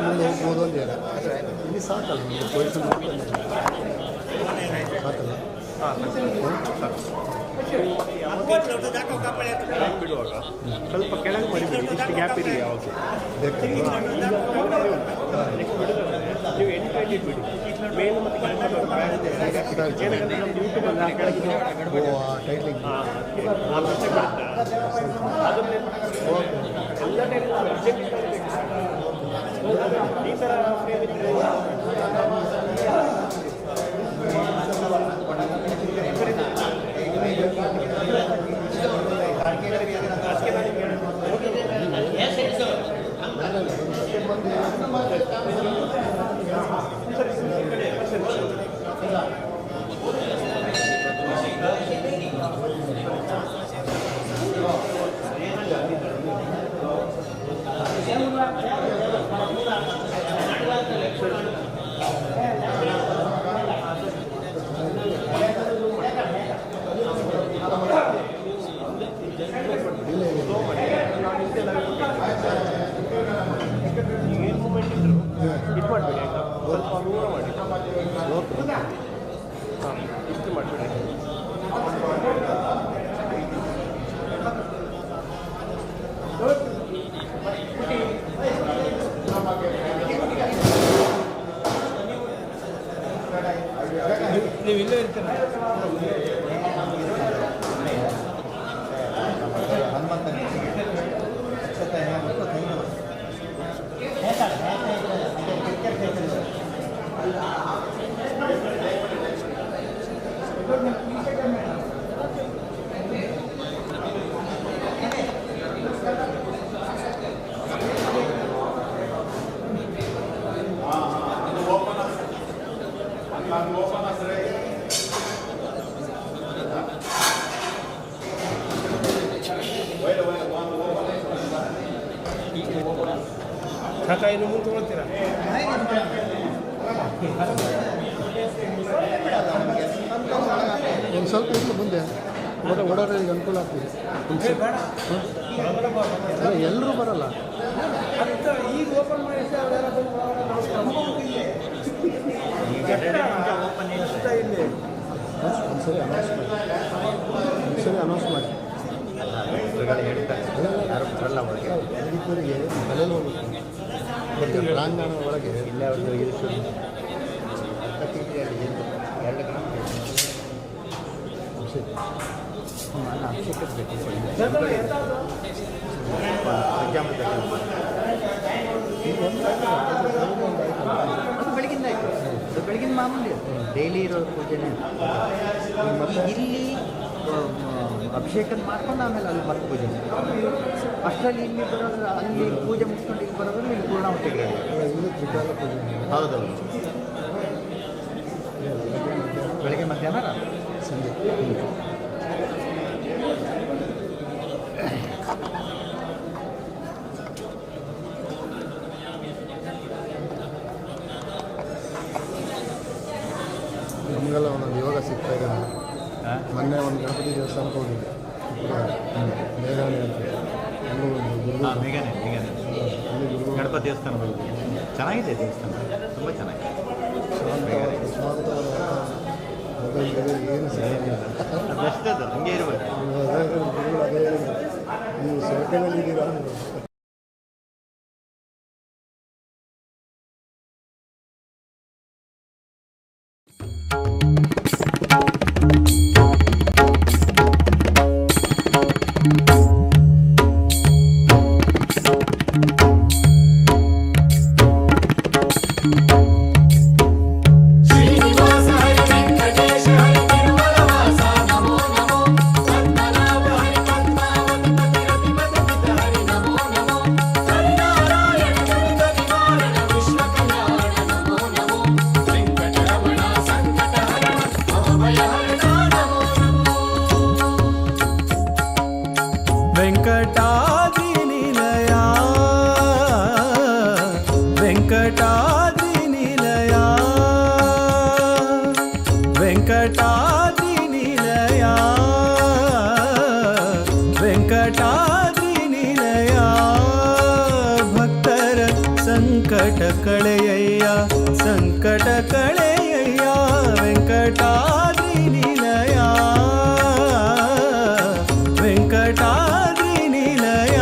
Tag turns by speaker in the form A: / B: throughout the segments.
A: ಮುಂದೆ ಹೋಗ್ಬೋದು ಅಂದೇನ ಇಲ್ಲಿ ಸಾಕಲ್ಲ ನಿಮಗೆ ಪೊಲೀಸ್ ಸಾಕಲ್ಲ
B: ಬಿಡುವಾಗ ಸ್ವಲ್ಪ ಕೆಳಗೆ ಮಾಡಿಬಿಡಿ ಇಷ್ಟು ಗ್ಯಾಪ್ ಇರಲಿ ಯಾವಾಗ ನೀವು ಎಂಟು ಬಿಡಿ ಮೇಲೆ ಮತ್ತು ಏನಂದ್ರೆ ನಮ್ದು ಯೂಟ್ಯೂಬಲ್ಲಿ ಆ ಕೆಳಗೆ
A: ಟೈಟ್ಲಿಂಗ್
B: 4 ವರ್ಷ ಬರುತ್ತೆ ಅದನ್ನೇ ಎಲ್ಲನೇ ಈ ಥರ ನೀವು ಇಲ್ಲೇ ಇರ್ತೀರ ಕಾಕ ಇನ್ನು ಮುಂದೆ ತೊಗೊಳ್ತೀರಾ
A: ಒಂದು ಸ್ವಲ್ಪ ಇತ್ತು ಮುಂದೆ ಓಡೋರಿಗೆ ಅನುಕೂಲ ಆಗ್ತದೆ ಎಲ್ಲರೂ ಬರಲ್ಲ
B: ಈಗ ಓಪನ್ ಮಾಡಿ
A: ಒಂದ್ಸರಿ ಅನೌನ್ಸ್ ಮಾಡಿ
C: ಯಾರು ಬರಲ್ಲ ಒಳಗೆ
A: ಇದಕ್ಕೆ ತಲೆಯಲ್ಲಿ ಹೋಗ್ಬೇಕು ಮತ್ತು ಪ್ರಾಂಗಣ ಒಳಗೆ
C: ಇಲ್ಲೇ ಒಂದು ಇದು ಎರಡು ಗ್ರಾಮ್ ಅಭಿಷೇಕಕ್ಕೆ ಬೇಕು ಅದು ಬೆಳಗಿಂದ ಆಯಿತು ಅದು ಬೆಳಗಿನ ಮಾಮೂಲಿ ಡೈಲಿ ಇರೋ ಪೂಜೆನೇ ಮತ್ತು ಇಲ್ಲಿ ಅಭಿಷೇಕ ಮಾಡ್ಕೊಂಡು ಆಮೇಲೆ ಅಲ್ಲಿ ಮತ್ತೆ ಪೂಜೆ ಅಷ್ಟರಲ್ಲಿ ಇಲ್ಲಿ ಬರೋದ್ರೆ ಅಲ್ಲಿ ಪೂಜೆ ಮುಗಿಸ್ಕೊಂಡು ಇಲ್ಲಿ ಬರೋದ್ರೆ ಇಲ್ಲಿ ಪೂರ್ಣಾವತಿಗೆ
A: ಇಲ್ಲಿ ತ್ರಿಕಾಲ ಪೂಜೆ
C: ಹೌದೌದು ಬೆಳಗ್ಗೆ ಮಧ್ಯಾಹ್ನ
A: ಸಂಜೆ ನಮಗೆಲ್ಲ ಒಂದೊಂದು ಯೋಗ ಸಿಗ್ತಾ ಇದೆ ಮೊನ್ನೆ ಒಂದು ಗಣಪತಿ ದೇವಸ್ಥಾನಕ್ಕೆ ಹೋಗಿದ್ದೆ ಮೇಘಾಣಿ ಅಂತ ಅಲ್ಲೂ ಒಂದು ಗುರು
C: ಮೇಘನೆ
A: ಅಲ್ಲಿ ಗುರು
C: ಗಣಪತಿ ದೇವಸ್ಥಾನ ಹೋಗಿ ಚೆನ್ನಾಗಿದೆ ದೇವಸ್ಥಾನ ತುಂಬ ಚೆನ್ನಾಗಿದೆ
A: ಪ್ರಶಾಂತವಾದ ಮೊಬೈಲ್ ಏನು ಸಿಗಲ್ಲ
C: ಬೆಸ್ಟ್ ಹಂಗೆ ಇರಬೇಕು
A: ಗುರುಗಳು ಅದೇ ನೀವು ಸೇವೆಯಲ್ಲಿ ಇದ್ದೀರಾ
D: ವೆಂಕಟಾದ್ರಿನಿಲಯ ಭಕ್ತರ ಸಂಕಟ ಕಳೆಯಯ್ಯ ಸಂಕಟ ಕಳೆಯಯ್ಯ ವೆಂಕಟಾದ್ರಿನಿಲಯ ವೆಂಕಟಾದ್ರಿನಿಲಯ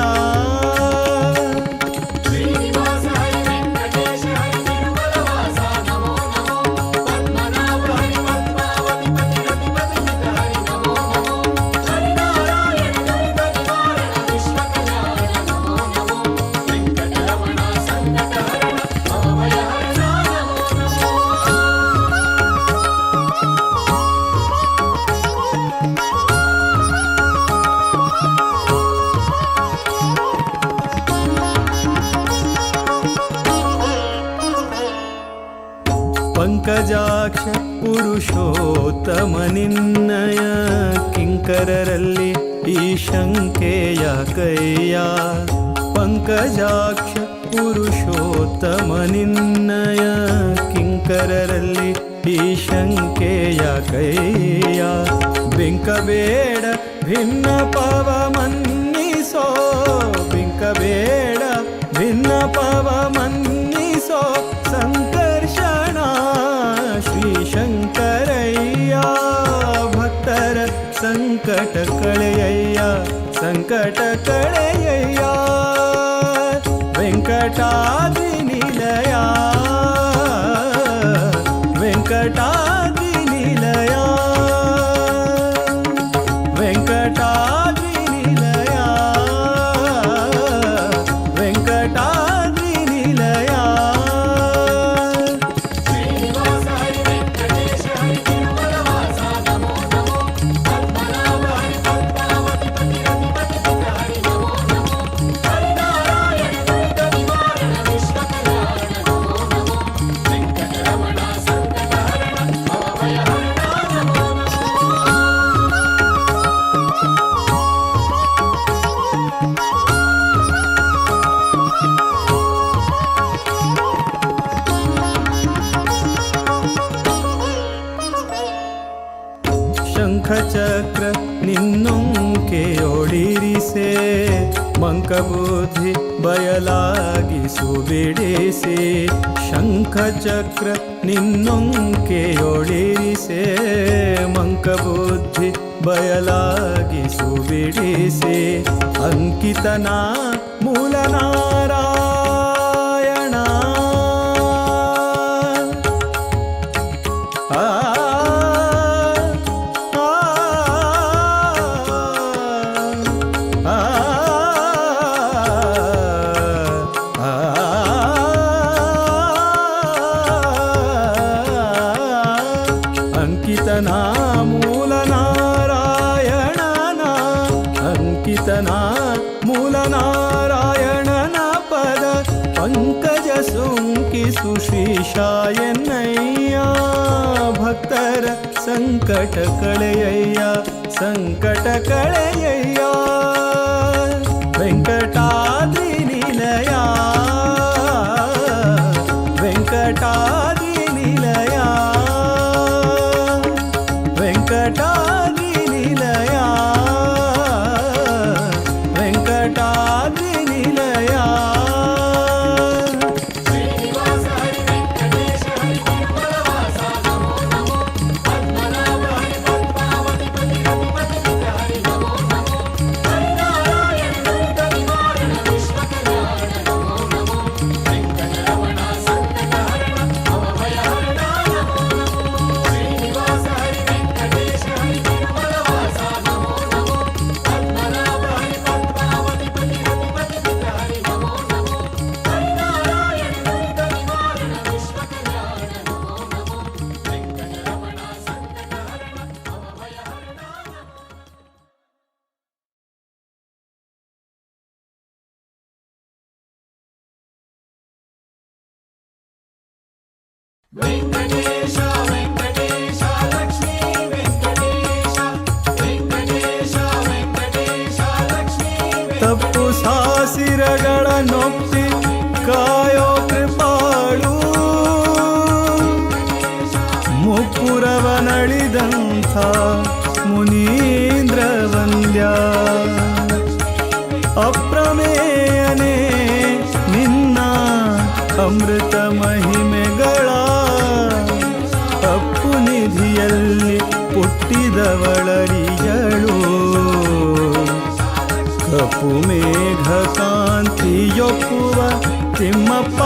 D: ಪಂಕಜಾಕ್ಷ ಪುರುಷೋತ್ತಮನಿನ್ನಯ ಕಿಂಕರರಲ್ಲಿ ಈ ಶಂಕೆಯ ಕೈಯ ಪಂಕಜಾಕ್ಷ ಪುರುಷೋತ್ತಮನಿನ್ನಯ ಕಿಂಕರರಲ್ಲಿ ಈ ಶಂಕೆಯ ಕೈಯ ಬಿಂಕಬೇಡ ಭಿನ್ನ ಪವ ಮನ್ನಿಸೋ ಬಿಂಕಬೇಡ ಭಿನ್ನ ಪವ ಮನ್ನಿಸೋ ಸಂಕರ್ಷಣ ಶ್ರೀ ಶಂಕರಯ್ಯ ಭಕ್ತರ ಸಂಕಟ ಕಳೆಯಯ್ಯ ಸಂಕಟ ಕಳೆಯಯ್ಯ ವೆಂಕಟಾದ್ರಿ ನಿಲಯ ವೆಂಕಟಾದ್ರಿ ನಿಲಯ ವೆಂಕಟಾದ್ರಿ ನಿಲಯ ವೆಂಕಟಾದ್ರಿ ನಿಲಯ ಶಂಖಚಕ್ರ ನಿನ್ನೊಂಕೆಯೊಡಿರಿಸೆ ಮಂಕಬುದ್ಧಿ ಬಯಲಾಗಿಸು ಬಿಡಿಸಿ ಶಂಖಚಕ್ರ ನಿನ್ನೊಂಕೆಯೊಡಿರಿಸೆ ಮಂಕಬುದ್ಧಿ ಬಯಲಾಗಿಸು ಬಿಡಿಸಿ ಅಂಕಿತನ ಮೂಲನಾರಾಯಣ ಅಂಕಿತನ ಮೂಲ ನಾರಾಯಣನ ಪಂಕಜ ಸೋಂಕಿಸು ಶ್ರೀಶಾಯನಯ್ಯ ಭಕ್ತರ ಸಂಕಟ ಕಳೆಯಯ್ಯ ಸಂಕಟ ಕಳೆಯಯ್ಯ ವೆಂಕಟಾದ್ರಿ ನಿಲಯ ವೆಂಕಟಾದ್ರಿ ನಿಲಯ ವೆಂಕಟಾದ್ರಿ ನಿಲಯ ವೆಂಕಟಾದ್ರಿ ನಿಲಯ ತಪ್ಪು ಸಾಸಿರಗಳ ನೊಪ್ಪಿ ಕಾಯೋ ಕೃಪಾಳು ಮುಪ್ಪುರವ ನಳಿದಂಥ ಮುನೀಂದ್ರ ವಂದ್ಯ ಅಪ್ರಮೇಯನೇ ನಿನ್ನ ಅಮೃತ ಮಹಿಮೆಗಳ ಅಪ್ಪು ನಿಧಿಯಲ್ಲಿ ಹುಟ್ಟಿದವಳರಿಯಳು ಕಪ್ಪು ಮೇಘ ಕಾಂತಿಯೊಪ್ಪುವ ತಿಮ್ಮಪ್ಪ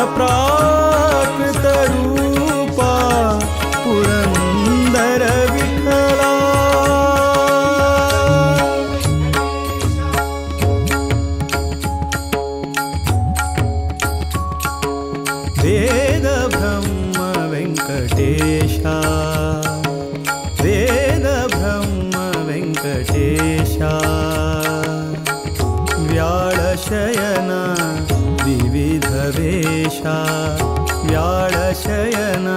D: ಅಪ್ರಾಕೃತ ರೂಪ ಪುರಂದರ ವಿಠಲ ವೇದ ಬ್ರಹ್ಮ ವೆಂಕಟೇಶ ವೇದ ಬ್ರಹ್ಮ ವೆಂಕಟೇಶ ವ್ಯಾಳಶಯನ ವಿವಿಧ ವೇಷ ವ್ಯಾಳಶಯನ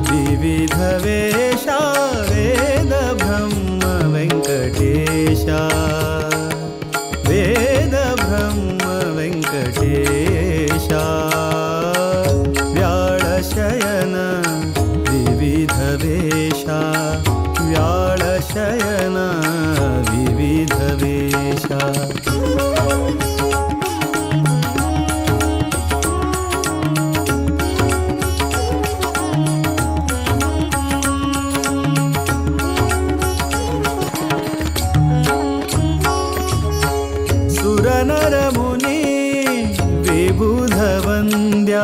D: ವಿವಿಧ ವೇಷ ವೇದ ಬ್ರಹ್ಮ ವೆಂಕಟೇಶ ವೇದ ಬ್ರಹ್ಮ ವೆಂಕಟೇಶ ವ್ಯಾಳಶಯನ ವಿವಿಧ ವೇಷ ವ್ಯಾಳಶಯನ ವಿವಿಧ ವೇಷ ಸುರನರ ಮುನಿ ವಿಬುಧ ವಂದ್ಯ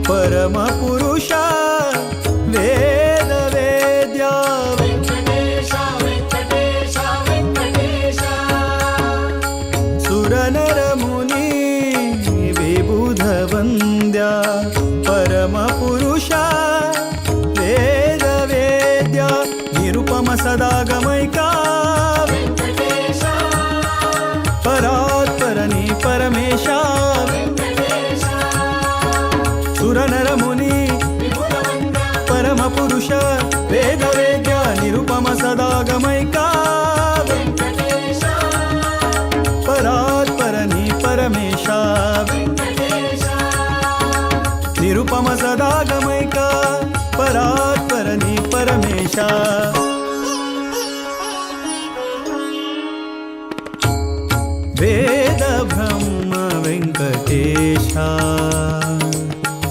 D: ಪರಮ ಪುರುಷ ವೇದ ವೇದ್ಯ ಸುರನರ ಮುನಿ ವಿಬುಧ ವಂದ್ಯ ಪರಮ ಪುರುಷ ವೇದ ವೇದ್ಯ ನಿರುಪಮ ಸದಾಗಮೈಕ ಪರಾತ್ಪರನಿ ಪರಮೇಶ ಸುರನರ ಮುನಿ ಪರಮ ಪುರುಷ ವೇದ ವೇದ್ಯ ನಿರುಪಮ ಸದಾಗಮೈಕ ಪರಾತ್ಪರನಿ ಪರಮೇಶ ನಿರುಪಮ ಸದಾಗಮೈಕ ಪರಾತ್ಪರನಿ ಪರಮೇಶ ವೇದ ಬ್ರಹ್ಮ ವೆಂಕಟೇಶ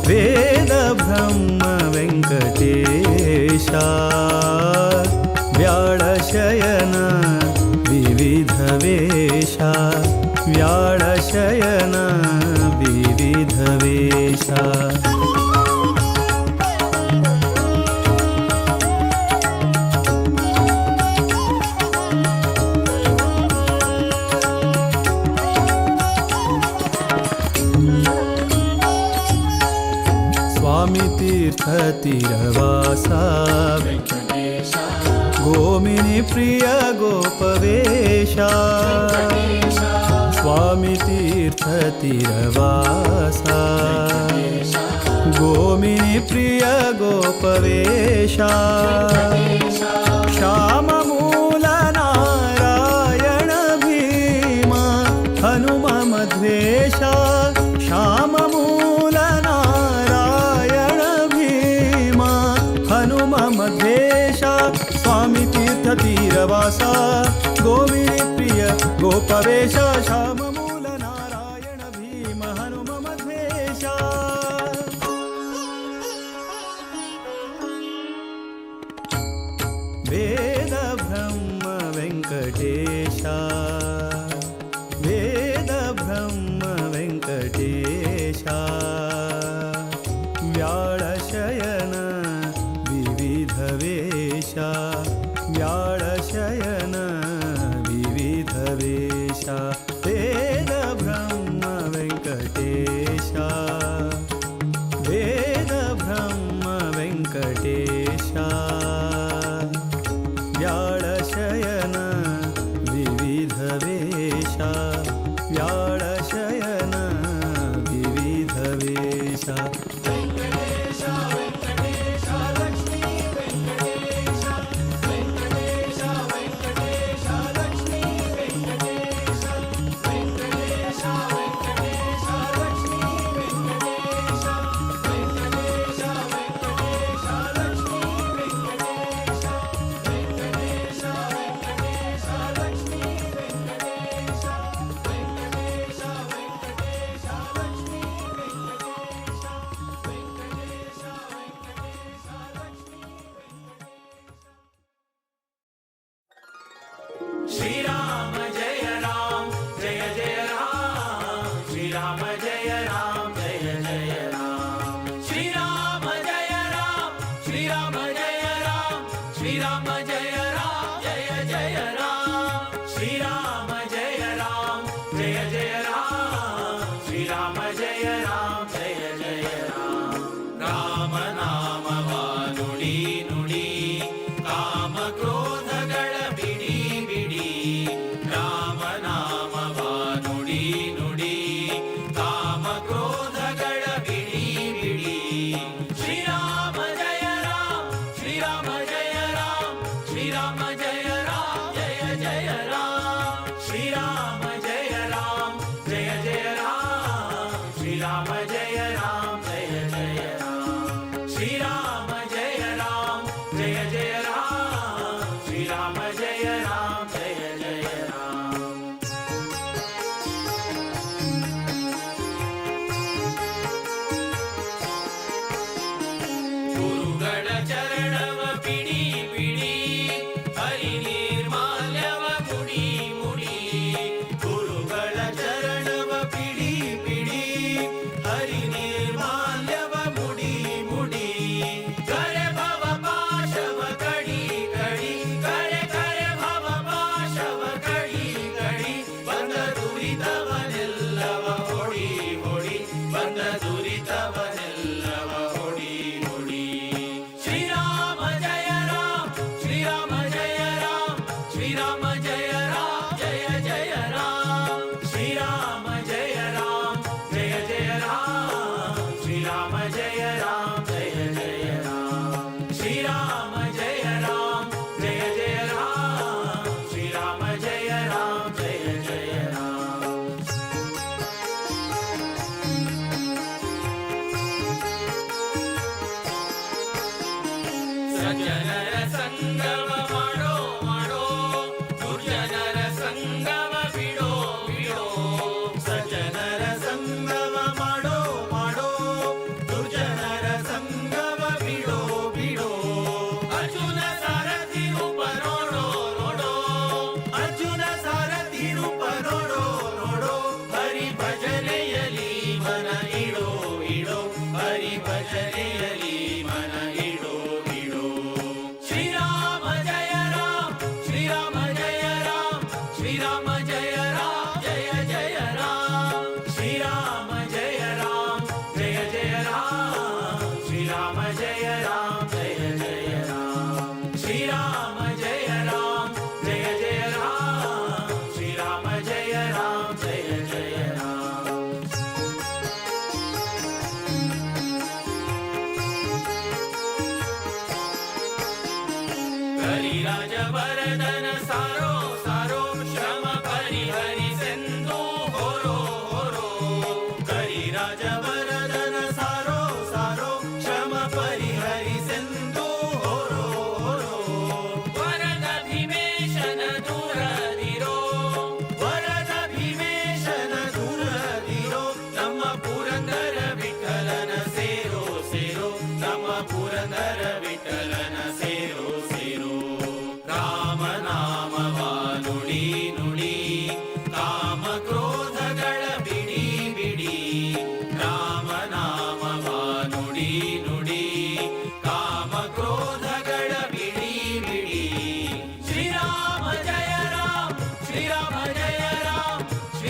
D: ವೇದ ಬ್ರಹ್ಮ ವೆಂಕಟೇಶ ವ್ಯಾಳಶಯನ ವಿವಿಧ ವೇಷ ವ್ಯಾಳಶಯನ ವಿವಿಧ ವೇಷ ಸ್ವಾಮಿ ತೀರ್ಥ ತೀರವಾಸ गोमिनी प्रिय गोपवेशा स्वामी तीर्थ तीरवासा गोमिनी प्रिय गोपवेशा श्याम मूल नारायण भीमा हनुम मध्वेशा श्याम मूल नारायण भीमा हनुम मध्वेशा स्वामी तीर्थ तीरवासा गोविनी प्रिय गोपवेशा श्याम मूल नारायण भीम हनुम मध्वेशा वेद ब्रह्म वेंकटेशा वेद ब्रह्म वेंकटेशा व्याळशयन विविध वेशा व्याळशयन विविध वेशा वेद ब्रह्म वेंकटेशा वेद ब्रह्म वेंकटेशा व्याळशयन विविध वेशा व्याळशयन विविध वेशा
E: श्रीराम जय राम जय जय राम श्रीराम जय राम जय जय राम श्रीराम जय राम श्रीराम जय राम श्रीराम जय राम जय जय राम श्रीराम जय राम जय जय राम श्रीराम जय राम जय जय राम राम नाम नुಡಿ ನುಡಿ ಕಾಮ ಕ್ರೋಧಗಳ ಬಿಡಿ ಬಿಡಿ ರಾಮ ನಾಮವ ನುಡಿ ನುಡಿ ಕಾಮ ಕ್ರೋಧಗಳ ಬಿಡಿ ಬಿಡಿ ಶ್ರೀರಾಮ ಜಯ ರಾಮ ಶ್ರೀರಾಮ ಜಯ ರಾಮ ಶ್ರೀರಾಮ ಜಯ ರಾಮ ಜಯ ಜಯ ರಾಮ ಶ್ರೀರಾಮ ಜಯ ರಾಮ ಜಯ ಜಯ ರಾಮ ಶ್ರೀರಾಮ ಜಯ ರಾಮ ಜಯ ಜಯ ರಾಮ ಶ್ರೀರಾಮ ಜಯ ರಾಮ ಜಯ ಜಯ ರಾಮ ಶ್ರೀರಾಮ ಜಯ ರಾಮ ಜಯ ಜಯ ರಾಮ ಗುರುಗಳ ಚರಣವ ಪಿಡಿ ಪಿಡಿ ಹರಿ ನಿರ್ಮಾಲ್ಯವ ಮುಡಿ ಮುಡಿ ಗುರುಗಳ ಚರಣವ ಪಿಡಿ ಪಿಡಿ ಹರಿ ನಿರ್ಮಾಲ್ಯವ ಮುಡಿ ಮುಡಿ ಕರೆ ಭವ ಪಾಶವ ಕಡಿ ಕಡಿ ಕರೆ ಕರೆ ಭವ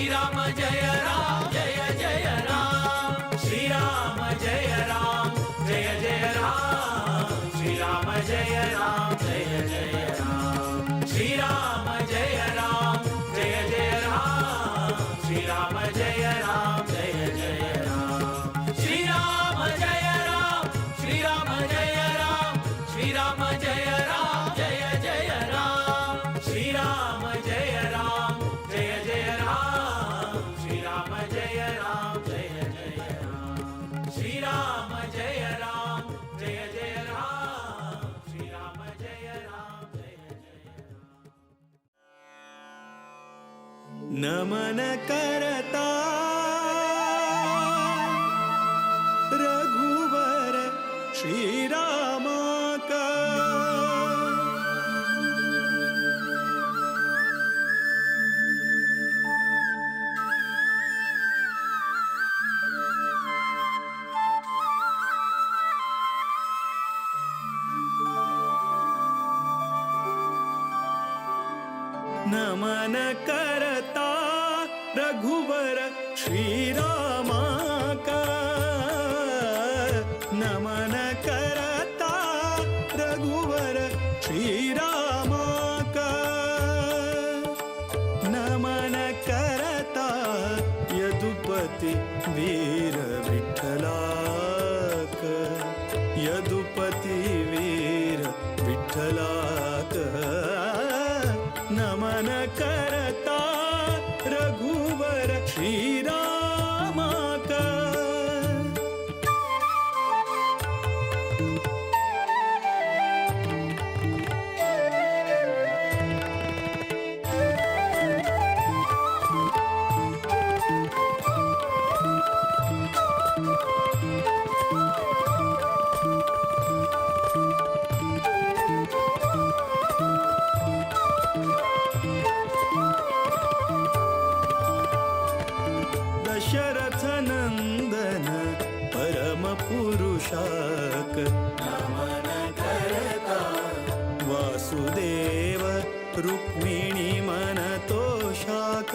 E: श्रीराम जय राम जय जय राम श्रीराम जय राम जय जय राम श्रीराम जय राम जय जय राम श्रीराम जय राम जय जय राम श्रीराम जय राम जय जय राम श्रीराम जय राम श्रीराम जय राम श्रीराम जय राम जय जय राम श्रीराम जय राम जय जय राम श्रीराम जय राम जय जय राम श्रीराम जय राम जय जय राम श्रीराम जय राम जय जय राम
D: नमन करता रघुवर श्रीराम का नमन करता रघुवर श्रीराम का नमन करता रघुवर श्रीराम का नमन करता यदुपति वीर विठ्ठला का यदुपति वीर विठ्ठला का नमन करता रघुवर श्रीराम का दशरथ नंदन परम पुरुषाक नमन करता वासुदेव रुक्मिणी मन तोषाक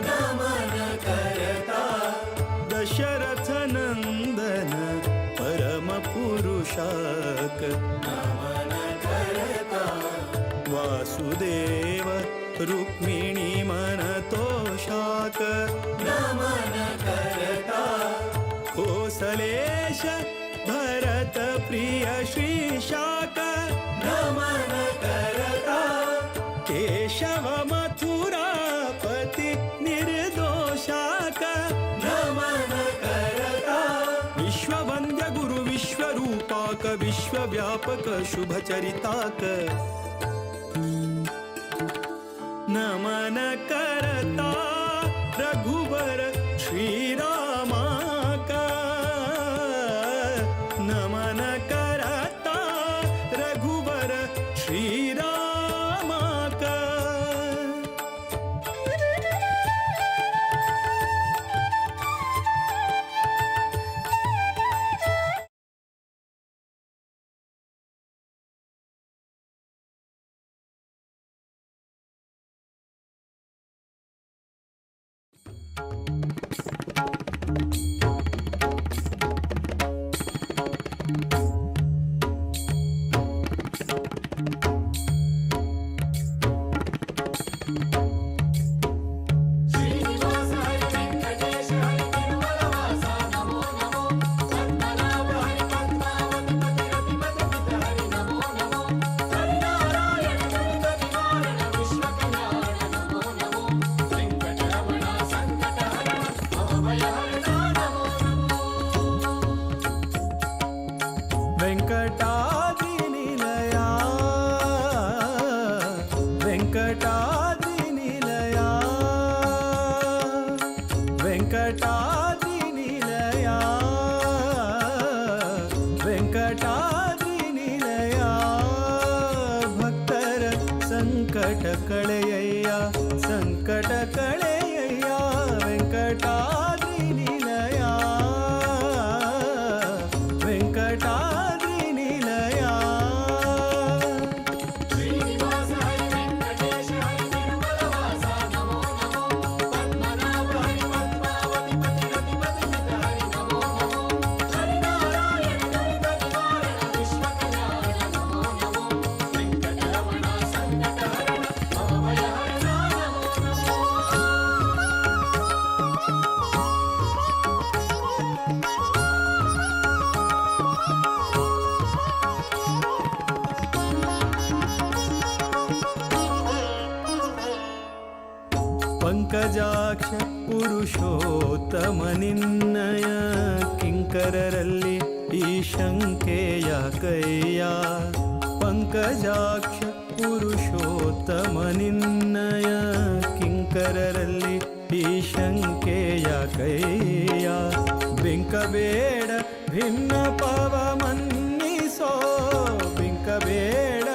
D: नमन करता दशरथ नंदन परम पुरुषाक नमन करता वासुदेव रुक्मिणी मन तोषाक नमन करता कोसलेश भरत प्रिय श्रीशाक नमन करता केशव मथुरापति निर्दोषाक नमन करता विश्ववन्द्य गुरु विश्वरूपाक विश्वव्यापक शुभचरिताक नमन करता रघुवर श्रीराम का नमन करता रघुवर श्रीराम का वेंकटाद्रिनिलया वेंकटाद्रिनिलया भक्तर संकट कಳೆಯಯ್ಯ संकट कಳೆಯಯ್ಯ वेंकटाद्रिनिलया वेंकटाद्रिनिलया
E: श्रीनिवास हरि वेंकटेश हरि तिरुमलवासा नमो नमो पद्मनाभ
D: ಪಂಕಜಾಕ್ಷ ಪುರುಷೋತ್ತಮ ನಿನ್ನಯ ಕಿಂಕರರಲ್ಲಿ ಈ ಶಂಕೆಯ ಕೈಯ ಪಂಕಜಾಕ್ಷ ಪುರುಷೋತ್ತಮ ನಿನ್ನಯ ಕಿಂಕರರಲ್ಲಿ ಈ ಶಂಕೆಯ ಕೈಯ ಬಿಂಕಬೇಡ ಭಿನ್ನ ಪವ ಮನ್ನಿಸೋ ಬಿಂಕಬೇಡ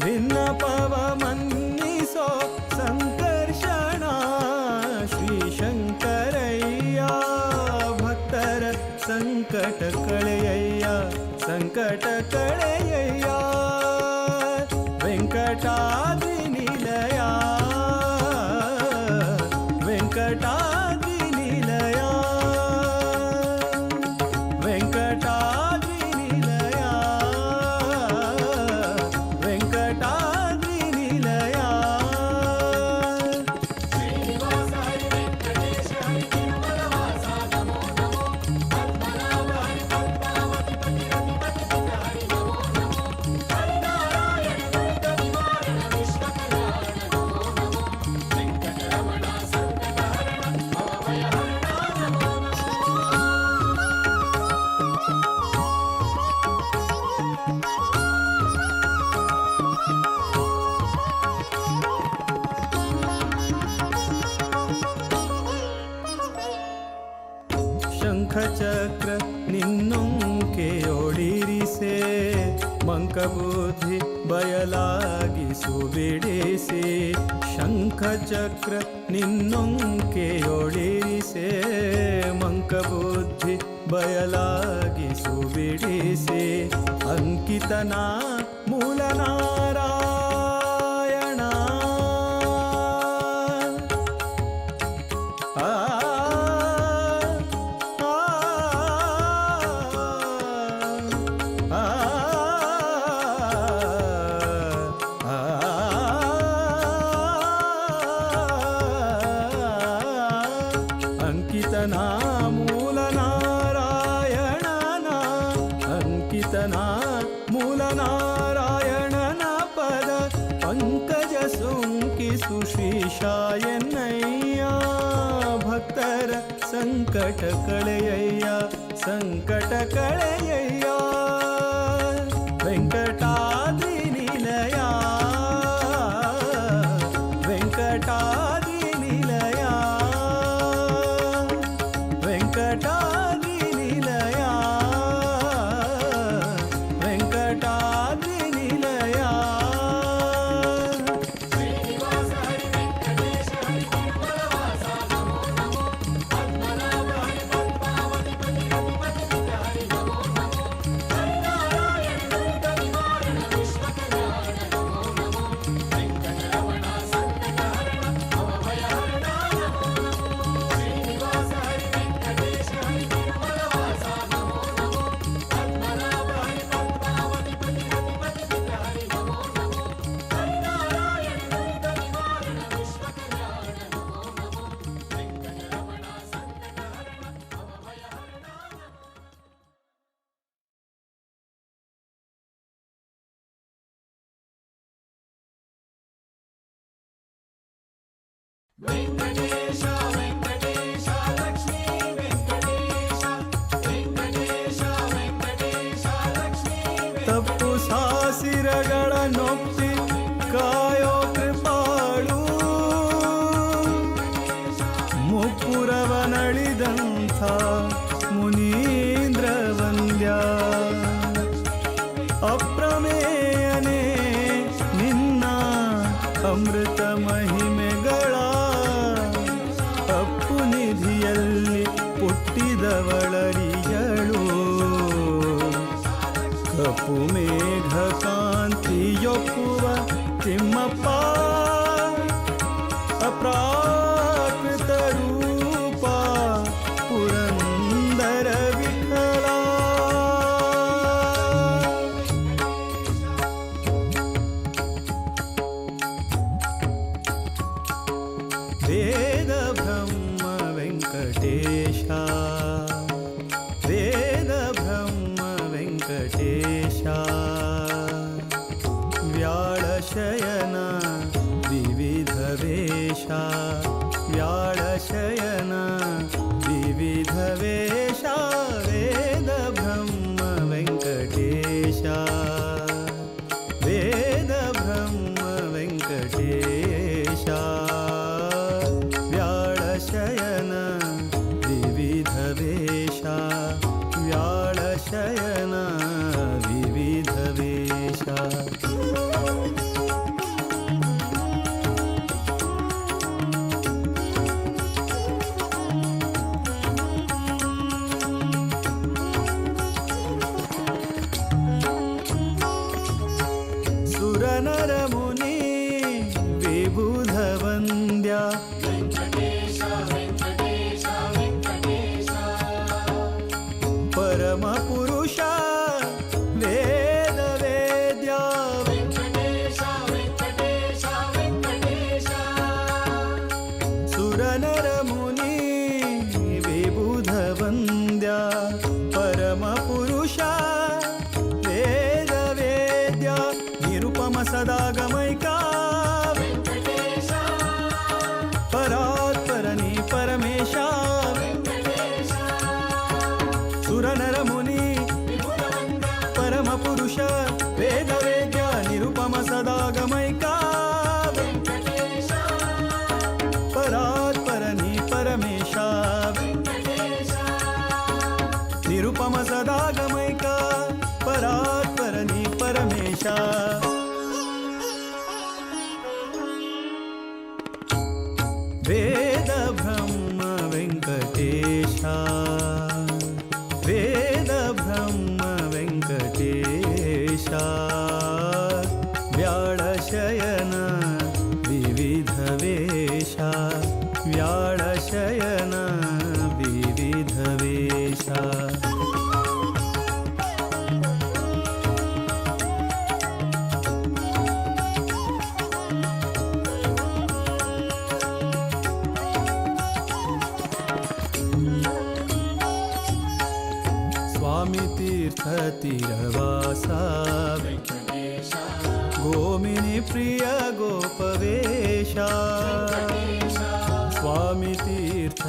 D: ಭಿನ್ನ ಪವ ಮನ್ನಿಸೋ ಸಂಕರ್ಷಣ ಶ್ರೀ ಶಂಕರಯ್ಯ ಭಕ್ತರ ಸಂಕಟ ಕಳೆಯಯ್ಯ ಸಂಕಟ ಕಳೆಯಯ್ಯ ವೆಂಕಟಾದ್ರಿ ನಿಲಯ ವೆಂಕಟಾದ್ರಿ ನಿಲಯ ವೆಂಕಟಾದ್ರಿ ನಿಲಯ ವೆಂಕಟಾದ್ರಿ ನಿಲಯ ಶಂಖಚಕ್ರ ನಿನ್ನೊಂಕೆಯೊಡಿರಿಸೆ ಮಂಕಬುದ್ಧಿ ಬಯಲಾಗಿಸು ಬಿಡಿಸಿ ಶಂಖಚಕ್ರ ನಿನ್ನೊಂಕೆಯೊಡಿರಿಸೆ ಮಂಕಬುದ್ಧಿ ಬಯಲಾಗಿಸು ಬಿಡಿಸಿ ಅಂಕಿತನ ಮೂಲನಾರಾಯಣ ಅಂಕಿತನ ಮೂಲ ನಾರಾಯಣನ ಅಂಕಿತನ ಮೂಲ ನಾರಾಯಣನ ಪದ ಪಂಕಜ ಸೋಂಕಿಸು ಶ್ರೀಶಾಯನಯ್ಯ ಭಕ್ತರ ಸಂಕಟ ಕಳೆಯಯ್ಯ ಸಂಕಟ ಕಳೆಯಯ್ಯ ವೆಂಕಟಾದ್ರಿ ನಿಲಯ ವೆಂಕಟಾದ್ರಿ ನಿಲಯ ವೆಂಕಟಾದ್ರಿ ನಿಲಯ ವೆಂಕಟಾದ್ರಿ ನಿಲಯ
E: ವೆಂಕಟೇಶ ವೆಂಕಟೇಶ ಲಕ್ಷ್ಮೀ ವೆಂಕಟೇಶ ವೆಂಕಟೇಶ ವೆಂಕಟೇಶ ಲಕ್ಷ್ಮೀ
D: ತಪ್ಪು ಸಾಸಿರಗಳ ನೊಪ್ಪಿ ಕಾಯೋ ಕೃಪಾಳು ಮುಪ್ಪುರವನಳಿದಂಥ ಮುನೀಂದ್ರ ವಂದ್ಯ ಅಪ್ರಮೇಯನೇ ನಿನ್ನ ಅಮೃತ ಮಹಿಮೆಗಳ ಅಪ್ಪು ನಿಧಿಯಲ್ಲಿ ಹುಟ್ಟಿದವಳರಿಯಳು ಕಪ್ಪು ಮೇಘ ಕಾಂತಿಯೊಪ್ಪುವ ತಿಮ್ಮಪ್ಪ ಅಪ್ರಾಕೃತ ರೂಪ ಪುರಂದರ ವಿಠಲ ವೇದ ಬ್ರಹ್ಮ ವೆಂಕಟೇಶ ವೇದ ಬ್ರಹ್ಮ ವೆಂಕಟೇಶ ವ್ಯಾಳಶಯನ ವಿವಿಧ ವೇಷ ವ್ಯಾ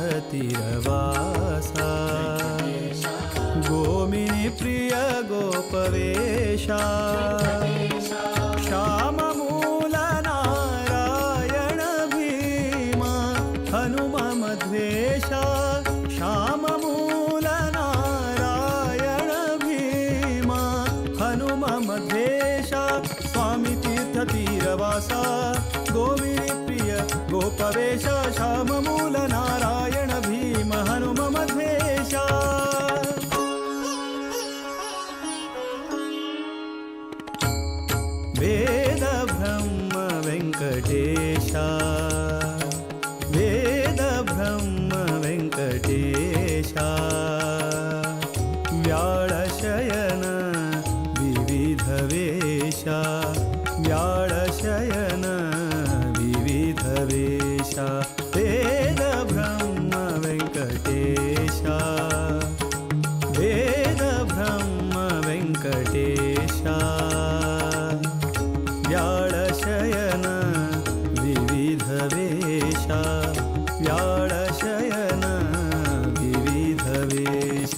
D: तीर्थतीरवासा गोमिनी प्रिय गोपवेशा श्याममूल नारायण भीमा हनुम मध्वेशा श्याममूल नारायण भीमा हनुम मध्वेशा स्वामी तीर्थतीरवासा गोविनी प्रिय गोपवेश श्याममूल नारायण भीम हनुम मध्वेश वेद ब्रह्म वेंकटेश वेद ब्रह्म वेंकटेश व्याळशयन विविध वेश व्याळशयन विविध वेश वेद ब्रह्म वेंकटेश वेद ब्रह्म वेंकटेश व्याळशयन विविध वेश व्याळशयन विविध वेश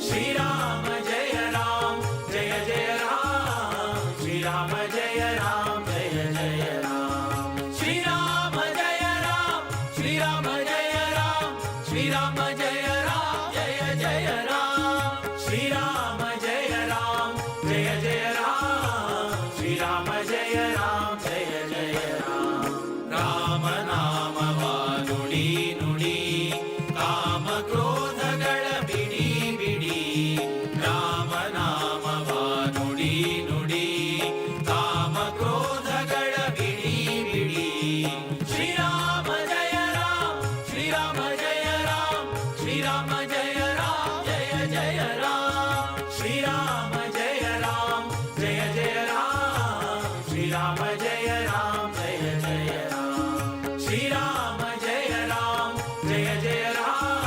E: श्रीराम जय राम जय जय राम श्रीराम जय राम जय जय राम श्रीराम जय राम श्रीराम जय राम श्रीराम जय राम जय जय राम श्रीराम जय राम जय जय राम श्रीराम जय राम जय जय राम राम नामवा नुಡಿ ನುಡಿ ಕಾಮ ಕ್ರೋಧಗಳ ಬಿಡಿ ಬಿಡಿ ರಾಮ ನಾಮವ ನುಡಿ ನುಡಿ ಕಾಮ ಕ್ರೋಧಗಳ ಬಿಡಿ ಬಿಡಿ ಶ್ರೀರಾಮ ಜಯ ರಾಮ ಶ್ರೀರಾಮ ಜಯ ರಾಮ ಶ್ರೀರಾಮ ಜಯ ರಾಮ ಜಯ ಜಯ ರಾಮ ಶ್ರೀರಾಮ ಜಯ ರಾಮ ಜಯ ಜಯ ರಾಮ ಶ್ರೀರಾಮ ಜಯ ರಾಮ ಜಯ ಜಯ ರಾಮ ಶ್ರೀರಾಮ ಜಯ ರಾಮ ಜಯ ಜಯ ರಾಮ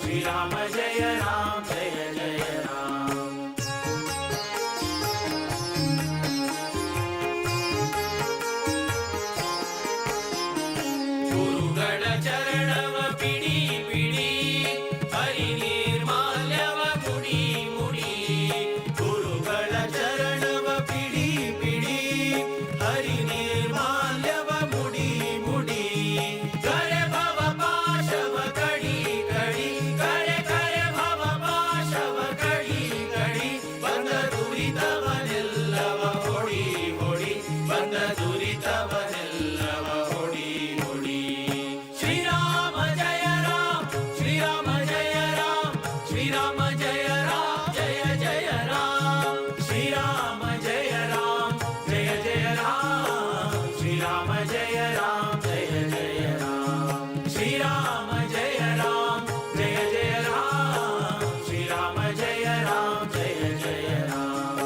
E: ಶ್ರೀರಾಮ ಜಯ ರಾಮ ಜಯ ಜಯ ರಾಮ ಗುರುಗಳ ಚರಣವ ಪಿಡಿ ಪಿಡಿ ಹರಿ ನಿರ್ಮಾಲ್ಯವ ಮುಡಿ ಮುಡಿ ಗುರುಗಳ ಚರಣವ ಪಿಡಿ ಪಿಡಿ ಹರಿ ನಿರ್ಮಾಲ್ಯವ ಮುಡಿ ಮುಡಿ ಕರೆ ಭವ ಪಾಶವ ಕಡಿ ಕಡಿ ಕರೆ ಕರೆ ಭವ ಪಾಶವ ಕಡಿ ಕಡಿ ಬಂದ ದುರಿತವನೆಲ್ಲವ ಹೊಡಿ ಹೊಡಿ ಬಂದ ದುರಿತವನೆಲ್ಲವ ಹೊಡಿ ಹೊಡಿ ಶ್ರೀರಾಮ ಜಯ ರಾಮ ಶ್ರೀರಾಮ ಜಯ ರಾಮ ಶ್ರೀರಾಮ ಜಯ ರಾಮ ಜಯ ಜಯ ರಾಮ ಶ್ರೀರಾಮ ಜಯ ರಾಮ ಜಯ ಜಯ ರಾಮ ಶ್ರೀರಾಮ ಜಯ ರಾಮ ಜಯ ಜಯ ರಾಮ ಶ್ರೀರಾಮ ಜಯ ರಾಮ ಜಯ ಜಯ ರಾಮ ಶ್ರೀರಾಮ ಜಯ ರಾಮ ಜಯ ಜಯ ರಾಮ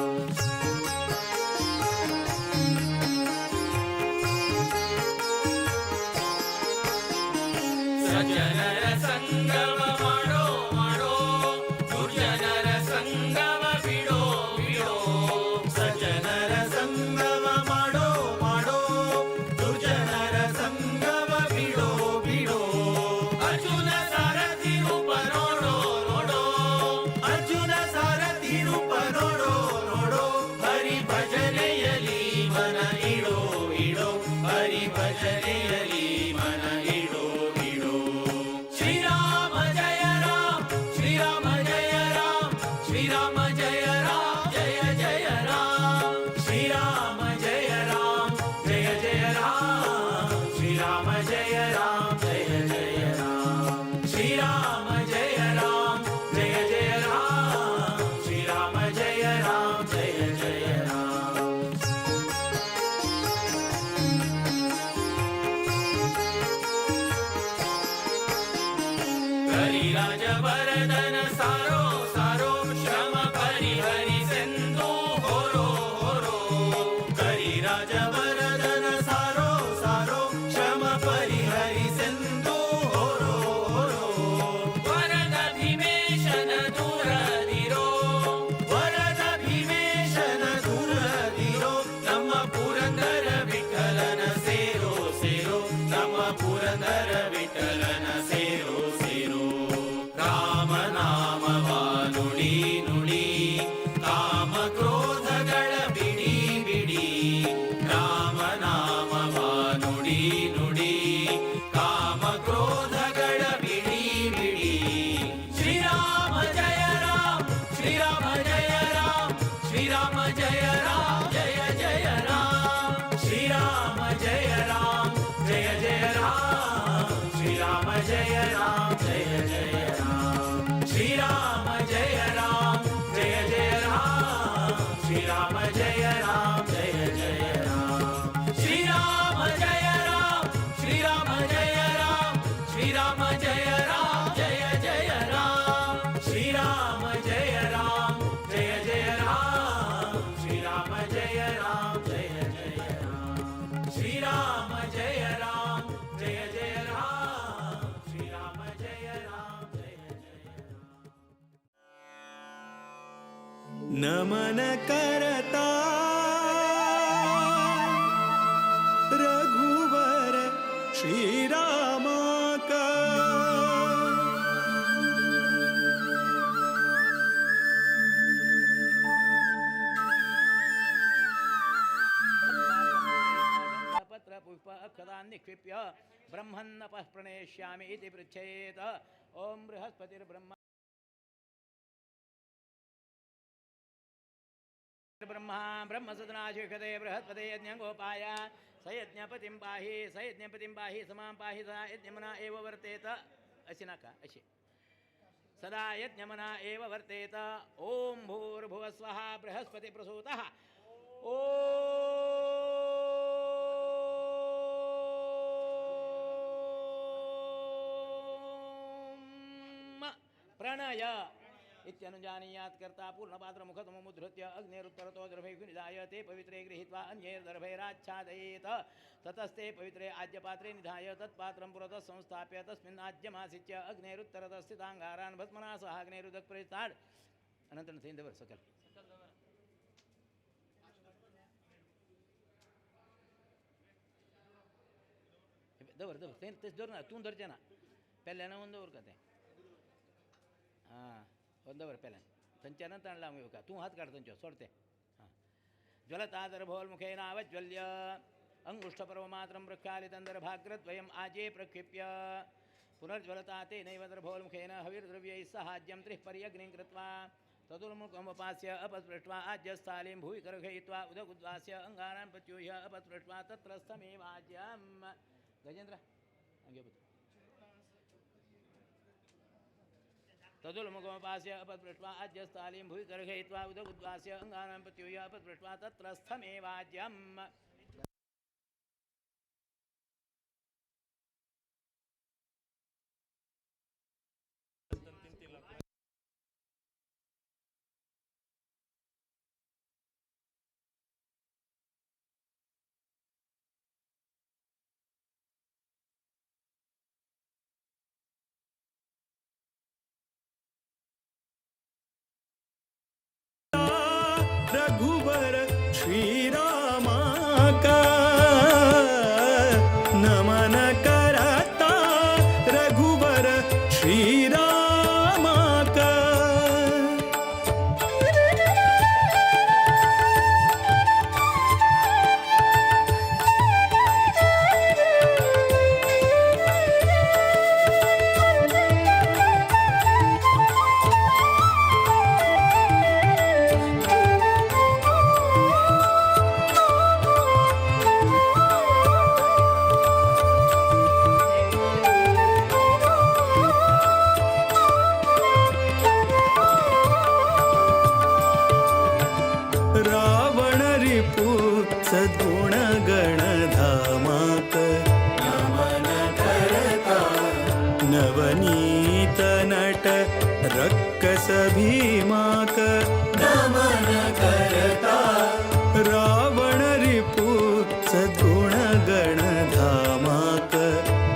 E: ಸಜ್ಜನರ ಸಂಗಮ ಮಾಡೋ ಮಾಡೋ ದುರ್ಜನರ ಸಂಗಮ ಬಿಡೋ ಬಿಡೋ ಸಜ್ಜನರ ಸಂಗಮ ಮಾಡೋ ಮಾಡೋ ದುರ್ಜನರ ಸಂಗಮ ಬಿಡೋ ಬಿಡೋ ಅರ್ಜುನ ಸಾರಥಿ ರೂಪ ನೋಡೋ ನೋಡೋ ಅರ್ಜುನ ಸಾರಥಿ ರೂಪ ನೋಡೋ ನೋಡೋ ಹರಿ ಭಜನೆಯಲಿ ಮನ ಇಡೋ ಇಡೋ ಹರಿ ಭಜನೆಯಲಿ ಮನ ಇಡೋ ಇಡೋ ಶ್ರೀರಾಮ ಜಯ ರಾಮ ಶ್ರೀರಾಮ ಜಯ ರಾಮ ಶ್ರೀರಾಮ ಜಯ ರಾಮ ಜಯ ಜಯ ರಾಮ ಶ್ರೀರಾಮ ಜಯ ರಾಮ ಜಯ ಜಯ ರಾಮ ಶ್ರೀರಾಮ ಜಯ ರಾಮ ಜಯ ಜಯ ರಾಮ ಶ್ರೀರಾಮ ಜಯ ರಾಮ ಜಯ ಜಯ ರಾಮ ಶ್ರೀರಾಮ ಜಯ ರಾಮ ಜಯ ಜಯ ರಾಮ जय राम श्रीराम जय राम जय जय राम श्रीराम जय राम जय जय राम श्रीराम जय राम जय जय राम श्रीराम जय राम जय जय राम श्रीराम जय राम जय जय राम श्रीराम जय राम श्रीराम जय राम श्रीराम जय राम जय जय राम श्रीराम जय राम जय जय राम श्रीराम जय राम जय जय राम श्रीराम जय राम जय जय राम श्रीराम जय राम जय जय राम
D: नमन करता रघुवर श्रीराम का
F: पत्र पुष्प अक्षतान् निक्षिप्य ब्रह्मन्नपः प्रणेष्यामि इति पृच्छेत ओम बृहस्पतिर्ब्रह्मा ब्रह्मा ब्रह्मसदनाशिषते बृहस्पते यज्ञगोपाय स यज्ञपतिं पाहि समां पाहि सा यज्ञमना एव वर्तेत अशी नका अशी सदा यज्ञमना एव वर्तेत ओम भूर्भुवः स्वः बृहस्पति प्रसूतः ओम प्रणय इत्यनुजानीयात् कर्ता पूर्णपात्रमुखतममुद्धृत्य अग्नेरुत्तरतो दर्भैर्निधाय ते पवित्रे गृहीत्वा अन्यैर्दर्भैराच्छादयेत ततस्ते पवित्रे आज्यपात्रे निधाय तत्पात्रं पुरतः संस्थाप्य तस्मिन् आज्यमासिच्य अग्नेरुत्तरतः स्थिताङ्गारान् भस्मना सह अग्नेरुदक् प्रयुक्तात् अनन्तरं सेंदवर सकल दवर तेच धर ना तू धरचे ना पहिल्यानं ಒಂದು दवर का ते हां ಒಂದವರ ಪೆಲೆ ತಂಚನ ತಾಣಲ ಅಮಯುಕ ತೂ ಹಾತ್ ಕಾಡ್ ತಂಚೋ ಸೋಡ್ತೆ ಹಾಂ ಜ್ವಲತಾದರ್ಭೋಲ್ಮುಖೇನಾವಜ್ವಲ್ಯ ಅಂಗುಷ್ಠಪರ್ವ ಮಾತ್ರಂ ಪ್ರಕ್ಷಾಲಿತಂದರ ಭಾಗ್ರದ್ವಯಂ ಆಜೇ ಪ್ರಕ್ಷಿಪ್ಯ ಪುನರ್ಜ್ವಲತಾ ತೇನೈವ ದರ್ಭೋಲ್ಮುಖೇನ ಹವಿರ್ದ್ರವ್ಯೈಃ ಸಹಾಜ್ಯಂ ತ್ರಿಃ ಪರ್ಯಗ್ನಿಂ ಕೃತ್ವಾ ತದುರ್ಮುಖಮಪಾಸ್ಯ ಅಪಸ್ಪೃಷ್ಟ್ವಾ ಆಜ್ಯಸ್ಥಾಲಿಂ ಭೂಯಿ ಕರ್ಘಯಿತ್ವಾ ಉದಗುದ್ವಾಸ್ಯ ಅಂಗಾರಾನ್ ಪ್ರತ್ಯೂಹ್ಯ ಅಪಸ್ಪೃಷ್ಟ್ವಾ ತತ್ರಸ್ಥಮೇವಾಜ್ಯಂ ಗಜೇಂದ್ರ ಹಂಗೆ ಬತ್ತು तदुल्मुखमपास्य अपस्पृष्ट्वा आज्यस्थालीं भूयि कर्घयित्वा उदगुद्वास्य अंगानां प्रत्यूह्य अपस्पृष्ट्वा तत्रस्थमेवाज्यम्
D: रघुवर श्रीराम का नमन करता रघुवर श्रीराम का रावण रिपु सद्गुण गणधामाक नमन करता नवनीत नट रक्कस भीमाक नमन करता रावण रिपु सद्गुण गणधामाक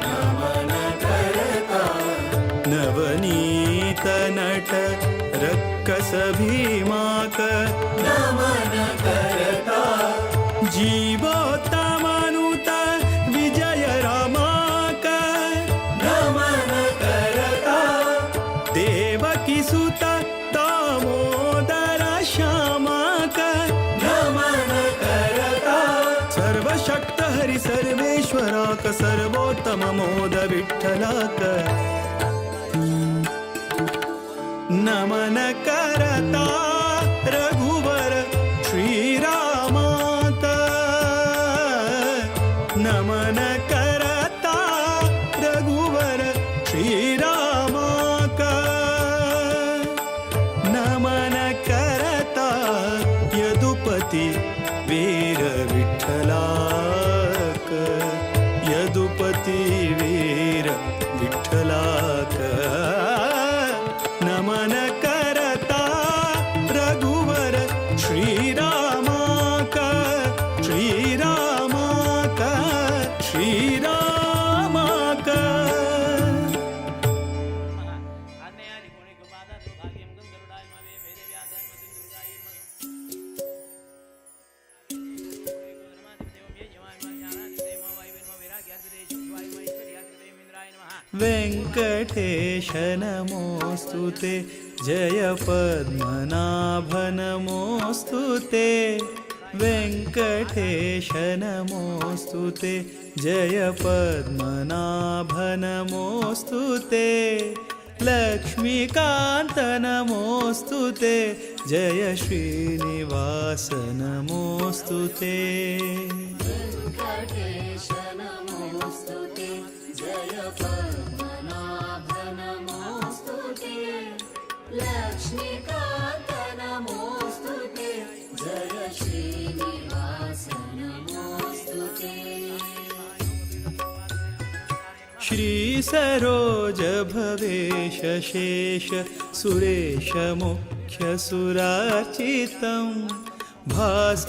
D: नमन करता नवनीत नट रक्कस भीमाक नमन करता जीवोत्तमानुत विजय रामाक नमन करता देवकी सुत दामोदर श्यामाक नमन करता सर्वशक्त हरि सर्वेश्वराक सर्वोत्तम मोद विठ्ठलाक नमन करता यदुपति वीर विठ्ठलाक यदुपति वीर विठ्ठलाक नमन करता रघुवर श्रीरामाक श्रीरामाक श्रीरामाक
F: आग्नेयादि कोणिकोपादा दुर्भाग्यं गंगरुडाय मा वे मेरे व्यासाय मतिं दुर्गाय
D: वेंकटेश नमोस्तुते जय पद्मनाभ नमोस्तुते वेंकटेश नमोस्तुते जय पद्मनाभ नमोस्तुते लक्ष्मीकान्त नमोस्तुते जय श्रीनिवास नमोस्तुते
G: वेंकटेश नमोस्तुते जय पद्मनाभ नमोस्तुते लक्ष्मीकान्त नमोस्तुते जय श्रीनिवास नमोस्तुते
D: श्री सरोज भवेश शेष सुरेश मुख्य सुरार्चितं भास्करारुणकान्ति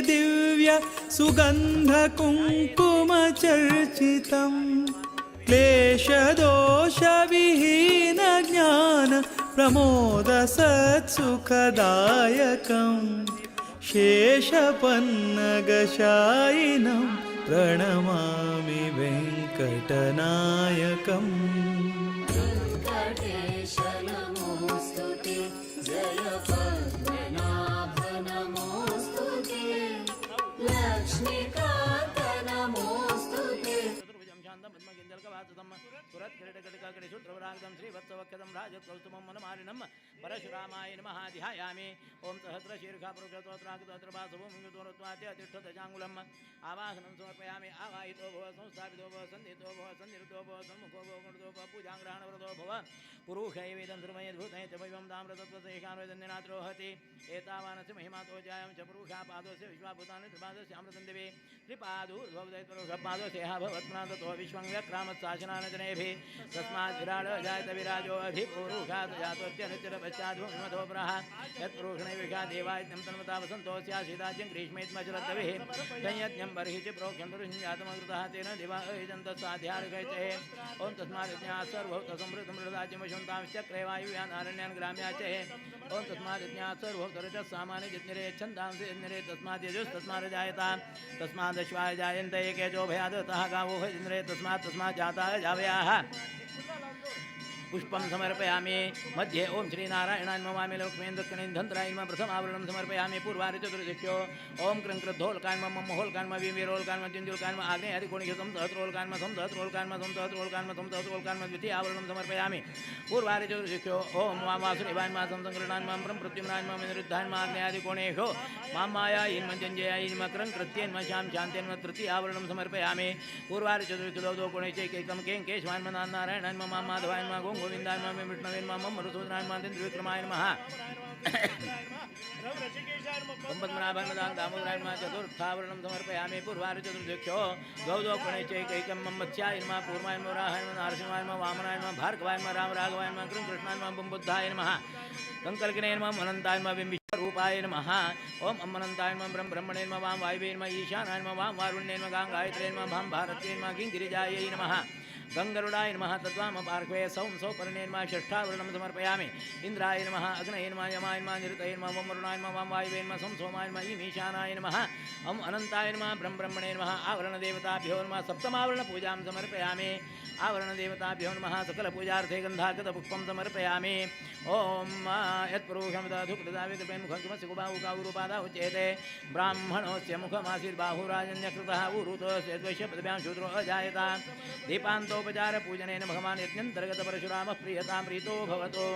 D: दिव्य सुगन्ध कुङ्कुम चर्चितं क्लेशदोष विहीन ज्ञान प्रमोद सत्सुखदायकं शेषपन्नगशायिनं प्रणमामि वेङ्कटनायकम्
G: वेंकटेश नमोस्तुते जय पद्मनाभ नमोस्तुते लक्ष्मीकान्त नमोस्तुते
F: चतुर्भुजं शान्तं पद्मकेन्द्रकवासुतं सुरत्किरीटकटिकाकटिसूत्रवरागं श्रीवत्सवक्षतं राजत्कौस्तुभं मनमालिनं परशुरामाय नमः ध्यायामि ॐ सहस्रशीर्षाप्रोक्षतोत्रागतोत्रभासवोमुद्वात्यातिष्ठतजाङ्गुलम् आवाहनं समर्पयामि आवाहितो भव संस्थापितो भव सन्निहितो भव सन्निरुद्धो भव सम्मुखो भव गुणितो भव पूजाङ्ग्रहणवरतो भव पुरुषैवेदं श्रुमयद्भूतैः च वैवं ताम्रतत्त्वसेकान्वेदन्यनाद्रोहति एतावानस्य महिमातो जायं च पुरुषा पादोस्य विश्वाभूतानि त्रिपादस्यामृतं दिवे त्रिपादूर्ध्वदैत्वरुषपादोऽस्यः भवत्पुनादतो विश्वं व्यक्रामत्साशनानजनेभिः तस्मात् विराड जायत विराजो अधिपुरुषात् जातोऽत्यनित्यरपश्चाद्भूमिमधोपरः यत्पुरुषणैविषा देवायज्ञं तन्मता वसन्तोऽस्याशीदाज्यं ग्रीष्मेत्मचरद्दविः संयज्ञं बर्हि च प्रोक्षं दुरुञ्जातमकृतः तेन दिवा अयजन्तस्वाध्यार्घैते ॐ तस्मादिज्ञाः सर्वभूतसमृद्धं मृदाज्यमशुन्तांश्चक्रे वायुव्यानारण्यान् ग्राम्याचे ॐ तस्मादिज्ञाः सर्वभूतरजः सामान्य जिज्ञरे छन्दांसि जिज्ञरे तस्मात् यजुस्तस्माद्जायता तस्मादश्वाय जायन्ते केचोभयादतः गावो जिन्द्रे तस्मात् जाता जावयाः पुष्पं समर्पयामि मध्ये ओम श्रीनारायणाय नमामि लक्ष्मीन्द्रकणेन्द्राय नमः प्रथमावरणं समर्पयामि पूर्वारि चतुर्दिशो ओम क्रंक्रद्धोल्काय नमः महोल्काय नमः विवीरोल्काय नमः जिञ्जुल्काय नमः आग्नेयादिकोणिकं सहस्रोल्काय नमः समसहस्रोल्काय नमः समसहस्रोल्काय नमः समसहस्रोल्काय नमः द्वितीयावरणं समर्पयामि पूर्वारि चतुर्दिशो ओम वामासुरेवाय नमः संसंकृताय नमः ब्रह्मप्रत्युम्नाय नमः विनिरुद्धाय नमः आग्नेयादिकोणेषु मामायाय नमः जञ्जयाय नमः क्रंकृत्यै नमः शान्त्यै नमः तृतीयावरणं समर्पयामि पूर्वारि चतुर्दिशो कोणेशैकैकं केङ्केशवाय नमः नारायणाय नमः माधवाय नमः गोविंदाय नमः विष्णवे नमः मधुसूदनाय नमः त्रिविक्रमाय नमः पद्मनाभाय नमः दामोदराय नमः चतुर्थावरणं समर्पयामि पूर्वारि चतुर्दिक्षो गौदो गणेशैकैकं मत्स्याय नमः पूर्वाय नमः वराहाय नमः नरसिंहाय नमः वामनाय नमः भार्गवाय नमः रामराघवाय नमः कृष्णाय नमः बुद्धाय नमः कंकल्कने नमः अनन्ताय नमः विश्वरूपाय नमः ओम अमनन्ताय नमः ब्रह्मणे नमः वां वायवे नमः ईशानाय नमः वां वारुण्ये नमः गाङ्गायत्रे नमः भां भारत्ये नमः गिरिजायै नमः गंगरुडाय नमः तद्वाम पार्श्वे सौं सौपर्णे नमः षष्ठावरणं समर्पयामि इंद्राय नमः अग्नये नमः यमाय नमः निरुतये नमः वरुणाय नमः वां वायवे नमः सौं सोमाय नमः ईशानाय नमः ओम अनन्ताय नमः ब्रह्मणे नमः आवरणदेवताभ्यो नमः सप्तमावरणपूजां समर्पयामि आवरणदेवताभ्यो नमः सकलपूजार्थे गन्धागतपुष्पं समर्पयामि ओम यत्पुरुषं दधुकृताविकृपेन मुखं बाहुकावुरुपादा उच्यते ब्राह्मणोस्य मुखमासीद्बाहुराजन्यकृतः उरुतोस्य द्वैश्यपदभ्यां शूद्रो अजायता दीपान्तोपचार पूजनेन भगवान् यज्ञन्तर्गत परशुरामः प्रियतां प्रीतो भवतो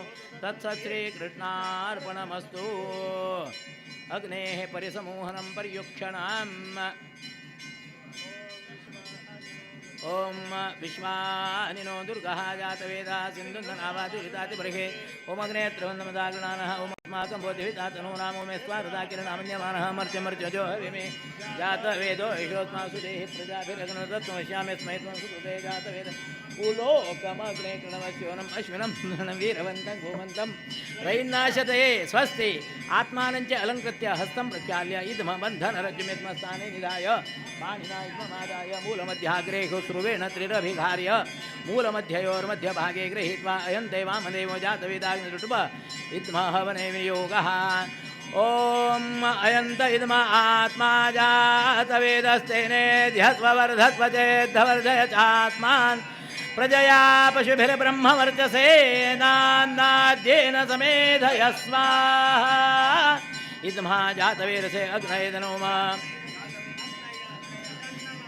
F: तत्सत् श्रीकृष्णार्पणमस्तु अग्नेः परिसमोहनं पर्युक्षणाम् ओम विश्वानिनो दुर्गः जातवेदा सिन्धुन्दनावादुरितातिबर्हे ओम अग्नेत्रवन्दमदागणानः ओम अस्माकं बोधिवितातनो नामो मे स्वारुदाकिरणामन्यमानः मर्त्यमर्त्यजो हविमे जातवेदो यशोस्मासु देहि प्रजाभिरग्नतत्त्वमश्यामि स्मै त्वं सुकृते जातवेद उलोकमग्ने कृणवस्योनम् अश्विनं वीरवन्तं गोमन्तं रैन्नाशते स्वस्ति आत्मानञ्च अलङ्कृत्य हस्तं प्रक्षाल्य इदमबन्धनरज्जुमित्मस्थाने निधाय पाणिना इदमादाय मूलमध्याग्रे श्रुवेण त्रिरभिघार्य मूलमध्ययोर्मध्यभागे गृहीत्वा अयं देवामदेवो जातवेदाग्निरुटुप इद्महवने वियोगः ओम अयंत इदम आत्मा जातवेदस्तेनेध्यस्वर्धत्वचेद्धवर्धय चात्मान् प्रजया पशुभिर्ब्रह्मवर्चसेनान्नाद्येन समेधय स्वाहा इदमा जातवेदसे अग्नयेदनोम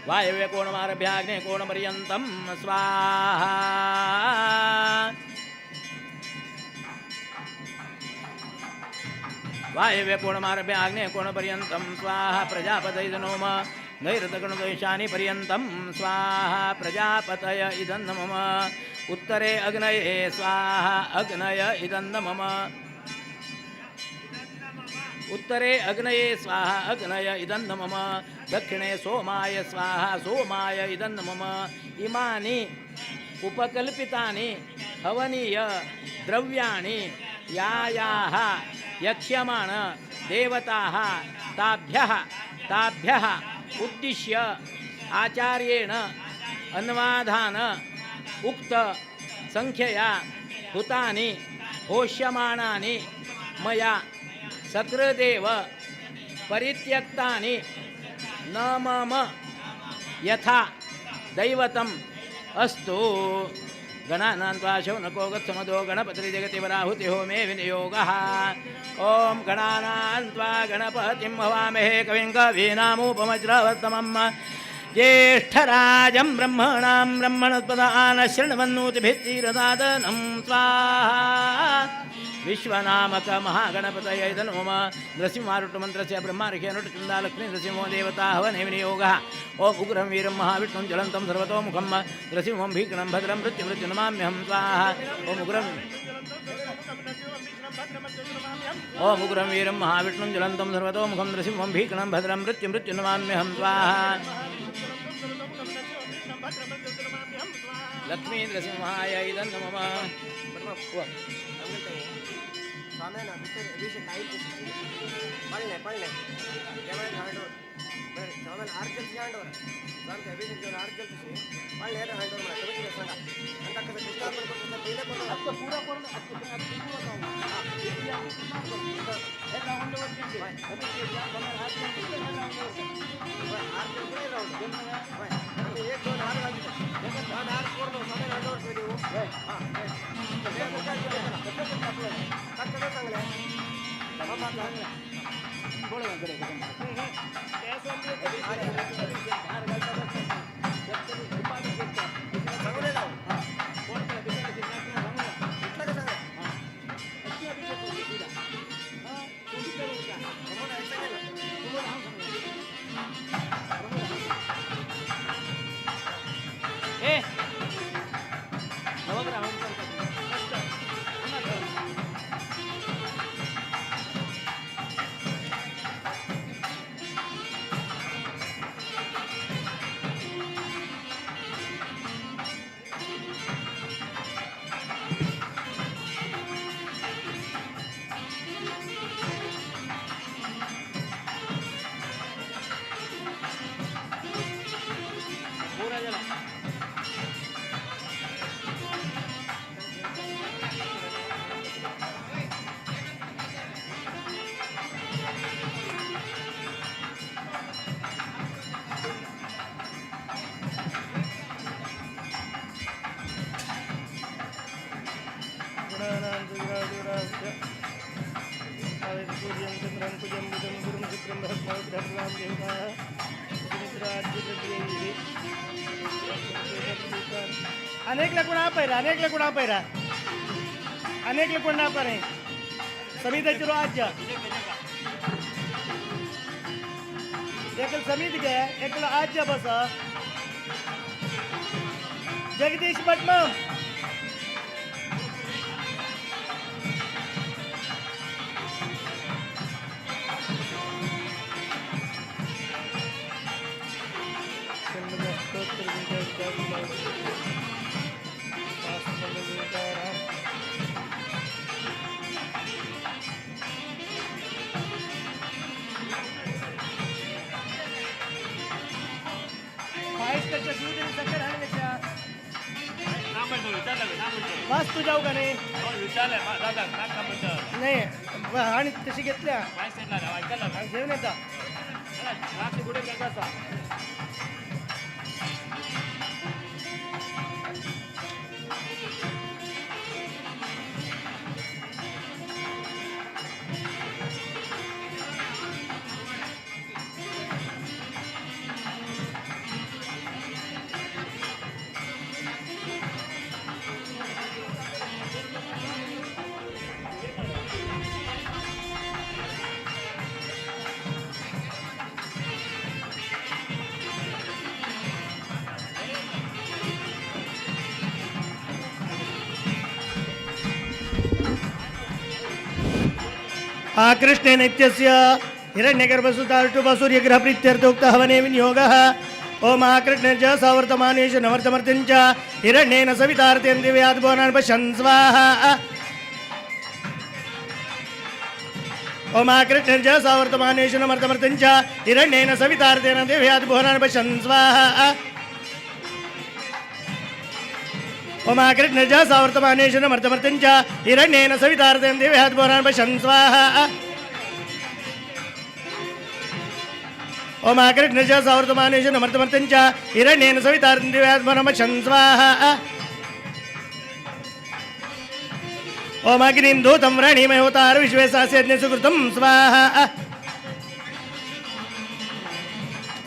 F: वायव्य कोणमारभ्याग्ने कोणपर्यन्तं स्वाहा वायव्य कोणमारभ्य आग्नेय कोणपर्यन्तं स्वाहा प्रजापतय नोम नैरतगणदैशानि पर्यन्तं स्वाहा प्रजापतय इदं मम उत्तरे अग्नये स्वाहा अग्नय इदं मम उत्तरे अग्नये स्वाहा अग्नय इदं मम दक्षिणे सोमाय स्वाहा सोमाय इदं मम इमानि उपकल्पितानि हवनीय द्रव्याणि यायाः यक्ष्यमाण देवताः ताभ्यः उद्दिश्य आचार्येण अन्वाधान उक्त संख्यया हुतानि होष्यमाणानि मया सकृदेव परित्यक्तानि न मम यथा दैवतम् अस्तु गणानान्त्वा शौनको गत्समदो गणपतिर्जगतिवराहुतिहो मे विनियोगः ॐ गणानान्त्वा गणपतिं हवामहे कविं कवीनामुपमज्रवत्तमम् ज्येष्ठराजं ब्रह्मणां ब्रह्मणस्पदान शृण्वन्नोतिभित्तिरदादनं स्वाहा विश्वनामक महागणपतये नमः नृसिंहारुट्टमन्त्रस्य ब्रह्मार्घ्यनुट्टचुण्डालक्ष्मी नृसिंहो देवता हवने विनियोगः ओम उग्रं वीरं महाविष्णुं ज्वलन्तं सर्वतोमुखं नृसिंहं भीकणं भद्रं मृत्युनमाम्यहं स्वाहा ओम उग्रं वीरं महाविष्णुं ज्वलन्तं सर्वतोमुखं नृसिंहं भीकणं भद्रं मृत्युनमाम्यहं स्वाहा लक्ष्मी नृसिंहाय इदं नमः
C: स्वाम्यानं अभिषेक आयತು पळणे स्वाम्यानं आर्जल जांडवर स्वामी अभिषेक देवर आर्जल तसे पळणे हांडवर मला तुम्ही सांगा अंत कसं कृष्णार्पण करतो पहिले पण आता पूरा करून एक दोन हार लागले हार पूर्ण स्वामी हांडवर देऊ हां
B: अनेकला कोण आपयरा अनेकला कोण नापारे समितीचो आज्य एकल समितीಗೆ एकल आज्य बस
F: ಜಗದೀಶ್ ಭಟ್ಮ बस तू जाऊ का नाही नाही आणि तशी घेतल्या घेऊन येता कृष्णेन इत्यस्य हिरण्यगर्भसुताष्टुभसूर्यग्रहप्रीत्यर्थोक्तः हवने विनियोगः ओम कृष्णेन च सवर्तमानेषु नवर्तमर्त्यं च हिरण्येन सवितार्तेन दिव्यात् भुवनान् पश्यन् स्वाहा ओम कृष्णेन च सवर्तमानेषु नवर्तमर्त्यं च हिरण्येन सवितार्तेन दिव्यात् भुवनान् पश्यन् स्वाहा ओम कृष्णेन च सवर्तमानेषु नवर्तमर्त्यं च हिरण्येन सवितार्तेन दिव्यात् भुवनान् पश्यन् स्वाहा ओम कृष्णेन च सवर्तमानेषु नवर्तमर्त्यं च हिरण्येन सवितार्तेन दिव्यात् भुवनान् पश्यन् स्वाहा ओम अग्निं दूतं व्रणीमहे होतार विश्वे सास्यज्ञ सुकृतं स्वाहा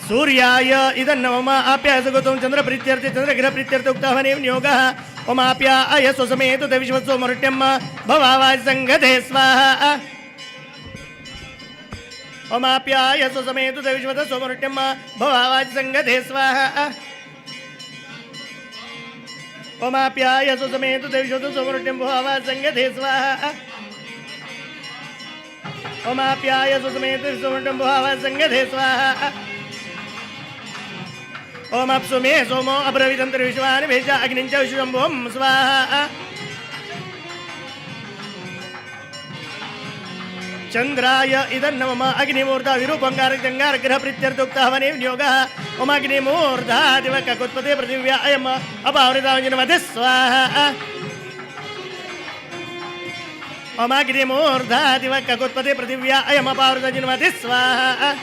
F: सूर्याय इदन्नमम आप्याय सुगतं चन्द्रप्रीत्यर्थे चन्द्रग्रहप्रीत्यर्थे उक्तः नियोगः ओम आप्याय स्वसमेतु ते विश्वस्वमरुट्यं भवावाय संगते स्वाहा ओम आप्याय स्वसमेतु ते विश्वस्वमरुट्यं भवावाय संगते स्वाहा ओम आप्याय स्वसमेतु ते विश्वस्वमरुट्यं भवावाय संगते स्वाहा ओम आप्याय स्वसमेतु विश्वमरुट्यं भवावाय संगते स्वाहा ओम अप्सु मे सोमो अब्रवीतंत्र विश्वानि भेजा अग्निंच विश्वम्भुवं स्वाहा चंद्राय इदन्नमम अग्निमूर्धा विरूपंगारग्रह प्रीत्यर्थोक्तः हवने विनियोगः ओम अग्निमूर्धा दिवककुत्पते पृथिव्या अयम् अपावृतावजिनमधि स्वाहा ओम अग्निमूर्धा दिवककुत्पते पृथिव्या अयम् अपावृतावजिनमधि स्वाहा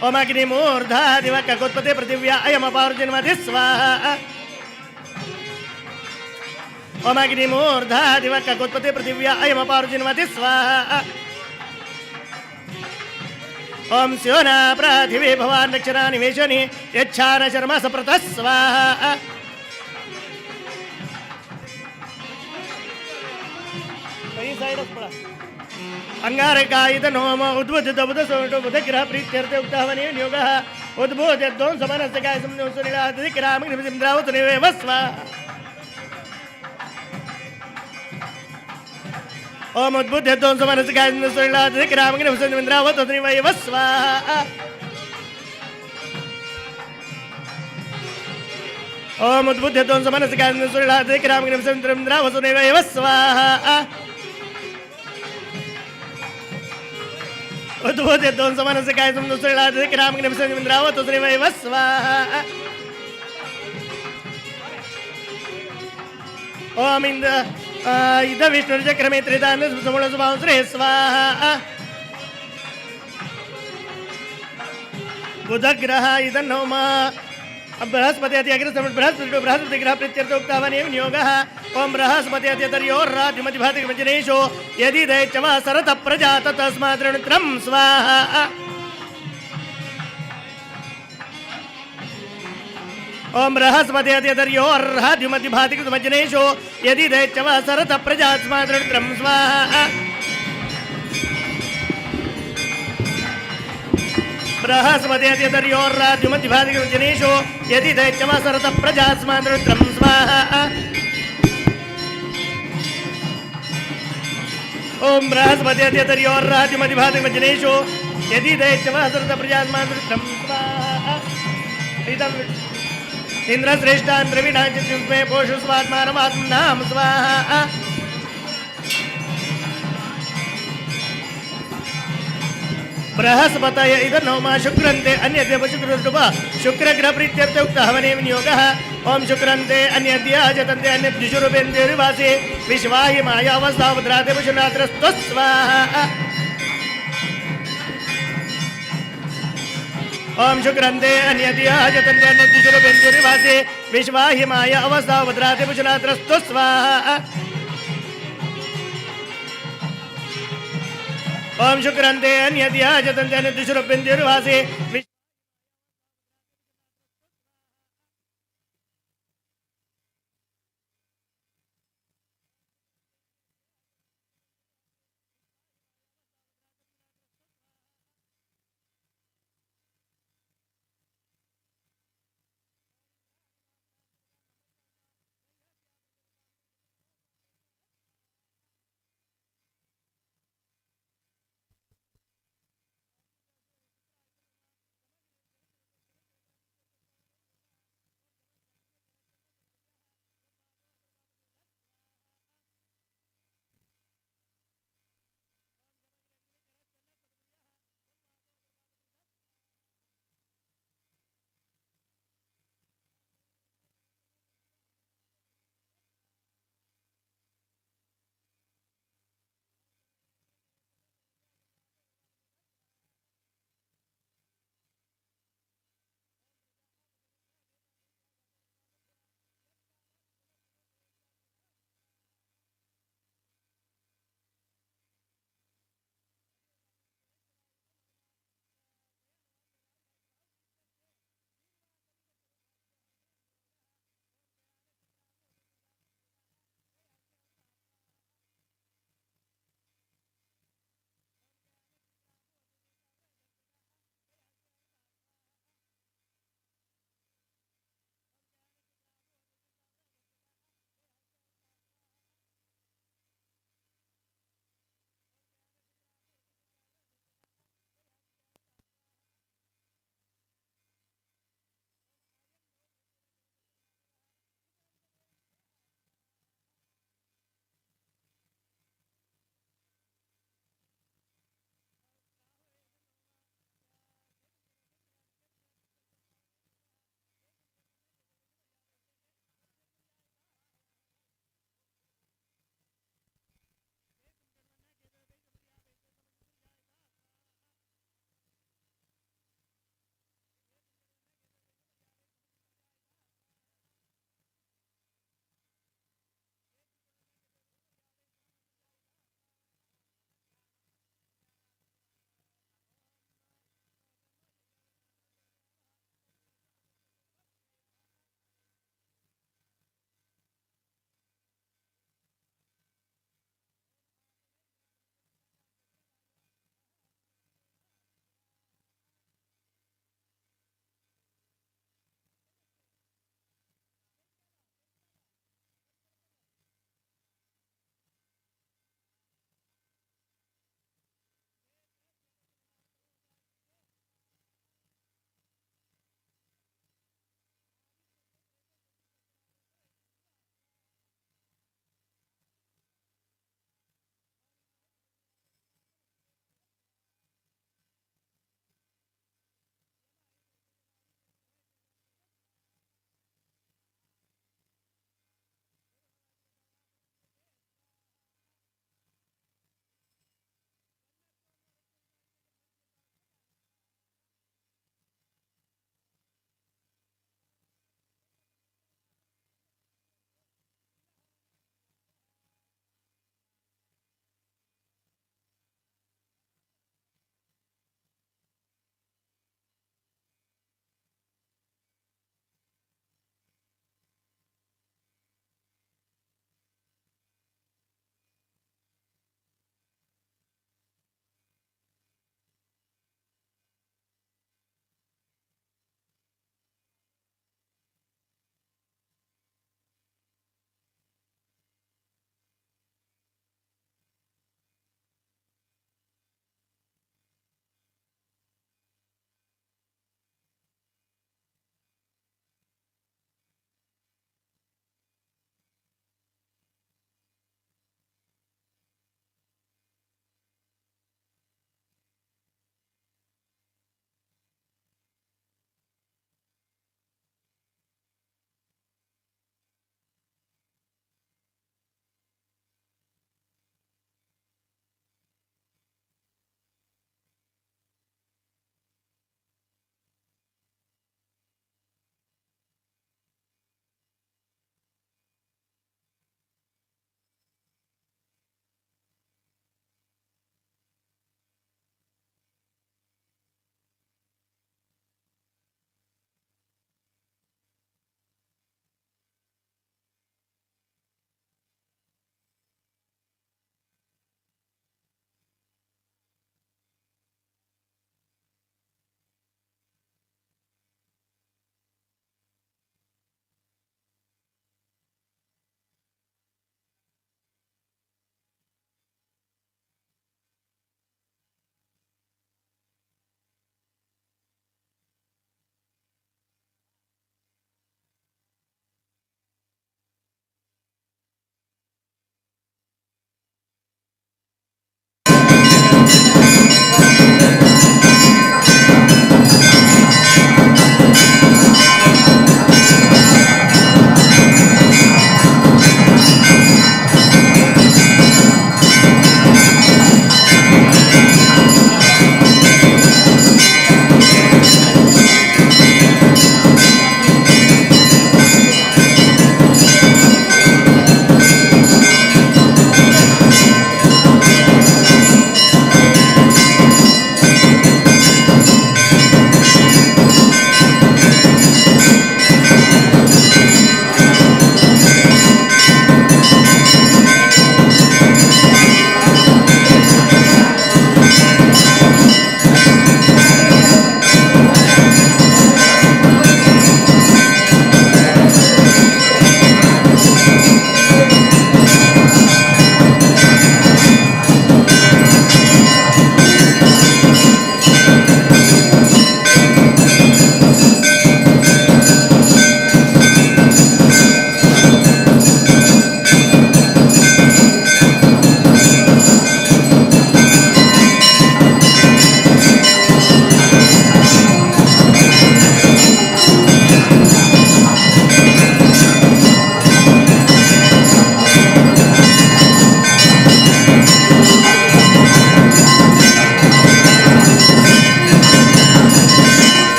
F: ओम अग्निमूर्धा दिवककुत्पते पृथिव्या अयमपावृजिन्मधि स्वाहा ओम अग्निमूर्धा दिवककुत्पते पृथिव्या अयमपावृजिन्मधि स्वाहा ओम स्योना पृथिवी भवान् नक्षरा निवेशनि यच्छान शर्मा सप्रतः स्वाहा कहीं साइड पड़ा अंगारकायित नोम उद्बुद्ध बुधसोटो बुधग्रह प्रीत्यर्थे उक्तः हवने नियोगः उद्बोध्य द्वं समनस्य काय सुनिलादिक्रामग्निन्द्रावत निवेव स्वाहा ओम उद्बुद्ध द्वं समनस्य काय सुनिलादिक्रामग्निन्द्रावत निवेव स्वाहा ओम उद्बुद्ध द्वं समनस्य काय सुनिलादिक्रामग्निन्द्रावत निवेव स्वाहा उद्बोध्य दोन समानस्य काय रामग्निन्द्रावत श्रीवैव स्वाहा ओम इद विष्णुर्चक्रमे त्रिदान समूलस्वां श्री स्वाहा बुधग्रह इदन्नोम बृहस्पति बृहस्पति ग्रह प्रीत्यर्थोक्तः हवने विनियोगः ओम बृहस्पति अत्यतर्योर्राज्यमतिभातिमजनेषु यदि दैत्यवा सरत प्रजा तस्मात् ऋणत्रं स्वाहा ओम बृहस्पति अत्यतर्योर्राज्यमतिभातिमजनेषु यदि दैत्यवा सरत प्रजा तस्मात् ऋणत्रं स्वाहा बृहस्पतिर्योर्राज्यमध्यभादिजनेषु यदि दैत्यमसरत प्रजास्मान् रुद्रं स्वाहा ओम बृहस्पतिर्योर्राज्यमध्यभादिजनेषु यदि दैत्यमसरत प्रजास्मान् रुद्रं स्वाहा इंद्रश्रेष्ठान् द्रविडान् चित्मे पोषु स्वात्मानमात्मनां स्वाहा बृहस्पतय इदनोमा शुक्रन्ते अन्यदेव शुक्रदुप शुक्रग्रह प्रीत्यर्थ उक्त हवने विनियोगः ओम शुक्रन्ते अन्यद्य जतन्ते अन्यद्युषुरुपेन्द्रिवासे विश्वाहि मायावस्तावद्राते वशुनात्रस्त्वस्वाहा ओम शुक्रन्ते अन्यद्य जतन्ते अन्यद्युषुरुपेन्द्रिवासे विश्वाहि मायावस्तावद्राते वशुनात्रस्त्वस्वाहा ओम शुक्रन्ते अन्यद्य जतन्ते अन्यद्युषुरुपेन्द्रिवासे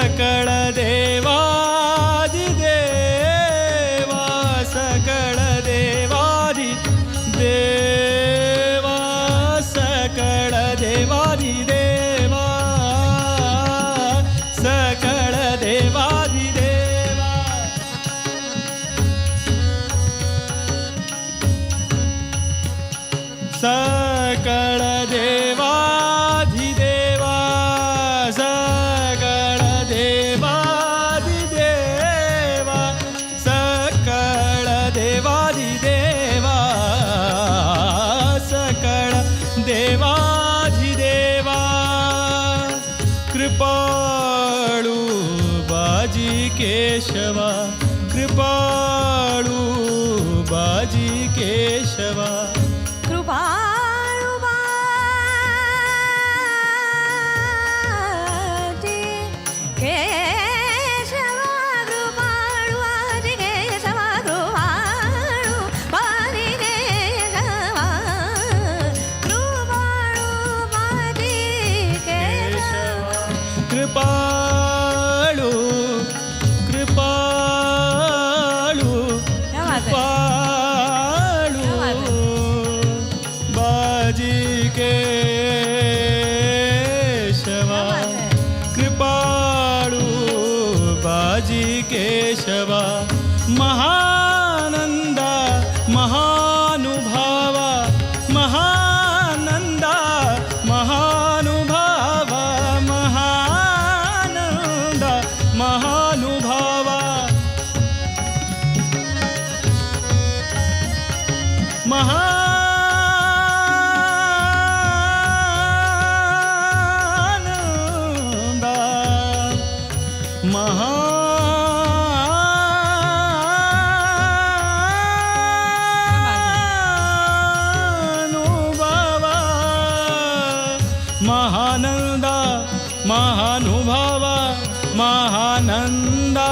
D: सकळ देवादिदेवा सकळ देवादिदेवा सकळ देवादिदेवा सकळ देवादिदेवा सकळ देवाधिदेवा सकळ देवाधिदेवा सकळ देवाधिदेवा सकळ देवाधिदेवा कृपाळू बाजी केशवा कृपाळू बाजी केशवा
H: कृपाळू बाजी केशवा कृपाळू बाजी केशवा कृपाळू बाजी केशवा कृपाळू बाजी केशवा
D: कृपाळू कृपाळू
H: क्या बात है?
D: कृपाळू
H: क्या बात है?
D: बाजी केशवा
H: क्या बात है?
D: कृपाळू बाजी केशवा महानंदा महानुभावा महानंदा महानुभावा महानंदा महानुभावा महानंदा महानुभावा महानंदा महानुभावा महानंदा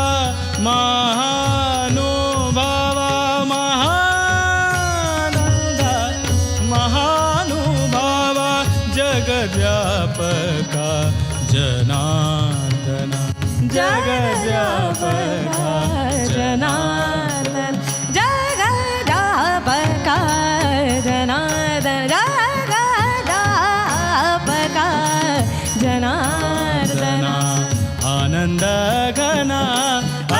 D: महानुभावा महानंदा महानुभावा जगद्व्यापका जनार्दना जगद्व्यापका
H: जनार्दन जगदापका जनार्दन जगदापका जनार्दन
D: आनंद घना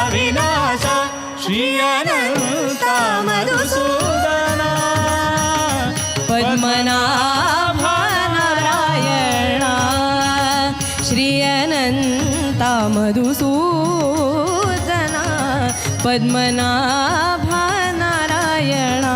D: अविनाशा श्री अनंता मधुसूदना
H: पद्मनाभा नारायणा श्री अनंता मधुसूदना पद्मनाभा नारायणा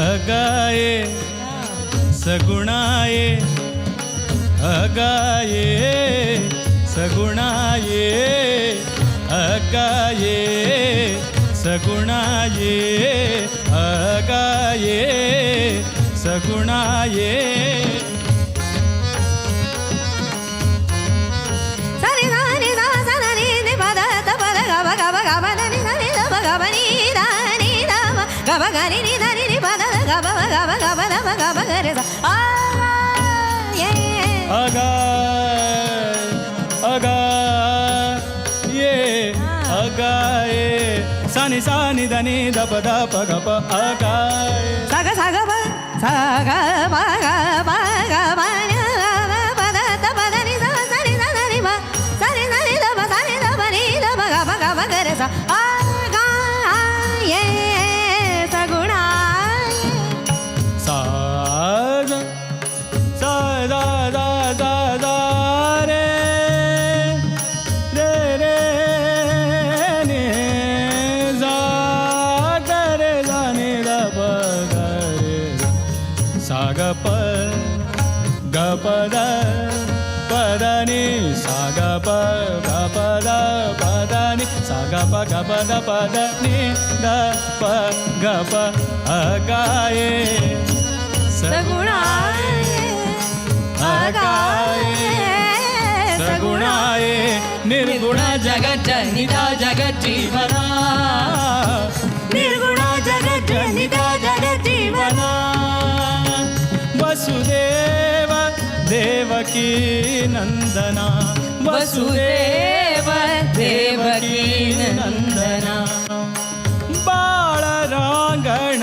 D: अगाये सगुणाये अगाये सगुणाये अगाये सगुणाये अगाये सगुणाये
H: सरि सनि सा सनि नि पद त पद ग ब ग ब ग ब नि सनि द ब ग ब नि द म ग ब ग नि नि द नि नि पद ग ब ग ब ग ब द ब ग ब ग रे सा आ ये
D: अगाये अगाये अगाये सनि सनि द नि द प द प ग प अगाये
H: सा ग ब सा ग ब ग ब ग ब नि द पद त पद नि सा सनि द नि ब सनि सनि द ब सनि द ब नि द ब ग ब ग रे सा आ गा ये सगुणा
D: सा सा दा दा दा दा रे रे रे ने जा ग रे जा ने पद पदनी सा ग प ग पद पदनी सा ग प ग पद पदनी द प ग प अगाये
H: सगुणाये
D: अगाये सगुणाये निर्गुण जगज्जनिता जगज्जीवना
H: निर्गुण जगज्जनिता जगज्जीवना
D: वसुदेव देवकी नंदना
H: वसुदेव देवकी नंदना
D: बाळरांगण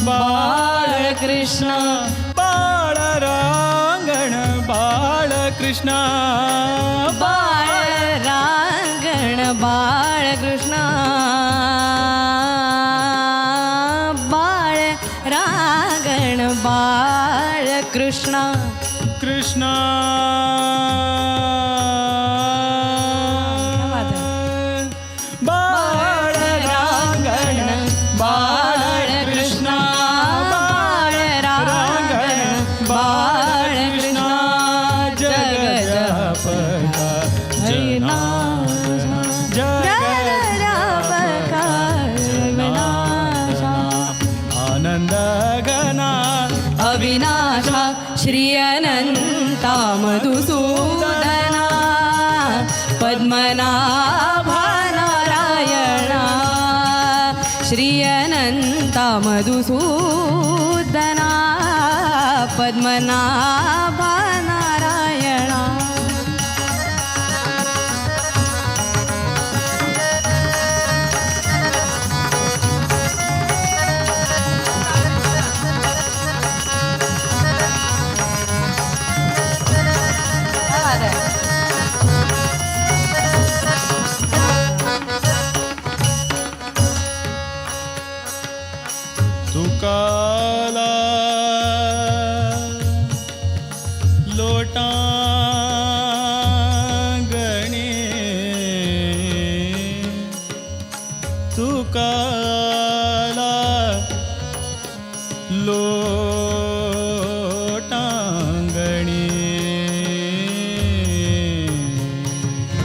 H: बाळकृष्ण
D: बाळरांगण बाळकृष्ण
H: बाळरांगण बाळकृष्ण बाळरांगण बाळकृष्ण
D: कृष्ण बाळरांगण बाळकृष्ण बाळरांगण बाळकृष्ण जगजापका जना
H: जगजापका विनाशा
D: आनंद घना
H: अविनाशा श्री अनंता मधुसूदना पद्मनाभा नारायणा श्री अनंता मधुसूदना पद्मनाभा नारायणा
D: तुकाला लोटांगणी तुकाला लोटांगणी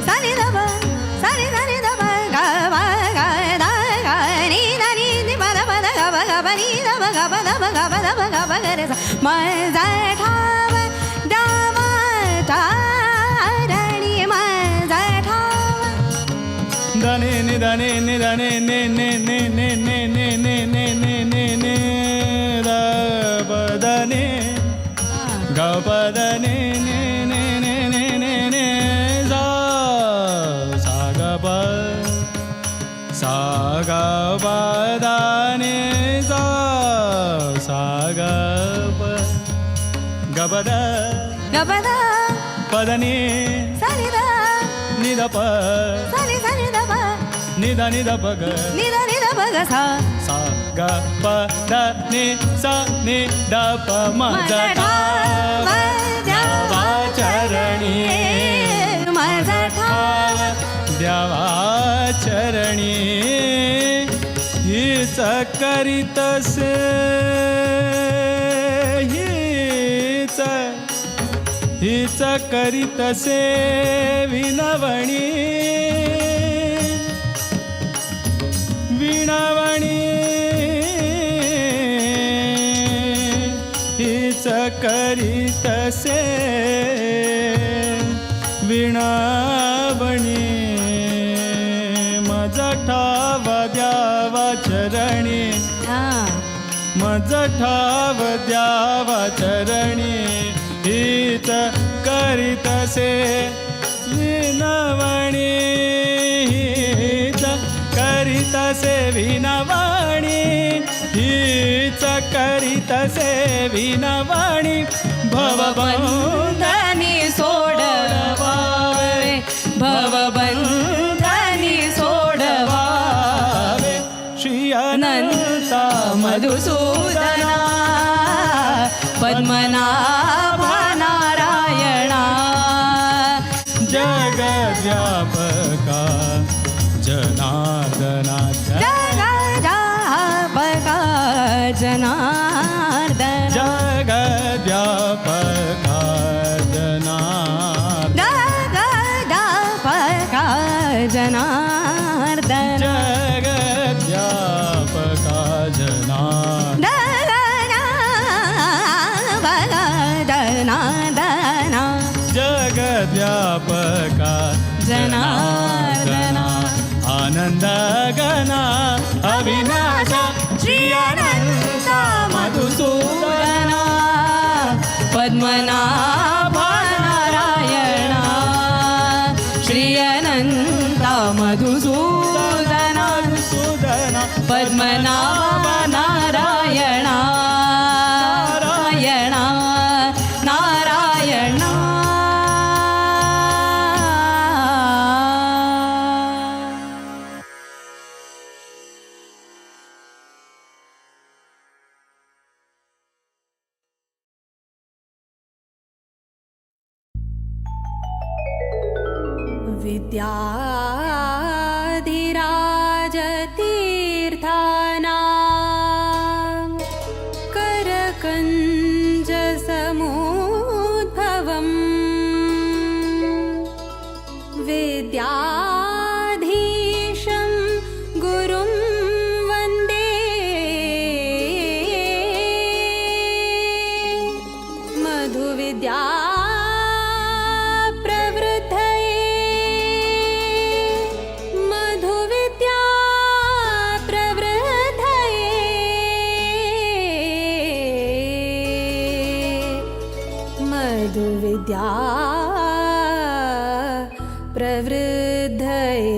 H: सनि दब सनि सनि दब ग ब ग द ग नि द नि नि प द प द ग ब ग ब नि द ब ग ब द ब ग ब द ब ग ब ग रे स म ज ठ व द म ठ द नि म ज ठ व
D: दने नि दने नि दने ने ने ने ने ने ने ने ने ने ने ने द पदने ग पदने ने ने ने ने ने ने सा सा ग प सा ग प द ने सा सा ग प ग प द
H: ग ब द
D: पदने
H: सनि द
D: नि द प
H: सनि सनि द प
D: नि द प ग
H: नि द प ग सा
D: सा ग प द नि सा नि द प म ज ठ व द्यावा चरणी
H: म ज ठ
D: द्यावा चरणी हीच करीतसे हीच करीतसे विनवणी विणवणी हीच करीतसे विणवणी मज ठाव द्यावा चरणी मज ठाव द्यावा चरणी हीच करीतसे विनवणी हीच करीतसे विनवणी हीच करीतसे विनवणी
H: भवबंधनी सोडवावे भवबंधनी सोडवावे
D: श्री
H: अनंता मधुसूदना पद्मनाभा नारायणा
D: जगद्व्यापका जनार्दना
H: जगद्व्यापका जनार्दना
D: जगद्व्यापका ಗಗನ ಅವಿನಾಶ ಶ್ರೀ ಅನಂತ ಮಧುಸೂದನ
H: ಪದ್ಮನಾಭ ನಾರಾಯಣ ಶ್ರೀ ಅನಂತ ಮಧುಸೂದನ ಪದ್ಮನಾಭ ನಾರಾಯಣ ನಾರಾಯಣ ನಾರಾಯಣ विद्याधिराजतीर्थानां करकञ्जसमुद्भवम् विद्याधीशं गुरुं वन्दे मधुविद्या विद्या प्रवृद्धये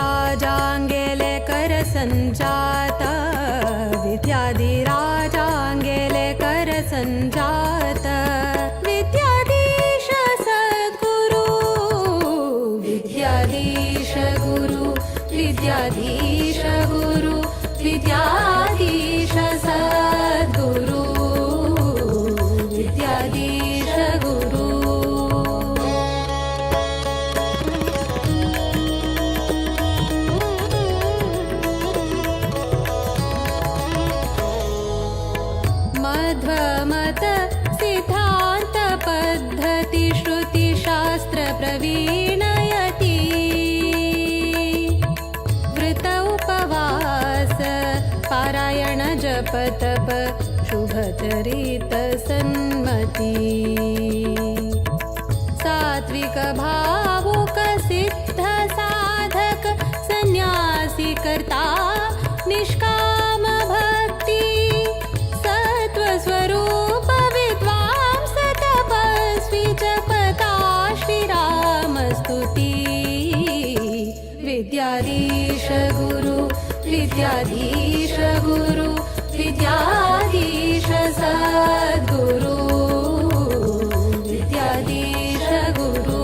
H: विद्याधिराजाङ्गेले करसञ्जात विद्याधिराजाङ्गेले करसञ्जात विद्याधीश सद्गुरु विद्याधीश गुरु विद्याधीश गुरु विद्याधीश सद्गुरु विद्याधीश गुरु मध्वमत सिद्धान्त पद्धति श्रुति शास्त्र प्रवीणयति वृत उपवास पारायण जप तप शुभचरित सन्मति सात्विक भावुक सिद्ध साधक सन्यासी कर्ता निष्काम भक्ति स्वरूप विद्वांस तपस्वी जपता श्रीराम स्तुति विद्याधीश गुरु विद्याधीश गुरु विद्याधीश सद्गुरु विद्याधीश गुरु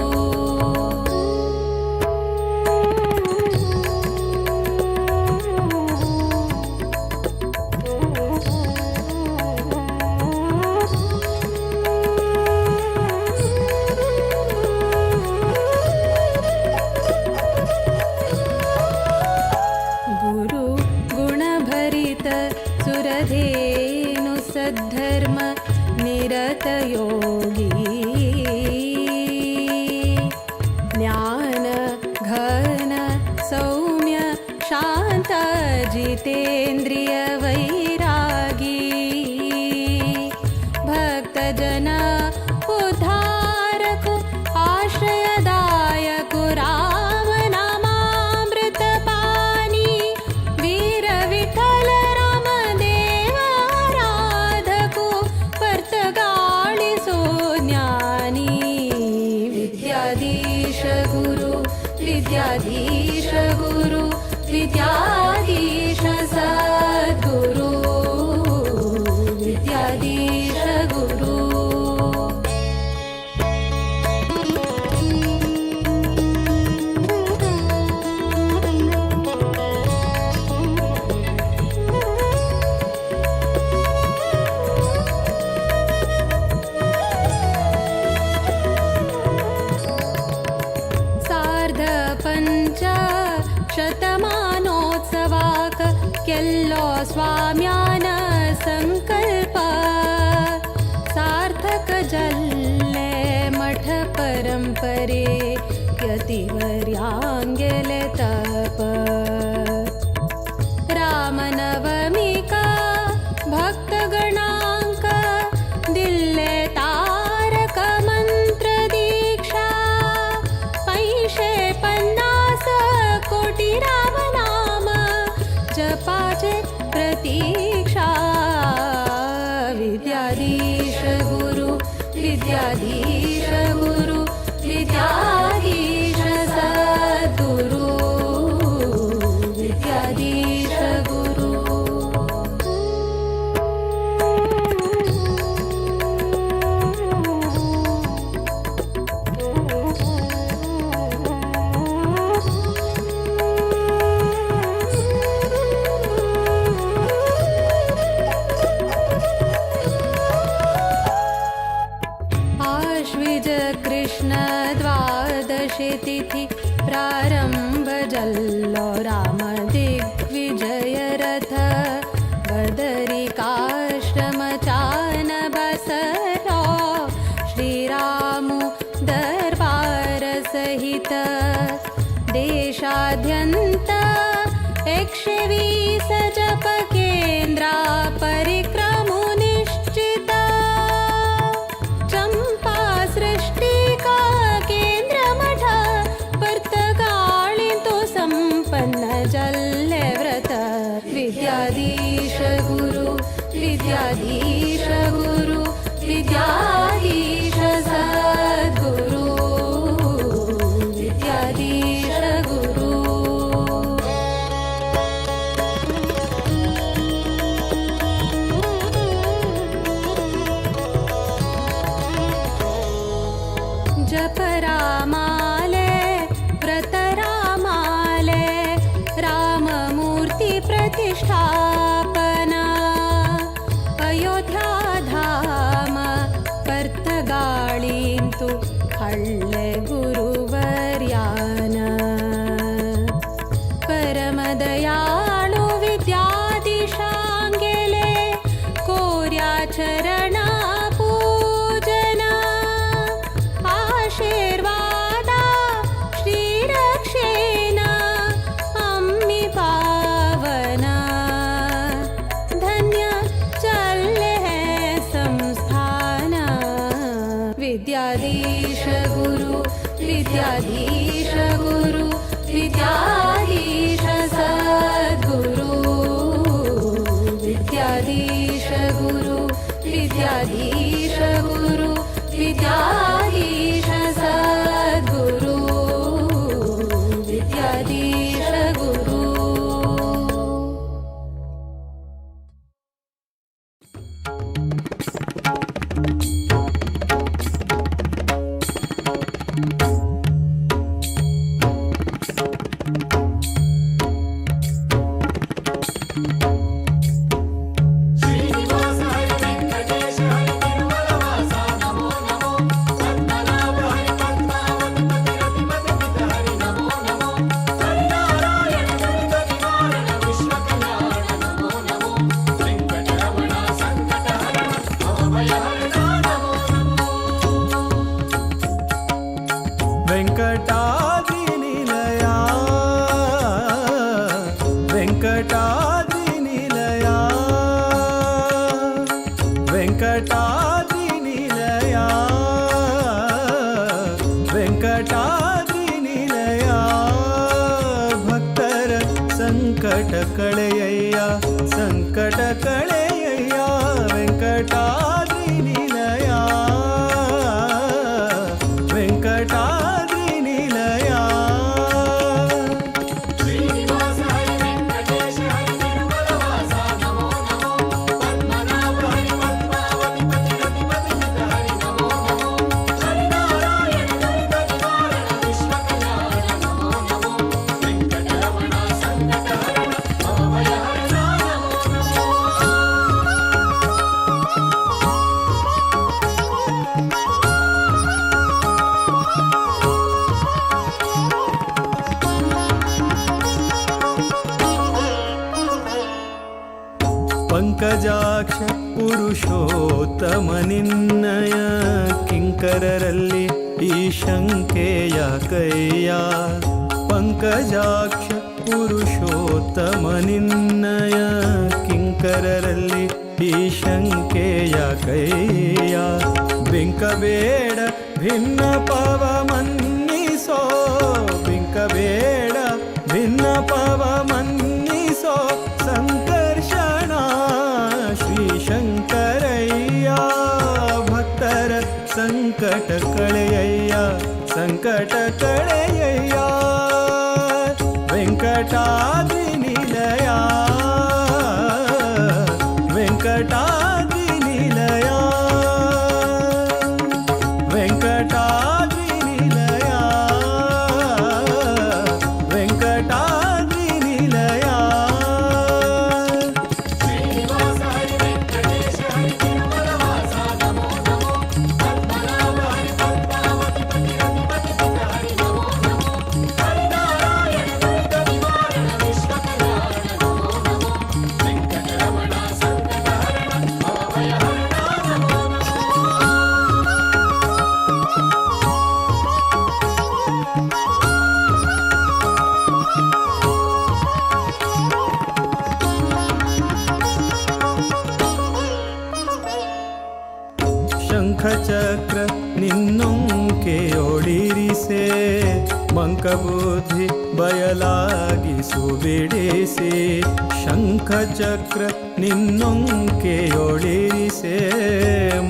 H: सुरधेनु सद्धर्म निरत योगी ज्ञान घन सौम्य शांत जितेन्द्रिय वैरागी भक्त जन उद्धारक आश्रयदायक राम नामामृत पानी वीर विठल विद्याधीश गुरु विद्याधीश गुरु विद्याधीश सद्गुरु विद्याधीश गुरु शतमानोत्सवाक केल्लो स्वाम्यान संकल्प सार्थक जल्ले मठ पर परम्परे यतिवर्यांगेले तप रामनवमिका भक्तगणांक दिल्ले तारक मंत्र दीक्षा 550 कोटी रामनाम जपाचे प्रतीक्षा विद्याधीश गुरु विद्याधीश गुरु विद्याधीश सद्गुरु विद्याधीश गुरु आश्विज कृष्ण द्वादशी तिथि प्रारंभ जल्लो राम दिग्विजय रथ बदरिकाश्रम चान बसरो श्रीरामु दरबार सहित देशाद्यंत 120 जप केंद्रा परिक्रमु निश्चित चंपा सृष्टि का केंद्र मठ पर्तगाळी तो संपन्न जल्ले व्रत विद्याधीश गुरु विद्याधीश गुरु विद्याधीश सद्गुरु विद्याधीश गुरु जप रामाले व्रत रामाले राममूर्ति प्रतिष्ठापना अयोध्या धाम पर्तगाळींतु हಳ್ಳೆ गुरुवर्यान परमदयाळु विद्याधीशांगेले कोर्या चरण पूजन आशीर्वाद श्रीरक्षेण अम्मि पावन धन्य चले संस्थान विद्याधीश गुरु विद्याधीश गुरु विद्याधीश सद्गुरु विद्याधीश गुरु विद्याधीश गुरु विद्याधीश सद्गुरु विद्याधीश गुरु
G: श्रीनिवास हरि वेंकटेश हरि तिरुमलवास नमो नमो पद्मनाभ हरि पद्मावति रतिपति पित हरि नमो नमो हरिनारायण दुरित निवारण विश्व कल्याण नमो नमो वेंकटरमण संकट हरण भवभय हरण नमो नमो
D: ವೆಂಕಟಾದ್ರಿ ನಿಲಯ ವೆಂಕಟಾದ್ರಿ ನಿಲಯ ವೆಂಕಟಾದ್ರಿ ನಿಲಯ ವೆಂಕಟಾದ್ರಿ ನಿಲಯ ಭಕ್ತರ ಸಂಕಟ ಕಳೆಯಯ್ಯ ಸಂಕಟ ಕಳೆಯಯ್ಯ ವೆಂಕಟಾದ್ರಿ ನಿಲಯ ವೆಂಕಟಾದ್ರಿ ನಿಲಯ
G: श्रीनिवास हरि वेंकटेश हरि तिरुमलवास नमो नमो पद्मनाभ हरि पद्मावति रतिपति पित हरि नमो नमो हरिनारायण दुरित निवारण विश्व कल्याण नमो नमो वेंकटरमण संकट हरण भवभय हरण नमो नमो
D: ಪಂಕಜಾಕ್ಷ ಪುರುಷೋತ್ತಮ ನಿನ್ನಯ ಕಿಂಕರರಲ್ಲಿ ಈ ಶಂಕೆಯ ಕೈಯ ಪಂಕಜಾಕ್ಷ ಪುರುಷೋತ್ತಮ ನಿನ್ನಯ ಕಿಂಕರರಲ್ಲಿ ಈ ಶಂಕೆಯ ಕೈಯ ಬಿಂಕಬೇಡ ಭಿನ್ನ ಪವ ಮನ್ನಿಸೋ ಬಿಂಕಬೇಡ ಭಿನ್ನ ಪವ ಮನ್ನಿಸೋ ಸಂಕರ್ಷಣ ಶ್ರೀ ಶಂಕರಯ್ಯ ಭಕ್ತರ ಸಂಕಟ ಕಳೆಯಯ್ಯ ಸಂಕಟ ಕಳೆಯಯ್ಯ ವೆಂಕಟಾದ್ರಿ ನಿಲಯ ವೆಂಕಟಾದ್ರಿ ನಿಲಯ ವೆಂಕಟಾದ್ರಿ ನಿಲಯ ವೆಂಕಟಾದ್ರಿ ನಿಲಯ
G: ಶ್ರೀನಿವಾಸ ಹರಿ ವೆಂಕಟೇಶ ಹರಿ ತಿರುಮಲವಾಸ ನಮೋ ನಮೋ ಪದ್ಮನಾಭ ಹರಿ ಪದ್ಮಾವತಿ ಪತಿ ರತಿಪತಿ ಪಿತ ಹರಿ ನಮೋ ನಮೋ ಹರಿನಾರಾಯಣ ದುರಿತ ನಿವಾರಣ ವಿಶ್ವ ಕಲ್ಯಾಣ ನಮೋ ನಮೋ ವೆಂಕಟರಮಣ ಸಂಕಟ ಹರಣ ಭವಭಯ ಹರಣ ನಮೋ ನಮೋ
D: ಶಂಖಚಕ್ರ ನಿನ್ನೊಂಕೆಯೊಡಿರಿಸೆ ಮಂಕಬುದ್ಧಿ ಬಯಲಾಗಿಸು ಬಿಡಿಸಿ ಶಂಖಚಕ್ರ ನಿನ್ನೊಂಕೆಯೊಡಿರಿಸೆ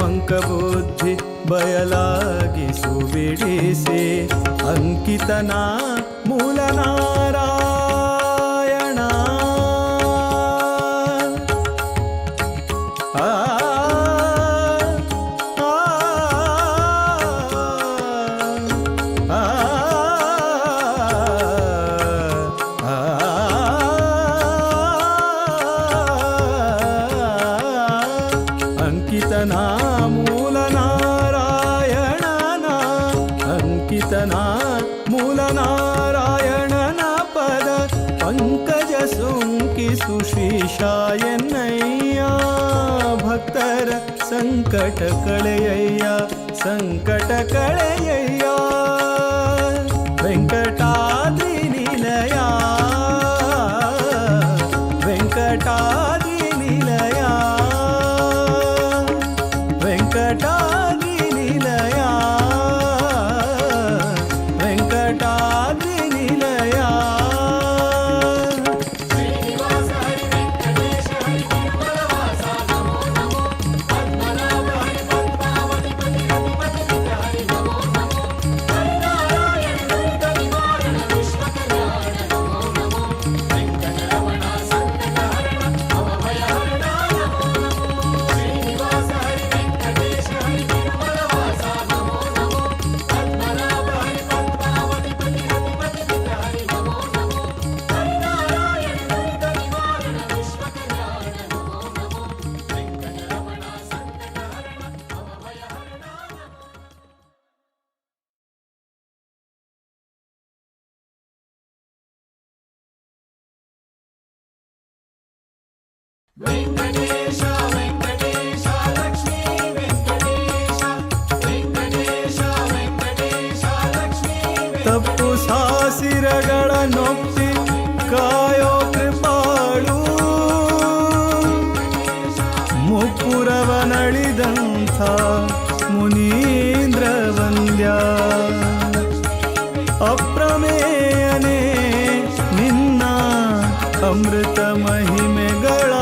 D: ಮಂಕಬುದ್ಧಿ ಬಯಲಾಗಿಸು ಬಿಡಿಸಿ ಅಂಕಿತನ ಮೂಲನಾರಾಯಣ ಆ ಅಂಕಿತನ ಮೂಲ ನಾರಾಯಣನ ಅಂಕಿತನ ಮೂಲ ನಾರಾಯಣನ ಪದ ಪಂಕಜ ಸುಂಕಿಸು ಶ್ರೀಶಾಯನಯ್ಯ ಭಕ್ತರ ಸಂಕಟ ಕಳೆಯಯ್ಯ ಸಂಕಟ ಕಳೆಯಯ್ಯ ವೆಂಕಟಾದ್ರಿ ನಿಲಯ ವೆಂಕಟಾದ್ರಿ ನಿಲಯ ವೆಂಕಟಾದ್ರಿ ನಿಲಯ ವೆಂಕಟಾದ್ರಿ ನಿಲಯ
G: ಶ್ರೀನಿವಾಸ ಹರಿ ವೆಂಕಟೇಶ ಹರಿ ತಿರುಮಲವಾಸ ನಮೋ ನಮೋ ಪದ್ಮನಾಭ ಹರಿ ಪದ್ಮಾವತಿ ಪತಿ ರತಿಪತಿ ಪಿತ ಹರಿ ನಮೋ ನಮೋ ಹರಿನಾರಾಯಣ ದುರಿತ ನಿವಾರಣ ವಿಶ್ವ ಕಲ್ಯಾಣ ನಮೋ ನಮೋ ವೆಂಕಟರಮಣ ಸಂಕಟ ಹರಣ ಭವಭಯ ಹರಣ ನಮೋ ನಮೋ ಶ್ರೀನಿವಾಸ ಹರಿ ವೆಂಕಟೇಶ ಹರಿ ತಿರುಮಲವಾಸ ನಮೋ ನಮೋ ಪದ್ಮನಾಭ ಹರಿ ಪದ್ಮಾವತಿ ಪತಿ ರತಿಪತಿ ಪಿತ ಹರಿ ನಮೋ ನಮೋ ಹರಿನಾರಾಯಣ ದುರಿತ ನಿವಾರಣ ವಿಶ್ವ ಕಲ್ಯಾಣ ನಮೋ ನಮೋ ವೆಂಕಟರಮಣ ಸಂಕಟ ಹರಣ ಭವಭಯ ಹರಣ ನಮೋ ವೆಂಕಟೇಶ ವೆಂಕಟೇಶ ಲಕ್ಷ್ಮೀ ವೆಂಕಟೇಶ ವೆಂಕಟೇಶ ವೆಂಕಟೇಶ ಲಕ್ಷ್ಮೀ
D: ತಪ್ಪು ಸಾಸಿರಗಳ ನೊಪ್ಪಿ ಕಾಯೋ ಕೃಪಾಳು ಮುಪ್ಪುರವ ನಳಿದಂಥ ಮುನೀಂದ್ರ ವಂದ್ಯ ಅಪ್ರಮೇಯನೇ ನಿನ್ನ ಅಮೃತ ಮಹಿಮೆಗಳ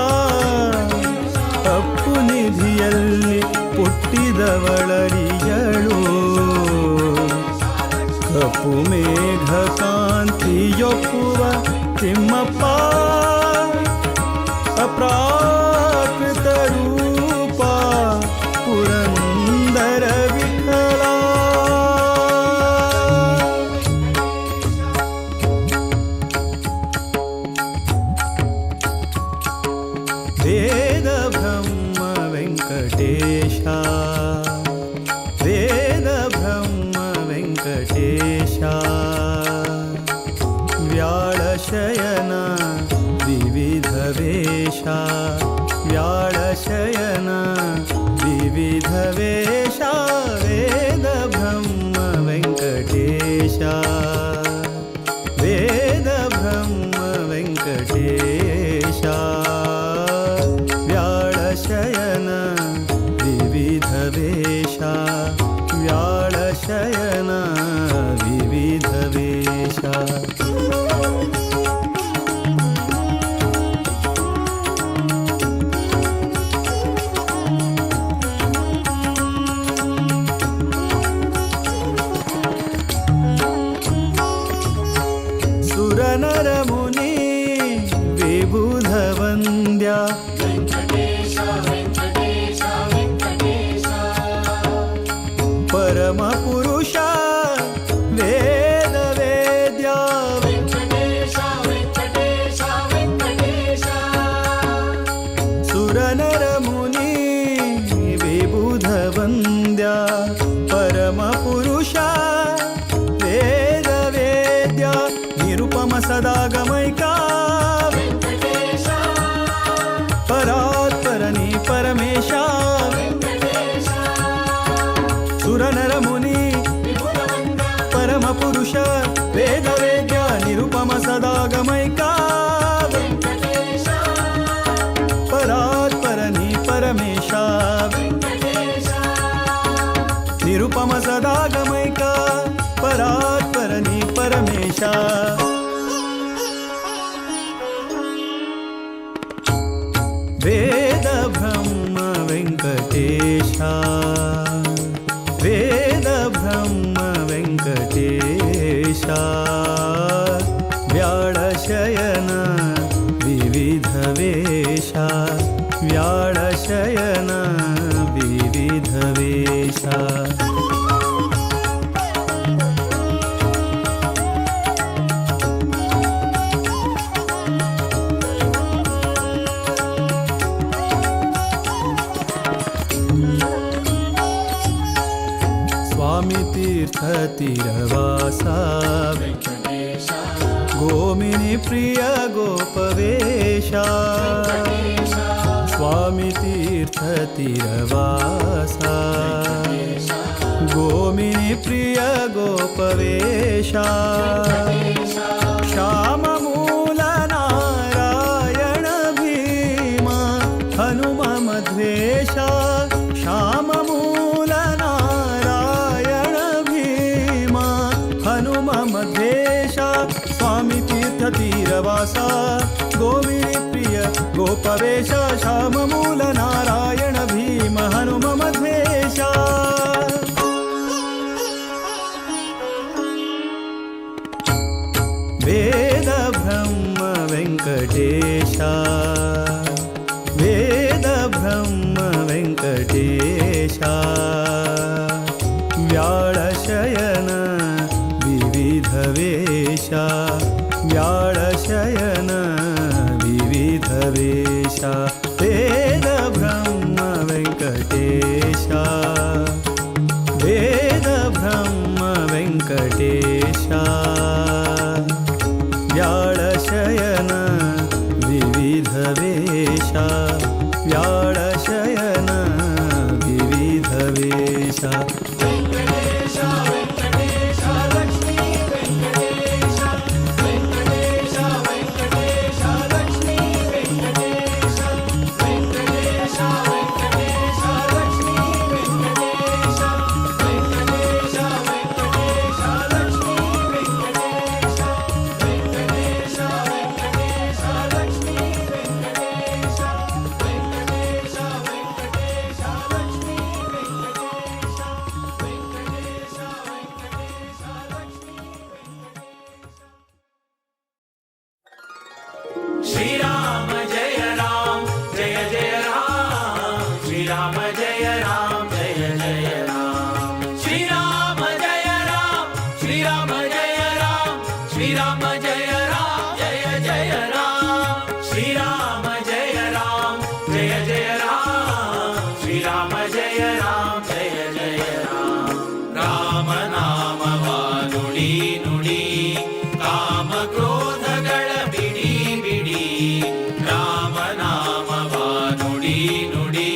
D: ಅಪ್ಪು ನಿಧಿಯಲ್ಲಿ ಹುಟ್ಟಿದವಳರಿಯಳು ಕಪ್ಪು ಮೇಘ ಕಾಂತಿಯೊಪ್ಪುವ ತಿಮ್ಮಪ್ಪ ಅಪ್ರಾಕೃತ ರೂಪ ಪುರಂದರ ವಿಠಲ ವೇದ ಬ್ರಹ್ಮ ವೆಂಕಟೇಶ ವೇದ ಬ್ರಹ್ಮ ವೆಂಕಟೇಶ ವ್ಯಾಳಶಯನ ವಿವಿಧ ವೇಷ ವ್ಯಾಳಶಯನ ವಿವಿಧ ವೇಷ ವೇದ ಬ್ರಹ್ಮ ವೆಂಕಟೇಶ ವ್ಯಾಳಶಯನ ವಿವಿಧ ವೇಷ ವ್ಯಾಳಶಯನ ವಿವಿಧ ವೇಷ ಸುರನರ ಮುನಿ ವಿಬುಧ ವಂದ್ಯ
G: ವೆಂಕಟೇಶ ವೆಂಕಟೇಶ ವೆಂಕಟೇಶ
D: ಪರಮ ಪುರುಷ ವೇದ ವೇದ್ಯ
G: ವೆಂಕಟೇಶ ವೆಂಕಟೇಶ ವೆಂಕಟೇಶ
D: ಸುರನರ ಮುನಿ ವಿಬುಧ ವಂದ್ಯ ಪರಮ ಪುರುಷ ವೇದ ವೇದ್ಯ ನಿರುಪಮ ಸದಾಗಮೈಕ
G: ವೆಂಕಟೇಶ
D: ಪರಾತ್ಪರನಿ ಪರಮೇಶ
G: ವೆಂಕಟೇಶ
D: ಸುರನರ ಮುನಿ
G: ವಿಭುಧವಂದ
D: ಪರಮ ಪುರುಷ ವೇದ ವೇದ್ಯ ನಿರುಪಮ ಸದಾಗಮೈಕ
G: ವೆಂಕಟೇಶ
D: ಪರಾತ್ಪರನಿ ಪರಮೇಶ
G: ವೆಂಕಟೇಶ
D: ನಿರುಪಮ ಸದಾಗಮೈಕ ಪರಾತ್ಪರನಿ ಪರಮೇಶ ವೇದ ಬ್ರಹ್ಮ ವೆಂಕಟೇಶ ವೇದ ಬ್ರಹ್ಮ ವೆಂಕಟೇಶ ವ್ಯಾಳಶಯನ ವಿವಿಧ ವೇಷ ವ್ಯಾಳಶಯನ ವಿವಿಧ ವೇಷ स्वामी तीर्थ तीरवासा
G: ವೆಂಕಟೇಶ
D: गोमिनी प्रिय गोपवेशा स्वामी तीर्थ तीरवासा गोमिनी प्रिय गोपवेशा श्याम मूल नारायण भीमा हनुम मध्वेशा श्याम मूल नारायण भीमा हनुम मध्वेशा स्वामी तीर्थ तीरवासा गोविनी प्रिय गोपवेश श्याम मूल नारायण भीम हनुम मध्वेशा वेद ब्रह्म वेंकटेश वेद ब्रह्म वेंकटेश व्याळशयन विविध वेश व्याळशयन विविध वेश वेद ब्रह्म वेंकटेश वेद ब्रह्म वेंकटेश व्याळशयन विविध वेश व्याळशयन विविध वेश
G: ವೆಂಕಟೇಶ ವೆಂಕಟೇಶ ಲಕ್ಷ್ಮೀ ವೆಂಕಟೇಶ ವೆಂಕಟೇಶ ವೆಂಕಟೇಶ ಲಕ್ಷ್ಮೀ ವೆಂಕಟೇಶ ವೆಂಕಟೇಶ ವೆಂಕಟೇಶ ಲಕ್ಷ್ಮೀ ವೆಂಕಟೇಶ ವೆಂಕಟೇಶ ವೆಂಕಟೇಶ ಲಕ್ಷ್ಮೀ ವೆಂಕಟೇಶ ವೆಂಕಟೇಶ ವೆಂಕಟೇಶ ಲಕ್ಷ್ಮೀ ವೆಂಕಟೇಶ ವೆಂಕಟೇಶ ವೆಂಕಟೇಶ ಲಕ್ಷ್ಮೀ
E: श्रीराम जय राम जय जय राम श्रीराम जय राम जय जय राम श्रीराम जय राम श्रीराम जय राम श्रीराम जय राम जय जय राम श्रीराम जय राम जय जय राम श्रीराम जय राम जय जय राम राम नामवा नुಡಿ ನುಡಿ ಕಾಮ ಕ್ರೋಧಗಳ ಬಿಡಿ ಬಿಡಿ ರಾಮ ನಾಮವ ನುಡಿ ನುಡಿ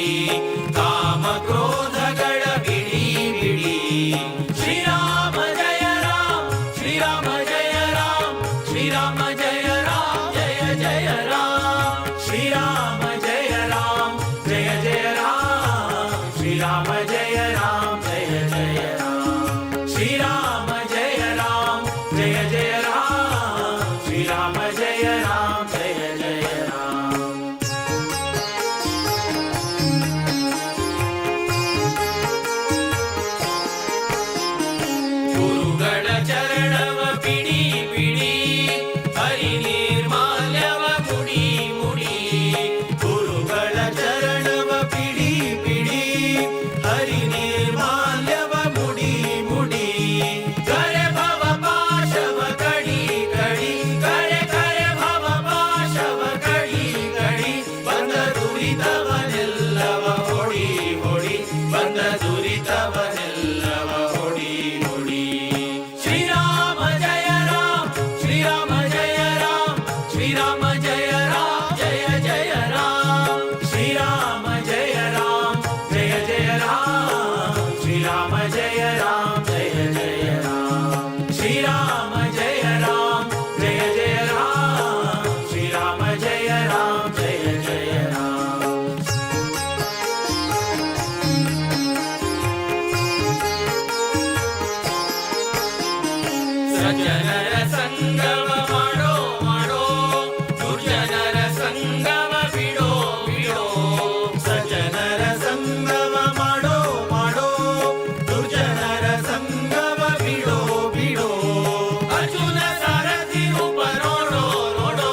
E: ಕಾಮ ಕ್ರೋಧಗಳ ಬಿಡಿ ಬಿಡಿ ಶ್ರೀರಾಮ ಜಯ ರಾಮ ಶ್ರೀರಾಮ ಜಯ ರಾಮ ಶ್ರೀರಾಮ ಜಯ ರಾಮ ಜಯ ಜಯ श्रीराम जय राम जय जय राम ಗುರುಗಳ ಚರಣವ ಪಿಡಿ ಪಿಡಿ ಹರಿ ನಿರ್ಮಾಲ್ಯವ ಮುಡಿ ಮುಡಿ ಗುರುಗಳ ಚರಣವ ಪಿಡಿ ಪಿಡಿ ಹರಿ ನಿರ್ಮಾಲ್ಯವ ಮುಡಿ ಮುಡಿ ಕರೆ ಭವ ಪಾಶವ ಕಡಿ ಕಡಿ ಕರೆ ಕರೆ ಭವ ಪಾಶವ ಕಡಿ ಕಡಿ ಬಂದ ದುರಿತವನೆಲ್ಲವ ಹೊಡಿ ಹೊಡಿ ಬಂದ ದುರಿತವನೆಲ್ಲವ ಹೊಡಿ ಹೊಡಿ ಶ್ರೀರಾಮ ಜಯ ರಾಮ ಶ್ರೀರಾಮ ಜಯ ರಾಮ ಶ್ರೀರಾಮ ಜಯ ರಾಮ ಜಯ ಜಯ ರಾಮ ಶ್ರೀರಾಮ ಜಯ ರಾಮ ಜಯ ಜಯ ರಾಮ ಶ್ರೀರಾಮ ಜಯ ರಾಮ ಜಯ ಜಯ ರಾಮ ಶ್ರೀರಾಮ ಜಯ ರಾಮ ಜಯ ಜಯ ರಾಮ ಶ್ರೀರಾಮ ಜಯ ರಾಮ ಜಯ ಜಯ ರಾಮ ಸಜ್ಜನರ ಸಂಗಮ ಮಾಡೋ ಮಾಡೋ ದುರ್ಜನರ ಸಂಗಮ ಬಿಡೋ ಬಿಡೋ ಸಜ್ಜನರ ಸಂಗಮ ಮಾಡೋ ಮಾಡೋ ದುರ್ಜನರ ಸಂಗಮ ಬಿಡೋ ಬಿಡೋ ಅರ್ಜುನ ಸಾರಥಿ ರೂಪ ನೋಡೋ ನೋಡೋ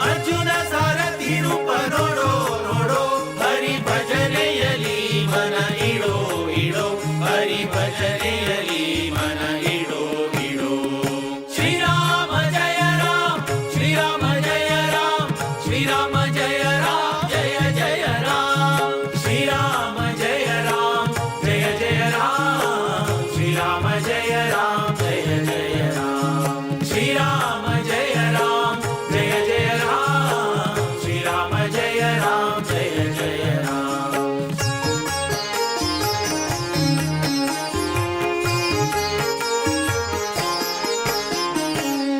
E: ಅರ್ಜುನ ಸಾರಥಿ ರೂಪ ನೋಡೋ ನೋಡೋ ಹರಿ ಭಜನೆಯಲಿ ಮನ ಇಡೋ ಇಡೋ ಹರಿ ಭಜನೆಯಲಿ ಮನ ಇಡೋ ಇಡೋ ಶ್ರೀರಾಮ ಜಯ ರಾಮ ಶ್ರೀರಾಮ ಜಯ ರಾಮ ಶ್ರೀರಾಮ ಜಯ ರಾಮ ಜಯ ಜಯ ರಾಮ ಶ್ರೀರಾಮ ಜಯ ರಾಮ ಜಯ ಜಯ ರಾಮ ಶ್ರೀರಾಮ ಜಯ ರಾಮ ಜಯ ಜಯ ರಾಮ ಶ್ರೀರಾಮ ಜಯ ರಾಮ ಜಯ ಜಯ ರಾಮ ಶ್ರೀರಾಮ ಜಯ ರಾಮ ಜಯ ಜಯ ರಾಮ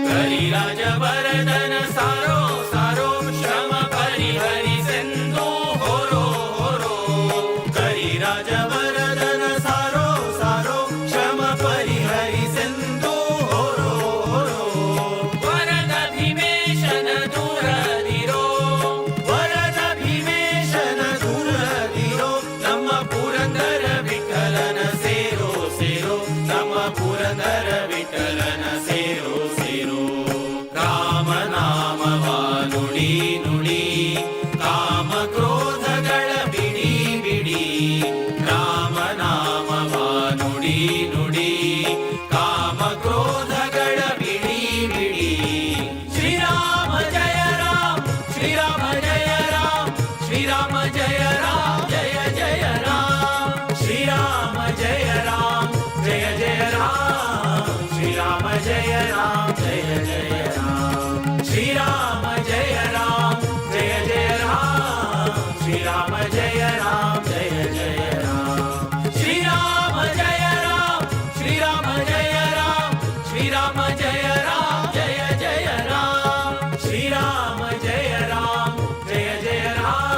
E: ಕರಿರಾಜ ವರದನ ಸಾರೋ ಸಾರೋ ಶ್ರಮ ಪರಿಹರಿಸೆಂದು ಹೊರೋ ಹೊರೋ ಕರಿರಾಜ ವರದನ ಸಾರೋ ಸಾರೋ ಶ್ರಮ ಪರಿಹರಿಸೆಂದು ಹೊರೋ ಹೊರೋ ವರದ ಭೀಮೇಶನ ದೂರದಿರೋ ವರದ ಭೀಮೇಶನ ದೂರದಿರೋ ನಮ್ಮ ಪುರಂದರ ವಿಠಲನ ಸೇರೋ ಸೇರೋ ನಮ್ಮ ಪುರಂದರ ವಿಠಲನ ಸೇರೋ ಸೇರೋ ರಾಮನಾಮವ ನುಡಿ ನುಡಿ ಕಾಮ ಕ್ರೋಧಗಳ ಬಿಡಿ ಬಿಡಿ ರಾಮನಾಮವ ನುಡಿ ನುಡಿ ಕಾಮ ಕ್ರೋಧಗಳ ಬಿಡಿ ಬಿಡಿ ಶ್ರೀರಾಮ ಜಯ ರಾಮ ಶ್ರೀರಾಮ ಜಯ ರಾಮ ಶ್ರೀರಾಮ ಜಯ ರಾಮ ಜಯ ಜಯ ರಾಮ ಶ್ರೀರಾಮ ಜಯ ರಾಮ ಜಯ ಜಯ ರಾಮ ಶ್ರೀರಾಮ ಜಯ ರಾಮ ಜಯ ಜಯ ರಾಮ ಶ್ರೀರಾಮ ಜಯ ರಾಮ ಜಯ ಜಯ ರಾಮ ಶ್ರೀರಾಮ ಜಯ ರಾಮ ಜಯ ಜಯ ರಾಮ ಶ್ರೀರಾಮ ಜಯ ರಾಮ ಶ್ರೀರಾಮ ಜಯ ರಾಮ ಶ್ರೀರಾಮ ಜಯ ರಾಮ ಜಯ ಜಯ ರಾಮ ಶ್ರೀರಾಮ ಜಯ ರಾಮ ಜಯ ಜಯ ರಾಮ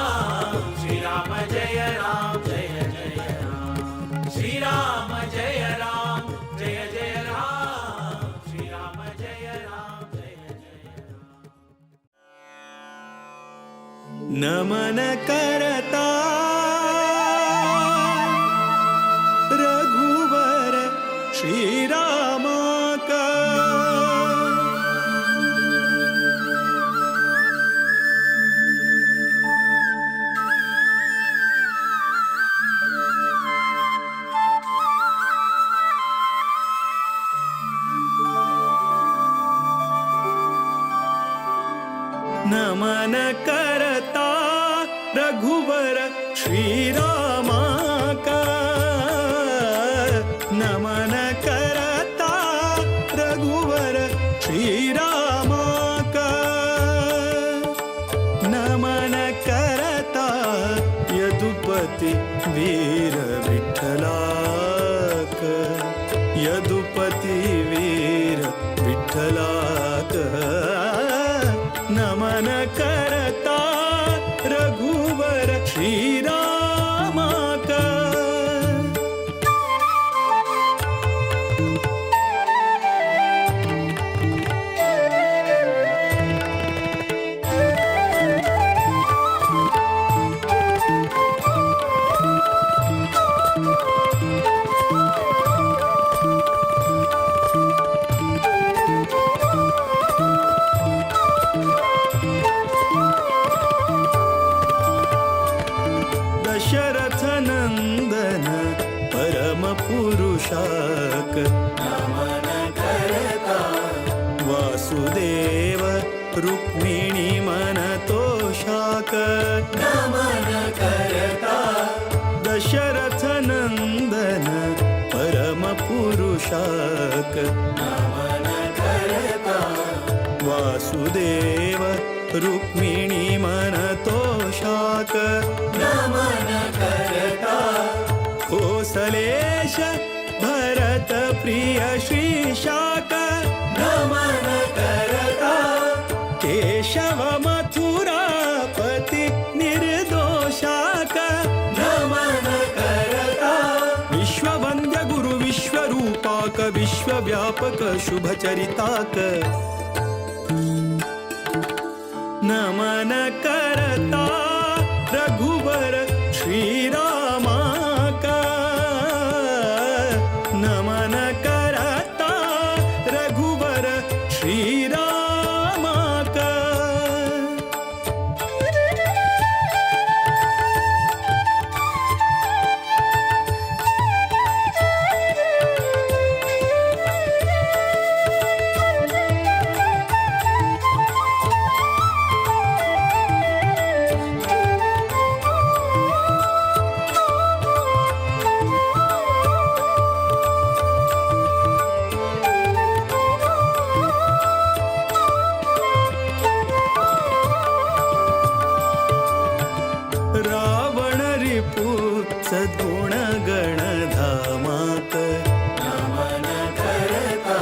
E: ಶ್ರೀರಾಮ ಜಯ ರಾಮ ಜಯ ಜಯ ರಾಮ ಶ್ರೀರಾಮ ಜಯ ರಾಮ ಜಯ ಜಯ ರಾಮ ಶ್ರೀರಾಮ ಜಯ ರಾಮ ಜಯ ಜಯ ರಾಮ
D: ನಮನ ಕರತಾ ರಘುವರ ಶ್ರೀರಾಮ ಕಾ ನಮನ ಕರತಾ ರಘುವರ ಶ್ರೀರಾಮ ಕಾ ನಮನ ಕರತಾ ರಘುವರ ಶ್ರೀರಾಮ ಕಾ ನಮನ ಕರತಾ ಯದುಪತಿ ವೀರ ವಿಠಲ ಕಾ ಯದುಪತಿ ವೀರ ವಿಠಲ ಕಾ ನಮನ ಕರತಾ ರಘುವರ ಶ್ರೀರಾಮ ಕಾ पोशाक नमन करता वासुदेव रुक्मिणी मन तोषाक नमन करता दशरथ नंदन परम पुरुषाक नमन करता वासुदेव रुक्मिणी मन तोषाक नमन करता कोसलेश भरत प्रिय श्रीशाक नमन करता केशव मथुरापति निर्दोषाक नमन करता विश्ववन्द्य गुरु विश्वरूपाक विश्वव्यापक शुभचरिताक नमन करता रघुवर श्रीरामाक नमन करता रघुवर श्रीरामाक रावण रिपु सद्गुण गणधामाक नमन करता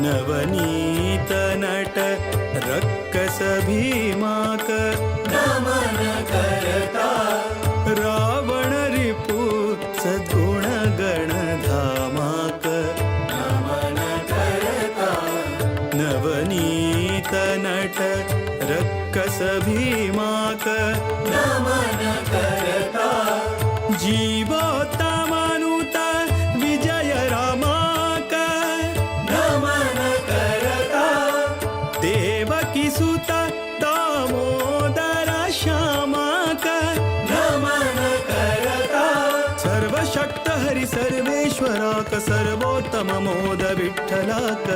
D: नवनीत नट रक्कस भीमाक नमन करता रावण रिपु सद्गुण गणधामाक नमन करता नवनीत नट रक्कस भीमाक नमन करता जीवोत्तमानुता विजय रामाक नमन करता देवकी सुत दामोदर श्यामाक नमन करता सर्वशक्त हरि सर्वेश्वराक सर्वोत्तम मोद विठ्ठलाक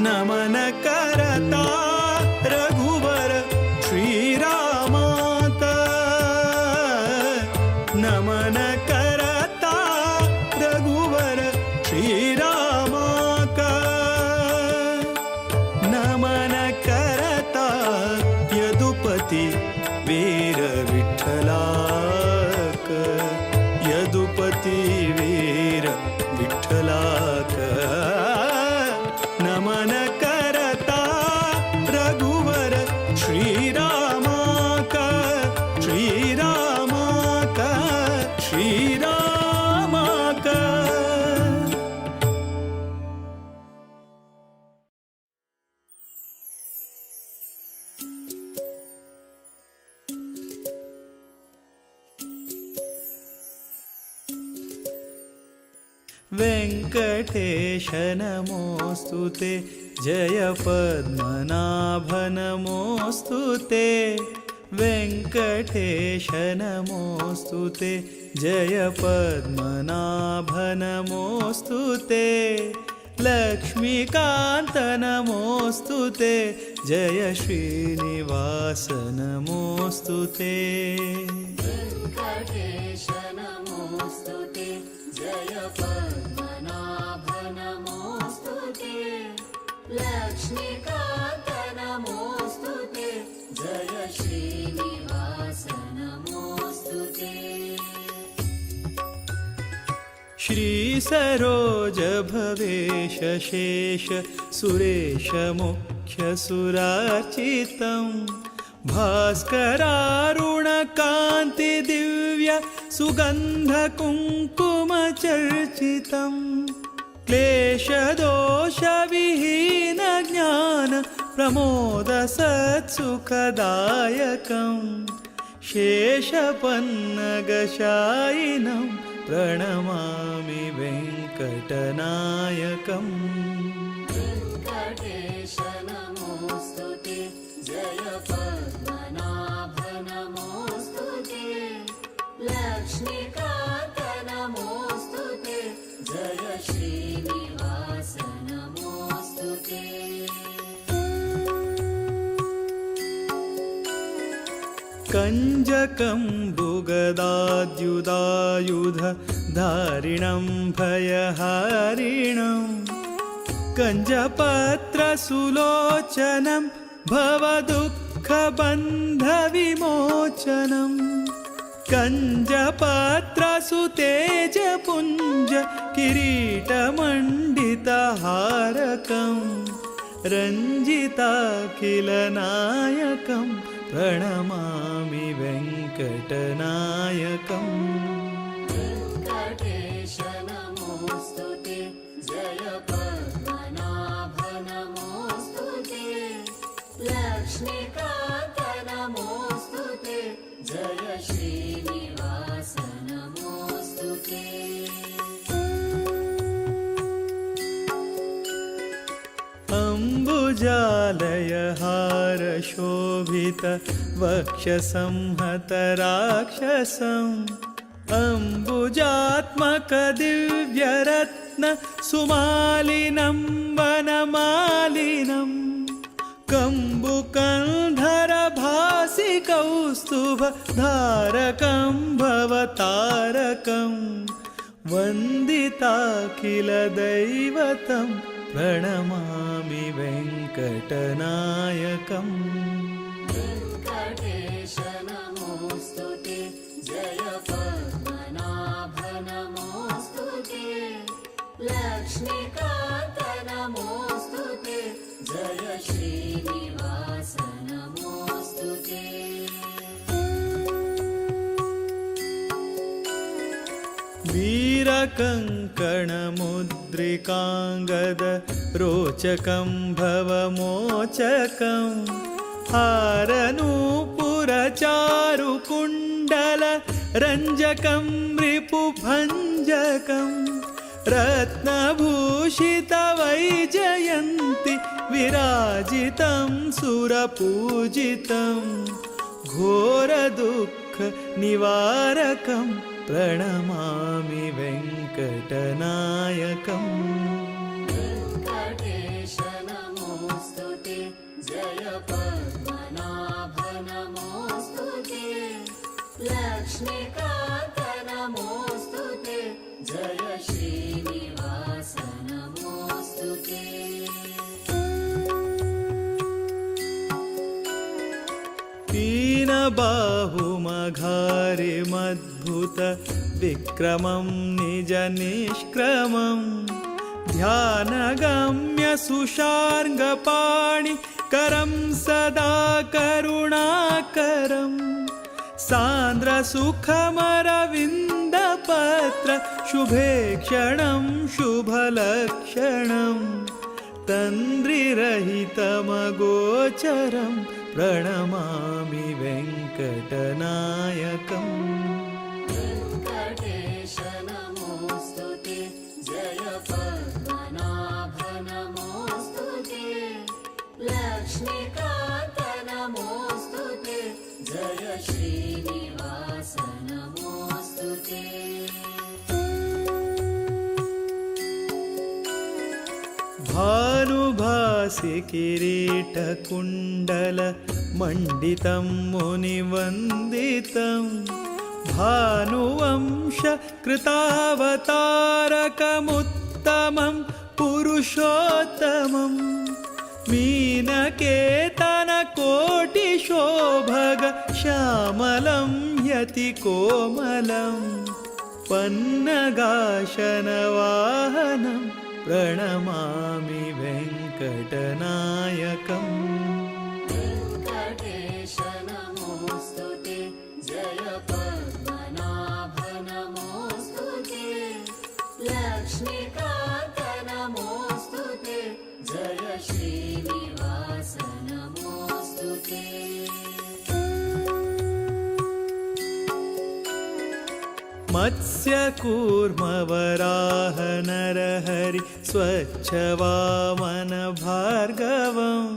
D: नमन करता रघुवर श्रीरामाक नमन करता रघुवर श्रीरामाक नमन करता यदुपति वीर विठ्ठलाक यदुपति वीर विठ्ठलाक नमन करता रघुवर श्रीरामाक श्रीरामाक श्रीरामाक वेंकटेश नमोस्तुते जय पद्मनाभ नमोस्तुते वेंकटेश नमोस्तुते जय पद्मनाभ नमोस्तुते लक्ष्मीकान्त नमोस्तुते जय श्रीनिवास नमोस्तुते
G: वेंकटेश नमोस्तुते जय पद्मनाभ नमोस्तुते लक्ष्मीकान्त नमोस्तुते जय श्रीनिवास नमोस्तुते
D: श्री सरोज भवेश शेष सुरेश मुख्य सुरार्चितं भास्करारुणकान्ति दिव्य सुगन्ध कुङ्कुम चर्चितं क्लेशदोषविहीन ज्ञान प्रमोद सत्सुखदायकं शेषपन्नगशायिनं प्रणमामि वेङ्कटनायकम्
G: वेंकटेश नमोस्तुते जय पद्मनाभ नमोस्तुते लक्ष्मीकान्त
D: कञ्जकम्बुगदाद्युदायुधधारिणं भयहारिणं कञ्जपत्रसुलोचनं भवदुःखबन्धविमोचनं कञ्जपत्रसुतेजपुञ्ज किरीटमण्डितहारकं रञ्जिताखिलनायकं प्रणमामि वेङ्कटनायकम्।
G: वेङ्कटेश नमोऽस्तु ते, जय पद्मनाभ नमोऽस्तु ते, लक्ष्मीकान्त नमोऽस्तु ते, जय श्रीनिवास नमोऽस्तु ते।
D: अम्बुजालयहारशोभित वक्षसंहतराक्षसम् अम्बुजात्मकदिव्यरत्न सुमालिनं वनमालिनं कम्बुकन्धरभासि कौस्तुभधारकं भवतारकं वन्दिताखिलदैवतं प्रणमामि वेङ्कटनायकम्।
G: वेङ्कटेश नमोऽस्तु ते, जय पद्मनाभ नमोऽस्तु ते, लक्ष्मीकान्त नमोऽस्तु ते, जय श्रीनिवास नमोऽस्तु ते।
D: वीरकङ्कणमुद्रिकाङ्गद रोचकं भवमोचकं हारनूपुरचारुकुण्डल रञ्जकं रिपुभञ्जकं रत्नभूषितवैजयन्ति विराजितं सुरपूजितं घोरदुःखनिवारकं प्रणमामि वेङ्कटनायकम्।
G: वेङ्कटेश नमोऽस्तु ते, जय पद्मनाभ नमोऽस्तु ते, लक्ष्मीकान्त नमोऽस्तु ते, जय श्रीनिवास नमोऽस्तु ते।
D: तीनबाहुमघारिमद्भुत विक्रमं निजनिष्क्रमं ध्यानगम्य सुशार्ङ्गपाणि करं सदा करुणाकरं सान्द्रसुखमरविन्दपत्र शुभेक्षणं शुभलक्षणं तन्द्रिरहितमगोचरं प्रणमामि वेङ्कटनायकम्।
G: वेङ्कटेश नमोऽस्तु ते, जय पद्मनाभ नमोऽस्तु ते, लक्ष्मीकान्त नमोऽस्तु ते, जय श्रीनिवास नमोऽस्तु ते।
D: भानुभासि किरीटकुण्डल मण्डितं मुनिवन्दितं भानुवंश कृतावतारकमुत्तमं पुरुषोत्तमं मीनकेतनकोटिशोभग श्यामलं यतिकोमलं पन्नगाशनवाहनं प्रणमामि वेङ्कटनायकम्।
G: वेङ्कटेश नमोऽस्तु ते, जय पद्मनाभ नमोऽस्तु ते, लक्ष्मीकान्त नमोऽस्तु ते, जय श्रीनिवास नमोऽस्तु ते।
D: मत्स्यकूर्मवराह नरहरि स्वच्छवामन भार्गवं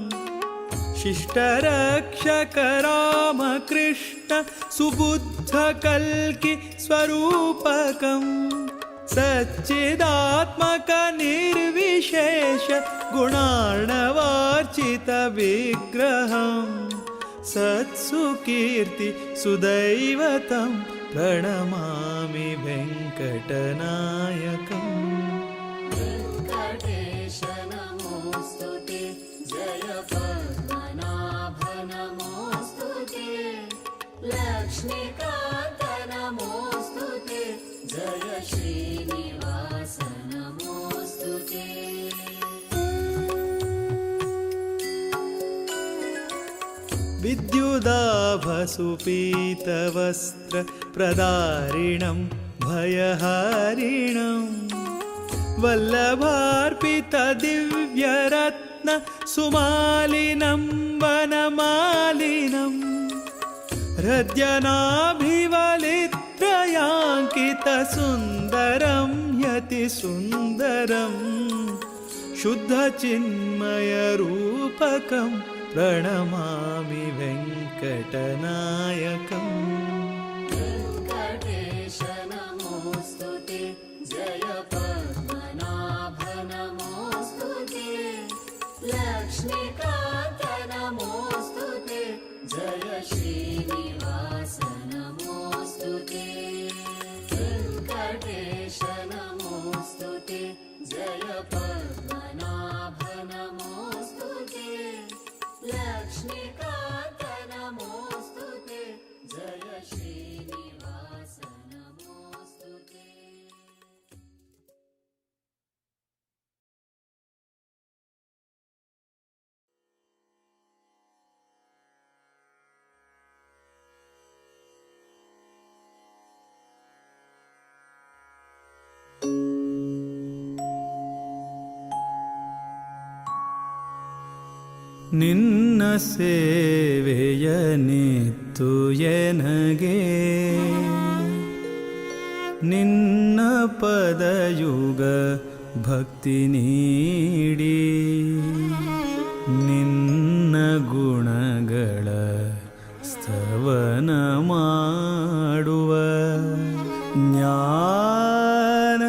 D: शिष्टरक्षक रामकृष्ण सुबुद्धकल्कि स्वरूपकं सच्चिदात्मक निर्विशेष गुणार्णवार्चित विग्रहं सत्सुकीर्ति सुदैवतं प्रणमामि वेङ्कटनायकम्
G: वेङ्कटेश नमोऽस्तु ते जय पद्मनाभ नमोऽस्तु ते लक्ष्मीकान्त नमोऽस्तु ते जय श्रीनिवास नमोऽस्तु ते
D: विद्युदाभसुपीतवस्त्रप्रदारिणं भयहारिणं वल्लभार्पितदिव्यरत्न सुमालिनं वनमालिनं हृद्यनाभिवलित्रयाङ्कितसुन्दरं यतिसुन्दरं शुद्धचिन्मयरूपकं प्रणमामि वेङ्कटनायकम्
G: वेङ्कटेश नमोऽस्तु ते जय पद्मनाभ नमोऽस्तु ते लक्ष्मीकान्त नमोऽस्तु ते जय श्रीनिवास नमोऽस्तु ते वेङ्कटेश नमोऽस्तु ते जय पद्मनाभ नमोऽस्तु ते लक्ष्मीकान्त नमोऽस्तु ते जय श्रीनिवास नमोऽस्तु ते
D: ನಿನ್ನ ಸೇವೆಯ ನಿತ್ತು ಎನಗೆ ನಿನ್ನ ಪದಯುಗ ಭಕ್ತಿ ನೀಡಿ ನಿನ್ನ ಗುಣಗಳ ಸ್ತವನ ಮಾಡುವ ಜ್ಞಾನ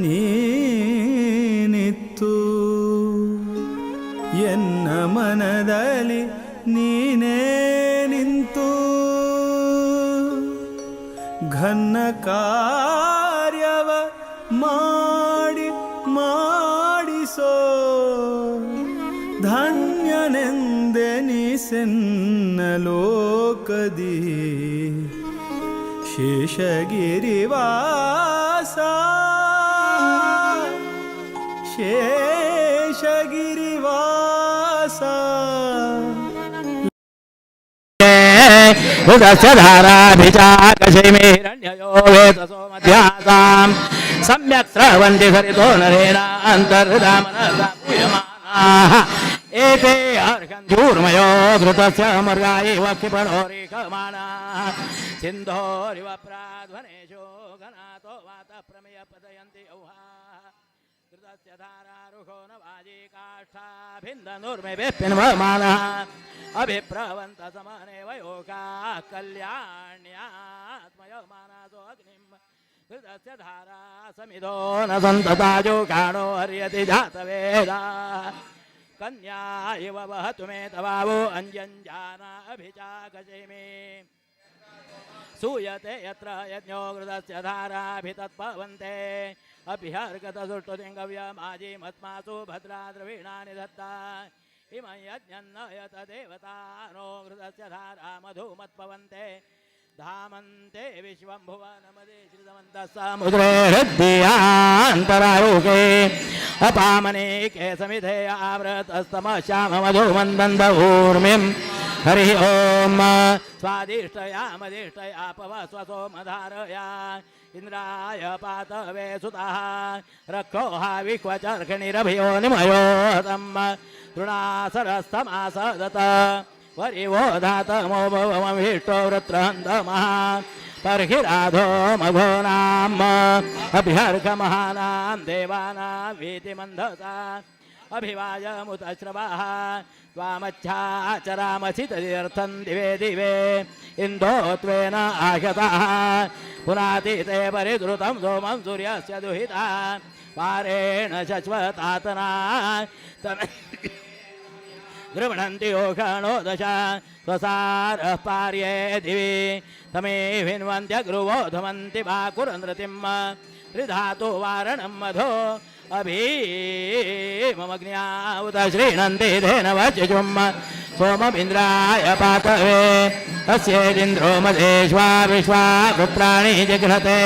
D: ನೀನಿತ್ತು ಎನ್ನ ಮನದಲ್ಲಿ ನೀನೇ ನಿಂತು ಘನ್ನ ಕಾರ್ಯವ ಮಾಡಿಸೋ ಧನ್ಯನೆಂದೆನಿಸೆನ್ನ ಲೋಕದಿ ಶೇಷಗಿರಿವಾಸ ಶೇಷಗಿರಿವಾಸ
F: उदस्यधाराभिचाकशैमेरण्ययो वेतसो मध्यासाम् सम्यक् स्रवन्ति सरितो नरेणान्तर्हृदामनसापूयमानाः एते अर्हन्त्यूर्मयो घृतस्य मर्गा एव क्षिपणोरेकमाणाः सिन्धोरिव प्राध्वनेषु घनातो वातः प्रमेयपतयन्ति औहाः घृतस्य धारारुहो न वाजी काष्ठाभिन्दनुर्मेभिन्वमानः अभिप्रवन्त समाने वयोगा कल्याण्यात्मयमानासो अग्निम् हृदस्य धारा समिदो न सन्तताजो गाणो हर्यति जातवेदा कन्या इव वहतु मे तवावो अञ्जञ्जाना अभिचाकशैमे सूयते यत्र यज्ञो घृतस्य धाराभितत्पवन्ते अभिहर्गतसुष्टुलिङ्गव्यमाजी मत्मासु भद्रा द्रवीणानि दत्ता इमं यज्ञन्नयत देवतानो घृतस्य धारा मधुमत्पवन्ते धामन्ते विश्वं भुवनमदे श्रितवन्तः समुद्रे हृद्यान्तरारोके अपामनेके समिधे आवृतस्तमश्याम मधुमन्दन्दूर्मिं हरिः ॐ स्वादिष्टया पवस्वसो मधारया इंद्राय पातवे सुतः रक्षो विक्वचर्षणिरभियो निमयो तम् तृणासरस्तमासदत वरिवो धातमो भवमभीष्टो वृत्रहन्तमः पर्हिराधो मघो नाम अभ्यर्घमहानां देवानां वीतिमन्धसा अभिवायमुतश्रवाः त्वामच्छाचरामसि तदर्थं दिवे दिवे इन्दो त्वेन आशतः पुनातीते परिधृतं सोमं सूर्यस्य दुहिता पारेण शश्वतातना गृह्णन्ति ओषणो दश स्वसारः पार्ये दिवि तमे हिन्वन्त्यग्रुवो धमन्ति वाकुरनृतिं त्रिधातु वारणं मधो अभीममग्न्यावुत श्रीणन्ति धेनवचुम् सोममिन्द्राय पातवे अस्येदिन्द्रो मधेश्वा विश्वा पुत्राणि जिघ्नते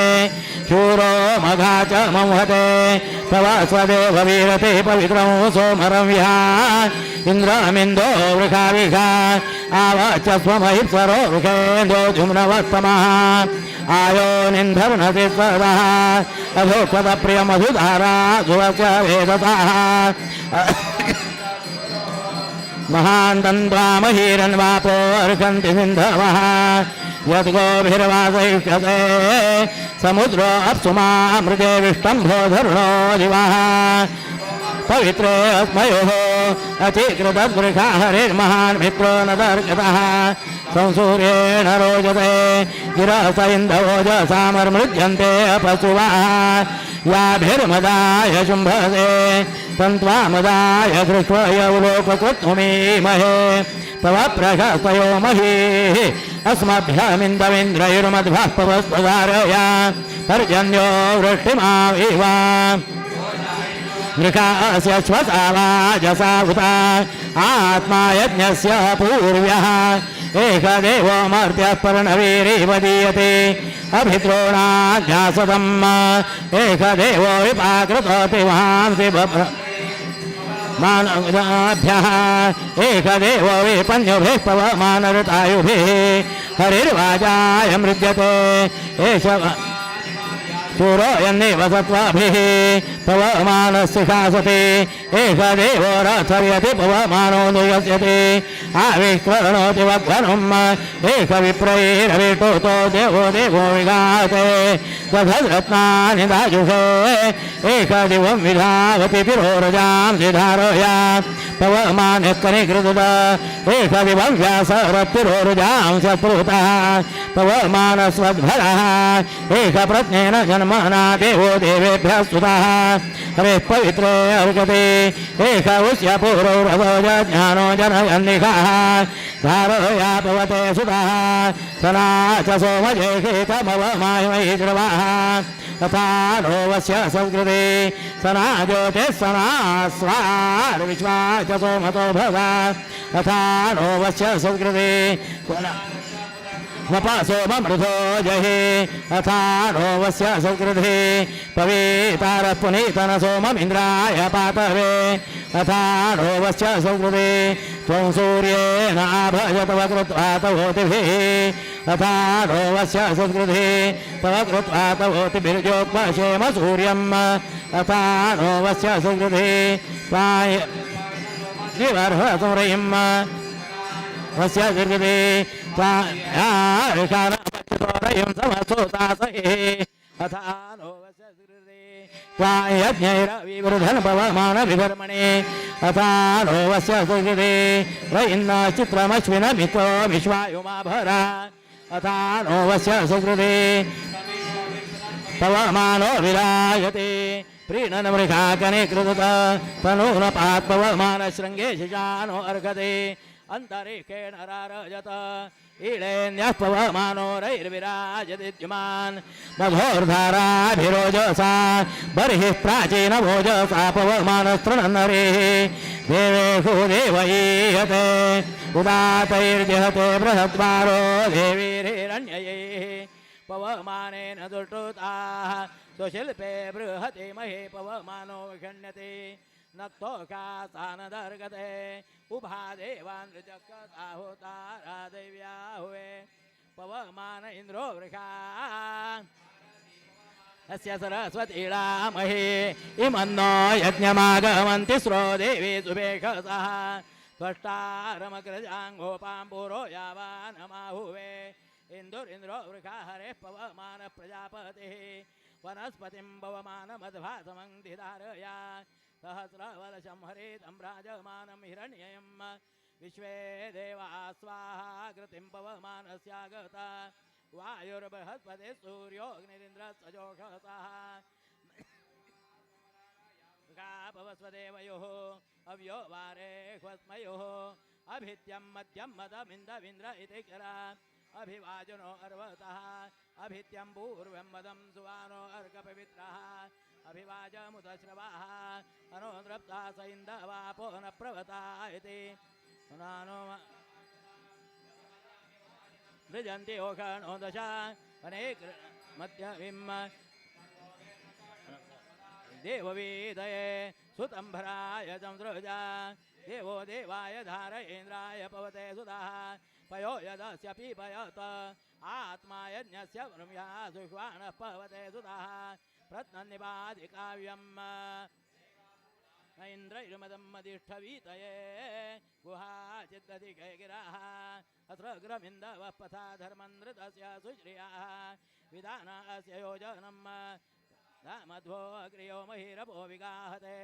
F: शूरो मघा च मंहते तव स्वदेव वीरते पवित्रं सोमरव्या इन्द्रमिन्दो वृषाविषा आवच स्वमहिप्सरो वृषेन्दो जुम्नवत्तमः आयो निन्धर्नति स्वदः अधोक्षतप्रियमधुधारा सुवस्य वेदतः महान्तन्त्वामहीरन्वापो अर्षन्ति सिन्धवः यद्गोभिर्वासयिष्यते समुद्रो अप्सुमामृते विष्टम्भो धरुणो दिवः पवित्रे अस्मयोः अचीकृतवृषा हरिर्महान् मित्रो न दर्शतः संसूर्येण रोचते गिरस इन्दवोजसामर्मृज्यन्ते अपशुवः याभिर्मदाय शुम्भसे तन्त्वामदाय दृष्ट्वयौलोककृत्वमीमहे तव प्रशस्तयो महीः अस्मभ्यमिन्दविन्द्रैर्मध्वः पवस्वधारया पर्जन्यो वृष्टिमाविव वृषास्य श्वसावाजसा उता आत्मा यज्ञस्य पूर्व्यः एकदेवो मर्त्यः पर्णवीरिव दीयते अभिद्रोणाध्यासदम् एकदेवो विपाकृतोति वांसि मानवाभ्यः एकदेवो विपन्युभिः पवमानऋतायुभिः हरिर्वाजाय मृज्यते एष शूरो यन्नेव सत्त्वाभिः पवमानस्थिखासते एकदेवो रथर्यति पवमानो नियस्यति आविष्करणोति वध्वनुम् एकविप्रैरविष्टुतो देवो देवो विघाते दधरत्नानि दाजुषे एकदिवं विधावति तिरोरजां सिधारया पवमानकनिकृतः एकदिवं व्यासरतिरोरजां सत्पृतः पवमानस्वद्भरः एकप्रज्ञेन जन्मना देवो देवेभ्यः स्तुतः हरेः पवित्रे अर्घते एक उस्य पूर्वो ज्ञानो जनयन्निकः धारया पवते सुतः सना च सोमजेषेतमवमायमयि ध्रुवः तथा नो वस्य संस्कृते सना ज्योतिः सना स्वार्विश्वा च सोमतो भवा तथा नो वस्य संस्कृते वपासोममृधो जहे अथा नो वस्य संकृधे पवेतारः पुनीतन सोममिन्द्राय पातवे अथा नो वस्य संकृते त्वं सूर्येण आभजतव कृत्वा तवोतिभिः अथा नो वस्य संकृते तव कृत्वा तवोतिभिर्जोक्ष्येम सूर्यम् अथा नो वस्य संकृते त्वाय दिवर्हसुरयम् वस्य संकृते ऋषारमच्युतोरयं समसोतासहे अथा नो वस्य संकृते यज्ञैरविवृधन् पवमानविधर्मणे अथा नो वस्य संकृते रयिन्न चित्रमश्विनमितो विश्वायुमाभरा अथा नो वस्य संकृते पवमानो विराजते प्रीणन मृगाकने कृतत तनूनपात् पवमानशृङ्गे शिशानो अर्घते अन्तरिक्षेण रारजत ईळेन्यः पवमानो रैर्विराजदिद्युमान् मधोर्धाराभिरोजसा बर्हिः प्राचीनभोजसा पवमानस्तृणन्नरेः देवेषु देवैहते उदातैर्जहते बृहद्वारो देवीर्हिरण्ययैः पवमानेन दुष्टुताः स्वशिल्पे बृहते महे पवमानो विषण्यते नक्तोकासानदर्गते उभा देवान् ऋचक्ताहुतारा देव्या हुवे पवमान इन्द्रो वृषा अस्य सरस्वतीडामहे इमन्नो यज्ञमागमन्ति स्रो देवी सुभेषसः त्वष्टारमग्रजाङ्गोपां पुरो यावानमाहुवे इन्दुरिन्द्रो वृषा हरेः पवमान प्रजापतिः वनस्पतिं पवमानमध्वासमङ्धिधारया सहस्रवलशं हरितं राजमानं हिरण्ययं विश्वे देवा स्वाहा कृतिं पवमानस्यागता वायुर्बृहस्पतिः सूर्योऽग्निरिन्द्रस्सजोषसः भवस्वदेवयोः अव्यो वारे ह्वस्मयोः अभित्यं मध्यं मदमिन्दविन्द्र इति किरा अभिवाजनो अर्वतः अभित्यं पूर्वं मदं सुवानो अर्कपवित्रः अभिवाजमुदश्रवाः अनोद्रप्ता स इन्दवापो न प्रवता इति नानो मृजन्ति ओषणो दश वने मध्यविं देववीदये सुतंभराय संसृजा देवो देवाय धारयेन्द्राय पवते सुधाः पयो यदस्य पीपयत आत्मा यज्ञस्य वृम्या सुष्वाणः पवते सुधाः प्रत्नन्निपादिकाव्यम् न इन्द्रैर्मदं मदिष्ठवीतये गुहा चिद्दधिके गिराः अत्र ग्रमिन्दवः पथा धर्मन्द्रतस्य सुश्रियाः विधानास्य योजनम् मध्वो अग्र्यो महिरपो विगाहते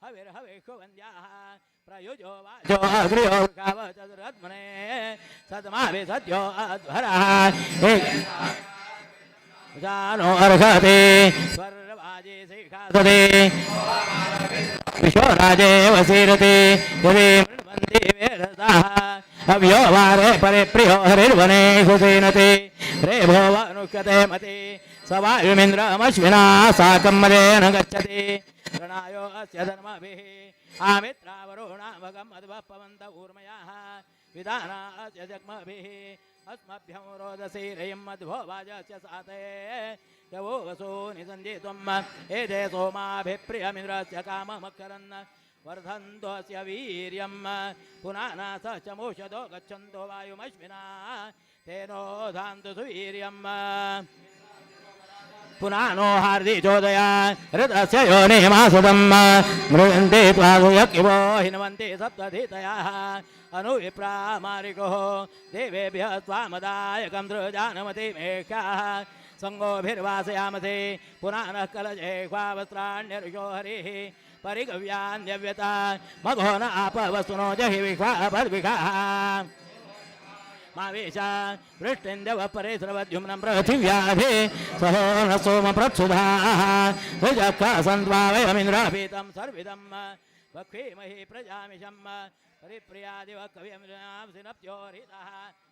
F: हविर्हविषु वन्द्याः प्रयुजो वाजो अग्र्यो गावचतुरत्मने सद्माभि सद्यो अध्वरः जानो अर्हते स्वर्वाजे शिखासते विश्वराजे वसीरते यदि मृण्वन्ति वेदसाः अव्यो वारे परे प्रियो हरिर्वने हुसेनते रेभो वनुष्यते मति सवायुमिन्द्रमश्विना साकं मदेन गच्छति प्रणायो अस्य धर्मभिः आमित्रावरुणामगं मध्वः पवन्त ऊर्मयाः विधाना अस्य जग्मभिः अस्मभ्यं रोदसी रयं मध्वो वाजस्य साते यवो वसो निसन्दित्वम् एते सोमाभिप्रियमिन्द्रस्य काममकरन् वर्धन्तोऽस्य वीर्यं पुनानास च मोषधो गच्छन्तो वायुमश्विना तेनो धान्तु सुवीर्यम् पुनानो हार्दि चोदया ऋतस्य योनिमासुदम् मृगन्ते त्वासुयकिवो हिन्वन्ति सप्तधितयाः अनुविप्रामारिकोः देवेभ्यः त्वामदायकं दृजानमति मेषाः सङ्गोभिर्वासयामसे पुनानः कलजेह्वावस्त्राण्यर्षो हरिः परिगव्यान्यव्यता मघो न आपवस्तुनो जहि विश्वापद्विषाः मावेशा वृष्टिन्द्यव परेश्रवद्युम्नं पृथिव्याधे सहो न सोम प्रत्सुधाः ऋजःसन्त्वावयमिन्द्रापीतं सर्विदं वक्ष्मीमहि प्रजामिषं परिप्रियादिव कवियंसिनप्त्योरितः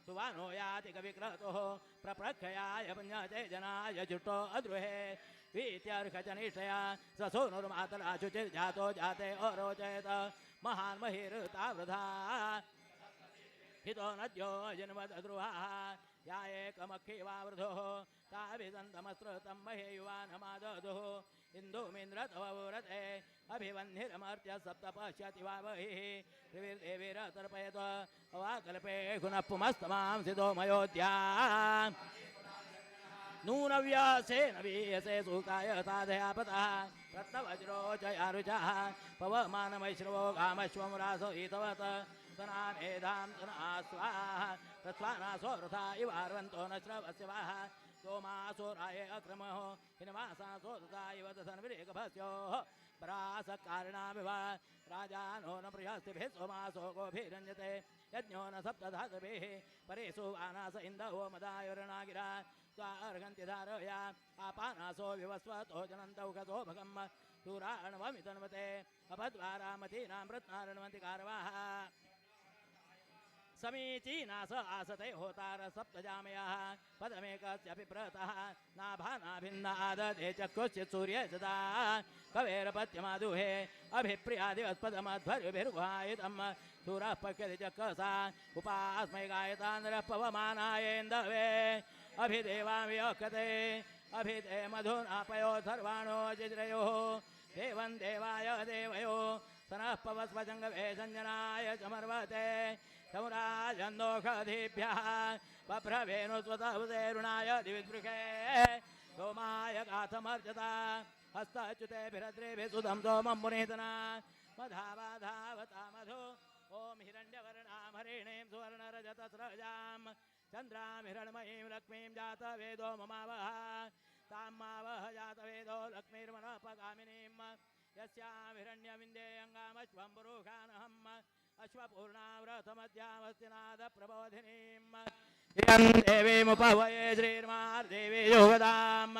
F: सुवानो याति कविक्रतुः प्रप्रक्षयाय पुण्यते जनाय जुष्टो अद्रुहे वीत्यर्हचनिष्ठया ससोनुर्मातरा शुचिर्जातो जाते अरोचयत महान् महिर्तावृधा हितो नद्यो जन्मद्रुहाः या एकमक्षीवावृधोः ताभिसन्तमस्त्रतं महे युवानमादधुः इन्दुमिन्द्र तव व्रते अभिवह्निरमर्त्य सप्तपश्यति वावहिः त्रिभिर्देवीरतर्पयत अवाकल्पे गुणः पुमस्तमां सिद्धो मयोद्या नूनव्यासेन वीयसे सुखाय तादयापतः रत्नवज्रो च यारुचः पवमानमैश्रवो गामश्वं रासो ईतवत् सनानेधां सनास्वाः तस्वानासो रथा इवार्वन्तो न श्रवस्य वाः सोमासोराये अक्रमः हिनवासासो तथा इव तसन्विरेकभस्योः परासकारिणामिव राजानो न प्रियस्तिभिः सोमासो गोभिरञ्जते यज्ञो न सप्तधातुभिः परेषु वानास इन्दवो मदायुरनागिरा स्वार्हन्ति धारया आपानासो विवस्वतो जनन्तौ गतो भगम् सूराणवमितन्वते अपद्वारामतीनां रत्नारणवन्ति कारवाः समीचीनास आसते होतार सप्तजामयाः पदमेकस्यपि प्रतः नाभानाभिन्नादधे चक्षुश्चित् सूर्ये सदा कवेरपत्यमादुहे अभिप्रियादिवत्पदमध्वर्युभिर्गुहायितं सूरः पश्यति चक्षसा उपास्मै गायता नरः पवमानायेन्दवे अभिदेवामियोक्यते अभिदे मधुनापयो सर्वाणो जिज्रयोः देवं देवाय देवयो सनः पवस्वजङ्गवे सञ्जनाय समर्वते सौराजन्दोषधीभ्यः बभ्रवेणुस्वतहुतेरुणाय दिविद्वृषे सोमाय गाथमर्चता हस्तच्युतेभिरद्रेभिः सुधं सोमं पुनीतना मधावाधावता मधु ॐ हिरण्यवर्णां हरिणीं सुवर्णरजतस्रजां चन्द्रां हिरण्मयीं लक्ष्मीं जातवेदो ममावह तां मावह जातवेदो लक्ष्मीर्मनःपगामिनीं यस्यां हिरण्यविन्द्येऽङ्गामश्वं पुरुषानहम् अश्वपूर्णाव्रतमध्यावस्तिनादप्रबोधिनीं इयं देवीमुपवये श्रीर्मार्देवी योगदाम्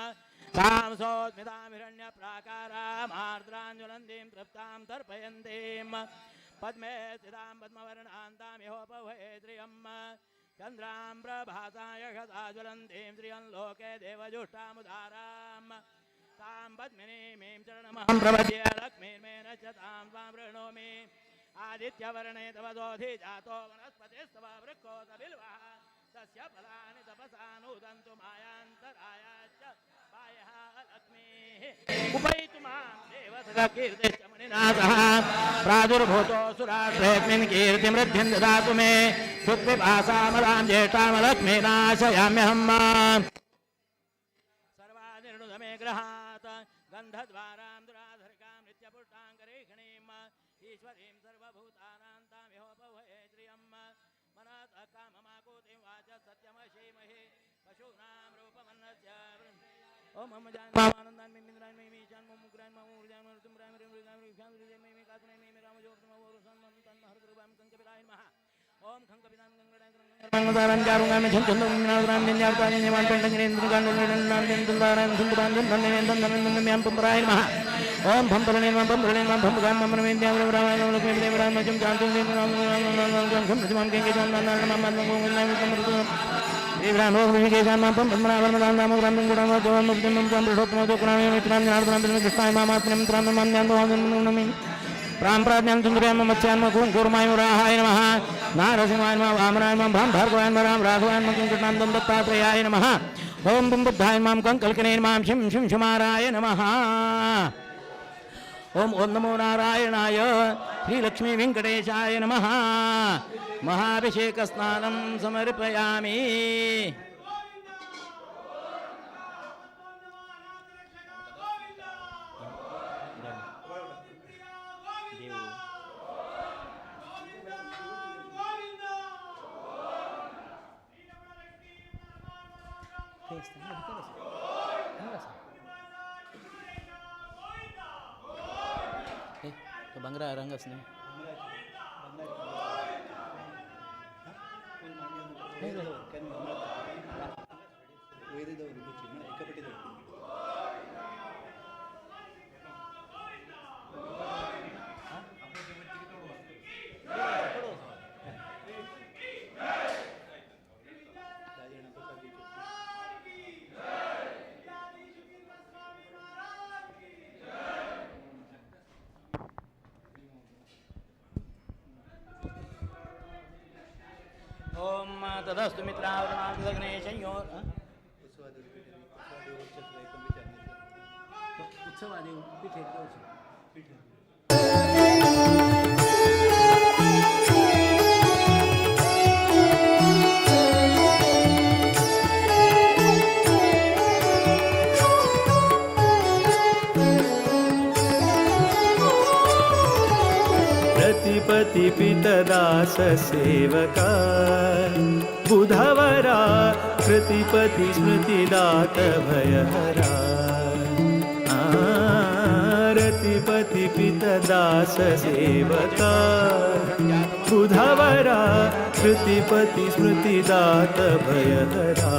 F: तां सोऽस्मितां हिरण्यप्राकाराम् आर्द्राञ्ज्वलन्तीं तृप्तां तर्पयन्तीं पद्मे स्थितां पद्मवर्णान्तां यहोपवहे श्रियम् चन्द्रां प्रभासाय ज्वलन्तीं श्रियं लोके देवजुष्टामुदाराम् तां पद्मिनीमीं चरणमहं प्रपद्ये लक्ष्मीर्मेण च तां त्वां वृणोमि आदित्यवर्णे तव दोधि जातो वनस्पतिस्तव वृक्षोत बिल्वः तस्य फलानि तपसानुदन्तु मायान्तरायाश्च पायः लक्ष्मीः उपैतु मां देवसखकीर्तिश्च मुनिनाथः प्रादुर्भूतोऽसुराष्ट्रेऽस्मिन् कीर्तिमृद्धिं ददातु मे क्षुत्पिपासामलां ज्येष्ठामलक्ष्मीनाशयाम्यहम् सर्वानिर्णुदमे गृहात् गन्धद्वारां दुराधर्कां नित्यपुष्टां करेखणीम् ईश्वरीं सर्वभूतानां तां यहोपवहे श्रियं मनसः काममाकूतिं वाच सत्यमशीमहि पशूनां रूपमन्नस्य ॐ मम जानमानन्दान् मिन्द्रान् मीशान् मम मुग्रान् मम ऊर्जान् मरुतं रामरिं मृगां ऋक्षां ऋजं मे कातुनै मे रामजोर्तम वोरुसन् मम तन्नहरद्रुवां कङ्कपिलाय नमः ॐ खङ्कपितां गङ्गडां चारुङ्गां मे छन्दं नादरां निन्यार्तां निन्यवान् कण्डगिरेन्द्रकाण्डं निन्दुलारां सुन्दरां नन्दनं पुम्बराय नमः ॐ भं परणेन भं परणेन भं गां मम विद्यां रामाय लक्ष्मी देवरां मजं कान्तं देवरां गं प्रतिमां केंगे जन्नां नमः मन्नं इब्राहिम विकेशान मापम पद्मनाभरमदान नामो ग्रामं गुणाम दोम मुक्तिमं तं प्रथोत्तम दोक्रामि मित्रां ज्ञानप्रं कृष्णाय मामात्म्यं त्रां मान्यां दोहानमि प्रां प्राज्ञां सुन्दर्यां मत्स्यां मकुं कुर्माय राहाय नमः नारसिंहाय नमः वामनाय नमः भं भार्गवाय नमः राम राघवाय नमः कृष्णानन्दं दत्तात्रेयाय नमः ओम बं बुद्धाय नमः कंकल्कने नमः शिं शिं शुमाराय नमः ओम ओम नमो नारायणाय श्रीलक्ष्मी वेंकटेशाय नमः महाभिषेक स्नानं समर्पयामि बंगरा रंगस्ने ओम तदस्तु मित्रावरणाग्ने संयोर उत्सवादी पीठे
D: प्रतिपति पितदास सेवका बुधवरा प्रतिपति स्मृतिदात भयहरा रतिपति पितदास सेवका बुधवरा प्रतिपति स्मृतिदात भयहरा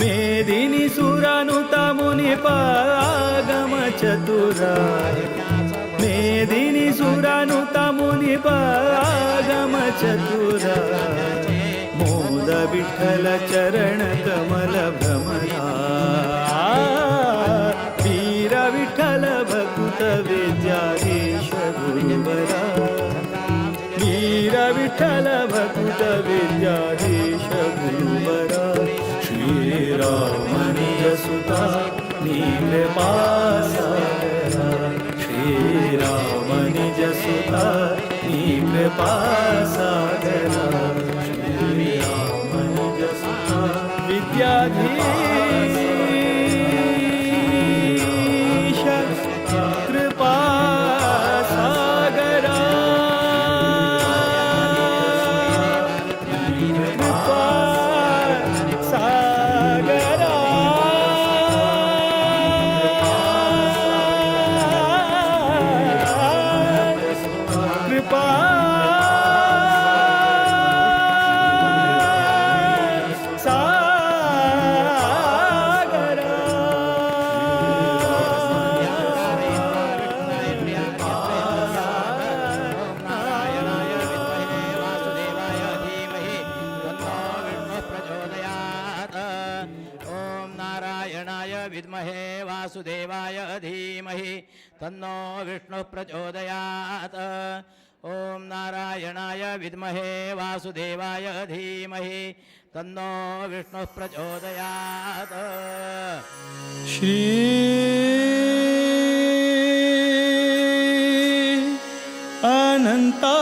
D: मेदिनी सुरानुता मुनिपागम चतुरा मेदिनी सुरानुता मुनिपागम चतुरा मोद विठ्ठल चरण कमल भ्रमरा वीर विठ्ठल भकुत विद्याधीश गुरुवरा वीर विठ्ठल भकुत विद्याधीश गुरुवरा श्रीराम निज सुता नील पासागरा श्रीराम निज सुता नील पासागरा श्रीराम निज सुता विद्याधीश कृपा सागरा कृपा सागरा कृपा सागरा
F: वासुदेवाय धीमहि तन्नो विष्णुः प्रचोदयात् ॐ नारायणाय विद्महे वासुदेवाय धीमहि तन्नो विष्णुः प्रचोदयात्
D: श्री अनंता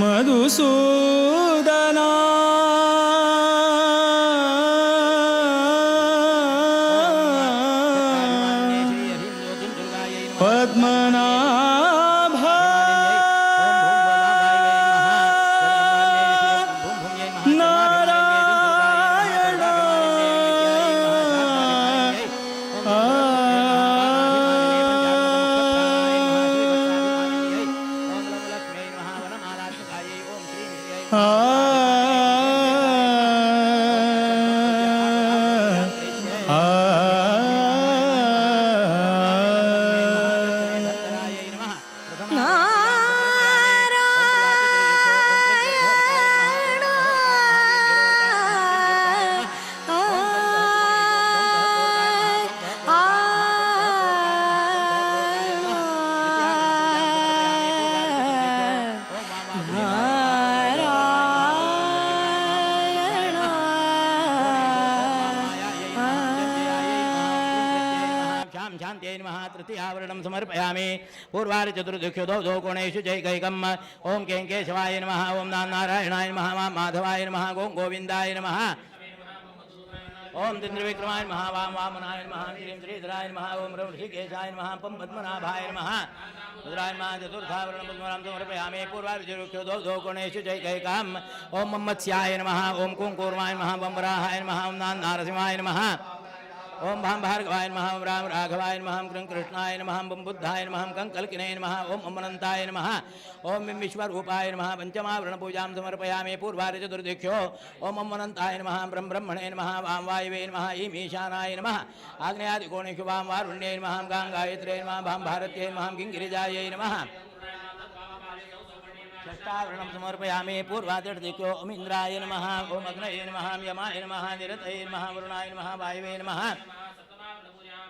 D: मधुसूदना पद्मनाभा नारायण
F: शांत्यै नमः तृतीयावरणं समर्पयामि पूर्वार्ध चतुर्दुःख्यो दो कोणेषु जैकैकम् ओं कें केशवाय नमः ओं नारायणाय नमः वां माधवाय नमः गों गोविन्दाय नमः ओं चंद्रविक्रमाय नमः वां वामनाय नमः श्रीं श्रीधराय नमः ओं ऋषिकेशाय नमः पं पद्मनाभाय नमः रुद्राय नमः चतुर्थावरणं पद्मनाभं समर्पयामि पूर्वार्ध चतुर्दुःख्यो दो कोणेषु जैकैकम् ओं मत्स्याय नमः ओं कुंकुर्माय नमः वं वराहाय नमः ओं नारसिंहाय नमः ओम भाम भार्गवाय नमः ओम राम राघवाय नमः ओम कृष्णाय नमः ओम बुद्धाय नमः ओम कंकलकिने नमः ओम अनंताय नमः ओम विश्वरूपाय नमः पंचमावरण पूजां समर्पयामि पूर्वार्ध चतुर्दुःख्यो ओम अनंताय नमः ब्रह्मणे नमः वां वायवे नमः ईं ईशानाय नमः आग्नेयादिकोणेषु वां वारुण्ये नमः गाङ्गायत्रे नमः भां भारत्यै नमः गिङ्गिरिजायै नमः षष्ठावरणं समर्पयामि पूर्वादिर्दिक्यो ओम इंद्राय नमः ओम अग्नये नमः यमाय नमः निरतये नमः वरुणाय नमः वायवे नमः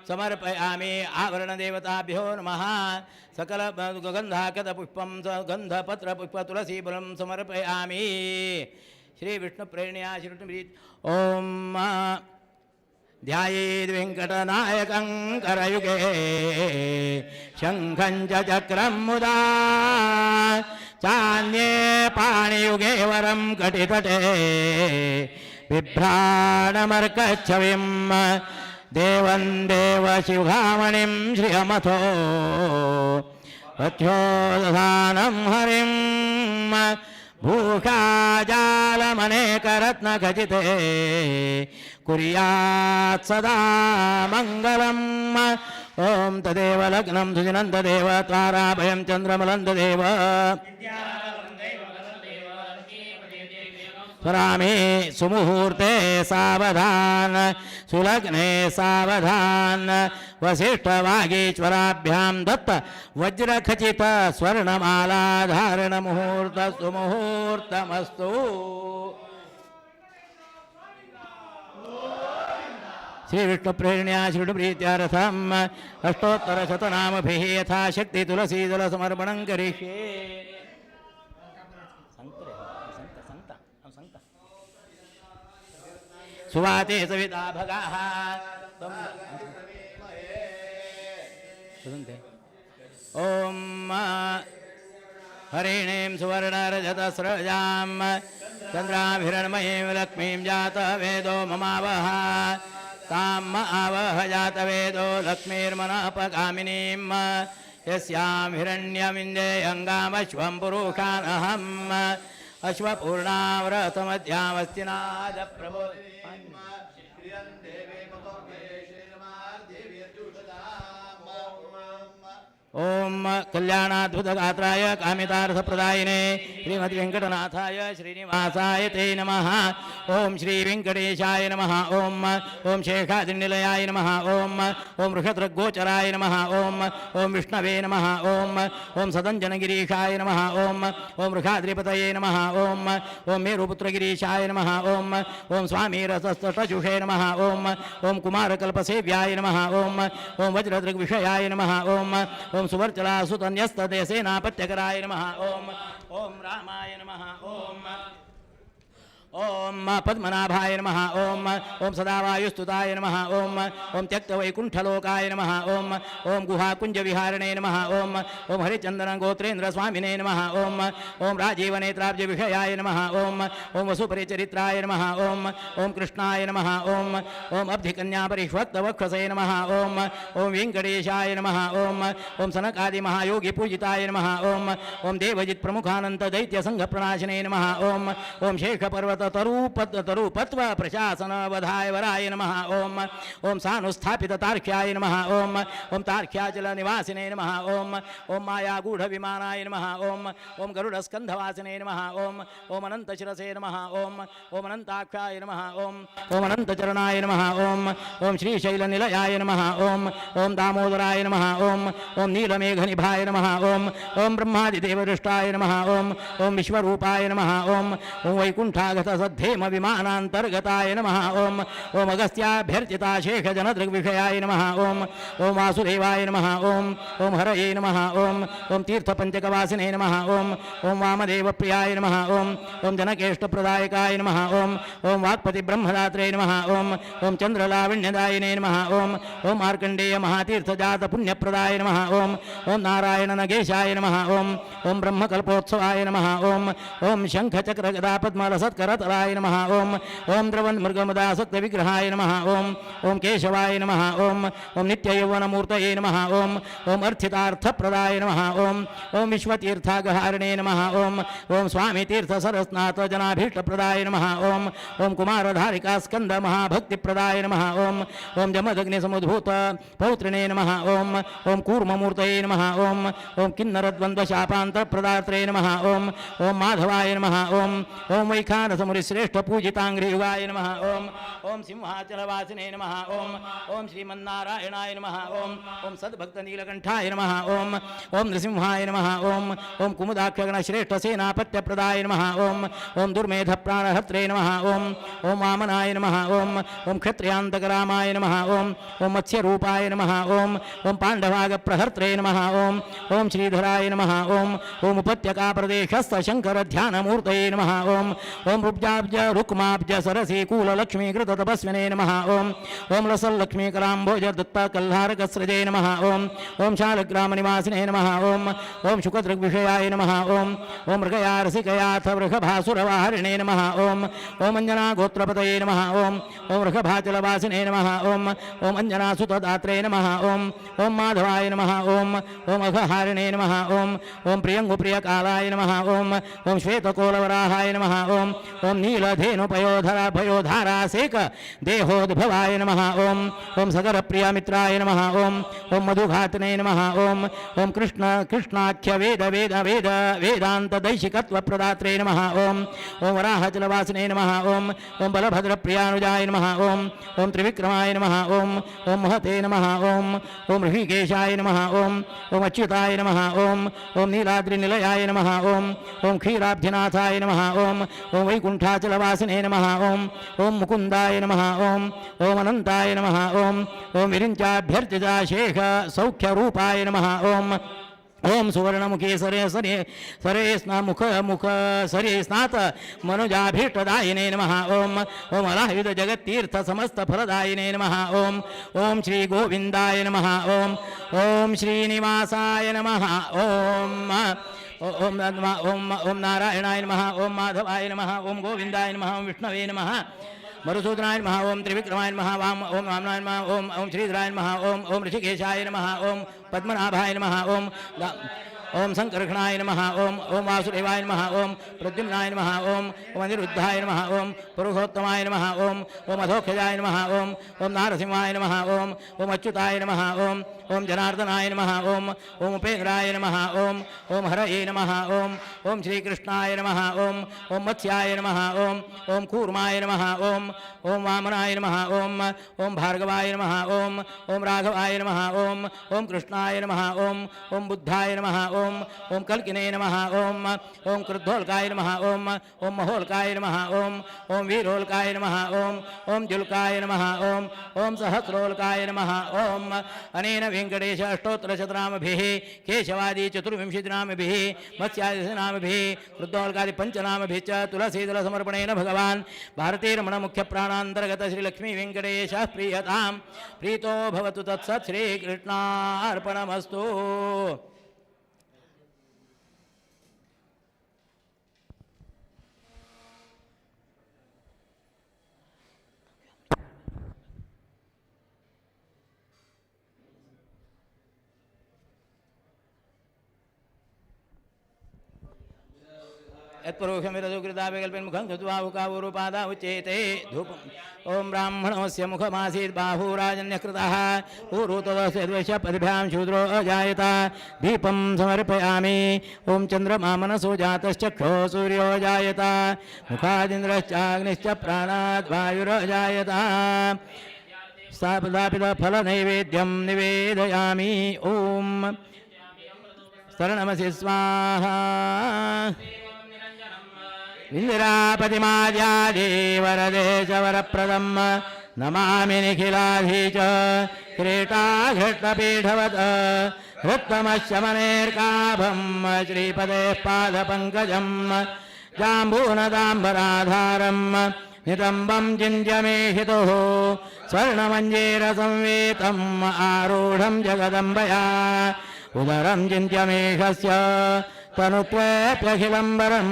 F: समर्पयामि आवरणदेवताभ्यो नमः सकल गन्धाकतपुष्पं गन्धपत्रपुष्पतुलसीफलं समर्पयामि श्रीविष्णुप्रेरणया श्री ओम ध्यायेद् वेङ्कटनायकं करयुगे शङ्खं च चक्रं मुदा चान्ये पाणियुगे वरं कटितटे बिभ्राणमर्कच्छविं देवं देवशिवगामणिं श्रियमथो रथ्योदधानं हरिं भूषाजालमनेकरत्नखचिते कुर्यात् सदा मङ्गलम् ओम तदेव लग्नं सुजनन्ददेव ताराभयं चन्द्रमलन्ददेव स्वरामे सुमुहूर्ते सावधान सुलग्ने सावधान वसिष्ठवागीश्वराभ्यां दत्त वज्रखचित स्वर्णमालाधारण मुहूर्त सुमुहूर्तमस्तु श्रीविष्णुप्रेरणया श्रीविष्णुप्रीत्यार्थम् अष्टोत्तरशतनामभिः यथाशक्ति तुलसीदलसमर्पणं करिष्ये सुवाते सविता भगाः ॐ हरिणीं सुवर्णरजतस्रजां चन्द्राभिरणमयीं लक्ष्मीं जातवेदो ममावह ताम् आवह जातवेदो लक्ष्मीर्मनःपगामिनीं यस्यां हिरण्यमिन्द्रेऽङ्गामश्वं पुरुषानहम् अश्वपूर्णाव्रतमध्यामस्तिनादप्रभो ओम कल्याणाद्भुतगात्राय कामितार्थप्रदायिने श्रीमद्वेङ्कटनाथाय श्रीनिवासाय ते नमः ओम श्री वेङ्कटेशाय नमः ओम ओम शेषाद्रिनिलयाय नमः ओम ओम वृषद्रगोचराय नमः ओम ओम विष्णवे नमः ओम ओम सदञ्जनगिरीशाय नमः ओम ओम वृषाद्रिपतये नमः ओम ओम मेरुपुत्रगिरीशाय नमः ओम ओम स्वामीरसस्तटजुषे नमः ओम ओम कुमारकल्पसेव्याय नमः ओम ओम वज्रदृग्विषयाय नमः ओम ओम सुवर्चलासुतन्यस्तदेशेनापत्यकराय नमः ओम ओम रामाय नमः ओम ओम पद्मनाभाय नमः ओम ओम सदावायुस्तुताय नमः ओम ओम त्यक्तवैकुण्ठलोकाय नमः ओम ओम गुहाकुञ्जविहारिणे नमः ओम ओम हरिचन्दनगोत्रेन्द्रस्वामिने नमः ओम ओम राजीवनेत्राब्जविषयाय नमः ओम ओम वसुपरिचरित्राय नमः ओम ओम कृष्णाय नमः ओम ओम अब्धिकन्यापरिष्वक्तवक्षसे नमः ओम ओम वेङ्कटेशाय नमः ओम ओम सनकादिमहायोगिपूजिताय नमः ओम ओम देवजित्प्रमुखानन्तदैत्यसङ्घप्रणाशिने नमः ओम ओम शेषपर्वत तरूपत्व प्रशासन वधाय वराय नमः ओम ओम सानुस्थापित तार्क्याय नमः ओम ओम तार्क्याचल निवासिने नमः ओम ओम मायागूढ़ विमानाय नमः ओम ओम गरुडस्कंधवासिने नमः ओम ओम अनंतशिरसे नमः ओम ओम अनंताक्षाय नमः ओम ओम अनंतचरणाय नमः ओम ओम श्रीशैलनिलयाय नमः ओम ओम दामोदराय नमः ओम ओम नीलमेघनिभाय नमः ओम ओम ब्रह्मादिदेवदृष्टाय नमः ओम ओम विश्वरूपाय नमः ओम ओम वैकुंठागत सद्धेम विमानांतर्गताय नमः ओम ओम अगस्त्याभ्यर्चिता शेषजनदृग्विषयाय नमः ओम ओम वासुदेवाय नमः ओम ओम हरये नमः ओम ओम तीर्थपञ्चकवासिने नमः ओम ओम वामदेवप्रियाय नमः ओम ओम जनकेष्टप्रदायकाय नमः ओम ओम वाक्पतिब्रह्मदात्रे नमः ओम ओम चन्द्रलावण्यदायिने नमः ओम ओम मार्कण्डेय महातीर्थजात पुण्यप्रदाय नमः ओम ओम नारायण नगेशाय नमः ओम ओम ब्रह्मकल्पोत्सवाय नमः ओम ओम शङ्खचक्रगदापद्मलसत्करतलाय नमः ओम ओम द्रवन्मृगमदासक्तविग्रहाय नमः ओम ओम केशवाय नमः ओम ओम नित्ययौवनमूर्तये नमः ओम ओम अर्थितार्थप्रदाय नमः ओम ओम विश्वतीर्थागहारिणे नमः ओम ओम स्वामीतीर्थसरस्नाथ जनाभीष्टप्रदाय नमः ओम ओम कुमारधारिका स्कंद महाभक्तिप्रदाय नमः ओम ओम जमदग्निसमुद्भूत पौत्रिणे नमः ओम ओम कूर्ममूर्तये नमः ओम ओम किन्नरद्वन्द्वशापान्तप्रदात्रे नमः ओम ओम माधवाय नमः ओम ओम वैखानसमुनिश्रेष्ठपूजिताङ्घ्रियुगाय नमः ओम ओम सिंहाचलवासिने नमः ओम ओम श्रीमन्नारायणाय नमः ओम ओम सद्भक्तनीलकण्ठाय नमः ओम ओम नृसिंहाय नमः ओम ओम कुमुदाक्षगणश्रेष्ठसेनापत्यप्रदाय नमः ओम ओम दुर्मेधप्राणहत्रे नमः ओम ओम वामनाय नमः ओम ओम क्षत्रियान्तकरामाय नमः ओम ओम मत्स्यरूपाय नमः ओम ओम पाण्डवागप्रहर्त्रे नमः ओम ओम श्रीधराय नमः ओम ओम उपत्यकाप्रदेशस्थशङ्करध्यानमूर्तये नमः ओम ओम रुब्जाब्ज रुक्माब्ज सरसी कूललक्ष्मीकृततपस्विने नमः ओम ओम लसल्लक्ष्मीकराम्भोज दत्तकल्हारकस्रजे नमः ओम ओम शालग्रामनिवासिने नमः ओम ओम शुकदृग्विषयाय नमः ओम ओम मृगयारसिकयाथ वृषभासुरवाहरिणे नमः ओम ओम अञ्जनागोत्रपतये नमः ओम ओम वृषभाचलवासिने नमः ओम ओम अञ्जनासुतदात्रे नमः ओम ओम माधवाय नमः ओम ओम अघहारिणे नमः ओम ओम प्रियङ्गुप्रियकालाय नमः ओम ओम श्वेतकोलवराहाय नमः ओम ओम नीलधेनुपयोधारासेक देहोद्भवाय नमः ओम ओम सगरप्रियमित्राय नमः ओम ओम मधुघातने नमः ओम ओम कृष्णाख्य वेदान्तदैशिकत्वप्रदात्रे नमः ओम ओम वराहचलवासिने नमः ओम ओम बलभद्रप्रियानुजाय नमः ओम ओम त्रिविक्रमाय नमः ओम ओम महते नमः ओम ओम ऋषिकेशाय नमः ओम ओम अच्युताय नमः ओम ओम नीलाद्रिनिलयाय नमः ओम ओम क्षीराब्धिनाथाय नमः ओम ओम वैकुण्ठाचलवासिने नमः ओम ओम मुकुन्दाय नमः ओम ओम अनन्ताय नमः ओम ओम विरिञ्चाभ्यर्चिता शेष सौख्यरूपाय नमः ओम ओम सुवर्णमुखे सरे स्नात मनुजाभीष्टदायिने नमः ओम ओम अलायुध जगत्तीर्थ समस्त फलदायिने नमः ओम ओम श्री गोविंदाय नमः ओम ओम श्रीनिवासाय नमः ओम ओम ओम ओम नारायणाय नमः ओम माधवाय नमः ओम गोविंदाय नमः ओम विष्णवे नमः मरुसूदनाय नमः ओम त्रिविक्रमाय नमः ओम वामनाय नमः ओम ओम श्रीधराय नमः ओम ओम ऋषिकेशाय नमः ओम पद्मनाभाय नमः ओम ओम संकर्षणाय नमः ओम ओम वासुदेवाय नमः ओम प्रद्युम्नाय नमः ओम ओम अनिरुद्धाय नमः ओम पुरुषोत्तमाय नमः ओम ओम अधोक्षजाय नमः ओम ओम नारसिंहाय नमः ओम ओम अच्युताय नमः ओम ओम जनार्दनाय नमः ओम ओम उपेन्द्राय नमः ओम ओम हरये नमः ओम ओम श्रीकृष्णाय नमः ओम ओम मत्स्याय नमः ओम ओम कूर्माय नमः ओम ओम वामनाय नमः ओम ओम भार्गवाय नमः ओम ओम राघवाय नमः ओम ओम कृष्णाय नमः ओम ओम बुद्धाय नमः ओम ओम कल्किने नमः ओम ओम क्रुद्धोल्काय नमः ओम ओम महोल्काय नमः ओम ओम वीरोल्काय नमः ओम ओम जुल्काय नमः ओम ओम सहस्रोल्काय नमः ओम अनेन वेंकटेश अष्टोत्तरशतनामभिः केशवादी चतुर्विंशतिनामभिः मत्स्यादिनामभिः क्रुद्धोल्कादि पंचनामभिः च तुलसीदलसमर्पणेन भगवान् भारतीरमण मुख्यप्राणान्तर्गत श्रीलक्ष्मी वेंकटेशः प्रीयतां प्रीतो भवतु तत्सत् श्रीकृष्णार्पणमस्तु। यत्परोक्षमिरदुकृताभिकल्पन्मुखं कृत्वाहुकावुरुपादा उच्येते धूपम् ॐ ब्राह्मणस्य मुखमासीत् बाहुराजन्यकृतः ऊरुतदस्य द्वैषपदिभ्यां शूद्रो अजायत दीपं समर्पयामि ॐ चन्द्रमा मनसो जातश्चक्षो सूर्यो जायत मुखादिन्द्रश्चाग्निश्च प्राणात् वायुरजायत स्थापितफलनैवेद्यं निवेदयामि ॐ शरणमसि स्वाहा इंदिरापतिमाद्यादेवरदेशवरप्रदं नमामि निखिलाधीच क्रीटाघृष्टपीठवत् हृत्तमश्यमनेर्काभं श्रीपदेः पादपङ्कजं जाम्बूनदाम्बराधारं नितम्बं चिन्त्यमेहितुः स्वर्णमञ्जीरसंवेतम् आरूढं जगदम्बया उदरं चिन्त्यमेषस्य तनुत्वेऽप्यखिलम्बरं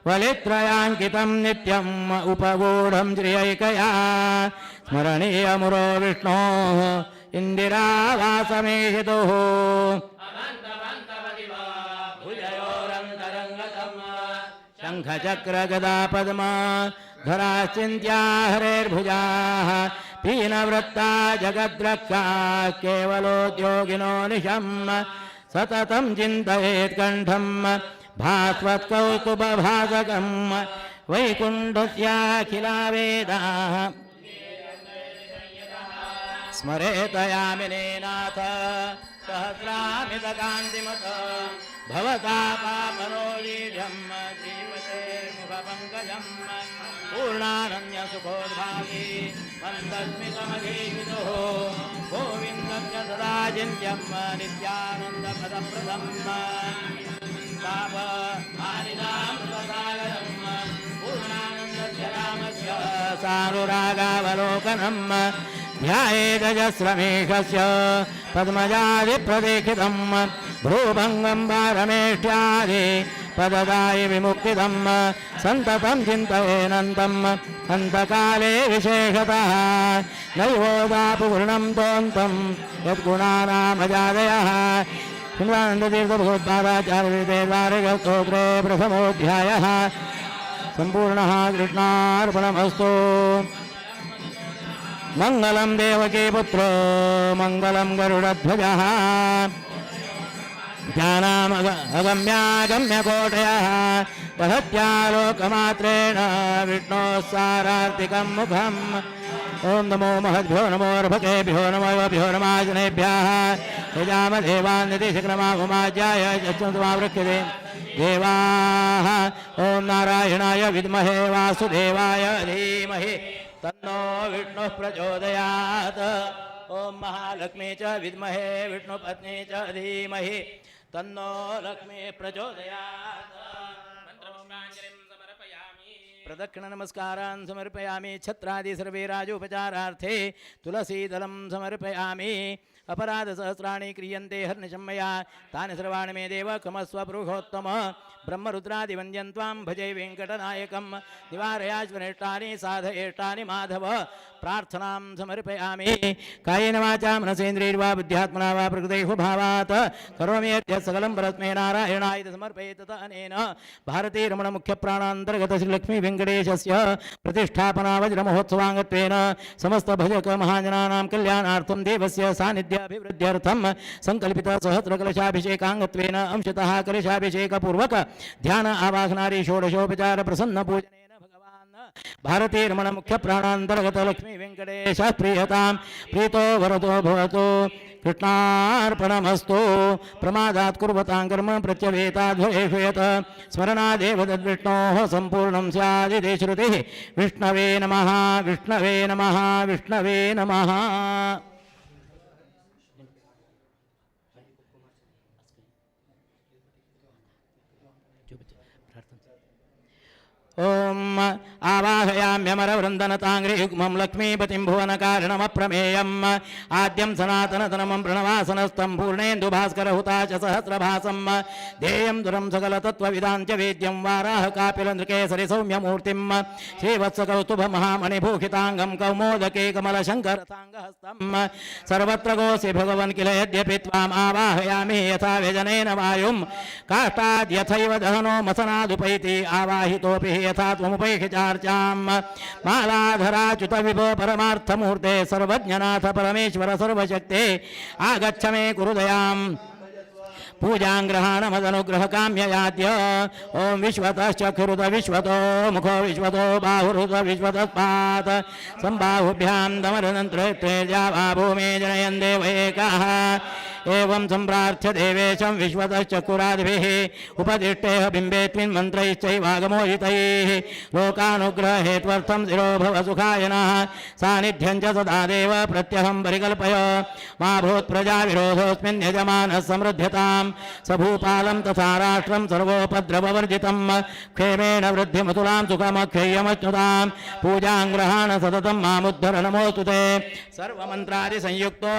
F: वलित्रयाङ्कितं नित्यम् उपगूढं श्रियैकया स्मरणीयमुरो विष्णोः इन्दिरावासमेहितुः शङ्खचक्रगदा पद्मा धराश्चिन्त्या हरेर्भुजाः पीनवृत्ता जगद्रक्षा केवलोद्योगिनो निशम् सततं चिन्तयेत् कण्ठं भास्वत्कौस्तुभभासकं वैकुण्ठस्याखिला वेदाः स्मरेतयामिने नाथ सहस्रामितकान्तिमत भवता पापनोलीढं श्रीमते मुखपङ्कजं पूर्णानन्यसुखोद्भागी मन्दस्मितमधीशितुः गोविन्दं च सदा चिन्त्यं नित्यानन्दपदप्रदं पापहारिणामृतसागरं पूर्णानन्दस्य रामस्य सानुरागावलोकनं ध्यायेदजस्रमेषस्य पद्मजादिप्रदीक्षितं भ्रूभङ्गं पारमेष्ट्यादि पददायि विमुक्तिदं सन्ततं चिन्तयेनन्तम् अन्तकाले विशेषतः नैवोदापुपूर्णं तोन्तं यद्गुणानामजादयः श्रीमदानन्दतीर्थभगवत्पादाचार्यविद्वारिकस्तोत्रे प्रथमोऽध्यायः सम्पूर्णः कृष्णार्पणमस्तु। मङ्गलं देवकी पुत्रो मङ्गलं गरुडध्वजः ज्ञानामगम्यागम्यकोटयः वहत्यालोकमात्रेण विष्णोः सारार्तिकं मुखम् ॐ नमो महद्भ्यो नमो अर्भकेभ्यो नमोभ्यो नमाजनेभ्यः यजामदेवान्नितिशक्रमाहुमाज्याय यच्छन्तुमावृक्ष्यते देवाः ॐ नारायणाय विद्महे वासुदेवाय धीमहि तन्नो विष्णुः प्रचोदयात् ॐ महालक्ष्मी च विद्महे विष्णुपत्नी च धीमहि तन्नो लक्ष्मी प्रचोदयात्। प्रदक्षिण नमस्कारान् समर्पयामि छत्रादि सर्वे राजोपचारार्थे तुलसीदलं समर्पयामि अपराधसहस्राणि क्रियन्ते हर्निशं मया तानि सर्वाणि मे देव क्षमस्व पुरुषोत्तम ब्रह्मरुद्रादिवन्द्यं त्वां भजे वेङ्कटनायकं निवारयाश्वरेष्टानि साधयेष्टानि माधव प्रार्थनां समर्पयामि कायेन वाचा मनसेन्द्रियैर्वा बुद्ध्यात्मना वा प्रकृते स्वभावात् करोमि यद्यत् सकलं परस्मै नारायणाय समर्पयेत् तत अनेन भारती रमण मुख्य प्राणान्तर्गत श्री लक्ष्मी वेङ्कटेशस्य प्रतिष्ठापना वज्रमहोत्सवाङ्गत्वेन समस्त भजक महाजनानां कल्याणार्थं देवस्य सान्निध्याभिवृद्ध्यर्थं संकल्पित सहस्रकलशाभिषेकाङ्गत्वेन अंशतः कलशाभिषेकपूर्वक ध्यान आवाहनादि षोडशोपचार प्रसन्न पूजनेन भगवान् भारती रमण मुख्य प्राणान्तर्गत लक्ष्मी वेङ्कटेश प्रियतां प्रीतो वरदो भवतु कृष्णार्पणमस्तु प्रमादात् कुर्वतां कर्म प्रत्यवेताध्वरेषु यत् स्मरणादेव तद्विष्णोः सम्पूर्णं स्यादिति श्रुतिः विष्णवे नमः विष्णवे नमः विष्णवे नमः ओम आवाहयाम्यमरवृन्दनताङ्घ्रियुग्मं लक्ष्मीपतिं भुवनकारणमप्रमेयम् आद्यं सनातनतनमं प्रणवासनस्थं पूर्णेन्दुभास्करहुता च सहस्रभासं ध्येयं दुरं सकलतत्त्वविदां च वेद्यं वाराहकापिलनृकेसरि सौम्यमूर्तिं श्रीवत्सकौस्तुभमहामणिभूषिताङ्गं कौमोदके कमलशङ्करसाङ्गहस्तं सर्वत्र गोऽसि भगवन् किल यद्यपि त्वाम् आवाहयामि यथा व्यजनेन वायुं काष्ठाद्यथैव दहनो मसनादुपैति आवाहितोऽपि यथा त्वमुपैषिचार्चां मालाधराच्युत विभो परमार्थमूर्ते सर्वज्ञनाथ परमेश्वर सर्वशक्ते आगच्छ मे कुरुदयाम् पूजां ग्रहाणमदनुग्रह काम्ययाद्य ओं विश्वतश्चक्षुरुत विश्वतो मुखो विश्वतो बाहुरुत विश्वतस्पात् सम्बाहुभ्यां दमरनन्त्रेजा वा भूमे जनयन् देव एकः एवं सम्प्रार्थ्य देवेशं विश्वतश्चक्षुरादिभिः उपदिष्टेह बिम्बेऽस्मिन् मन्त्रैश्चैवागमोहितैः लोकानुग्रहेत्वर्थं शिरो भव सुखाय नः सान्निध्यं च सदा देव प्रत्यहं परिकल्पय मा भूत्प्रजाविरोधोऽस्मिन् यजमानः समृद्ध्यताम् सभूपालं तथा राष्ट्रं सर्वोपद्रववर्जितं क्षेमेण वृद्धिमतुलां सुखमक्षय्यमच्युतां पूजां ग्रहाण सततं मामुद्धर नमोऽस्तु ते सर्वमन्त्रादिसंयुक्तो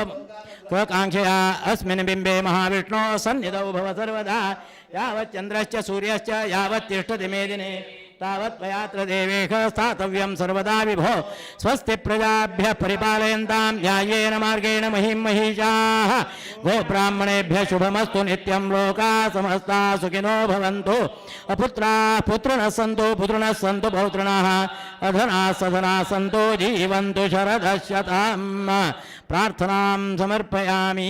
F: कृकाङ्क्षया अस्मिन् बिम्बे महाविष्णो सन्निधौ भव सर्वदा यावच्चन्द्रश्च सूर्यश्च यावत्तिष्ठति मे दिने तावत् त्वयात्र देवेश स्थातव्यं सर्वदा विभो स्वस्ति प्रजाभ्यः परिपालयन्तां न्याय्येन मार्गेण महीं महिषाः गोब्राह्मणेभ्यः शुभमस्तु नित्यं लोकाः समस्ताः सुखिनो भवन्तु अपुत्राः पुत्रिणः सन्तु पौत्रिणः अधनाः सधनाः सन्तु जीवन्तु शरदः शतं प्रार्थनां समर्पयामि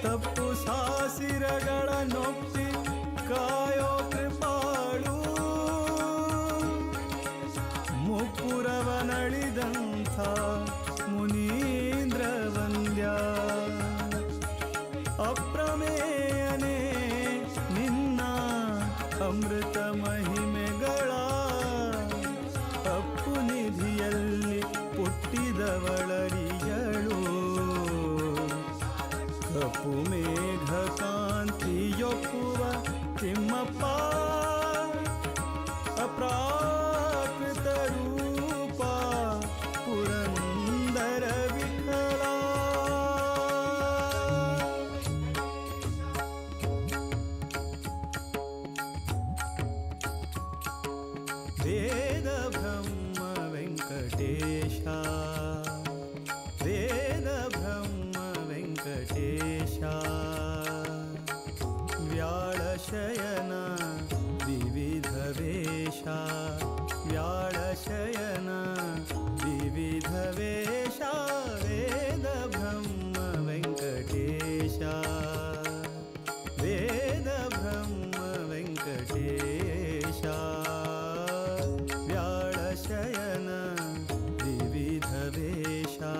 D: ತಪ್ಪು ಸಾಸಿರಗಳ ನೊಪ್ಪಿ ಕಾಯೋ ಕೃಪಾಳು ಮುಪ್ಪುರವನಳಿದಂಥ ಮುನೀಂದ್ರ ವಂದ್ಯ ಅಪ್ರಮೇಯನೇ ನಿನ್ನ ಅಮೃತ ಮಹಿಮೆಗಳ ಅಪ್ಪು ನಿಧಿಯಲ್ಲಿ ಹುಟ್ಟಿದವಳರಿಯಳು ಕಪ್ಪು ಮೇಘ ಕಾಂತಿಯೊಪ್ಪುವ ತಿಮ್ಮಪ್ಪ ಅಪ್ರಾಕೃತ ರೂಪ ಪುರಂದರ व्याळशयन विविधवेषा व्याळशयन विविधवेषा वेद ब्रह्म वेङ्कटेशा वेद ब्रह्म वेङ्कटेशा व्याळशयन विविधवेषा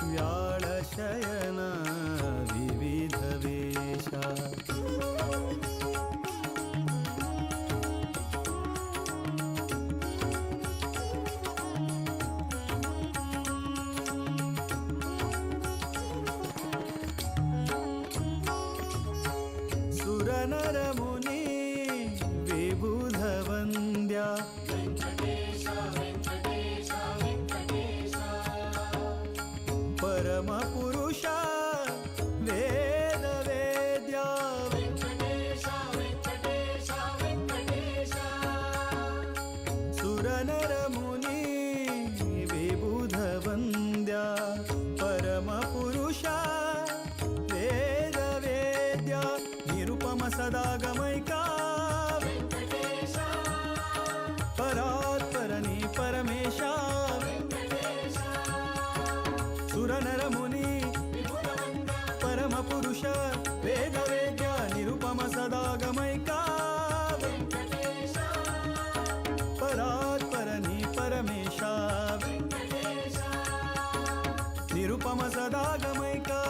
D: व्याळशयन विविधवेषा सुरनरमुनि विबुधवन्द्या परमपुरुषा वेदवेद्या सुरनरमुनि विबुधवन्द्या परमपुरुषा वेदवेद्या निरुपमसदागमैका परात्परनि परमेशा सुरनरमुनि परमपुरुष वेदवेद्या निरुपमसदागमैका परात्परनि परमेशा निरुपमसदागमैका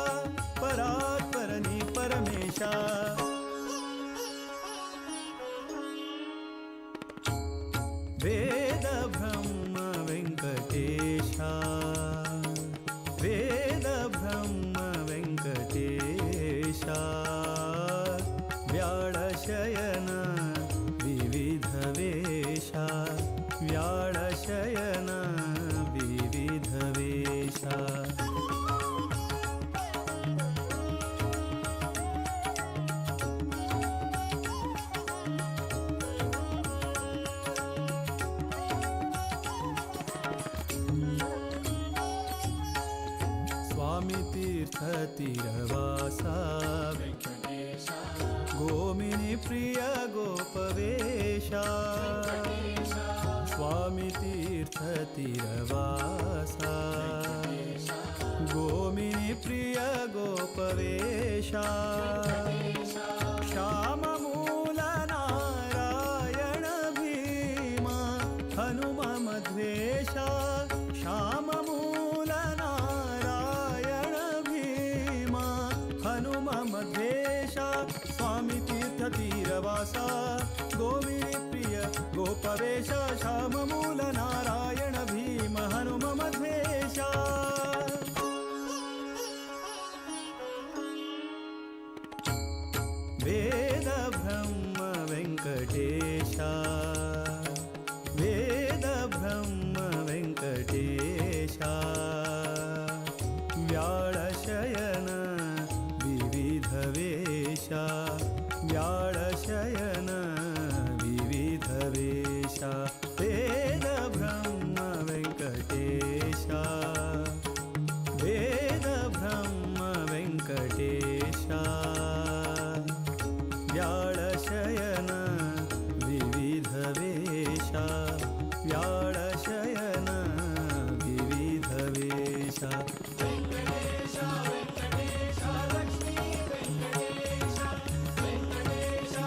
D: परात्परनि परमेशा वेद ब्रह्म वेङ्कटेशा वेद ब्रह्म वेङ्कटेशा व्याळशयन विविधवेषा व्याळशयन विविधवेषा स्वामी तीर्थतीरवासा गोमिनी प्रिय गोपवेशा स्वामी तीर्थतीरवासा गोमिनी प्रिय गोपवेशा श्याममूल नारायण भीमा हनुम मध्वेशा श्याममूल नारायण भीमा हनुम मध्वेशा स्वामी तीर्थतीरवासा गोविनी प्रिय गोपवेशा श्याममूल नारायण भीम हनुम मध्वेशा वेद ब्रह्म वेङ्कटेशा वेद ब्रह्म वेङ्कटेशा व्याळशयन विविधवेषा व्याळशयन विविधवेषा वेद ब्रह्म वेङ्कटेशा वेद ब्रह्म वेङ्कटेशा व्याळशयन विविधवेषा व्याळशयन विविधवेषा वेङ्कटेशा वेङ्कटेशा लक्ष्मी वेङ्कटेशा वेङ्कटेशा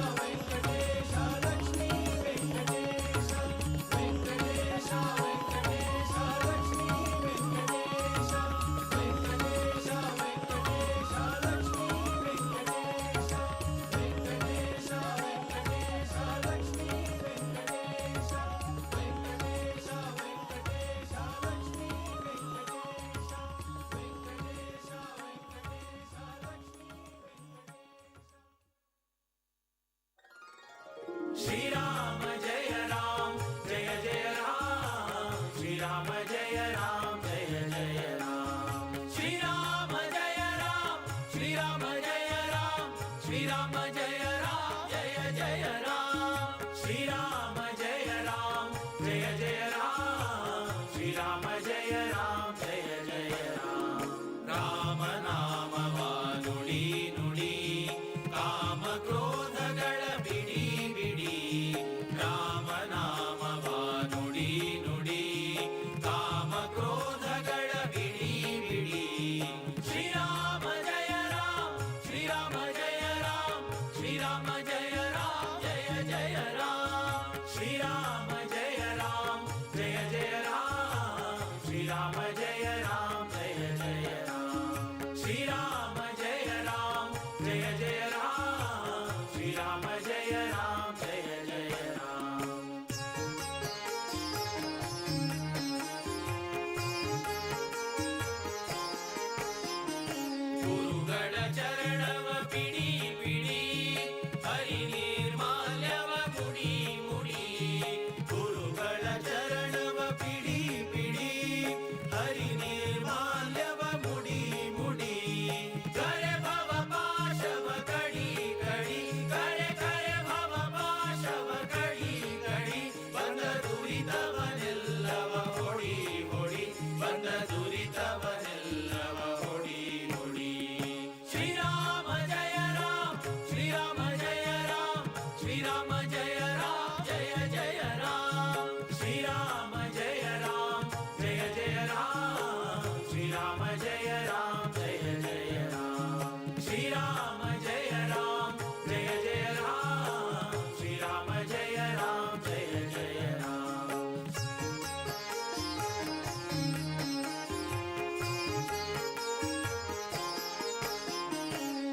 E: श्रीराम जय राम जय जय राम श्रीराम जय राम जय जय राम श्रीराम जय राम जय जय राम श्रीराम जय राम जय जय राम श्रीराम जय राम जय जय राम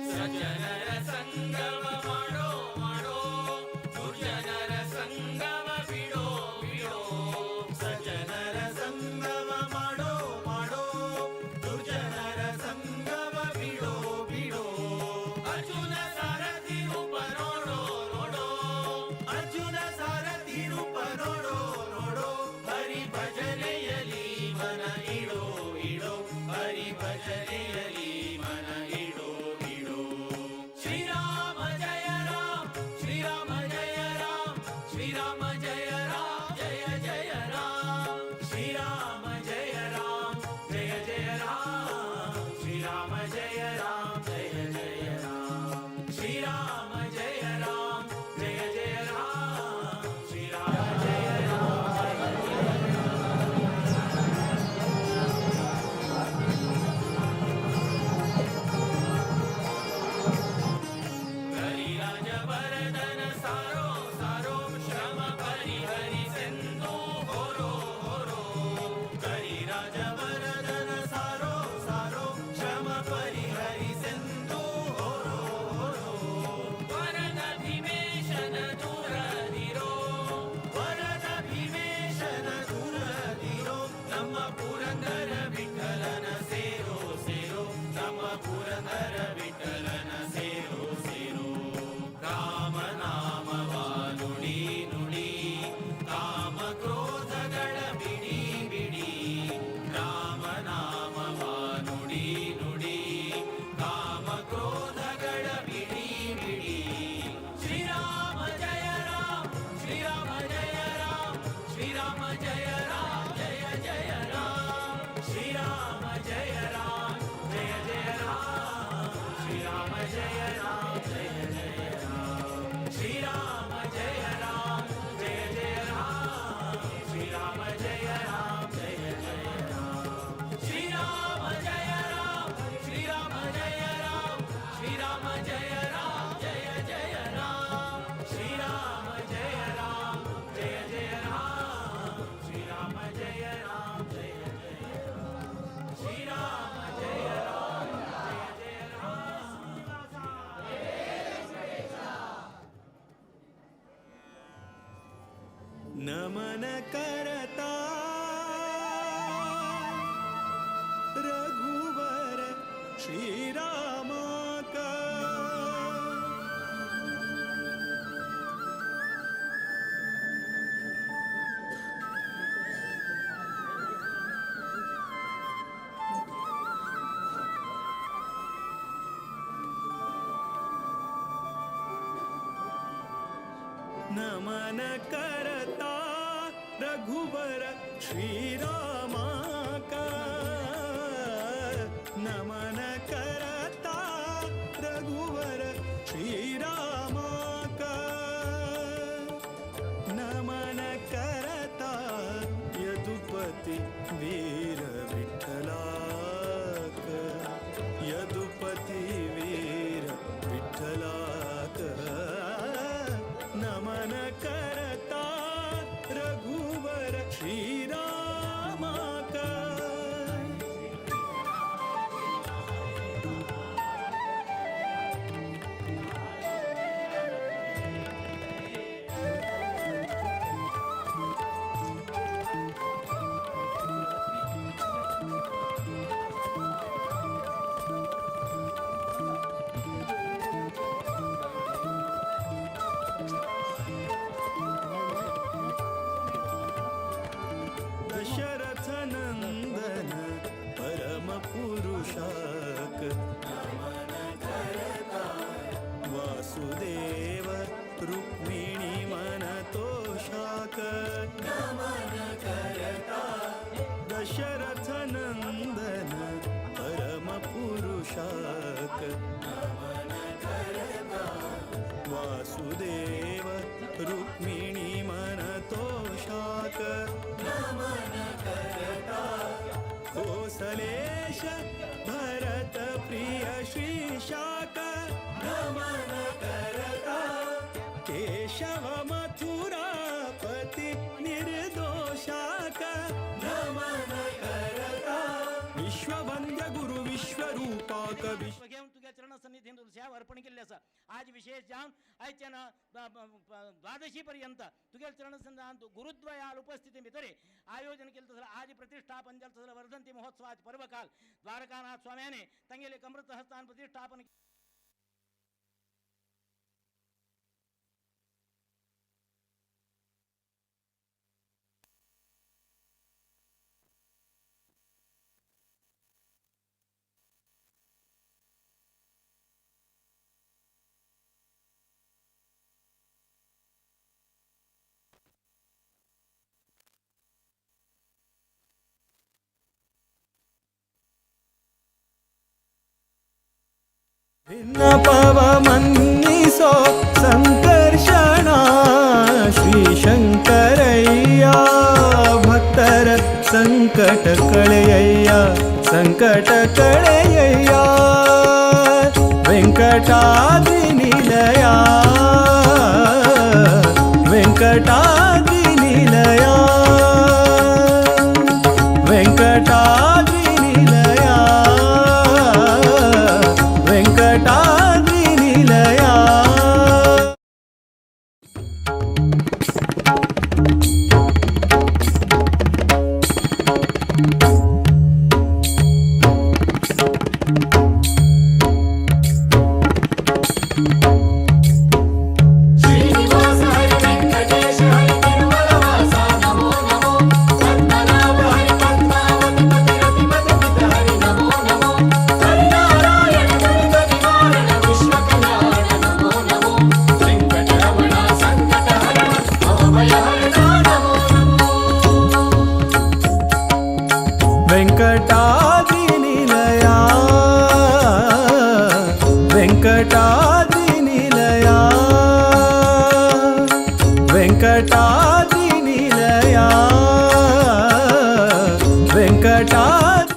E: सज्जनर संगम ಮಾಡೋ ಮಾಡೋ ದುರ್ಜನರ ಸಂಗಮ ಬಿಡೋ ಬಿಡೋ ಸಜ್ಜನರ ಸಂಗಮ ಮಾಡೋ ಮಾಡೋ ದುರ್ಜನರ ಸಂಗಮ ಬಿಡೋ ಬಿಡೋ ಅರ್ಜುನ ಸಾರಥಿ ರೂಪ ನೋಡೋ ನೋಡೋ ಅರ್ಜುನ ಸಾರಥಿ ರೂಪ ನೋಡೋ ನೋಡೋ ಹರಿ ಭಜನೆಯಲಿ ಮನ ಇಡೋ ಇಡೋ ಹರಿ ಭಜನೆಯಲಿ ಮನ ಇಡೋ ಇಡೋ श्रीराम जय राम श्रीराम जय राम श्रीराम जय राम जय जय राम श्रीराम जय राम जय जय राम श्रीराम जय राम जय जय राम श्रीराम जय राम जय जय राम श्रीराम जय राम हरिराज वरदन सारो सारो श्रम परिहरि सिंधु होरो होरो हरिराज वरदन सारो सारो श्रम परिहरि सिंधु होरो होरो वरद भीमेशन दूर धीरो वरद भीमेशन दूर धीरो ನಮ್ಮ ಪುರಂದರ ವಿಠಲನ ಸೇರೋ ಸೇರೋ ನಮ್ಮ ಪುರಂದರ ವಿಠಲನ ಸೇರೋ ಸೇರೋ ರಾಮ ನಾಮವಾ ನುಡಿ ನುಡಿ ಕಾಮ ಕ್ರೋಧಗಳ ಬಿಡಿ ಬಿಡಿ ರಾಮ ನಾಮವಾ ನುಡಿ ನುಡಿ ಕಾಮ ಕ್ರೋಧಗಳ ಬಿಡಿ ಬಿಡಿ ಶ್ರೀರಾಮ ಜಯ ರಾಮ ಶ್ರೀರಾಮ ಜಯ ರಾಮ ಶ್ರೀರಾಮ ಜಯ ರಾಮ ಜಯ ಜಯ ರಾಮ ಶ್ರೀರಾಮ ಜಯ ರಾಮ ಜಯ ಜಯ ರಾಮ ಶ್ರೀರಾಮ ಜಯ ರಾಮ ಜಯ ಜಯ ರಾಮ ಶ್ರೀರಾಮ ಜಯ ರಾಮ ಜಯ ಜಯ ರಾಮ ಶ್ರೀರಾಮ ಜಯ ರಾಮ ಜಯ ಜಯ ರಾಮ ಶ್ರೀರಾಮ ಜಯ ರಾಮ ಶ್ರೀರಾಮ ಜಯ ರಾಮ ಶ್ರೀರಾಮ ಜಯ ರಾಮ ಜಯ ಜಯ ರಾಮ ಶ್ರೀರಾಮ ಜಯ ರಾಮ ಜಯ ಜಯ ರಾಮ ಶ್ರೀರಾಮ ಜಯ ರಾಮ ಜಯ ಜಯ ರಾಮ ಶ್ರೀರಾಮ ಜಯ ರಾಮ ಜಯ ಜಯ ರಾಮ
D: ನಮನ ಕರತಾ ರಘುವರ ಶ್ರೀರಾಮ नमन करता रघुवर श्रीराम का नमन करता रघुवर श्रीराम का नमन करता यदुपति वीर विठ्ठला का यदुपति वीर विठ्ठला का नमन करता रघुवर श्रीराम का कमलेश भरत प्रिय श्री शाक नमन करता केशव मथुरापति निर्दोषाक नमन करता विश्ववंद्य गुरु विश्वरूपाक विश्व
F: घेऊन तुझ्या चरण सन्निधीन तुळस्यावर अर्पण केले असं आज विशेष जाऊन आयच्यानं द्वादशी पर्यंत तुझ्या चरण संधान गुरुद्वयाल उपस्थिती भितरे आयोजन केलं तसं आज प्रतिष्ठापन केलं तसं वर्धंती महोत्सवात पर्वकाल द्वारकानाथ स्वाम्याने तंगेले कमृत हस्तान प्रतिष्ठापन
D: पवमन्निसो संकर्षणा श्री शंकरय्या भक्तर संकट कळय्या संकट कळय्या वेंकटाद्रि निलया वेंकटाद्रि निलया वेंकटाद्रि निलया वेंकटाद्रि निलया
G: श्रीनिवास हरि वेंकटेश हरि तिरुमलवासा नमो नमो पद्मनाभ हरि पद्मावति पति रतिपति पित हरि नमो नमो हरि नारायण दुरित निवारण विश्व कल्याण नमो नमो वेंकटरमण संकट हरण भवभय हरण नमो नमो
D: वेंकटाद्रि निलया वेंकटाद्रि निलया वेंकटाद्रि निलया वेंकटाद्रि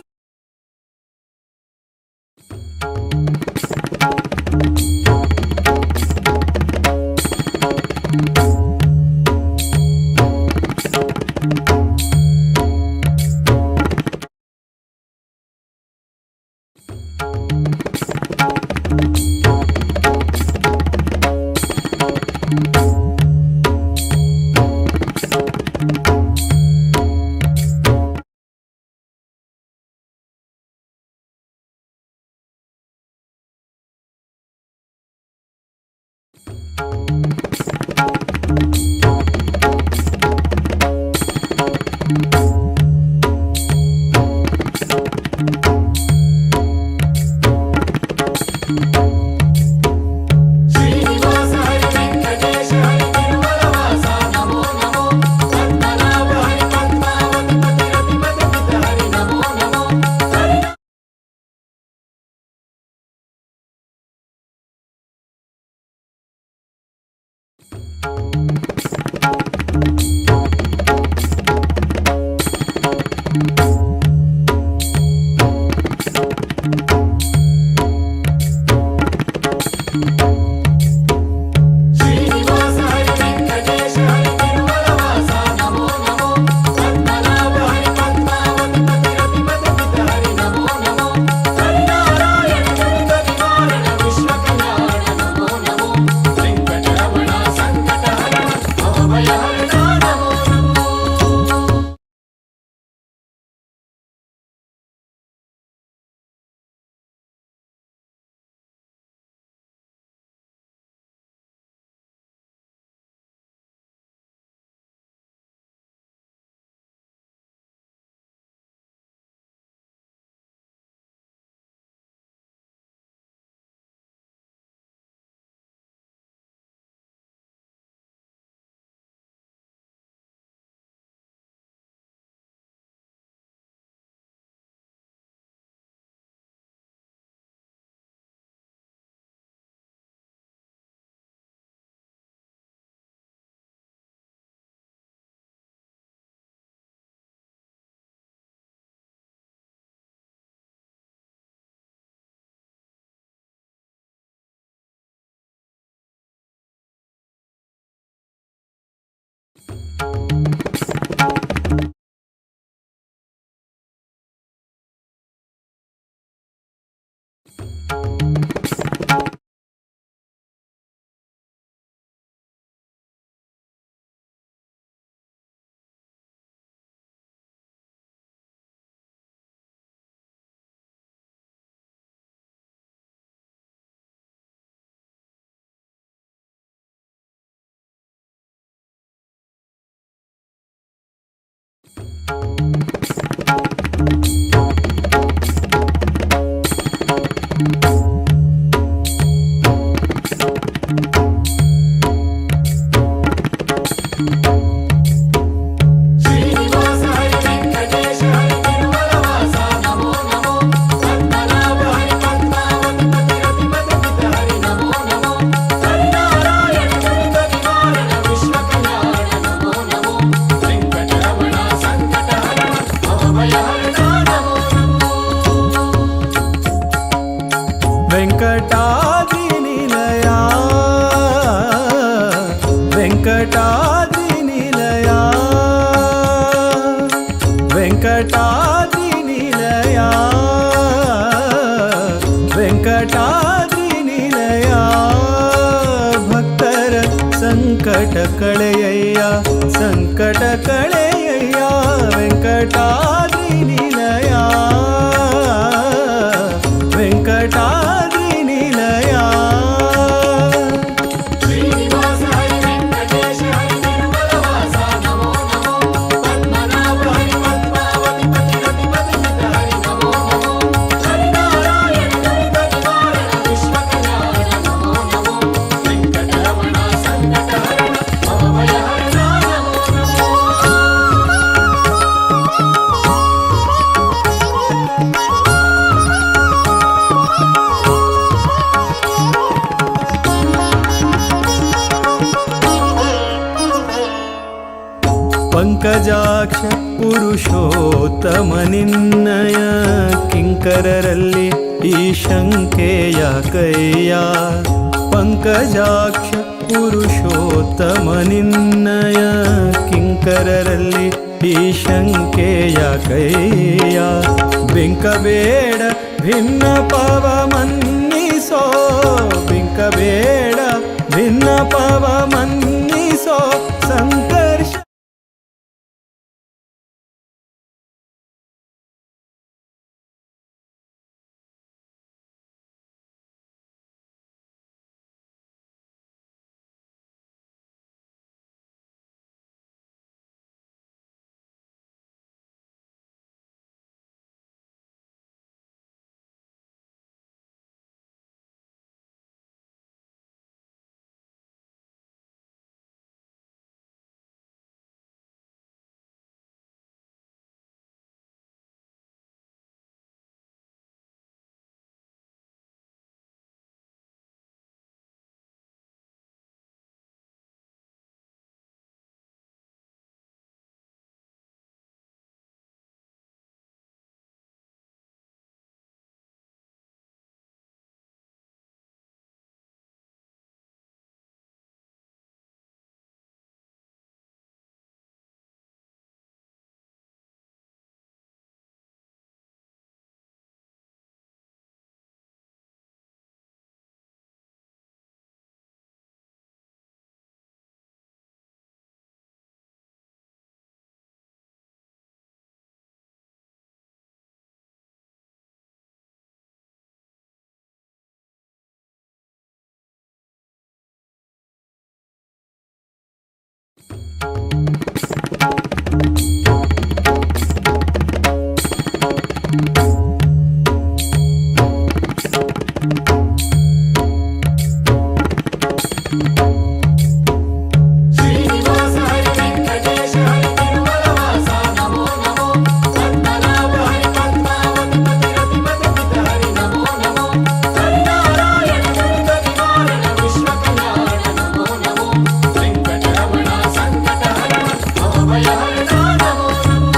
D: ವೆಂಕಟಾದ್ರಿ ನಿಲಯ ವೆಂಕಟಾದ್ರಿ ನಿಲಯ ವೆಂಕಟಾದ್ರಿ ನಿಲಯ ಭಕ್ತರ ಸಂಕಟ ಕಳೆಯಯ್ಯ ಸಂಕಟ ಕಳೆಯಯ್ಯ ವೆಂಕಟಾದ್ರಿ ನಿಲಯ ವೆಂಕಟಾದ್ರಿ ನಿಲಯ
G: ಶ್ರೀನಿವಾಸ ಹರಿ ವೆಂಕಟೇಶ ಹರಿ ತಿರುಮಲವಾಸ ನಮೋ ನಮೋ ಪದ್ಮನಾಭ ಹರಿ ಪದ್ಮಾವತಿ ಪತಿ ರತಿಪತಿ ಚಿತ್ತ ಹರಿ ನಮೋ ನಮೋ ಹರಿನಾರಾಯಣ ದುರಿತ ನಿವಾರಣ ವಿಶ್ವ ಕಲ್ಯಾಣ ನಮೋ ನಮೋ ವೆಂಕಟರಮಣ ಸಂಕಟ ಹರಣ ಭವಭಯ ಹರಣ ನಮೋ ನಮೋ
D: ಪಂಕಜಾಕ್ಷ ಪುರುಷೋತ್ತಮ ನಿನ್ನಯ ಕಿಂಕರರಲ್ಲಿ ಈ ಶಂಕೆಯ ಕೈಯ ಪಂಕಜಾಕ್ಷ ಪುರುಷೋತ್ತಮ ನಿನ್ನಯ ಕಿಂಕರರಲ್ಲಿ ಈ ಶಂಕೆಯ ಕೈಯ ಬಿಂಕಬೇಡ ಭಿನ್ನ ಪವ ಮನ್ನಿಸೋ ಬಿಂಕಬೇಡ ಭಿನ್ನ ಪವ ಮನ್ನಿಸೋ ಸಂಕರ್ಷ
G: ಶ್ರೀನಿವಾಸ ಹರಿ ವೆಂಕಟೇಶ ಹರಿ ತಿರುಮಲವಾಸ ನಮೋ ನಮೋ ಪದ್ಮನಾಭ ಹರಿ ಪದ್ಮಾವತಿ ಪತಿ ರತಿಪತಿ ಚಿತ್ತ ಹರಿ ನಮೋ ನಮೋ ಹರಿನಾರಾಯಣ ದುರಿತ ನಿವಾರಣ ವಿಶ್ವ ಕಲ್ಯಾಣ ನಮೋ ನಮೋ ವೆಂಕಟರಮಣ ಸಂಕಟ ಹರಣ ಭವಭಯ ಹರಣ ನಮೋ ನಮೋ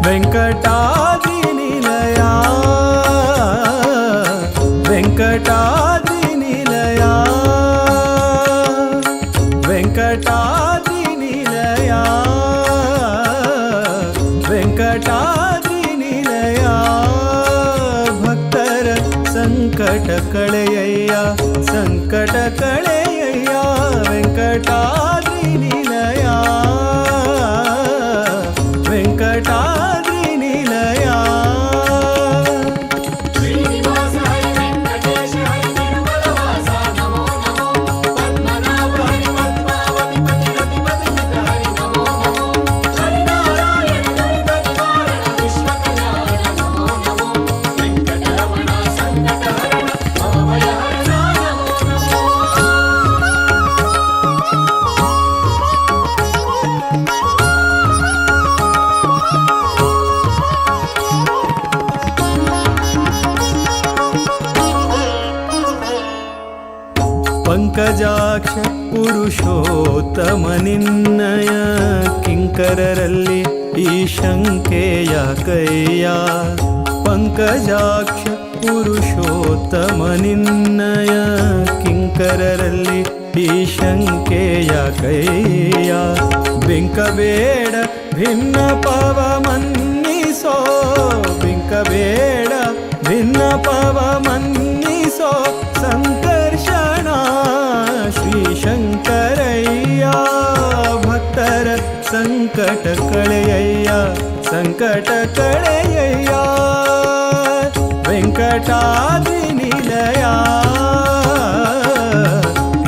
D: ವೆಂಕಟಾದ್ರಿ ನಿಲಯ ವೆಂಕಟಾದ್ರಿ ನಿಲಯ ವೆಂಕಟಾದ್ರಿ ನಿಲಯ ವೆಂಕಟಾದ್ರಿ ನಿಲಯ ಭಕ್ತರ ಸಂಕಟ ಕಳೆಯಯ್ಯ ಸಂಕಟ ಕಳೆಯಯ್ಯ ವೆಂಕಟಾದ್ರಿ ನಿಲಯ ವೆಂಕಟಾದ್ರಿ ನಿಲಯ
G: ಶ್ರೀನಿವಾಸ ಹರಿ ವೆಂಕಟೇಶ ಹರಿ ತಿರುಮಲವಾಸ ನಮೋ ನಮೋ ಪದ್ಮನಾಭ ಹರಿ ಪದ್ಮಾವತಿ ಪತಿ ರತಿಪತಿ ಚಿತ್ತ ಹರಿ ನಮೋ ನಮೋ ಹರಿನಾರಾಯಣ ದುರಿತ ನಿವಾರಣ ವಿಶ್ವ ಕಲ್ಯಾಣ ನಮೋ ನಮೋ ವೆಂಕಟರಮಣ ಸಂಕಟ ಹರಣ ಭವಭಯ ಹರಣ ನಮೋ ನಮೋ
D: ಪಂಕಜಾಕ್ಷ ಪುರುಷೋತ್ತಮ ನಿನ್ನಯ ಕಿಂಕರರಲ್ಲಿ ಈ ಶಂಕೆಯ ಕೈಯ ಪಂಕಜಾಕ್ಷ ಪುರುಷೋತ್ತಮನಿನ್ನಯ ಕಿಂಕರರಲ್ಲಿ ಈ ಶಂಕೆಯ ಕೈಯ ಬಿಂಕಬೇಡ ಭಿನ್ನ ಪವ ಮನ್ನಿಸೋ ಬಿಂಕಬೇಡ ಭಿನ್ನ ಪವ ಮನ್ನಿಸೋ ಸಂಕರ್ಷಣ ಶ್ರೀ ಶಂಕರಯ್ಯ ಭಕ್ತರ ಸಂಕಟ ಕಳೆಯಯ್ಯ ಸಂಕಟ ಕಳೆಯಯ್ಯ ವೆಂಕಟಾದ್ರಿ ನಿಲಯ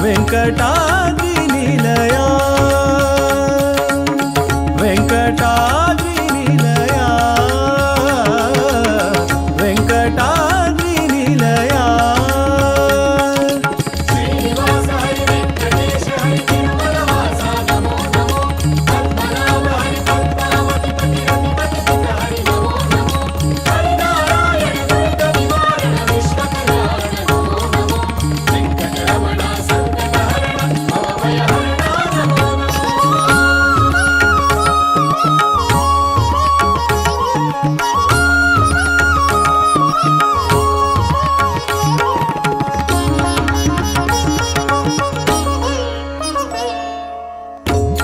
D: ವೆಂಕಟಾದ್ರಿ ನಿಲಯ ವೆಂಕಟಾದ್ರಿ ನಿಲಯ ವೆಂಕಟಾದ್ರಿ ನಿಲಯ
G: ಶ್ರೀನಿವಾಸ ಹರಿ ವೆಂಕಟೇಶ ಹರಿ ತಿರುಮಲವಾಸ ನಮೋ ನಮೋ ಪದ್ಮನಾಭ ಹರಿ ಪದ್ಮಾವತಿ ಪತಿ ರತಿಪತಿ ಪಿತ ಹರಿ ನಮೋ ನಮೋ ಹರಿನಾರಾಯಣ ದುರಿತ ನಿವಾರಣ ವಿಶ್ವಕಲ್ಯಾಣ ನಮೋ ನಮೋ ವೆಂಕಟರಮಣ ಸಂಕಟಹರಣ ಭವಭಯಹರಣ ನಮೋ ನಮೋ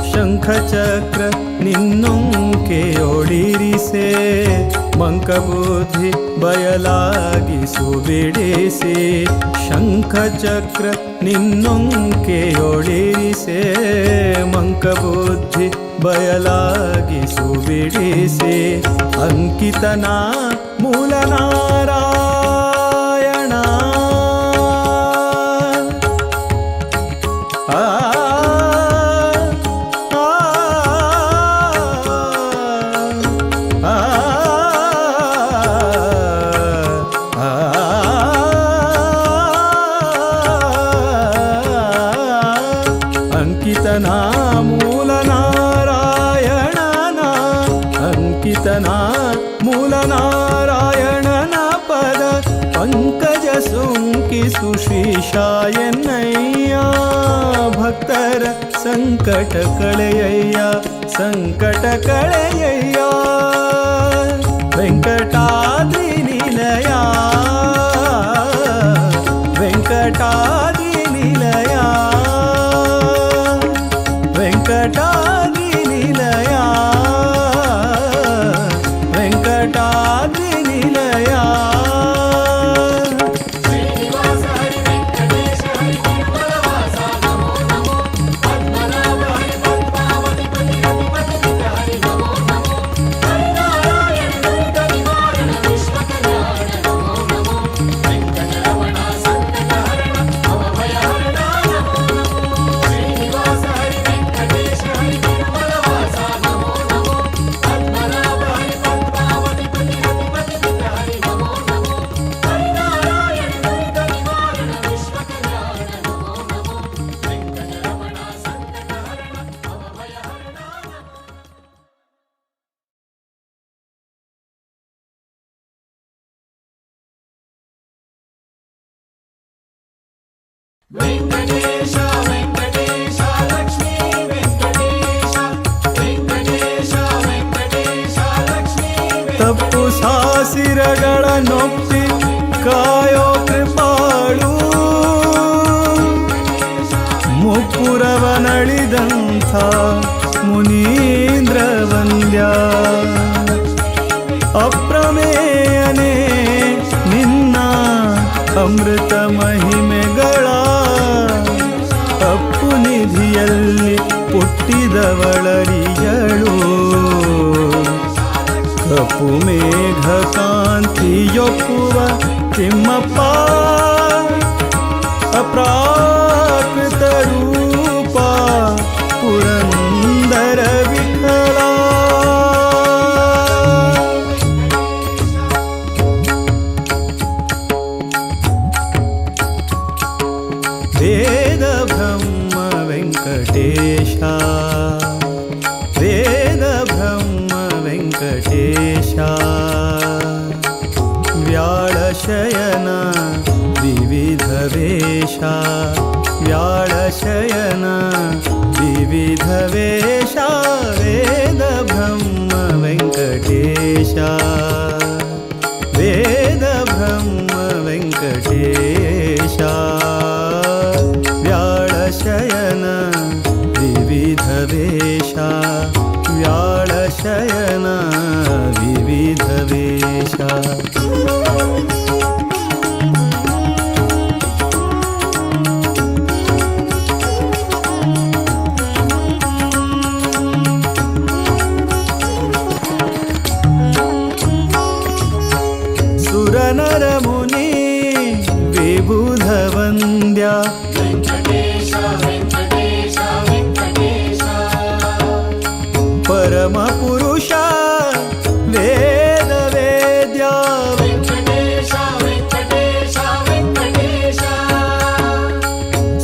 D: ಶಂಖಚಕ್ರ ನಿನ್ನೊಂಕೆಯೊಡಿರಿಸೆ ಮಂಕಬುದ್ಧಿ ಬಯಲಾಗಿಸು ಬಿಡಿಸಿ ಶಂಖಚಕ್ರ ನಿನ್ನೊಂಕೆಯೊಡಿರಿಸೆ ಮಂಕಬುದ್ಧಿ ಬಯಲಾಗಿಸು ಬಿಡಿಸಿ ಅಂಕಿತನ ಮೂಲನಾರಾಯಣ ಆ ಅಂಕಿತನ ಮೂಲ ನಾರಾಯಣನ ಅಂಕಿತನ ಮೂಲ ನಾರಾಯಣನ ಪದ ಪಂಕಜ ಸುಂಕಿಸು ಶ್ರೀಶಾಯನಯ್ಯ ಭಕ್ತರ ಸಂಕಟ ಕಳೆಯಯ್ಯ ಸಂಕಟ ಕಳೆಯಯ್ಯ ವೆಂಕಟಾದ್ರಿ ನಿಲಯ ವೆಂಕಟಾದ್ರಿ ನಿಲಯ ವೆಂಕಟಾದ್ರಿ ನಿಲಯ ವೆಂಕಟಾದ್ರಿ ನಿಲಯ
G: ಶ್ರೀನಿವಾಸ ಹರಿ ವೆಂಕಟೇಶ ಹರಿ ತಿರುಮಲವಾಸ ನಮೋ ನಮೋ ಪದ್ಮನಾಭ ಹರಿ ಪದ್ಮಾವತಿ ಪತಿ ರತಿಪತಿ ಪಿತ ಹರಿ ನಮೋ ನಮೋ ಹರಿನಾರಾಯಣ ದುರಿತ ನಿವಾರಣ ವಿಶ್ವಕಲ್ಯಾಣ ನಮೋ ನಮೋ ವೆಂಕಟರಮಣ ಸಂಕಟಹರಣ ಭವಭಯಹರಣ ನಮೋ ನಮೋ ಶ್ರೀನಿವಾಸ ಹರಿ ವೆಂಕಟೇಶ ಹರಿ ತಿರುಮಲವಾಸ ನಮೋ ನಮೋ ಪದ್ಮನಾಭ ಹರಿ ಪದ್ಮಾವತಿ ಪತಿ ರತಿಪತಿ ಪಿತ ಹರಿ ನಮೋ ನಮೋ ಹರಿನಾರಾಯಣ ದುರಿತ ನಿವಾರಣ ವಿಶ್ವಕಲ್ಯಾಣ ನಮೋ ನಮೋ ವೆಂಕಟರಮಣ ಸಂಕಟಹರಣ ಭವಭಯಹರಣ ನಮೋ ವೆಂಕಟೇಶ ವೆಂಕಟೇಶ ಲಕ್ಷ್ಮೀ ವೆಂಕಟೇಶ ವೆಂಕಟೇಶ ವೆಂಕಟೇಶ ಲಕ್ಷ್ಮೀ
D: ತಪ್ಪು ಸಾಸಿರಗಳ ನೊಪ್ಪಿ ಕಾಯೋ ಕೃಪಾಳು ಮುಪ್ಪುರವನಳಿದಂಥ ಮುನೀಂದ್ರ ವಂದ್ಯ ಅಪ್ರಮೇಯನೇ ನಿನ್ನ ಅಮೃತ ಮಹಿಮೆಗಳ ಅಪ್ಪು ನಿಧಿಯಲ್ಲಿ ಹುಟ್ಟಿದವಳರಿಯಳು ಕಪ್ಪು ಮೇಘ ಕಾಂತಿಯೊಪ್ಪುವ ತಿಮ್ಮಪ್ಪ ಅಪ್ರಾಕೃತ ರೂಪ ಪುರಂದರ ವಿಠಲ ವೇದ ಬ್ರಹ್ಮ ವೆಂಕಟೇಶ ವೇದ ಬ್ರಹ್ಮ ವೆಂಕಟೇಶ ವ್ಯಾಳಶಯನ ಶಯನ ವಿವಿಧ ವೇಷ ಸುರನರ ಮುನಿ ವಿಬುಧ ವಂದ್ಯ
G: ವೆಂಕಟೇಶ ವೆಂಕಟೇಶ ವೆಂಕಟೇಶ
D: ಪರಮ ಪುರುಷ ವೇದ ವೇದ್ಯ
G: ವೆಂಕಟೇಶ ವೆಂಕಟೇಶ ವೆಂಕಟೇಶ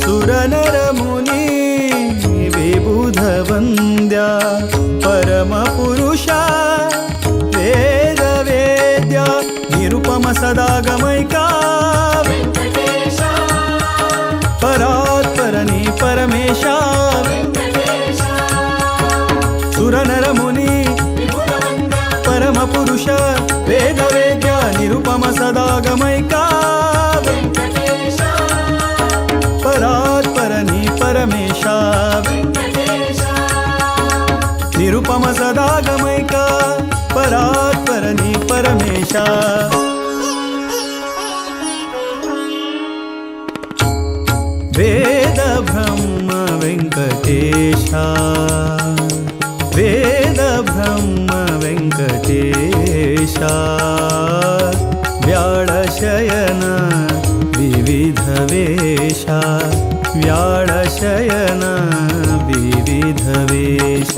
D: ಸುರನರ ಮುನಿ ವಿಬುಧ ವಂದ್ಯ ಪರಮ ಪುರುಷ ವೇದ ವೇದ್ಯ ನಿರುಪಮ ಸದಾಗಮೈಕ
G: ವೆಂಕಟೇಶ
D: ಪರಾತ್ಪರನಿ ಪರಮೇಶ
G: ವೆಂಕಟೇಶ
D: ಸುರನರ ಮುನಿ
G: ವಿಭುಧವಂದ್ಯ
D: ಪರಮ ಪುರುಷ ವೇದ ವೇದ್ಯ ನಿರುಪಮ ಸದಾಗಮೈಕ
G: ವೆಂಕಟೇಶ
D: ಪರಾತ್ಪರನಿ ಪರಮೇಶ
G: ವೆಂಕಟೇಶ
D: ನಿರುಪಮ ಸದಾಗಮೈಕ ಪರಾತ್ಪರನಿ ಪರಮೇಶ ವೇದ ಬ್ರಹ್ಮ ವೆಂಕಟೇಶ ವೇದ ಬ್ರಹ್ಮ ವೆಂಕಟೇಶ ವ್ಯಾಳ ಶಯನ ವಿವಿಧ ವೇಷ ವ್ಯಾಳ ಶಯನ ವಿವಿಧ ವೇಷ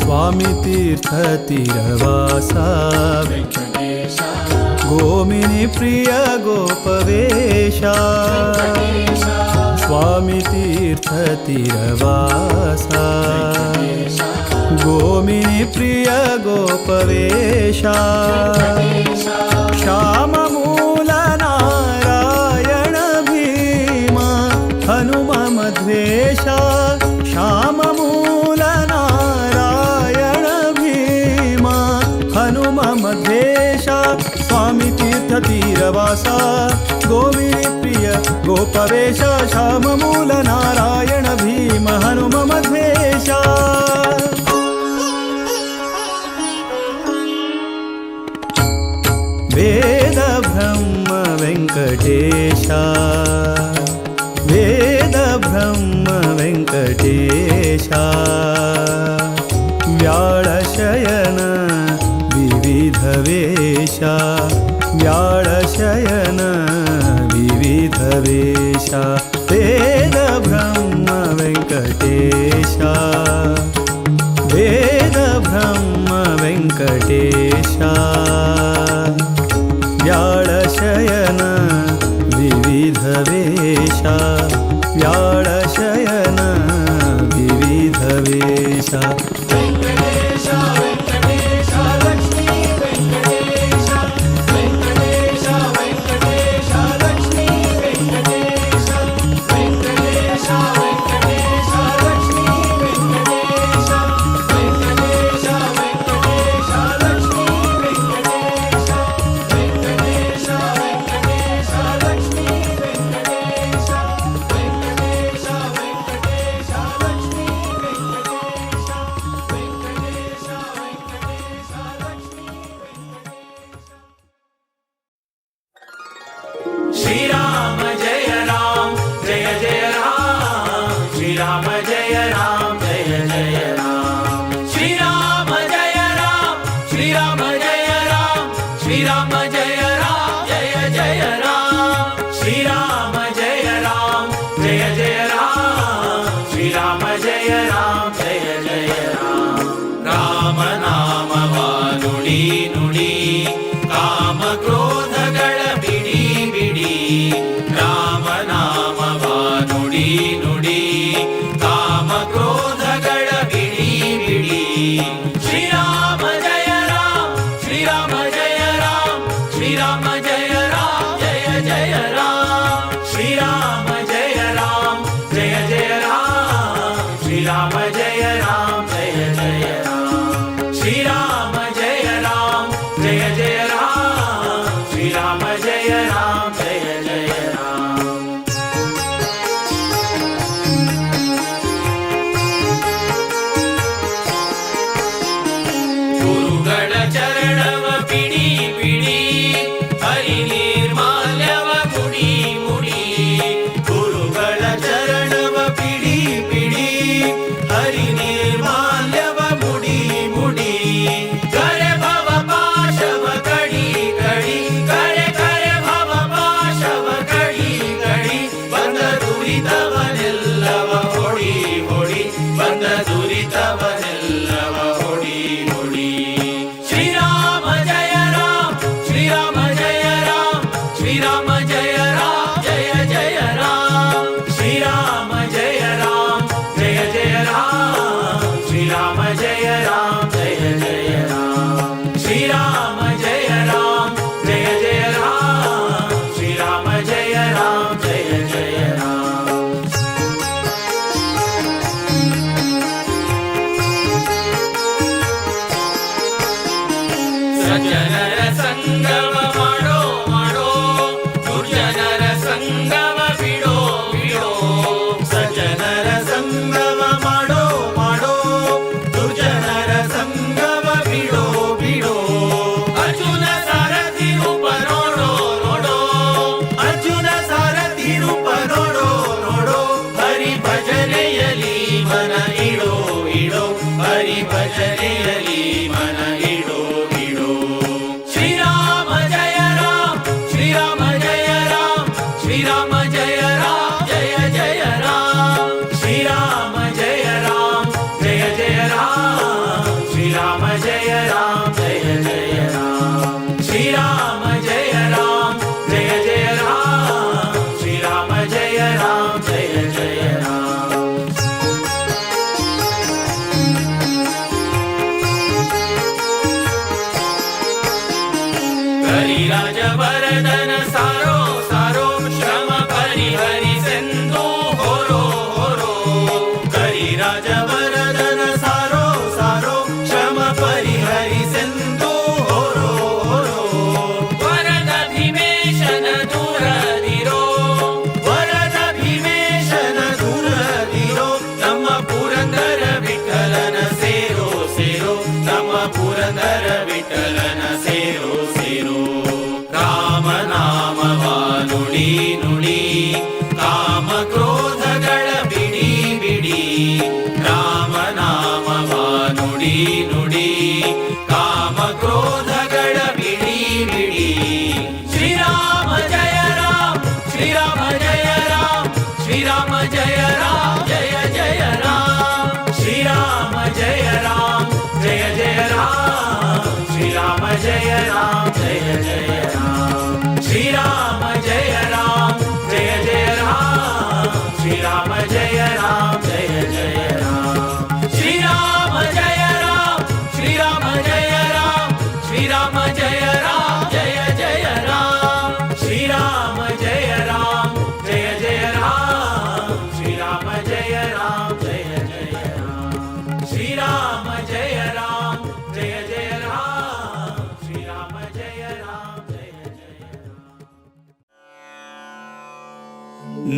D: स्वामी तीर्थ तीरवास
G: ವೆಂಕಟೇಶ
D: गोमिनी प्रिय गोपवेश स्वामी तीर्थ तीरवास गोमिनी प्रिय गोपवेश श्याम मूल नारायण भीम हनुम मध्वेश श्याम मूल नारायण भीम हनुम मध्वेश स्वामी तीर्थ तीरवास गोविनी प्रिय गोपवेश श्याम मूल नारायण भीम हनुम मध्वेश वेद ब्रह्म वेंकटेश वेद ब्रह्म वेंकटेश व्याळ शयन विविध वेश व्याळ शयन विविध वेश वेद ब्रह्म वेंकटेश वेद ब्रह्म वेंकटेश व्याळ शयन विविध वेश व्याळ शयन विविध वेश
G: ವೆಂಕಟೇಶ ವೆಂಕಟೇಶ ಲಕ್ಷ್ಮೀ ವೆಂಕಟೇಶ ವೆಂಕಟೇಶ ವೆಂಕಟೇಶ ಲಕ್ಷ್ಮೀ ವೆಂಕಟೇಶ ವೆಂಕಟೇಶ ವೆಂಕಟೇಶ ಲಕ್ಷ್ಮೀ ವೆಂಕಟೇಶ ವೆಂಕಟೇಶ ವೆಂಕಟೇಶ ಲಕ್ಷ್ಮೀ ವೆಂಕಟೇಶ ವೆಂಕಟೇಶ ವೆಂಕಟೇಶ ಲಕ್ಷ್ಮೀ ವೆಂಕಟೇಶ ವೆಂಕಟೇಶ ವೆಂಕಟೇಶ ಲಕ್ಷ್ಮೀ
E: श्री राम जय राम जय जय राम श्री राम जय राम जय जय राम श्री राम जय राम श्री राम जय राम श्री राम जय राम जय जय राम श्री राम जय राम जय जय राम श्री राम जय राम जय जय राम राम नामवा नुಡಿ ನುಡಿ ಕಾಮ ಕ್ರೋಧಗಳ ಬಿಡಿ ಬಿಡಿ ರಾಮ ನಾಮವ ನುಡಿ ನುಡಿ ಕಾಮ ಕ್ರೋಧಗಳ ಬಿಡಿ ಬಿಡಿ ಶ್ರೀರಾಮ ಜಯ ರಾಮ ಶ್ರೀರಾಮ ಜಯ ರಾಮ ಶ್ರೀರಾಮ ಜಯ ರಾಮ ಜಯ ಜಯ ರಾಮ ಶ್ರೀರಾಮ ಜಯ ರಾಮ ಜಯ ಜಯ ರಾಮ ಶ್ರೀರಾಮ ಜಯ ರಾಮ ಜಯ ಜಯ ರಾಮ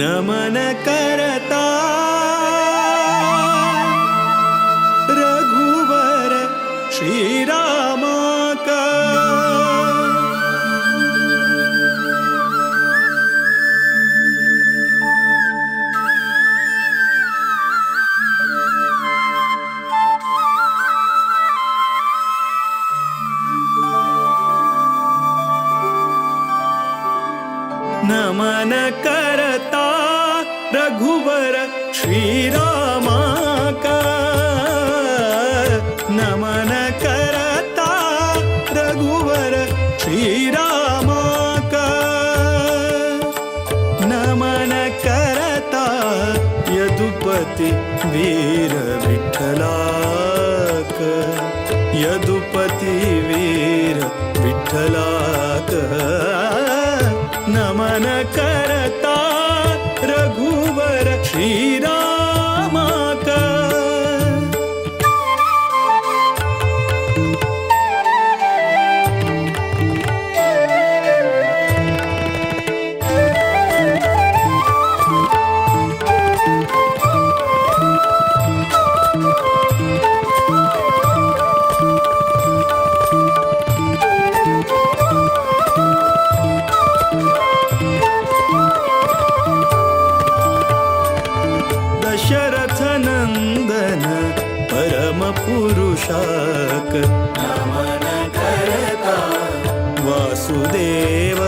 D: नमन करता रघुवर श्रीराम का नमन करता रघुवर श्रीराम का नमन करता रघुवर श्रीराम का नमन करता यदुपति वीर विठ्ठला का यदुपति वीर विठ्ठला का नमन करता रघुवर श्रीराम का दशरथ नंदन परम पुरुषाक नमन करता वासुदेव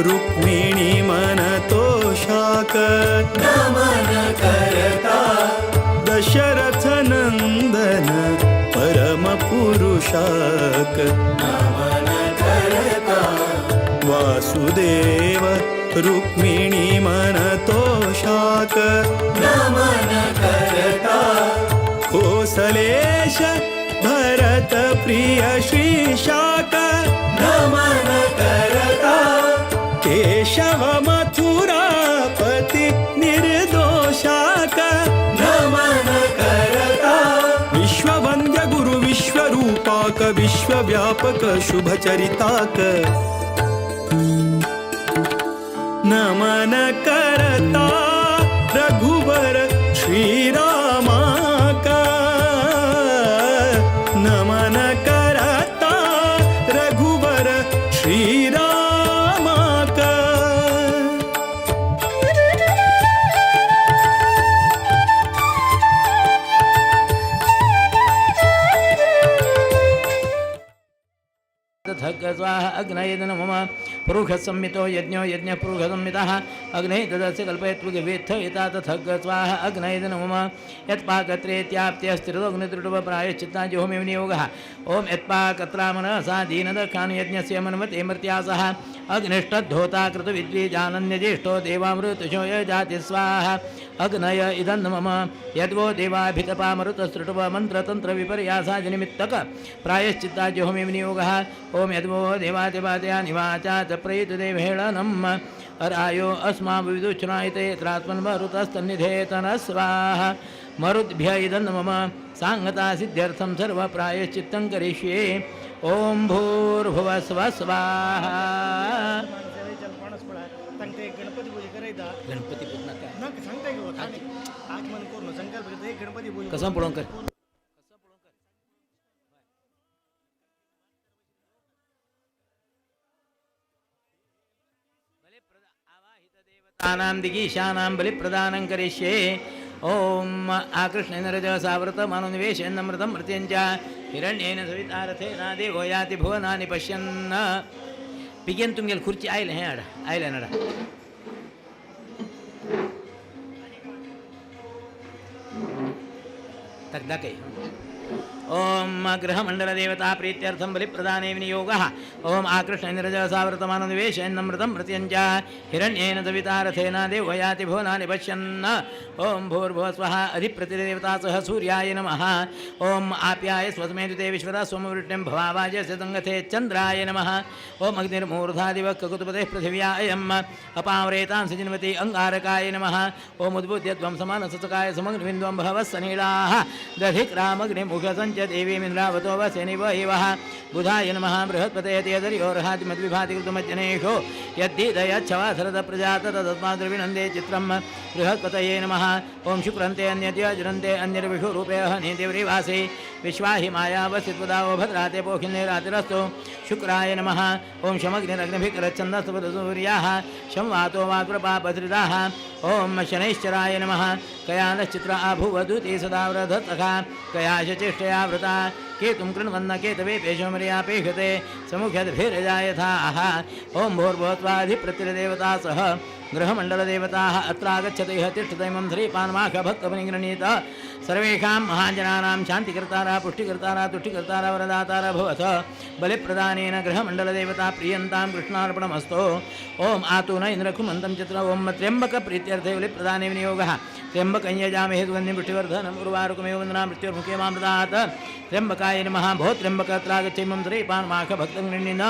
D: रुक्मिणी मन तोषाक नमन करता दशरथ नंदन परम पुरुषाक नमन करता वासुदेव रुक्मिणी मन तोषाक नमन करता कोसलेश भरत प्रिय श्रीशाक नमन करता केशव मथुरापति निर्दोषाक नमन करता विश्ववन्द्य गुरु विश्वरूपाक विश्वव्यापक शुभचरिताक नमन करता रघुवर श्रीराम का नमन करता रघुवर श्रीराम का
F: तथग स्वाहा अग्नये नमः पुरुषसंमितो यज्ञो यज्ञः पुरुषसंमितः अग्ने तदस्य कल्पयत्वगवेत्थ यथा तथग स्वाहा अग्नये नमः यत्पाकत्रेत्याप्त्यस्त्रिदोग्नित्रिडुव प्रायश्चित्ताज्योहोमि विनियोगः ॐ यत्पाकत्रामनसा दीनदक्षान् यज्ञस्य मन्वते मर्त्यासः अग्निष्टद्धोता कृतविद्वीजानन्यज्येष्ठो देवामृतशो यजाति स्वाहा अग्नय इदं मम यद्वो देवाभितपामरुतसृटुव मन्त्रतन्त्रविपर्यासाजनिमित्तक प्रायश्चित्ताज्योहोमि विनियोगः ॐ यद्वो देवादिवादया निवाचात प्रयुतदेवहेळनम् अरायो अस्माविदुच्छ्रायते त्रात्मन्मरुतस्तन्निधेतन स्वाहा मरुद्भ्य इदं मम सांगता सिद्ध्यर्थं सर्वप्रायश्चित्तं करिष्ये ॐ भूर्भुवः स्वः स्वाहा
B: सांगते गणपती पूजा करायचा
F: गणपती पूजना काय
B: नका सांगताय की आज मन करू संकल्प करते गणपती पूजा
F: कसं पळून कर आवाहितदेवतानां दिगीशानां बलिप्रदानं करिष्ये ॐ आकृष्णेन रजसावृतमानुनिवेशेन्नमृतं मृत्यञ्च हिरण्येन सवितारथेन देवो याति भुवनानि पश्यन् पिगेन तुमगेल खुर्ची आयले हे आड आयले नडा तकदा काही ओम गृहमण्डलदेवता प्रीत्यर्थं बलिप्रदाने विनियोगः ओम आकृष्णनिरजसावृतमाननिवेशेन्नमृतं मृत्यञ्च हिरण्येन सवितारथेन देवयाति भुवनानि पश्यन् ओम भूर्भुवः स्वः अधिप्रतिदेवता सह सूर्याय नमः ओम आप्याय स्वस्मेतुते विश्वदा सोमवृष्टिं भवावाजस्य संगते चन्द्राय नमः ओम अग्निर्मूर्धादिवः ककुतपतेः पृथिव्यायम् अपावरेतां सजिन्वति अंगारकाय नमः ओम उद्बुद्ध्यध्वं समानसतकाय समग्रबिन्दुं भवः सनीलाः दधिक्रामग्निं मुखसञ्च देवीमिन्द्रावतो वसेनिव एवः बुधाय नमः बृहस्पतये तेदर्योर्हाति मद्विभाति कृतमज्जनेषु यद्दीदयच्छवासरदप्रजात तदस्माद्रविनन्दे चित्रं बृहस्पतये नमः ॐ शुक्रन्ते अन्यद्यजरन्ते अन्यर्विषुरूपे अहनीतिव्रीवासे विश्वाहि मायावसित्वदावो भद्राते पोखिन्नेरातिरस्तु शुक्राय नमः ॐ शमग्निरग्निभिकरच्छन्दस्तुर्याः शं वातो वातुरपापसृताः ॐ शनैश्चराय नमः कयानश्चित्र आभुवदुति सदा व्रधत्सखा कयाशचेष्टया वृता केतुं कृण्वन्न केतवे पेशमर्यापेक्षते समुख्यद्भिर्जायथाः ॐ भोर्भुवत्वाधिप्रतिदेवता सह गृहमण्डलदेवताः अत्रागच्छते तिष्ठतैमं श्रीपान्माखभक्तपरिगृणीत सर्वेषां महाजनानां शान्तिकर्तारा पुष्टिकर्तारा तुष्टिकर्तारा वरदातारा भवथ बलिप्रदानेन गृहमण्डलदेवता प्रियन्तां कृष्णार्पणमस्तु ॐ आतु न इन्द्रकुमन्तं चित्र ॐ त्र्यम्बकप्रीत्यर्थे बलिप्रदाने विनियोगः त्र्यम्बकं यजामहे सुगन्धिं पुष्टिवर्धनम् उर्वारुकमेव वन्दना मृत्युर्मुखे मामृतात् त्र्यम्बकाय नमः भो त्र्यम्बकत्रागच्छैमं श्रीपान्माखभक्तं गृह्णीन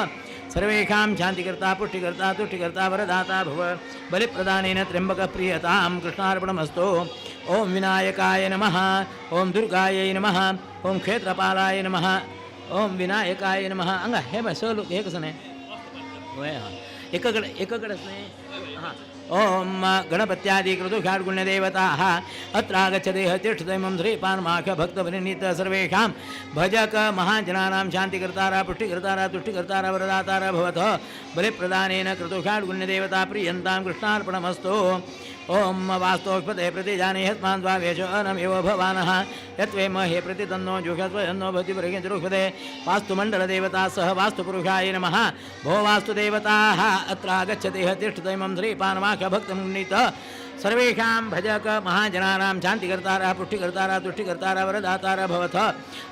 F: सर्वेषां शान्तिकर्ता पुष्टिकर्ता तुष्टिकर्ता वरदाता भव बलिप्रदानेन त्र्यम्बकप्रियतां कृष्णार्पणमस्तु ॐ विनायकाय नमः ॐ दुर्गायै नमः ॐ क्षेत्रपालाय नमः ॐ विनायकाय नमः अंग हे सोलु एकसने एककडसने हां ॐ गणपत्यादिकृतो षाड्गुण्यदेवताः अत्रागच्छते तिष्ठतैमं श्रीपान्माखभक्तपरिणीत सर्वेषां भजक महाजनानां शान्तिकर्तारा पुष्टिकर्तारा तुष्टिकर्तारा वरदातारा भवथ बलिप्रदानेन कृतो षाड्गुण्यदेवता प्रियन्तां कृष्णार्पणमस्तु ॐ वास्तोष्पते प्रतिजाने हस्मान् द्वावेश अनमेव भवानः यत्वे महे प्रतितन्नो जुषस्वयन्नो भवति परिगञ्चरुष्पते वास्तुमण्डलदेवता सह वास्तुपुरुषाय नमः भो वास्तुदेवताः अत्रागच्छते तिष्ठतैमं श्रीपान्माखभक्तं नीत सर्वेषां भजक महाजनानां शान्तिकर्तारा पुष्टिकर्तारा तुष्टिकर्तारा वरदातारा भवथ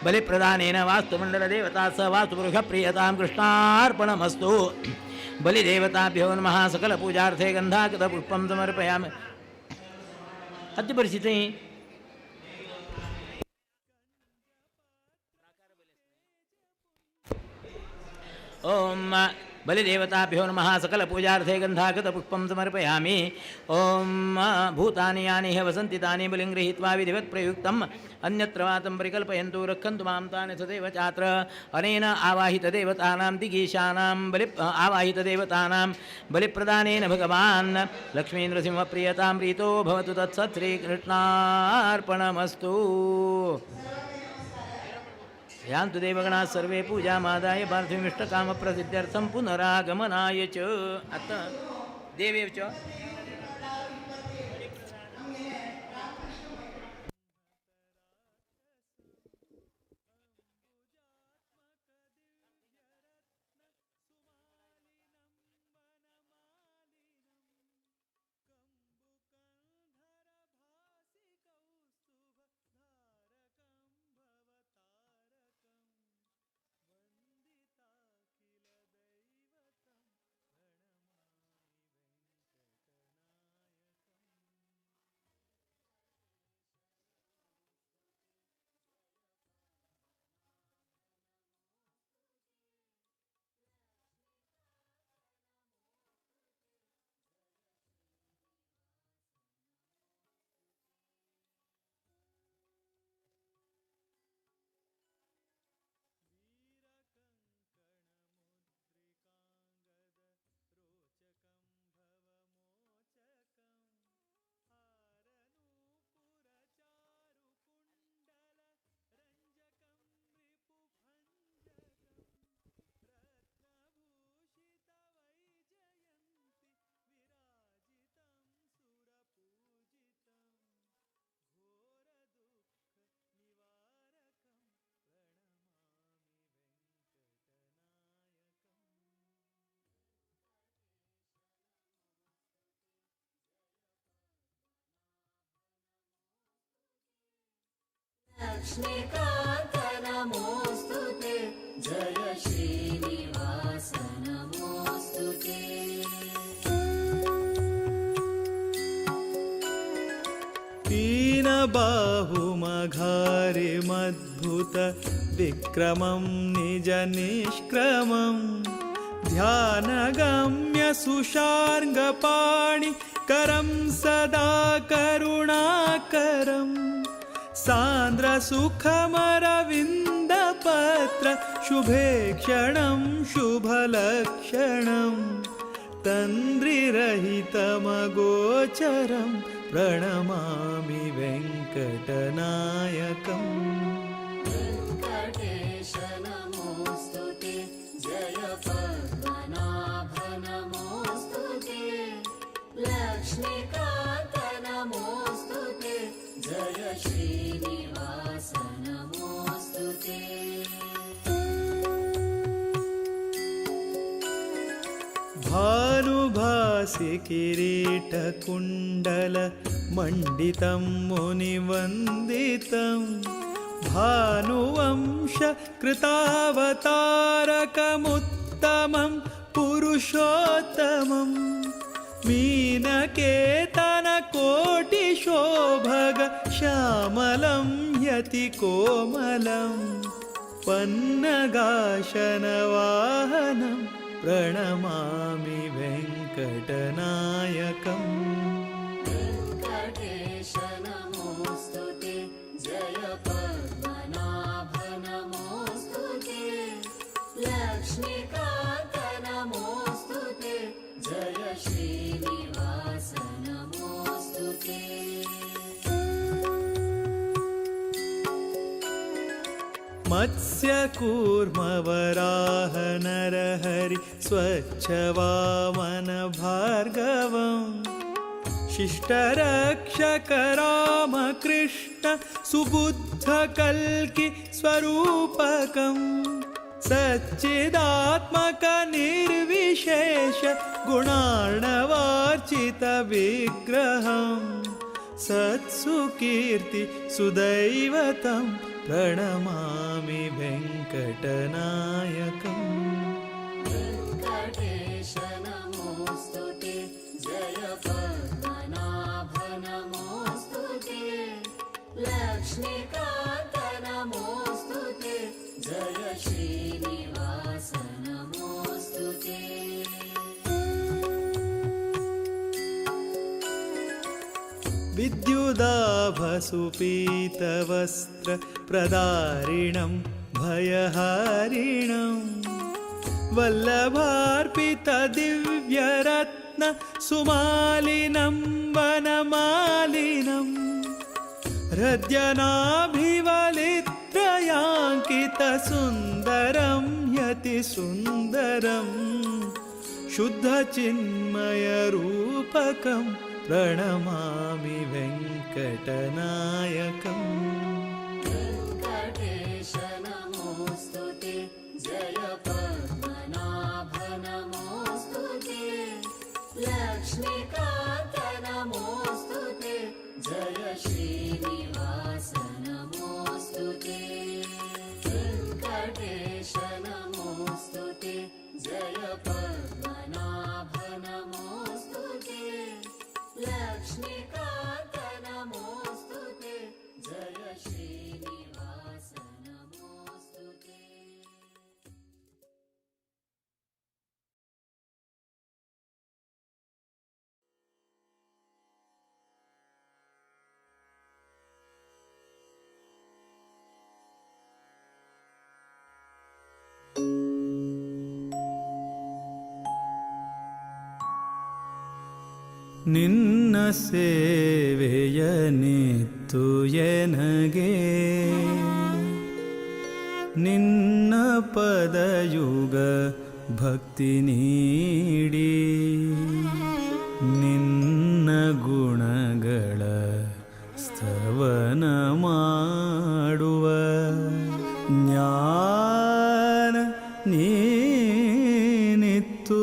F: बलिप्रदानेन वास्तुमण्डलदेवता सह वास्तुपुरुषप्रियतां कृष्णार्पणमस्तु बलिदेवताभ्यो नमः सकलपूजार्थे गन्धाकृतपुष्पं समर्पयामि अद्य परिस्थिति ॐ बलिदेवताभ्यो नमः सकलपूजार्थे गन्धाकृतपुष्पं समर्पयामि ॐ भूतानि यानि ह्य वसन्ति तानि बलिं गृहीत्वा विधिवत् प्रयुक्तम् अन्यत्र वातं परिकल्पयन्तु रक्षन्तु मां तानि सदैव चात्र अनेन आवाहितदेवतानां दिगीशानां आवाहितदेवतानां बलिप्रदानेन भगवान् लक्ष्मीन्द्रसिंहप्रियतां प्रीतो भवतु तत्सत् श्रीकृष्णार्पणमस्तु यान्तु देवगणाः सर्वे पूजामादाय पार्थिवमिष्टकामप्रसिद्ध्यर्थं पुनरागमनाय च अत देवे च
G: लक्ष्मीकान्त नमोस्तुते जय श्रीनिवास नमोस्तुते
D: तीन बाहुमघारिमद्भुत विक्रमं निज निष्क्रमं ध्यानगम्य सुशार्ङ्गपाणि करं सदा करुणाकरं सान्द्रसुखमरविन्दपत्र शुभे क्षणं शुभलक्षणं तन्द्रिरहितमगोचरं प्रणमामि वेङ्कटनायकम्
G: वेङ्कटेश नमोऽस्तु ते जय पद्मनाभ नमोऽस्तु ते लक्ष्मीकान्त नमोऽस्तु ते जय श्रीनिवास नमोऽस्तु ते
D: भानुभासि किरीटकुण्डल मण्डितं मुनिवन्दितं भानुवंश कृतावतारकमुत्तमं पुरुषोत्तमं मीनकेतनकोटिशोभग श्यामलं यतिकोमलं पन्नगाशनवाहनं प्रणमामि वेङ्कटनायकम्
G: वेङ्कटेश नमोऽस्तु ते जय पद्मनाभ नमोऽस्तु ते लक्ष्मीकान्त नमोऽस्तु ते जय श्रीनिवास नमोऽस्तु ते
D: मत्स्यकूर्मवराह नरहरि स्वच्छवामन भार्गवम् शिष्टरक्षक रामकृष्ण सुबुद्धकल्कि स्वरूपकम् सच्चिदात्मक निर्विशेष गुणार्णवार्चित विग्रहम् सत्सुकीर्ति सुदैवतं प्रणमामि वेङ्कटनायकम्
G: वेङ्कटेश नमोऽस्तु ते जय पद्मनाभ नमोऽस्तु ते लक्ष्मीकान्त नमोऽस्तु ते जय श्रीनिवास नमोऽस्तु ते
D: विद्युदाभसुपीतवस्त्र प्रदारिणं भयहारिणं वल्लभार्पितदिव्यरत्न सुमालिनं वनमालिनं हृद्यनाभिवलित्रयाङ्कितसुन्दरं यतिसुन्दरं शुद्धचिन्मयरूपकं प्रणमामि वेङ्कटनायकम्
G: वेङ्कटेश नमोऽस्तु ते जय पद्मनाभ नमोऽस्तु ते लक्ष्मीकान्त नमोऽस्तु ते जय श्रीनिवास नमोऽस्तु ते वेङ्कटेश नमोऽस्तु ते जय पद्मनाभ नमोऽस्तु ते लक्ष्मीकान्त नमोऽस्तु ते जय श्रीनिवास नमोऽस्तु ते
D: ನಿನ್ನ ಸೇವೆಯ ನಿತ್ತು ಎನಗೆ ನಿನ್ನ ಪದಯುಗ ಭಕ್ತಿ ನೀಡಿ ನಿನ್ನ ಗುಣಗಳ ಸ್ತವನ ಮಾಡುವ ಜ್ಞಾನ ನೀನಿತ್ತು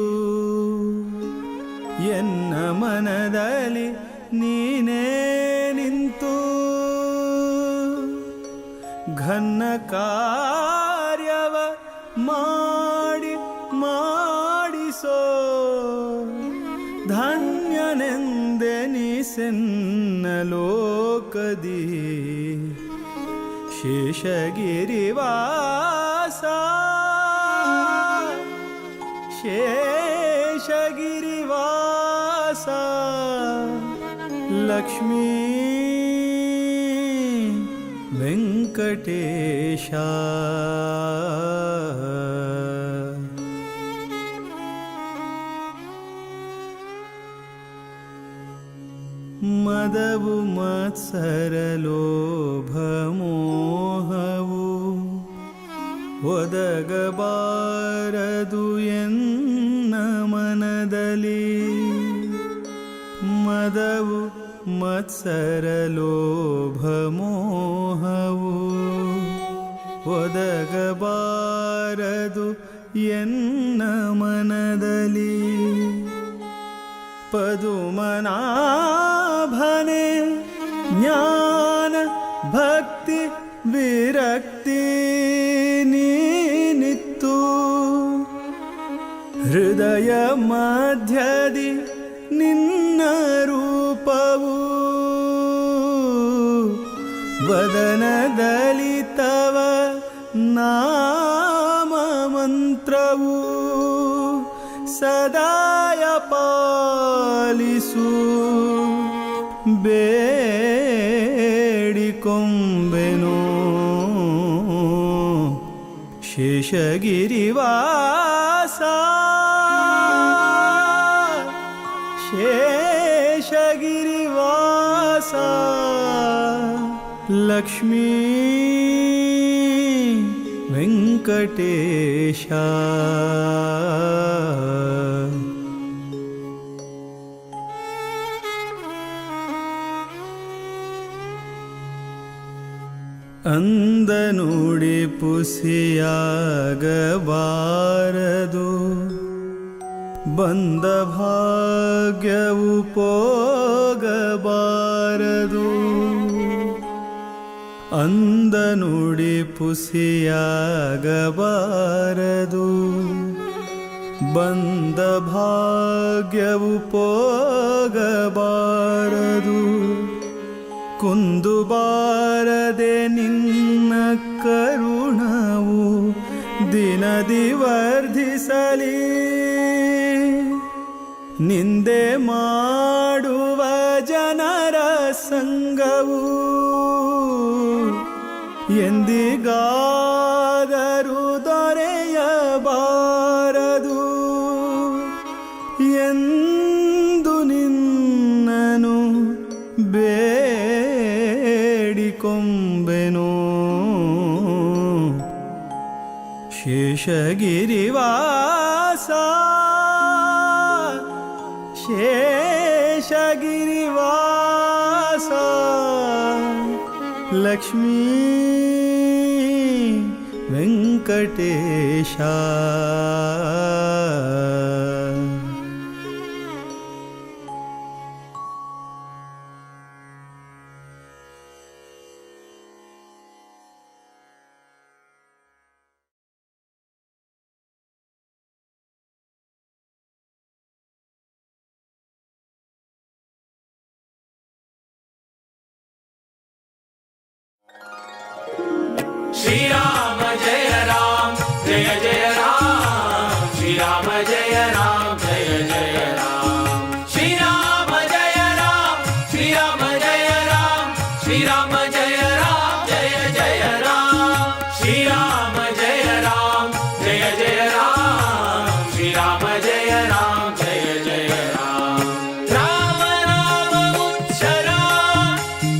D: ಎನ್ನ ಮನದಲ್ಲಿ ನೀನೇ ನಿಂತು ಘನ್ನ ಕಾರ್ಯವ ಮಾಡಿಸೋ ಧನ್ಯನೆಂದೆನಿಸೆನ್ನ ಲೋಕದಿ ಶೇಷಗಿರಿವಾಸ ಶೇಷಗಿರಿವಾಸ ಲಕ್ಷ್ಮೀ ವೆಂಕಟೇಶ ಮದವು ಮತ್ಸರ ಲೋಭ ಮೋಹವು ಒದಗಬಾರದು ಎನ್ನ ಮನದಲ್ಲಿ ಮದವು ಮತ್ಸರ ಲೋಭ ಮೋಹವು ಒದಗಬಾರದು ಎನ್ನ ಮನದಲ್ಲಿ ಪದುಮನಾಭನೆ ಜ್ಞಾನ ಭಕ್ತಿ ವಿರಕ್ತಿ ನೀನಿತ್ತು ಹೃದಯ ಮಧ್ಯದಿ ನಿನ್ನ ರೂಪವು ವದನದಲ್ಲಿ ತವ ನಾಮ ಮಂತ್ರವು ಸದಾಯ ಪಾಲಿಸು ಬೇಡಿಕೊಂಬೆನೋ ಶೇಷಗಿರಿವಾಸ ಶೇಷಗಿರಿವಾಸ ಲಕ್ಷ್ಮೀ ವೆಂಕಟೇಶ ಅಂದ ನುಡಿ ಪುಸಿಯಾಗಬಾರದು ಬಂದ ಭಾಗ್ಯವು ಪೋಗಬಾರದು ಅಂದ ನುಡಿ ಪುಸಿಯಾಗಬಾರದು ಬಂದ ಭಾಗ್ಯವು ಪೋಗಬಾರದು ಕುಂದು ಬಾರದೆ ನಿನ್ನ ಕರುಣವು ದಿನದಿ ವರ್ಧಿಸಲಿ ನಿಂದೆ ಮಾಡುವ ಜನರ ಸಂಗವು ಎಂದಿಗಾದರೂ ದೊರೆಯಬಾರದು ಎಂದು ನಿನ್ನನು ಬೇಡಿಕೊಂಬೆನೋ ಶೇಷಗಿರಿವಾಸ ಶೇಷಗಿರಿವಾಸ ಲಕ್ಷ್ಮೀ ವೆಂಕಟೇಶ
E: श्री राम जय राम जय जय राम श्री राम जय राम जय जय राम श्री राम जय राम श्री राम जय राम श्री राम जय राम जय जय राम श्री राम जय राम जय जय राम श्री राम जय राम जय जय राम राम नाम उच्चरा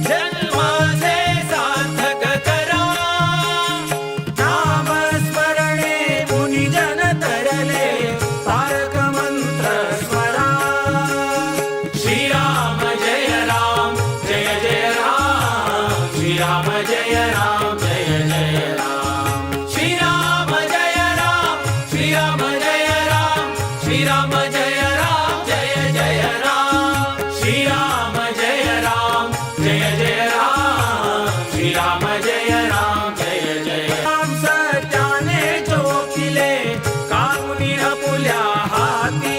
E: जन्म से सार्थक करा नाम स्मरणे मुनि जन तरले तारक मंत्र स्मरा श्री राम जय राम जय जय राम श्री राम जय राम जय जय राम श्री राम जय राम श्री राम जय राम श्री राम जय राम जय जय राम श्री राम जय राम जय जय राम श्री राम जय राम जय जय राम सत्याने जो किले कामुनी पुल्या हाती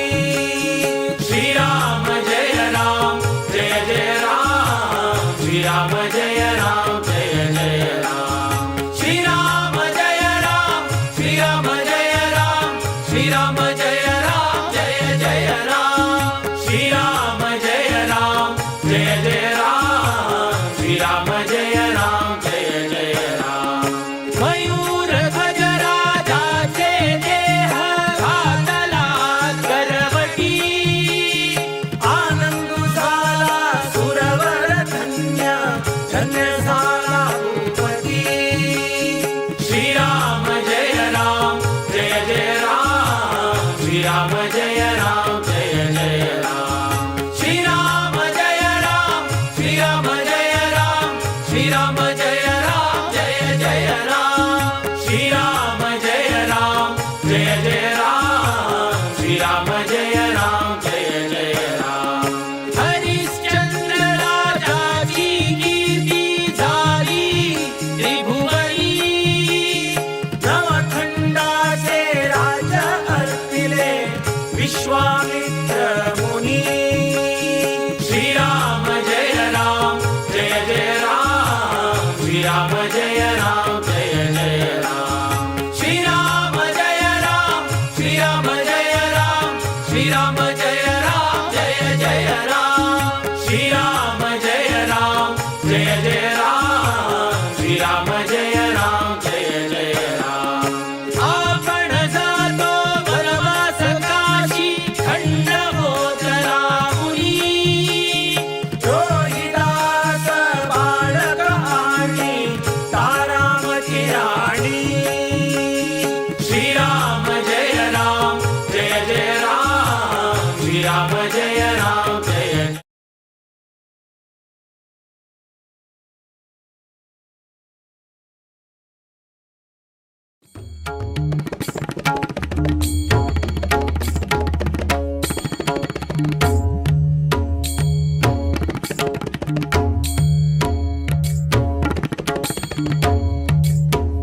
E: श्री राम जय राम जय जय राम श्री राम जय राम जय जय राम श्री राम जय राम श्री राम जय राम श्री राम जय राम जय जय राम श्री राम जय राम जय जय राम श्री राम जय राम जय जय झाला भूपती श्रीराम जय राम जय जय राम श्रीराम जय राम जय जय राम श्रीराम जय राम श्रीराम जय राम श्रीराम जय राम जय जय राम श्रीराम जय राम जय जय राम श्रीराम जय राम जय जय राम हरिश्चंद्र राजाची कीर्ती झाली त्रिभुवनी नवखंडाचे राज अर्पिले विश्वामित्र मुनी श्रीराम जय राम जय जय राम श्रीराम जय राम जय जय राम श्रीराम जय राम श्रीराम जय राम श्रीराम जय राम जय जय राम श्रीराम जय राम जय जय राम श्रीराम जय राम जय जय राम आपण जातो वनवास काशी खंडगोचरा मुनी रोहिदास बाळक आणि तारामती राणी श्रीराम जय राम जय जय राम श्रीराम जय राम जय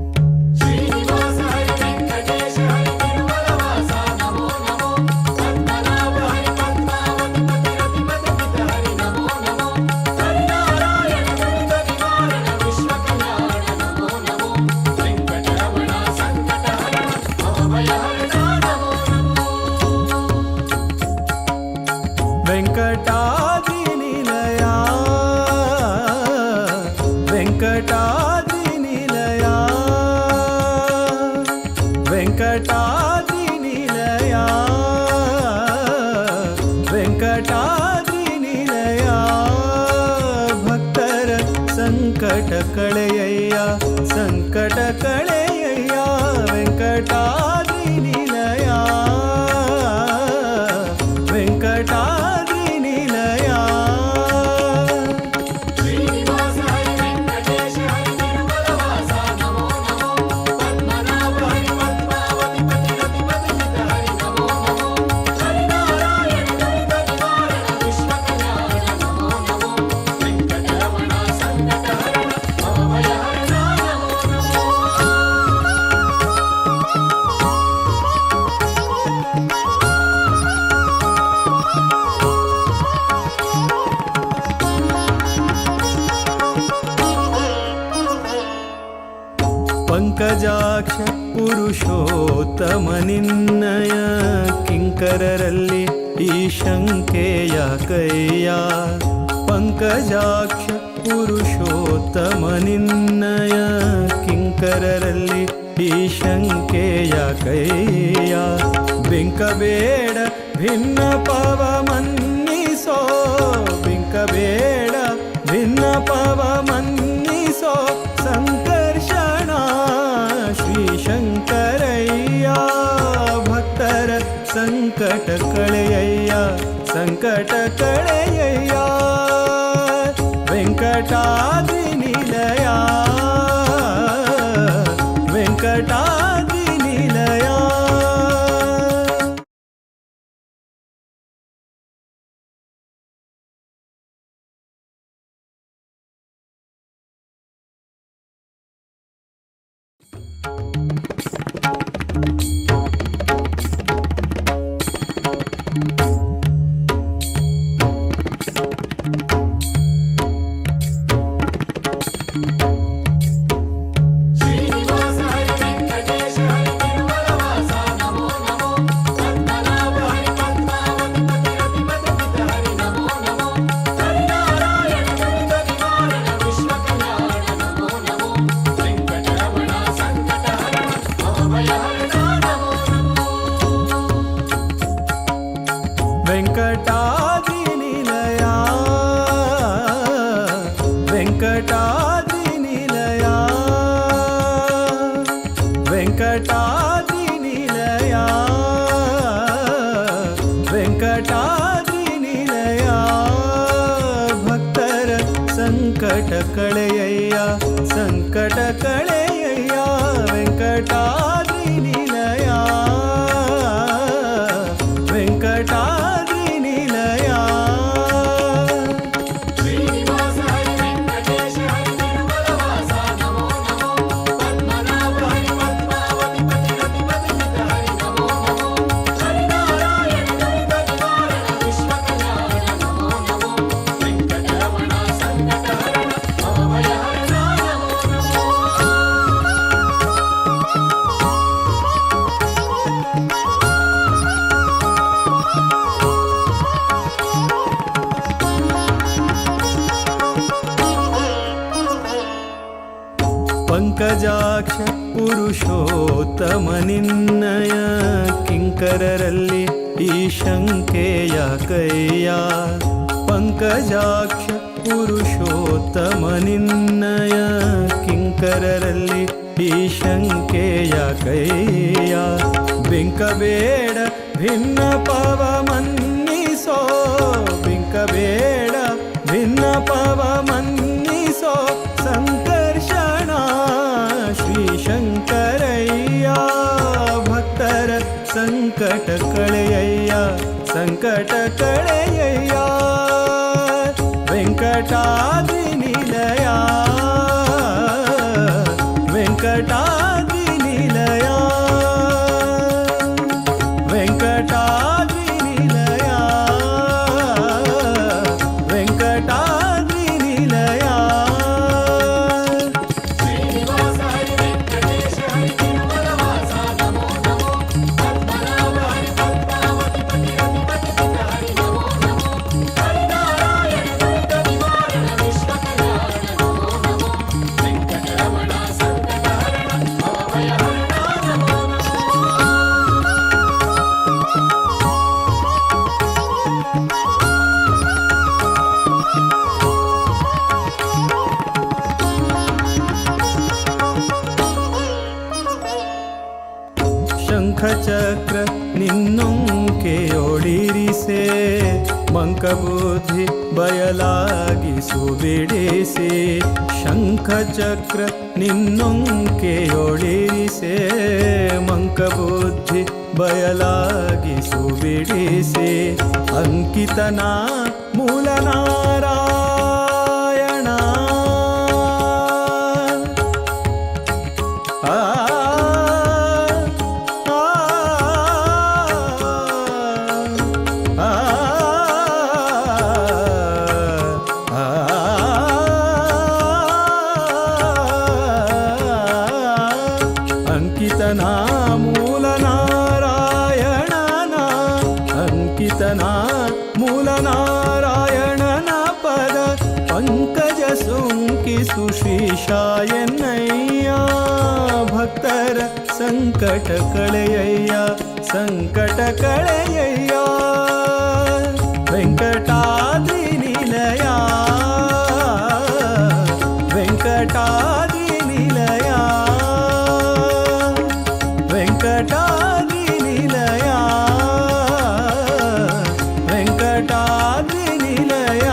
G: श्रीनिवास हरि वेंकटेश हरि तिरुमलवास नमो नमो पद्मनाभ हरि पद्मावती पति रतिपति पिता हरि नमो नमो हरिनारायण दुरित निवारण विश्व कल्याण नमो नमो वेंकटरमण संकट हरण भवभय हरण नमो नमो
D: ವೆಂಕಟಾದ್ರಿ ನಿಲಯ ವೆಂಕಟಾದ್ರಿ ನಿಲಯ ವೆಂಕಟಾದ್ರಿ ನಿಲಯ ವೆಂಕಟಾದ್ರಿ ನಿಲಯ ಭಕ್ತರ ಸಂಕಟ ಕಳೆಯಯ್ಯ ಸಂಕಟ ಕಳೆಯಯ್ಯ ವೆಂಕಟಾದ್ರಿ ನಿಲಯ ವೆಂಕಟಾದ್ರಿ ನಿಲಯ
G: श्रीनिवास हरि वेंकटेश हरि तिरुमलवास नमो नमो पद्मनाभ हरि पद्मावती पति रतिपति पिता हरि नमो नमो हरिनारायण दुरित निवारण विश्व कल्याण नमो नमो वेंकटरमण संकट हरण भवभय हरण नमो नमो
D: ಪಂಕಜಾಕ್ಷ ಪುರುಷೋತ್ತಮ ನಿನ್ನಯ ಕಿಂಕರರಲ್ಲಿ ಈ ಶಂಕೆಯ ಕೈಯ ಪಂಕಜಾಕ್ಷ ಪುರುಷೋತ್ತಮ ನಿನ್ನಯ ಕಿಂಕರರಲ್ಲಿ ಈ ಶಂಕೆಯ ಕೈಯ ಬಿಂಕಬೇಡ ಭಿನ್ನ ಪವ ಮನ್ನಿಸೋ ಬಿಂಕಬೇಡ ಭಿನ್ನ ಪವ ಮನ್ನಿಸೋ ಸಂಕರ್ಷಣ ಶ್ರೀ ಶಂಕರಯ್ಯ ಭಕ್ತರ ಸಂಕಟ ಕಳೆಯಯ್ಯ ಸಂಕಟ ಕಳೆಯಯ್ಯ ವೆಂಕಟಾದ್ರಿ ನಿಲಯ ವೆಂಕಟಾದ್ರಿ ನಿಲಯ ಪಂಕಜಾಕ್ಷ ಪುರುಷೋತ್ತಮನಿನ್ನಯ ಕಿಂಕರರಲ್ಲಿ ಈ ಶಂಕೆಯ ಕೈಯ ಪಂಕಜಾಕ್ಷ ಪುರುಷೋತ್ತಮನಿನ್ನಯ ಕಿಂಕರರಲ್ಲಿ ಈ ಶಂಕೆಯ ಕೈಯ ಬಿಂಕಬೇಡ ಭಿನ್ನ ಪವ ಮನ್ನಿಸೋ ಬಿಂಕಬೇಡ ಭಿನ್ನ ಪವ ಮನ್ನಿಸೋ ಸಂಕರ್ಷಣ ಶ್ರೀ ಶಂಕರಯ್ಯ ಭಕ್ತರ ಸಂಕಟ ಕಳೆಯಯ್ಯ ಸಂಕಟ ಕಳೆಯಯ್ಯ ವೆಂಕಟಾದ್ರಿ ನಿಲಯ ವೆಂಕಟಾದ್ರಿ ನಿಲಯ ವೆಂಕಟಾದ್ರಿ ನಿಲಯ ವೆಂಕಟಾದ್ರಿ ನಿಲಯ
G: ಶ್ರೀನಿವಾಸ ಹರಿ ವೆಂಕಟೇಶ ಹರಿ ತಿರುಮಲವಾಸ ನಮೋ ನಮೋ ಪದ್ಮನಾಭ ಹರಿ ಪದ್ಮಾವತಿ ಪತಿ ರತಿಪತಿ ಪಿತ ಹರಿ ನಮೋ ನಮೋ ಹರಿನಾರಾಯಣ ದುರಿತ ನಿವಾರಣ ವಿಶ್ವಕಲ್ಯಾಣ ನಮೋ ನಮೋ ವೆಂಕಟರಮಣ ಸಂಕಟಹರಣ ಭವಭಯಹರಣ ನಮೋ ನಮೋ
D: ಶಂಖಚಕ್ರ ನಿನ್ನೊಂಕೆಯೊಡಿರಿಸೆ ಮಂಕಬುದ್ಧಿ ಬಯಲಾಗಿಸು ಬಿಡಿಸಿ ಶಂಖಚಕ್ರ ನಿನ್ನೊಂಕೆಯೊಡಿರಿಸೆ ಮಂಕಬುದ್ಧಿ ಬಯಲಾಗಿಸು ಬಿಡಿಸಿ ಅಂಕಿತನ ಮೂಲನಾರಾಯಣ ಆ ಅಂಕಿತನ ಮೂಲ ನಾರಾಯಣನ ಅಂಕಿತನ ಮೂಲ ನಾರಾಯಣನ ಪದ ಪಂಕಜ ಸುಂಕಿಸು ಶ್ರೀಶಾಯನಯ್ಯ ಭಕ್ತರ ಸಂಕಟ ಕಳೆಯಯ್ಯ ಸಂಕಟ ಕಳೆಯಯ್ಯ ವೆಂಕಟಾದ್ರಿ ನಿಲಯ ವೆಂಕಟಾದ್ರಿ ನಿಲಯ ವೆಂಕಟಾದ್ರಿ ನಿಲಯ ವೆಂಕಟಾದ್ರಿ ನಿಲಯ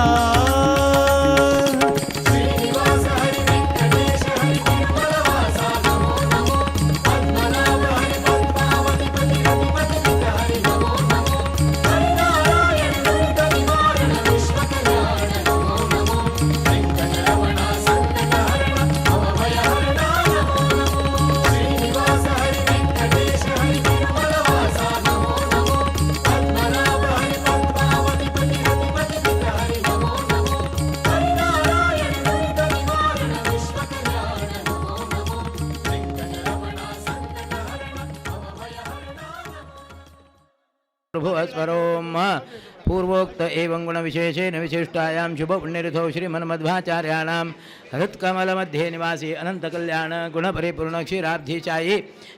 G: ಶ್ರೀನಿವಾಸ ಹರಿ ವೆಂಕಟೇಶ ಹರಿ ತಿರುಮಲವಾಸ ನಮೋ ನಮೋ ಪದ್ಮನಾಭ ಹರಿ ಪದ್ಮಾವತಿ ಪತಿ ರತಿಪತಿ ಪಿತ ಹರಿ ನಮೋ ನಮೋ ಹರಿನಾರಾಯಣ ದುರಿತ ನಿವಾರಣ ವಿಶ್ವಕಲ್ಯಾಣ ನಮೋ ನಮೋ ವೆಂಕಟರಮಣ ಸಂಕಟಹರಣ ಭವಭಯಹರಣ ನಮೋ ನಮೋ ಶ್ರೀನಿವಾಸ ಹರಿ ವೆಂಕಟೇಶ ಹರಿ ತಿರುಮಲವಾಸ ನಮೋ ನಮೋ ಪದ್ಮನಾಭ ಹರಿ ಪದ್ಮಾವತಿ ಪತಿ ರತಿಪತಿ ಪಿತ ಹರಿ ನಮೋ ನಮೋ ಹರಿನಾರಾಯಣ ದುರಿತ ನಿವಾರಣ ವಿಶ್ವಕಲ್ಯಾಣ ನಮೋ ನಮೋ ವೆಂಕಟರಮಣ ಸಂಕಟಹರಣ ಭವಭಯಹರಣ ನಮೋ
F: प्रभुस्वरोम पूर्वोक्त एवं गुण विशेषेण विशिष्टायां शुभ पुण्यरिथो श्रीमन्मध्वाचार्याणां हृत्कमलमध्ये निवासी अनन्तकल्याण गुणपरिपूर्ण क्षीराब्धिचायी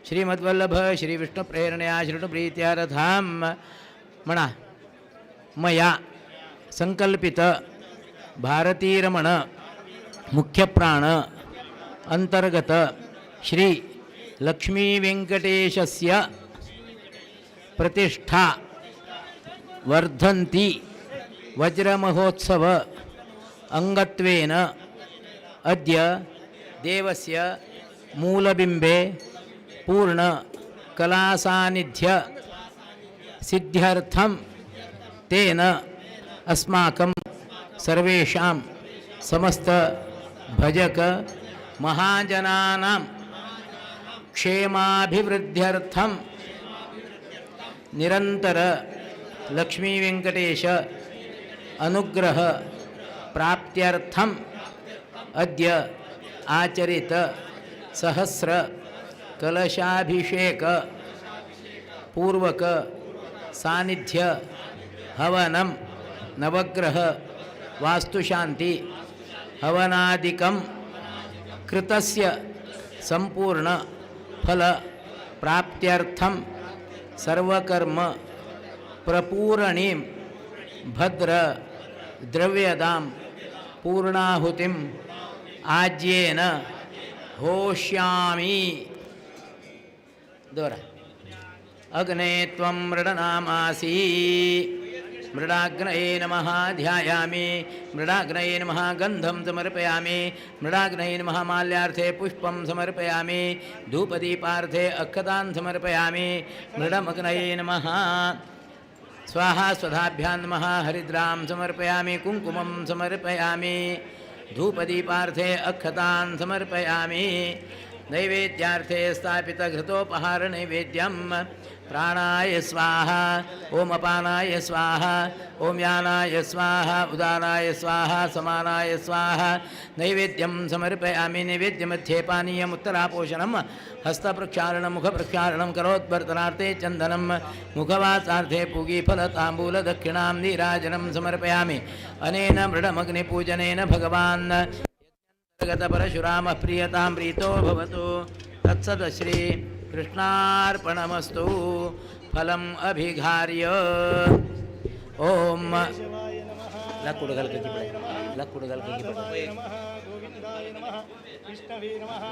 F: श्रीमद्वल्लभ श्रीविष्णुप्रेरणया श्रीप्रीत्यारथां मणा मया संकल्पित भारतीरमण मुख्यप्राण अंतर्गत श्री लक्ष्मी वेंकटेशस्य प्रतिष्ठा वर्धन्ति वज्रमहोत्सव अंगत्वेन अद्य देवस्य मूलबिम्बे पूर्ण कलासान्निध्य सिद्ध्यर्थं तेन अस्माकं सर्वेषां समस्त भजक महाजनानां क्षेमाभिवृद्ध्यर्थं निरंतर लक्ष्मी वेंकटेश अनुग्रह प्राप्त्यर्थम अद्य आचरित सहस्र कलशाभिषेक पूर्वक सानिध्य हवनम नवग्रह वास्तुशांति हवनादिकं कृतस्य संपूर्ण फल प्राप्त्यर्थम सर्वकर्म प्रपूरणीं भद्र द्रव्यदां पूर्णाहुतिं आज्येन होष्यामि दोरा अग्ने त्वं मृडनामासि मृडाग्नये नमः ध्यायामि मृडाग्नये नमः गन्धं समर्पयामि मृडाग्नये नमः माल्यार्थे पुष्पं समर्पयामि धूपदीपार्थे अक्षतान् समर्पयामि मृडमग्नये नमः स्वाहा स्वधाभ्यां नमः हरिद्रां समर्पयामि कुङ्कुमं समर्पयामि धूपदीपार्थे अक्षतान् समर्पयामि नैवेद्यार्थे स्थापितघृतोपहार नैवेद्यं प्राणाय स्वाहा ओम अपानाय स्वाहा ओम यानाय स्वाहा उदानाय स्वाहा समानाय स्वाहा नैवेद्यं समर्पयामि नैवेद्यमध्ये पानीयम् उत्तरापोषणं हस्तप्रक्षालनं मुखप्रक्षालनं करोद्वर्तनार्थे चन्दनं मुखवासार्थे पूगीफलताम्बूलदक्षिणां नीराजनं समर्पयामि अनेन मृडमग्निपूजनेन भगवान् गतपरशुरामः प्रियतां प्रीतो भवतु तत्सदश्री कृष्णार्पणमस्तु फलम् अभिघार्य ओम लकुडगल की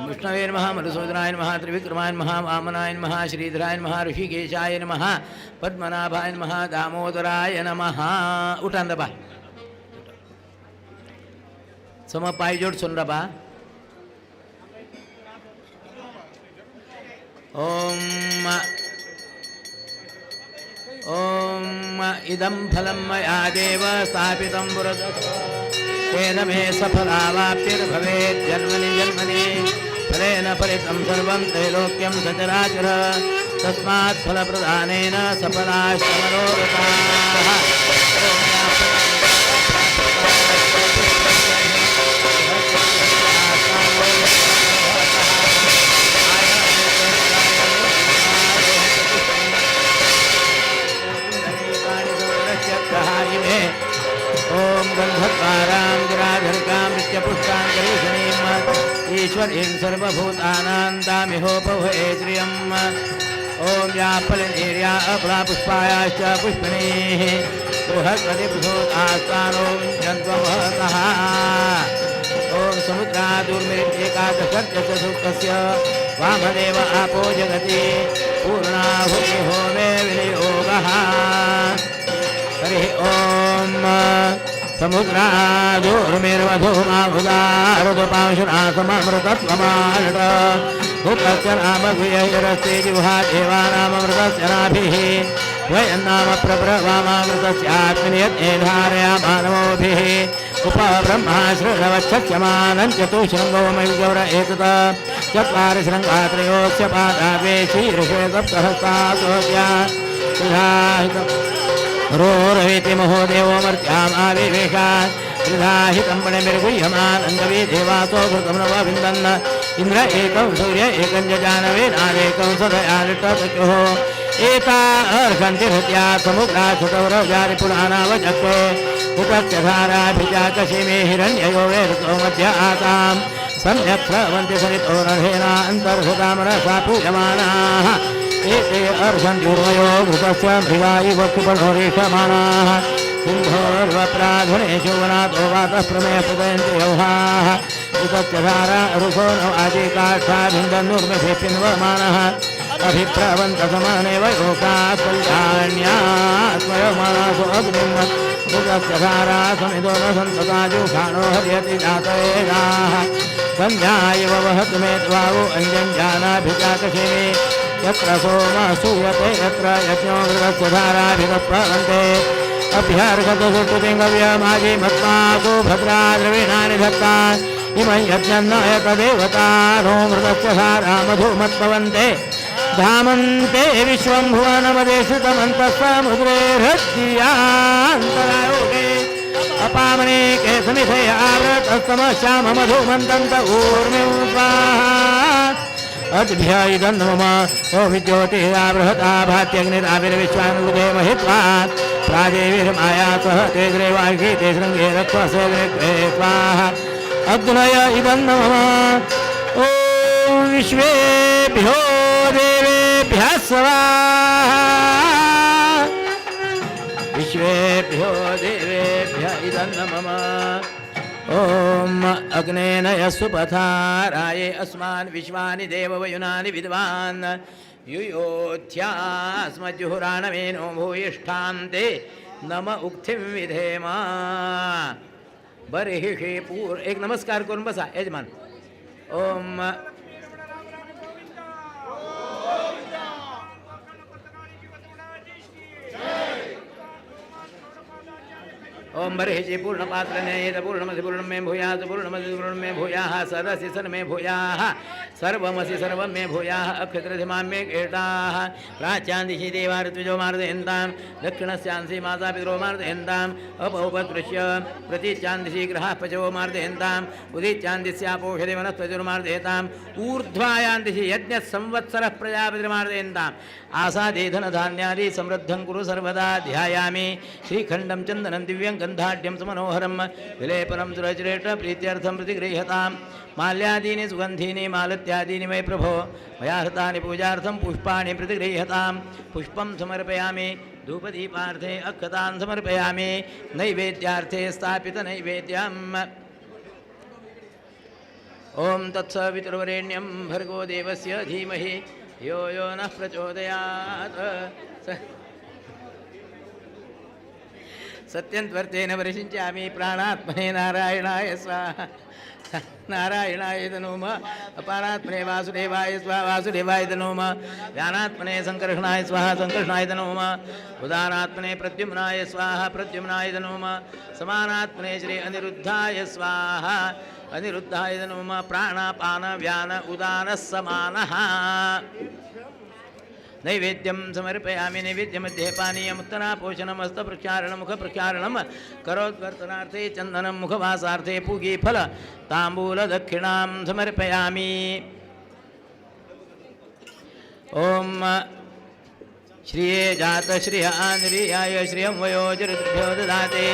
F: विष्णवे नमः मधुसूदनाय नमः त्रिविक्रमाय नमः वामनाय नमः श्रीधराय नमः ऋषिकेशाय नमः पद्मनाभाय नमः दामोदराय नमः उठांदबा सम पाय जोड़ सुन रबा ओम ओम इदं फलं मया देव स्थापितं पुरतस्तेन मे सफलावाप्तिर्भवेत् जन्मनि जन्मनि फलेन फलितं सर्वं त्रैलोक्यं सचराचर तस्मात् फलप्रदानेन सफलाश्रमनोरताः ओम गंधद्वारां गिराधरकां नित्यपुष्टां करीषणीम् ईश्वरीं सर्वभूतानां दामिहोपभये श्रियम् ओम या फलनेर्या अपला पुष्पायाश्च पुष्पिणीः बृहस्पतिभूतास्तानो विञ्चन्त्वमहतः ओम समुद्रादुर्मिरित्येकादशस्य सूक्तस्य वामदेव आपो जगति पूर्णाहुतिः मे विनियोगः हरि ओम समुद्रादुर्मिर्वधूमाभुदारुदपांशुनासममृतत्वमानट भूतस्य नाम गुह्यरस्ते जिह्वा देवानाममृतस्य नाभिः वयन्नाम प्रब्रवामामृतस्यात्मनि यज्ञे धारयामानवोभिः उपब्रह्माश्रवच्छस्यमानं चतुःशृङ्गो मयुगौर एतत् चत्वारि शृङ्गा त्रयोस्य पादावे शीर्षे सप्तहस्तासोऽस्य रोरवेति महोदेवो मर्त्याम् आविवेशात् त्रिधाहितं मणिर्गुह्यमान् अङ्गवी देवासो घृतं नवविन्दन् इन्द्र एकं सूर्य एकं जानवे नादेकं सदयालिटचक्षुः एता अर्घन्ति हृत्या समुद्रा सुतौरजारि पुराणावचक्रे उतस्य धाराभिजाकशिमे हिरण्ययो वेदतो मध्य आतां सम्यक् स्रवन्ति सरितो रथेना अन्तर्हृतामरसा पूयमानाः एते अर्घन्त्युर्वयो घृतस्य मृगा इव कुपणोरेषमाणाः सिंहोर्वप्राधुनेषु वनातो वातः प्रमेय प्रदयन्ति यौहाः उतस्य धारा ऋषो नो आदिकाष्ठाभिन्दन्नुर्मभे पिन्वमानः अभिप्रवन्तसमानेव योगात् कल्याण्यात्मयमानासु अग्निम् उतस्य धारा समिदो न सन्तताजुषाणो हर्यति जातवेदाः कन्या इव वहतु मे त्वावो अञ्जञ्जानाभिजातशिवे यत्र सोमः सूयते यत्र यज्ञो मृगस्य धाराभिगप्पवन्ते अभ्यर्घतुष्टुपिङ्गव्यमाजी मत्मासु भद्रा द्रवीणानि धत्ता इमं यज्ञन्नयत देवता नो मृगस्य धारा मधुमत्पवन्ते धामन्ते विश्वं भुवनमदेशितमन्तः समुद्रे हृद्यान्तरायोगे अपामने केशनिधे आवृतस्तमश्याम मधुमन्तन्त ऊर्मिं स्वाहा अद्भ्यैदं मम ओमिज्योतिराबृहता भात्यग्निराविर्विश्वानुदे महित्वा प्राजेविर्माया सह तेग्रे वाघीते शृङ्गे रक्ष्वसे स्वाहा अग्नय इदं मम ॐ विश्वेभ्यो देवेभ्यः स्वाहा विश्वेभ्यो देवेभ्य इदं नमः ॐ अग्नेनय सुपथाराये अस्मान् विश्वानि देववयुनानि विद्वान् युयोध्यास्मज्जुहुराणमेनो भूयिष्ठान्ते नम उक्थिं विधेम बर्हिषि एक नमस्कार करून बसा यजमान ओम ओम बर्हिषि पूर्णपात्रनेयत पूर्णमसि पूर्णं मे भूयात् पूर्णमसि पूर्णं मे भूयाः सरसि सन् मे भूयाः सर्वमसि सर्वं मे भूयाः अक्षत्रधिमां मे केटाः प्राच्यान्दिशि देवार्त्विजो मार्दयन्तां दक्षिणस्यांसि माता पितरो मार्दयन्ताम् अपौपदृश्य प्रतीच्यान्दिशि ग्रहाः पचो मार्दयन्ताम् उदिच्यान्दिस्यापोषधि वनस्पतिर्मार्दयताम् ऊर्ध्वायान्दिशि यज्ञः संवत्सरः प्रजापतिर्मार्दयन्ताम् आसादे धनधान्यादि समृद्धं कुरु सर्वदा ध्यायामि श्रीखण्डं चन्दनं दिव्यं गन्धाढ्यं सुमनोहरं विलेपनं सुरचिरेट प्रीत्यर्थं प्रतिगृह्यतां माल्यादीनि सुगन्धीनि मालत्यादीनि मयि प्रभो मया हृतानि पूजार्थं पुष्पाणि प्रतिगृह्यतां पुष्पं समर्पयामि धूपदीपार्थे अक्षतान् समर्पयामि नैवेद्यार्थे स्थापितनैवेद्यम् ॐ तत्सवितुर्वरेण्यं भर्गो देवस्य धीमहि यो यो नः प्रचोदयात् सत्यन्त्वर्तेन वर्षिञ्चामि प्राणात्मने नारायणाय स्वाहा नारायणाय नमः अपारात्मने वासुदेवाय स्वाहा वासुदेवाय नमः व्यानात्मने संकर्षणाय स्वाहा संकर्षणाय नमः उदारात्मने प्रद्युम्नाय स्वाहा प्रद्युम्नाय नमः समानात्मने श्री अनिरुद्धाय स्वाहा अनिरुद्धाय नमः प्राणापान व्यान उदानः समानः नैवेद्यं समर्पयामि नैवेद्यमध्ये पानीयमुत्तरापोषणम् हस्तप्रक्षालनं मुखप्रक्षालनं करोद्वर्तनार्थे चन्दनं मुखवासार्थे पूगीफल ताम्बूलदक्षिणां समर्पयामि ॐ श्रिये जातश्रिय आन्द्रियाय श्रियं वयोजऋभ्यो ददाते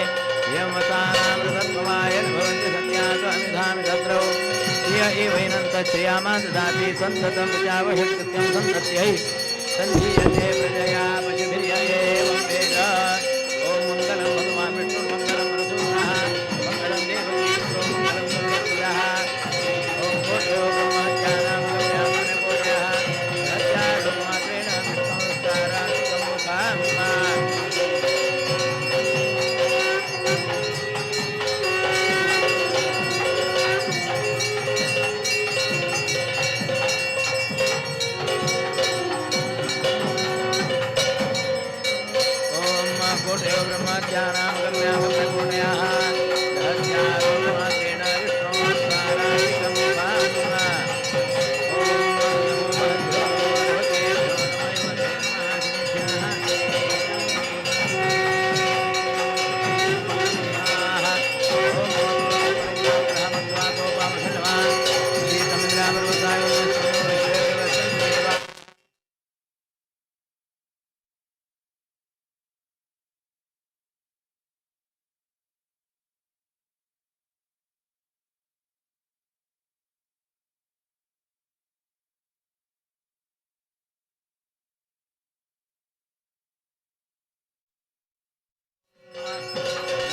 F: श्रियं वसानामृतत्वमाय भवन्ति सत्यास्वामिधामि तत्रौ श्रिय एवैनन्तश्रियामा ददाति सन्ततं प्रजावषत्कृत्यं सन्तत्यै सन्धीयते प्रजया पशुभिर्य एवं वेद ॐ मङ्गलं भगवान् विष्णुर्मङ्गलं नरसिंहः मङ्गलं देवपुत्रो मङ्गलं गरुडध्वजः ॐ कोटयो ब्रह्मज्ञानं ब्रह्मपूजः सत्याढुमात्रेण विष्णुस्ताराधिकमुखाम् कोटयो ब्रह्मज्ञानां गम्याः दहत्यारोपमात्रेण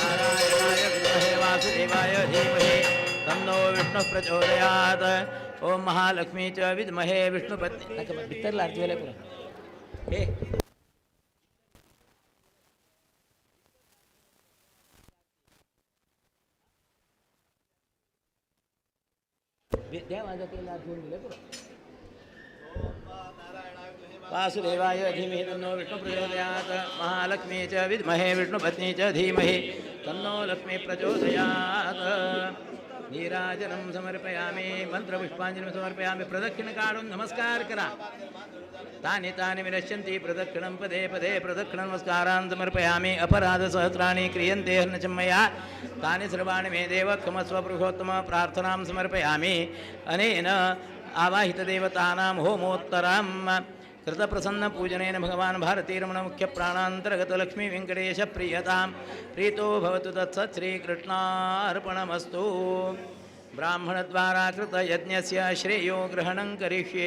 F: नारायणाय विद्महे वासुदेवाय धीमहि तन्नो विष्णुः प्रचोदयात् ओम महालक्ष्मी च विद्महे विष्णुपत्नी बित्तरला आरती वेळेला पुरा हे देवाचा केला आरती दिले पुरा वासुदेवाय धीमहि तन्नो विष्णु प्रचोदयात् महालक्ष्मी च विद्महे विष्णुपत्नी च धीमहि तन्नो लक्ष्मी प्रचोदयात् नीराजनं समर्पयामि मंत्रपुष्पाञ्जलिं समर्पयामि प्रदक्षिण काढून नमस्कार करा तानि तानि विनश्यन्ति प्रदक्षिणं पदे पदे प्रदक्षिण नमस्कारान् समर्पयामि अपराधसहस्राणि क्रियन्ते हर्नचमया तानि सर्वाणि मे देव क्षमस्व पुरुषोत्तम प्रार्थनां समर्पयामि अनेन आवाहितदेवतानां होमोत्तरां कृतप्रसन्न पूजनेन भगवान् भारतीरमण मुख्य प्राणान्तर्गत लक्ष्मी वेंकटेश प्रियतां प्रीतो भवतु तत्सत् श्रीकृष्णार्पणमस्तु ब्राह्मणद्वारा कृतयज्ञस्य श्रेयो ग्रहणं करिष्ये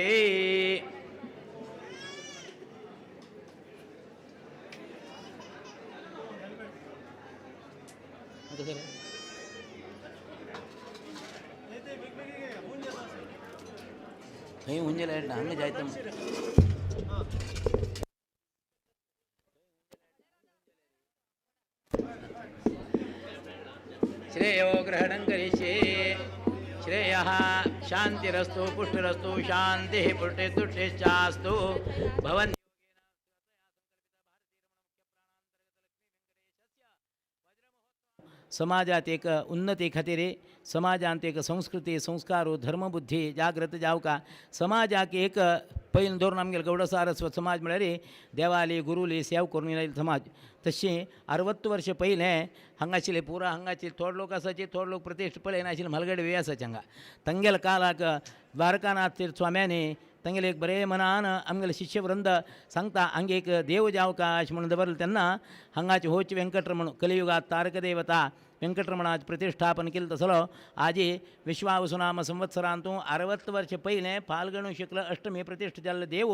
F: नहीं हुंजला हंगे जायतं श्रेयो ग्रहणं करिष्ये श्रेयः शान्तिरस्तु पुष्टिरस्तु शान्तिः पुष्टिस्तुष्टिश्चास्तु भवन् समाजात एक उन्नती खातीर समाजांत एक संस्कृती संस्कारो धर्मबुद्धी जागृत जावका समाजाक एक पैन धोरण आमगेले गौड सारस्वत समाज म्हळ्यार देवाली गुरुली सेवा करून येयले समाज तशी 60 वर्ष पयले हांगाशिल्ले पुरा हांगाचे थोड लोक आसाचे थोड लोक प्रतिश्ठ पळय नाशिल्ले म्हालगडे वे आसाचे हांगा तंगेल काळाक द्वारकानाथ तीर्थ स्वाम्यांनी तंगेले एक बरे मनान आमगेले शिष्यवृंद सांगता हांगे एक देव जावका अशें म्हणून दवरलें तेन्ना हांगाचे होच वेंकटरमण कलियुगात तारक देवता वेंकटरमणाचें प्रतिश्ठापन केलें तसलो आजी विश्वावसुनाम संवत्सरांतूं 60 वर्ष पयलें फाल्गुन शुक्ल अष्टमी प्रतिश्ठ जाल्लो देव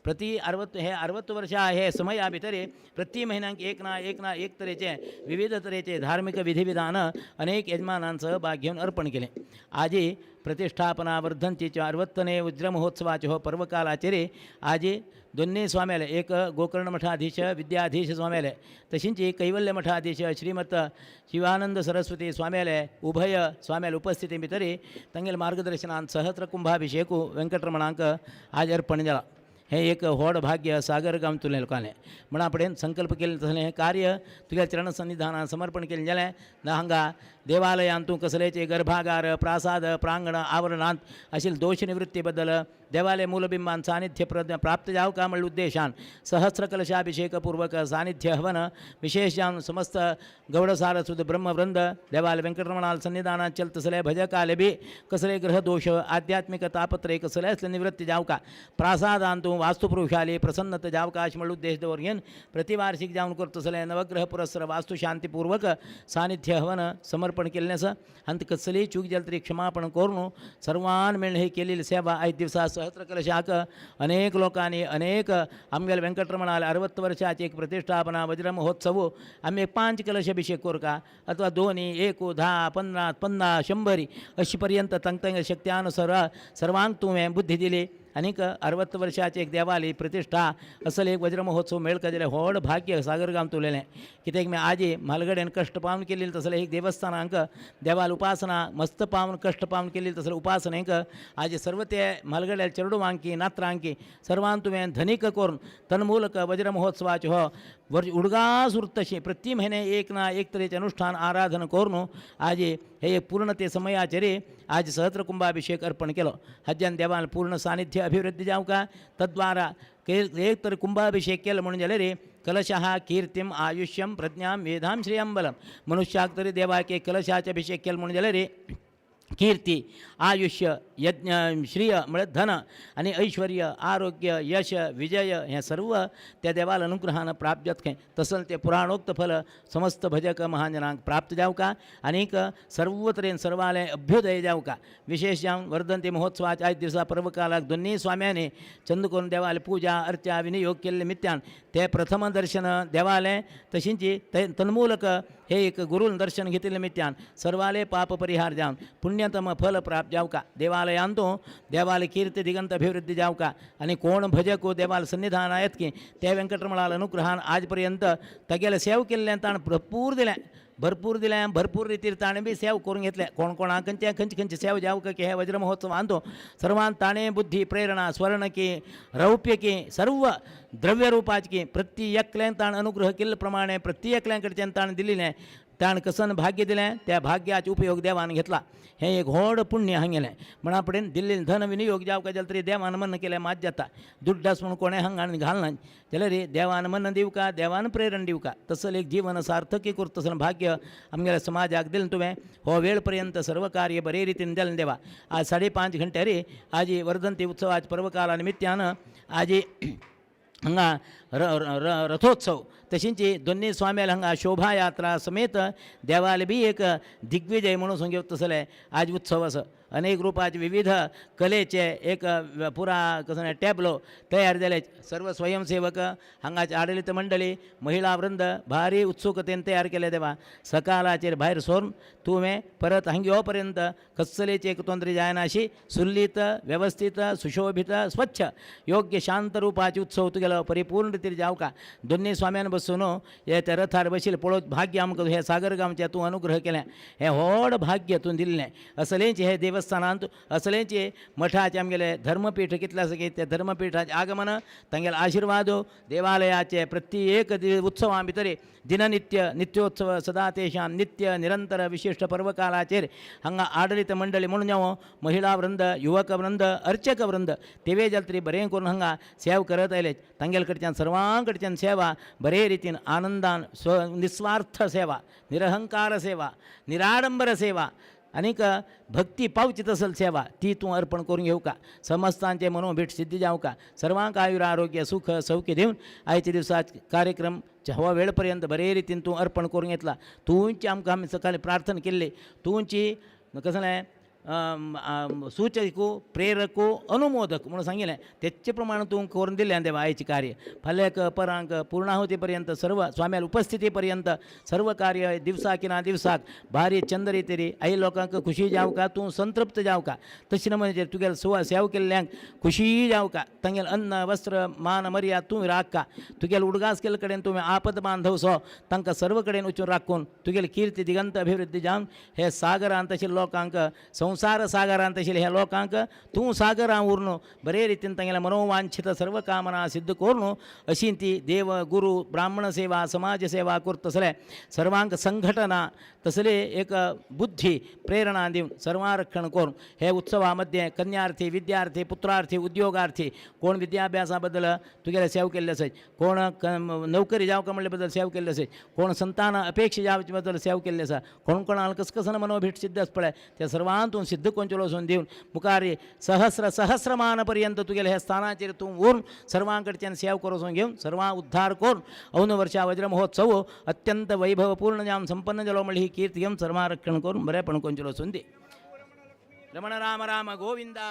F: प्रति 60 वर्षा हे समया भितर प्रति म्हयन्याक एक ना एक तरेचे विविध तरेचे धार्मिक विधिविधान अनेक यजमानांच सहभाग घेवन अर्पण केलें आजी प्रतिष्ठापना वर्धंतीच्या 60ने वज्र महोत्सवाचे हो पर्वकालाचेर आजी दोन्ही स्वाम्याले एक गोकर्ण मठाधीश विद्याधीश स्वाम्याले तशींच कैवल्य मठाधीश श्रीमत शिवानंद सरस्वती स्वाम्याले उभय स्वाम्याले उपस्थिती भितर तंगेल मार्गदर्शनान सहस्र कुंभाभिषेकू वेंकटरमणांक आज अर्पण जाला हे एक व्हड भाग्य सागर गांव तुले लोकांले म्हणा फुडें संकल्प केले तसलें हें कार्य तुज्या चरण सन्निधानान समर्पण केलें जालें ना हांगा देवालयांतूं कसलेचे गर्भागार प्रासाद प्रांगण आवरणांत आशिल्ले दोश निवृत्ती बद्दल देवालय मूलबिंबान सानिध्य प्राप्त जावका म्हणल्या उद्देशान सहस्र कलशाभिषेक पूर्वक सानिध्य हवन विशेष जावन समस्त गौड सारस्वत ब्रह्मवृंद देवालय वेंकटरमणाल सन्निधानात चल तसले भजकाले बी कसले ग्रह दोष आध्यात्मिक तापत्रय कसले असले निवृत्ती जावका प्रासादांतूं वास्तुपुरुषाली प्रसन्नता जावका अशें म्हणून उद्देश दवरून प्रतिवार्षिक जावन करतसले नवग्रह पुरस्सर वास्तुशांतीपूर्वक सानिध्य हवन समर्पण केल्लें आसा आनी कसलीय चूक जाली तरी क्षमापण करून सर्वान मेळून ही केलेली सेवा आयज दिवसा सहस्र कलशाक अनेक लोकांनी अनेक आमगेले वेंकटरमणाल 60 वर्षाची एक प्रतिष्ठापना वज्र महोत्सव आमी एक 5 कलश अभिषेक करूं का अथवा 2 1 10 15 50 100 अशी पर्यंत तंग शक्त्यानुसार सर्वांक तुवें बुद्धी दिली आनीक 60 वर्षाची एक देवाली प्रतिष्ठा असल एक वज्र महोत्सव मेळका जाल्यार व्हड भाग्य सागरगांव तुलेलें कित्याक मी आजी म्हालगड्यान कश्ट पावन केलेली तसलें एक देवस्थानांक देवाल उपासना मस्त पावन कश्ट पावन केलेली तसलें उपासनेक आजी सर्व ते म्हालगड्याल चेडवांकी नात्रांकी सर्वांक तुवें धनीक करून तन्मूलक वज्र महोत्सवाचे हो उडगास उरतशी प्रति म्हयने एक ना एक तरेचें अनुष्ठान आराधन करून आजी हे पूर्ण ते समयाचेर आज सहस्र कुंभाभिषेक अर्पण केलो हाज्यान देवान पूर्ण सानिध्य अभिवृद्धी जावका तद्वारा एक तर कुंभाभिषेक केलो म्हणून जाल्यार कलशः कीर्तिम आयुष्यम प्रज्ञां वेदां श्रियंबलम मनुष्याक तरी देवाक एक कलशाचे अभिषेक केलो म्हणून जाल्यार कीर्ती आयुष्य यज्ञ श्रिय म्हळ्यार धन आनी ऐश्वर्य आरोग्य यश विजय हें सर्व त्या देवाल अनुग्रहान प्राप्त जातकें तसलें तें पुराणोक्त फल समस्त भजक महाजनांक प्राप्त जावका आनीक सर्व तरेन सर्वाले अभ्युदय जावका विशेष जावन वर्धंती महोत्सवाच्या आयज दिसा पर्वकालाक दोन्ही स्वाम्यांनी चंद करून देवाले पुजा अर्चा विनियोग केल्ले निमित्यान ते प्रथम दर्शन देवालें तशींच तन्मूलक हे एक गुरून दर्शन घेतिल्ले निमित्यान सर्वाले पाप परिहार जावन पुण्यतम फल प्राप्त जावका देवालयांतूं देवाल कीर्ती दिगंत अभिवृद्धी जावका आनी कोण भजक देवाल सन्निधान आहेत की ते वेंकटरमणाल अनुग्रहान आज पर्यंत तेगेले सेव केल्लें ताण भरपूर दिलें भरपूर रितीर ताणें बी सेव करून घेतलें कोण कोणाक खंयची सेव जावका की हे वज्र महोत्सवांतूं सर्वान ताणें बुद्धी प्रेरणा स्वर्ण की रौप्य की सर्व द्रव्य रूपाची की प्रति एकल्यान ताण अनुग्रह केल्ले प्रमाणे प्रति एकल्या कडच्यान ताण दिल्लें ताण कसन भाग्य दिलें त्या भाग्याचो उपयोग देवान घेतला हें एक व्हड पुण्य हांगेलें म्हणा फुडें दिल्लें धन विनियोग जावका जाल्यार तरी देवान मन केलें मात जाता दुड्डास म्हूण कोणें हांगान घालना जाल्यार देवान मन दिवका देवान प्रेरण दिवका तसलें एक जीवन सार्थकी करतसलें भाग्य आमगेल्या समाजाक दिलें तुवें हो वेळ पर्यंत सर्व कार्य बरे रितीन जालें देवा आज 5:30 घंट्यार आज वर्धंती उत्सवाच्या पर्वकाला निमित्यान आज हांगा रथोत्सव तशींची दोन्ही स्वाम्याल हांगा शोभायात्रा समेत देवाल बी एक दिग्विजय म्हणून सांगेव तसले आज उत्सव असं अनेक रूपाचे विविध कलेचे एक पुरा कसं टॅबलो तयार जाले सर्व स्वयंसेवक हांगाचे आडळित मंडळी महिला वृंद भारी उत्सुकतेन तयार केले देवा सकाळाचेर भायर सोरून तुवें परत हांगा येवपर्यंत कसलेची एक तोंदरी जायना अशी सुल्लीत व्यवस्थित सुशोभित स्वच्छ योग्य शांत रूपाचे उत्सव तुगेलो परिपूर्ण रितीन जावका दोन्ही स्वाम्यान बसून हे त्या रथार बशील पळोवच भाग्य आमकां हे सागर गांवचे तूं अनुग्रह केलें हें व्हड भाग्य तूं दिल्लें असलेंच हे देवस्थानांत असलेंचे मठाचे आमगेले धर्मपीठ कितले आसा की ते धर्मपीठाचे आगमन तांगेले आशिर्वाद देवालयाचे प्रत्येक उत्सवां भितर दिननित्य नित्योत्सव सदा तेषां नित्य निरंतर विशिष्ट पर्वकालाचेर हांगा आडळित मंडळी म्हणून जावं महिला वृंद युवक वृंद अर्चक वृंद तेवे जाल तरी बरें करून हांगा सेव करत आयले तांगेले कडच्यान सर्वां कडच्यान सेवा बरे रितीन आनंदान निस्वार्थ सेवा निरहंकार सेवा निराडंबर सेवा आनीक भक्ती पावची तसल सेवा ती तूं अर्पण करून घेवका समस्तांचे मनोभीट सिद्धी जावका सर्वांक आयुर आरोग्य सुख सौख्य दिवन आयच्या दिवसात कार्यक्रम हवा वेळपर्यंत बरे रितीन तूं अर्पण करून घेतला तुंची आमकां आमी सकाळी प्रार्थना केल्ली तुंची कसलें सूचको प्रेरको अनुमोदक म्हणून सांगिल्लें तेचे प्रमाण तूं करून दिल्लें देवा आयचें कार्य फाल्यांक परांक पूर्णाहुती पर्यंत सर्व स्वाम्याल उपस्थिती पर्यंत सर्व कार्य दिवसाक ना दिवसाक भारी चंद रितीरी आई लोकांक खुशी जावका तूं संतृप्त जावका तशें म्हणजे तुगेले सेव केल्ल्यांक खुशी जावका तांगेले अन्न वस्त्र मान मर्याद तूं राखका तुगेले उडगास केले कडेन तुवें आपत बांधव सो तांकां सर्व कडेन उचून राखून तुगेली कीर्ती दिगंत अभिवृद्धी जावन हे सागरांत तशें लोकांक संसार सागरांत आशिल्ले ह्या लोकांक तूं सागरां उरून बरे रितीन तांगेले मनोवांछित सर्व कामना सिद्ध करून अशी ती देव गुरू ब्राह्मण सेवा समाज सेवा करता तसले सर्वांक संघटना तसले एक बुद्धी प्रेरणा दिवन सर्वांरक्षण करून हे उत्सवा मध्ये कन्यार्थी विद्यार्थी पुत्रार्थी उद्योगार्थी कोण विद्याभ्यासा बद्दल तुगेले सेव केल्ले आसत कोण नोकरी जावका म्हणले बद्दल सेव केल्ले आसत कोण संतान अपेक्षा जावचे बद्दल सेव केल्ले आसा कोण कोणाल कसकसन मनोभीट सिद्ध आस पळय त्या सर्वांतून सिद्ध कोंचलो वचून दिवन मुखारी सहस्रमान पर्यंत तुगेले हे स्थानाचेर तूं उरून सर्वां कडच्यान सेव करून घेवन सर्वां उद्धार करून औन वर्षा वज्र महोत्सव अत्यंत वैभवपूर्ण जावन संपन्न जालो म्हणली ही कीर्ती घेवन सर्वां रक्षण करून बरेपण कोंचलो वचून दी रमण राम राम गोविंदा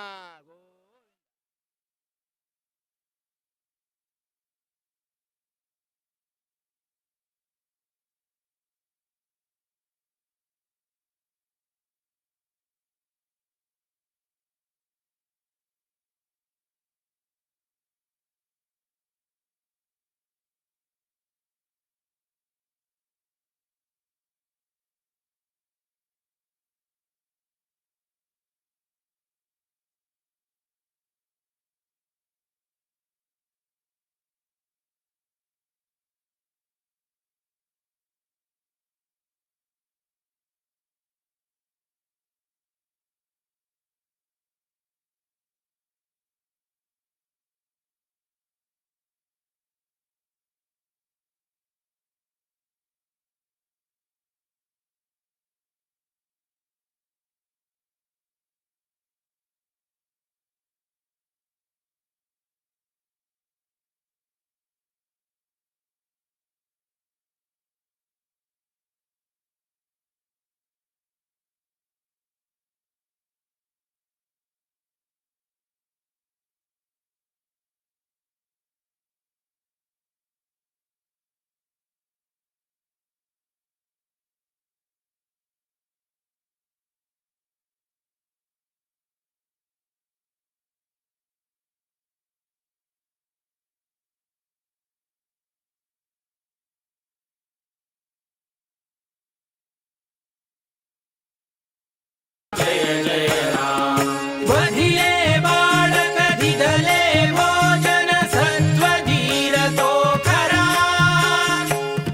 E: वधिये बाळक दिदले भोजन सत्वधीर तो करा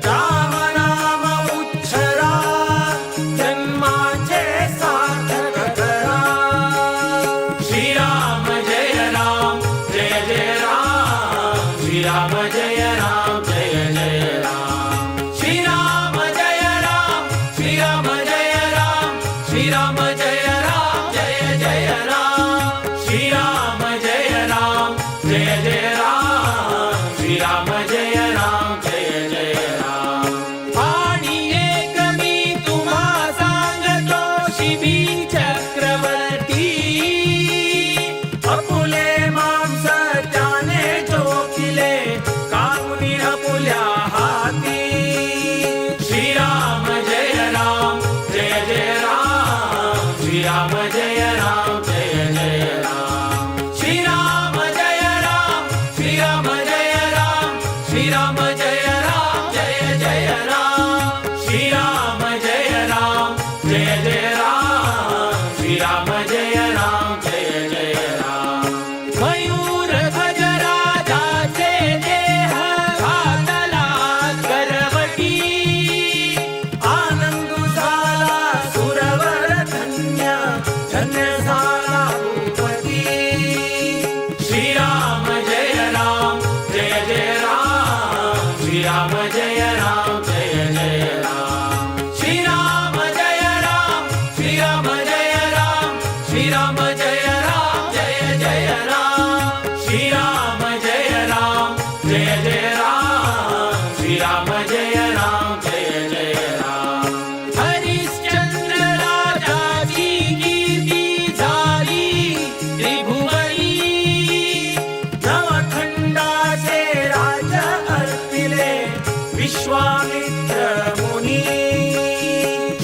E: राम नाम उच्चरा जन्माचे सार्थक करा श्रीराम जय राम जय जय राम श्रीराम जय राम जय जय राम श्रीराम जय राम श्रीराम जय राम श्रीराम जय राम जय जय राम श्रीराम जय राम जय जय राम श्रीराम जय राम जय जय राम श्रीराम जय राम जय जय राम हरिश्चंद्र राजाची कीर्ती झाली त्रिभुवनी नवखंडाचे राजा अर्पिले विश्वामित्र मुनी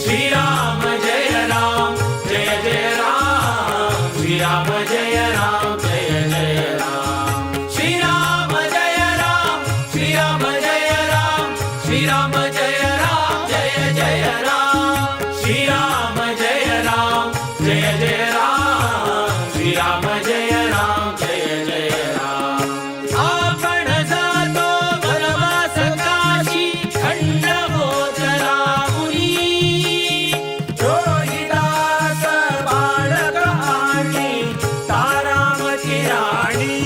E: श्रीराम जय राम जय जय राम श्रीराम जय राम जय जय राम श्रीराम जय राम श्रीराम जय राम श्रीराम जय राम जय जय राम श्रीराम जय राम जय जय राम श्रीराम जय राम जय जय राम आपण जातो वनवास काशी खंडगोचरा मुनी रोहिदास बाळक आणि तारामती राणी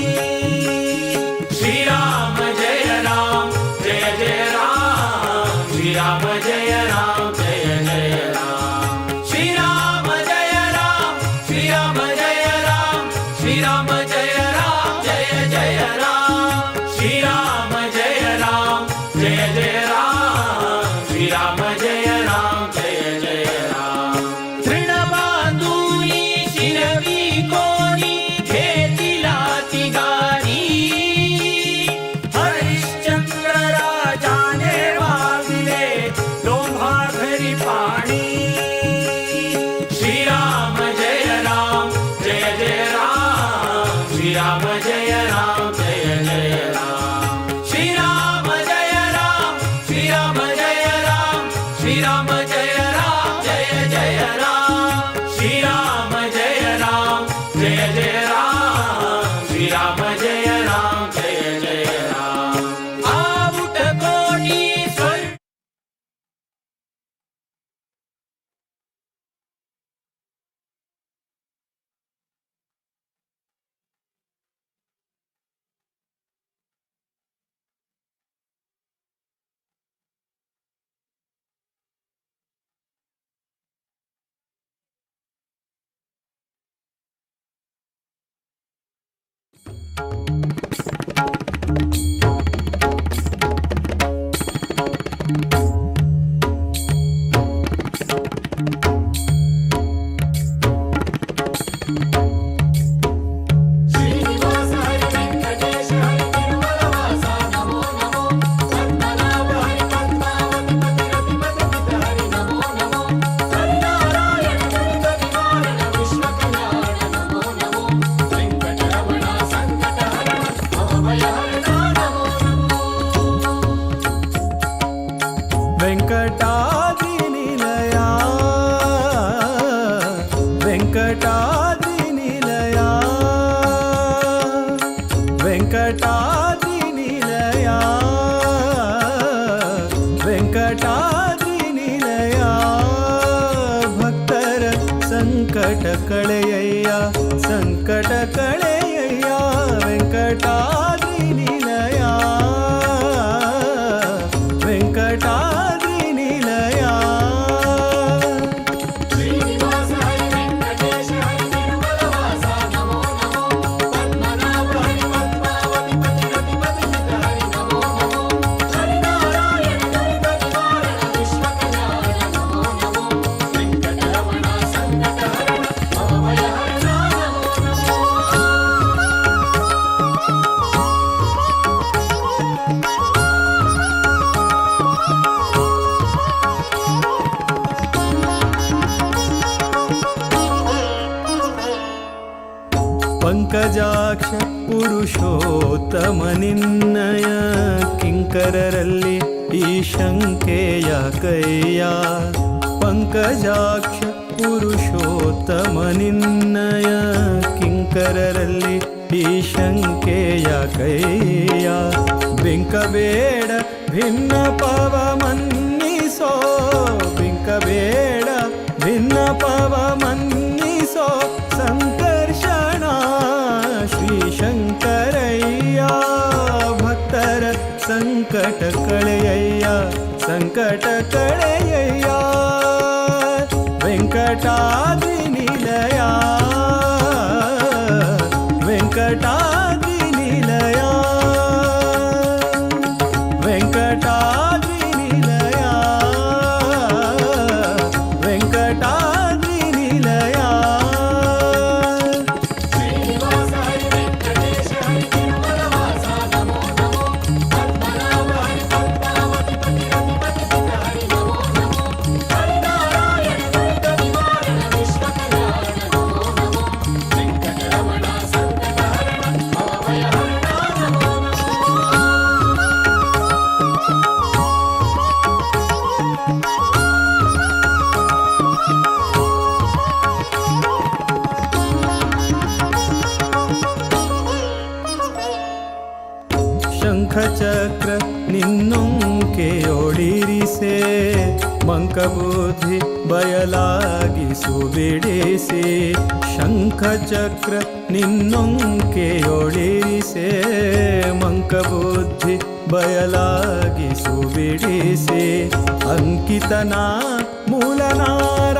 E: श्रीराम जय राम जय जय राम श्रीराम जय राम जय जय राम श्रीराम जय राम श्रीराम जय राम श्रीराम जय राम जय जय राम श्रीराम जय राम जय जय राम श्रीराम जय राम जय जय राम तृणबांधुनी शिरवी कोणी घेतिला ती गाणी हरिश्चंद्र राजाने वाविले लोंभाघरी पाणी श्रीराम जय राम जय जय राम श्रीराम जय राम जय जय राम श्रीराम जय राम श्रीराम जय राम श्रीराम जय राम जय जय राम श्रीराम जय राम जय जय राम श्रीराम जय राम जय जय राम आवुट कोटी स्वर्ग
G: श्रीनिवास हरि वेंकटेश हरि तिरुमलवासा नमो नमो पद्मनाभ हरि पद्मावति पति रतिपति हरि नमो नमो हरिनारायण दुरित निवारण विश्वकल्याण नमो नमो वेंकटरमण संकटहरण भवभयहरण नमो नमो
D: वेंकटाद्रि निलया वेंकटाद्रि निलया वेंकटाद्रि निलया वेंकटाद्रि निलया भक्तर संकट कಳೆಯಯ್ಯ संकट कಳೆಯಯ್ಯ वेंकटाद्रि निलया वेंकटाद्रि निलया
G: श्रीनिवास हरि वेंकटेश हरि तिरुमलवासा नमो नमो पद्मनाभ हरि पद्मावति पति रतिपति हरि नमो नमो हरिनारायण दुरित निवारण विश्वकल्याण नमो नमो वेंकटरमण संकटहरण भवभयहरण नमो नमो
D: पंकजाक्ष पुरुषोत्तम ನಿನ್ನಯ ಕಿಂಕರರಲ್ಲಿ ಈ ಶಂಕೆಯ ಕೈಯ पंकजाक्ष पुरुषोत्तಮ ನಿನ್ನಯ ಕಿಂಕರರಲ್ಲಿ ಈ ಶಂಕೆಯ ಕೈಯ ಬಿಂಕಬೇಡ ಭಿನ್ನ ಪವ ಮನ್ನಿಸೋ ಬಿಂಕಬೇಡ ಭಿನ್ನ ಪವ ಮನ್ನಿಸೋ ಸಂಕರ್ಷಣ ಶ್ರೀ ಶಂಕರಯ್ಯ ಭಕ್ತರ ಸಂಕಟ ಕಳೆಯಯ್ಯ ಸಂಕಟ ಕಳೆಯಯ್ಯ ವೆಂಕಟಾದ್ರಿ ನಿಲಯ ವೆಂಕಟಾದ್ರಿ ಶಂಖಚಕ್ರ ನಿನ್ನೊಂಕೆಯೊಳಿರಿಸೆ ಮಂಕಬುದ್ಧಿ ಬಯಲಾಗಿಸು ಬಿಡಿಸಿ ಶಂಖಚಕ್ರ ನಿನ್ನೊಂಕೆಯೊಳಿರಿಸೆ ಮಂಕಬುದ್ಧಿ ಬಯಲಾಗಿಸು ಬಿಡಿಸಿ ಅಂಕಿತನ ಮೂಲನಾರ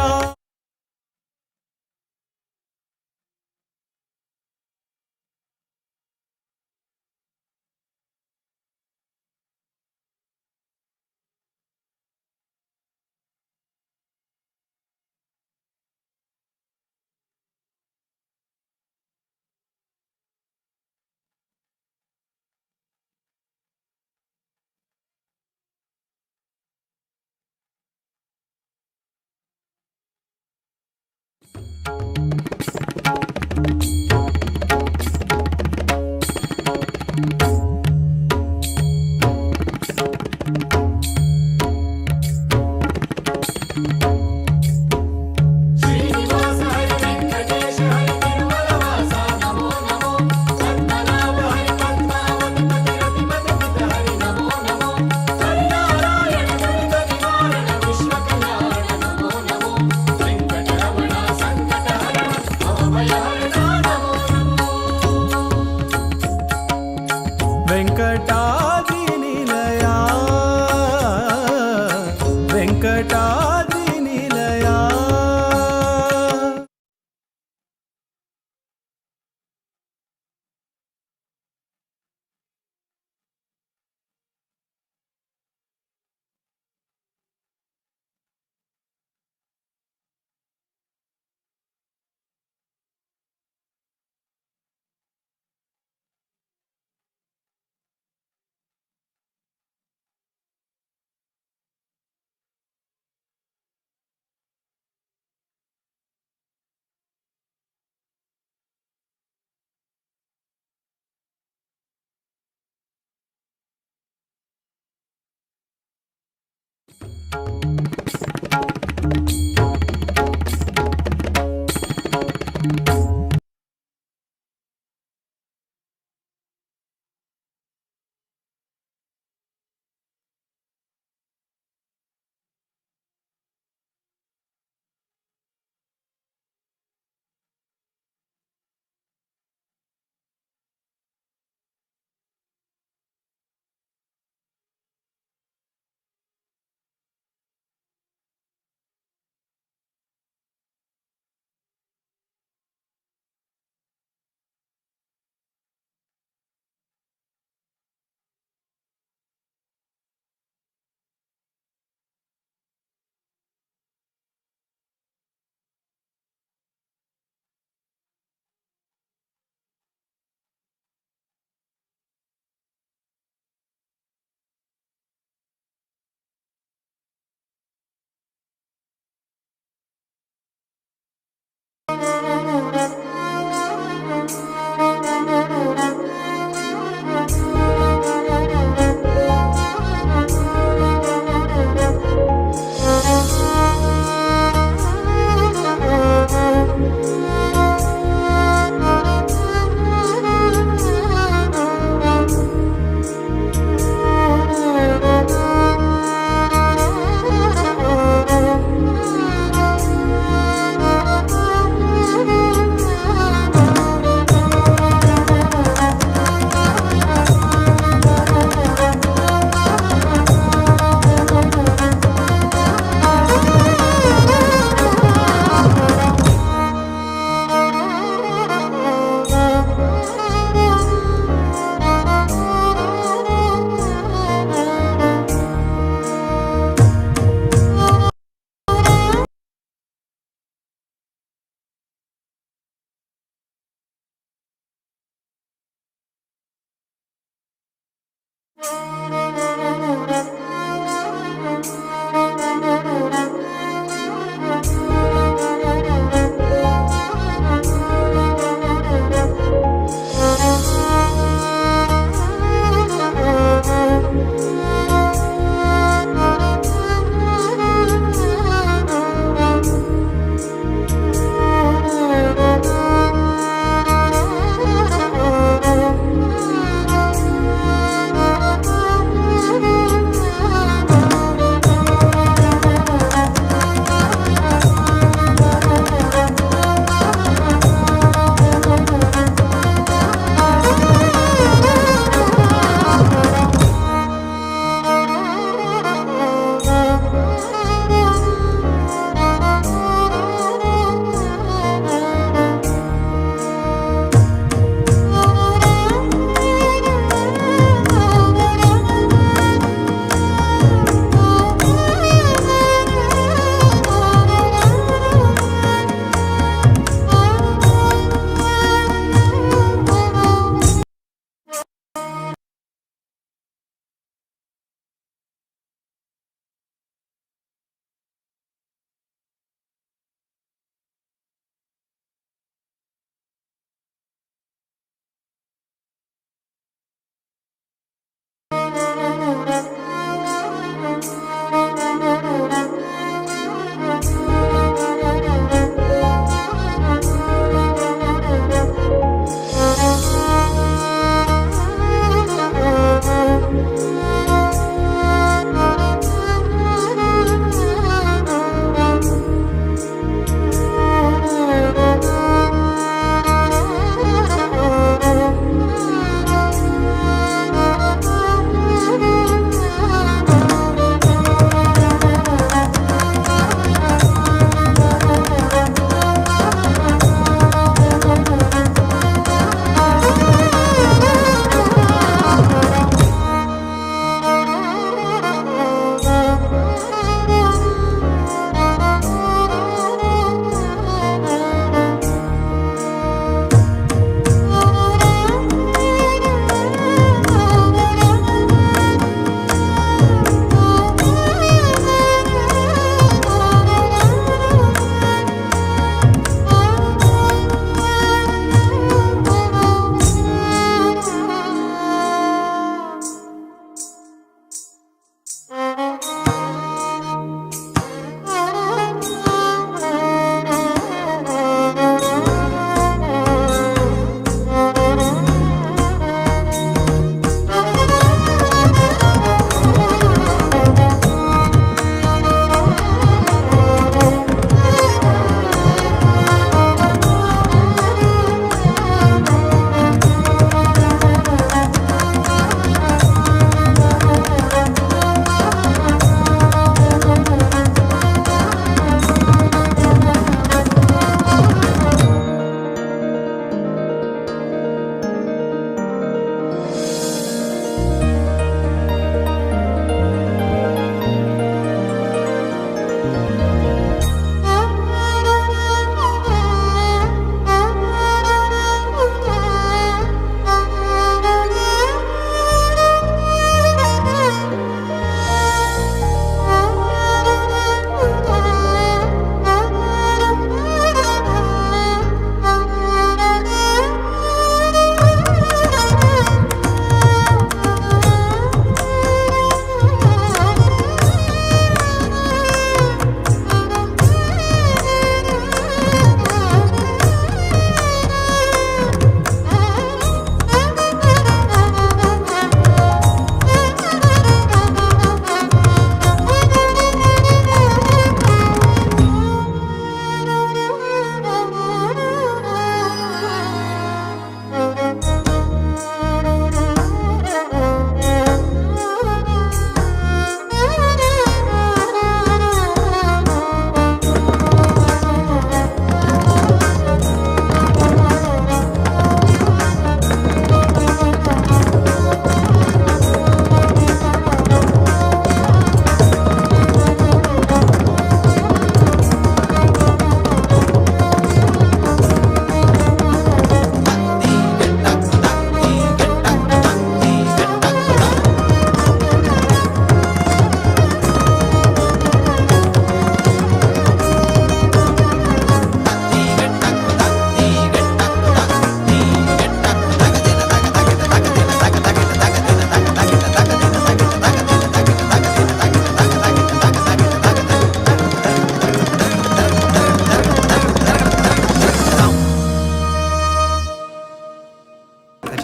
G: ಶ್ರೀನಿವಾಸ ಹರಿ ವೆಂಕಟೇಶ ಹರಿ ತಿರುಮಲವಾಸ ನಮೋ ನಮೋ ಪದ್ಮನಾಭ ಹರಿ ಪದ್ಮಾವತಿ ಪತಿ ರತಿಪತಿ ಪಿತ ಹರಿ ನಮೋ ನಮೋ ಹರಿನಾರಾಯಣ ದುರಿತ ನಿವಾರಣ ವಿಶ್ವ ಕಲ್ಯಾಣ ನಮೋ ನಮೋ ವೆಂಕಟರಮಣ ಸಂಕಟ ಹರಣ ಭವಭಯ ಹರಣ ನಮೋ ನಮೋ
D: ವೆಂಕಟಾದಿ ನಿಲಯ ವೆಂಕಟಾದಿ ನಿಲಯ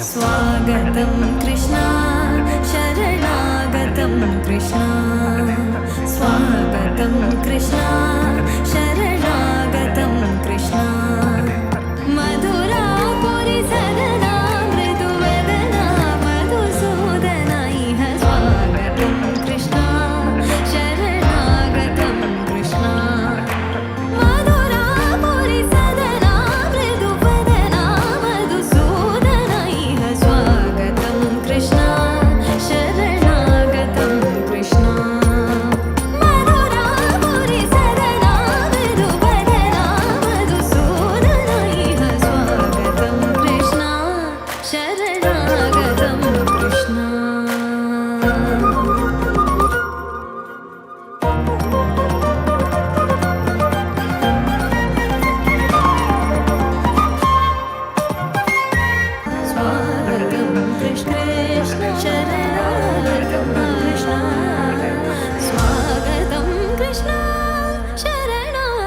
H: स्वागतं कृष्णा शरणागतं कृष्णा स्वागतं कृष्णा शरणागतं कृष्णा मधुरापुरि सदना मृदुवदना मधुसूदना इह स्वागतं कृष्णा शरणागतं कृष्णा मधुरापुरि सदना मृदुवदना मधुसूदना इह स्वागतं कृष्णा शरणागतं कृष्णा मधुरापुरि सदना मृदुवदना मधुसूदना इह स्वागतं कृष्णा शरणागतं कृष्णा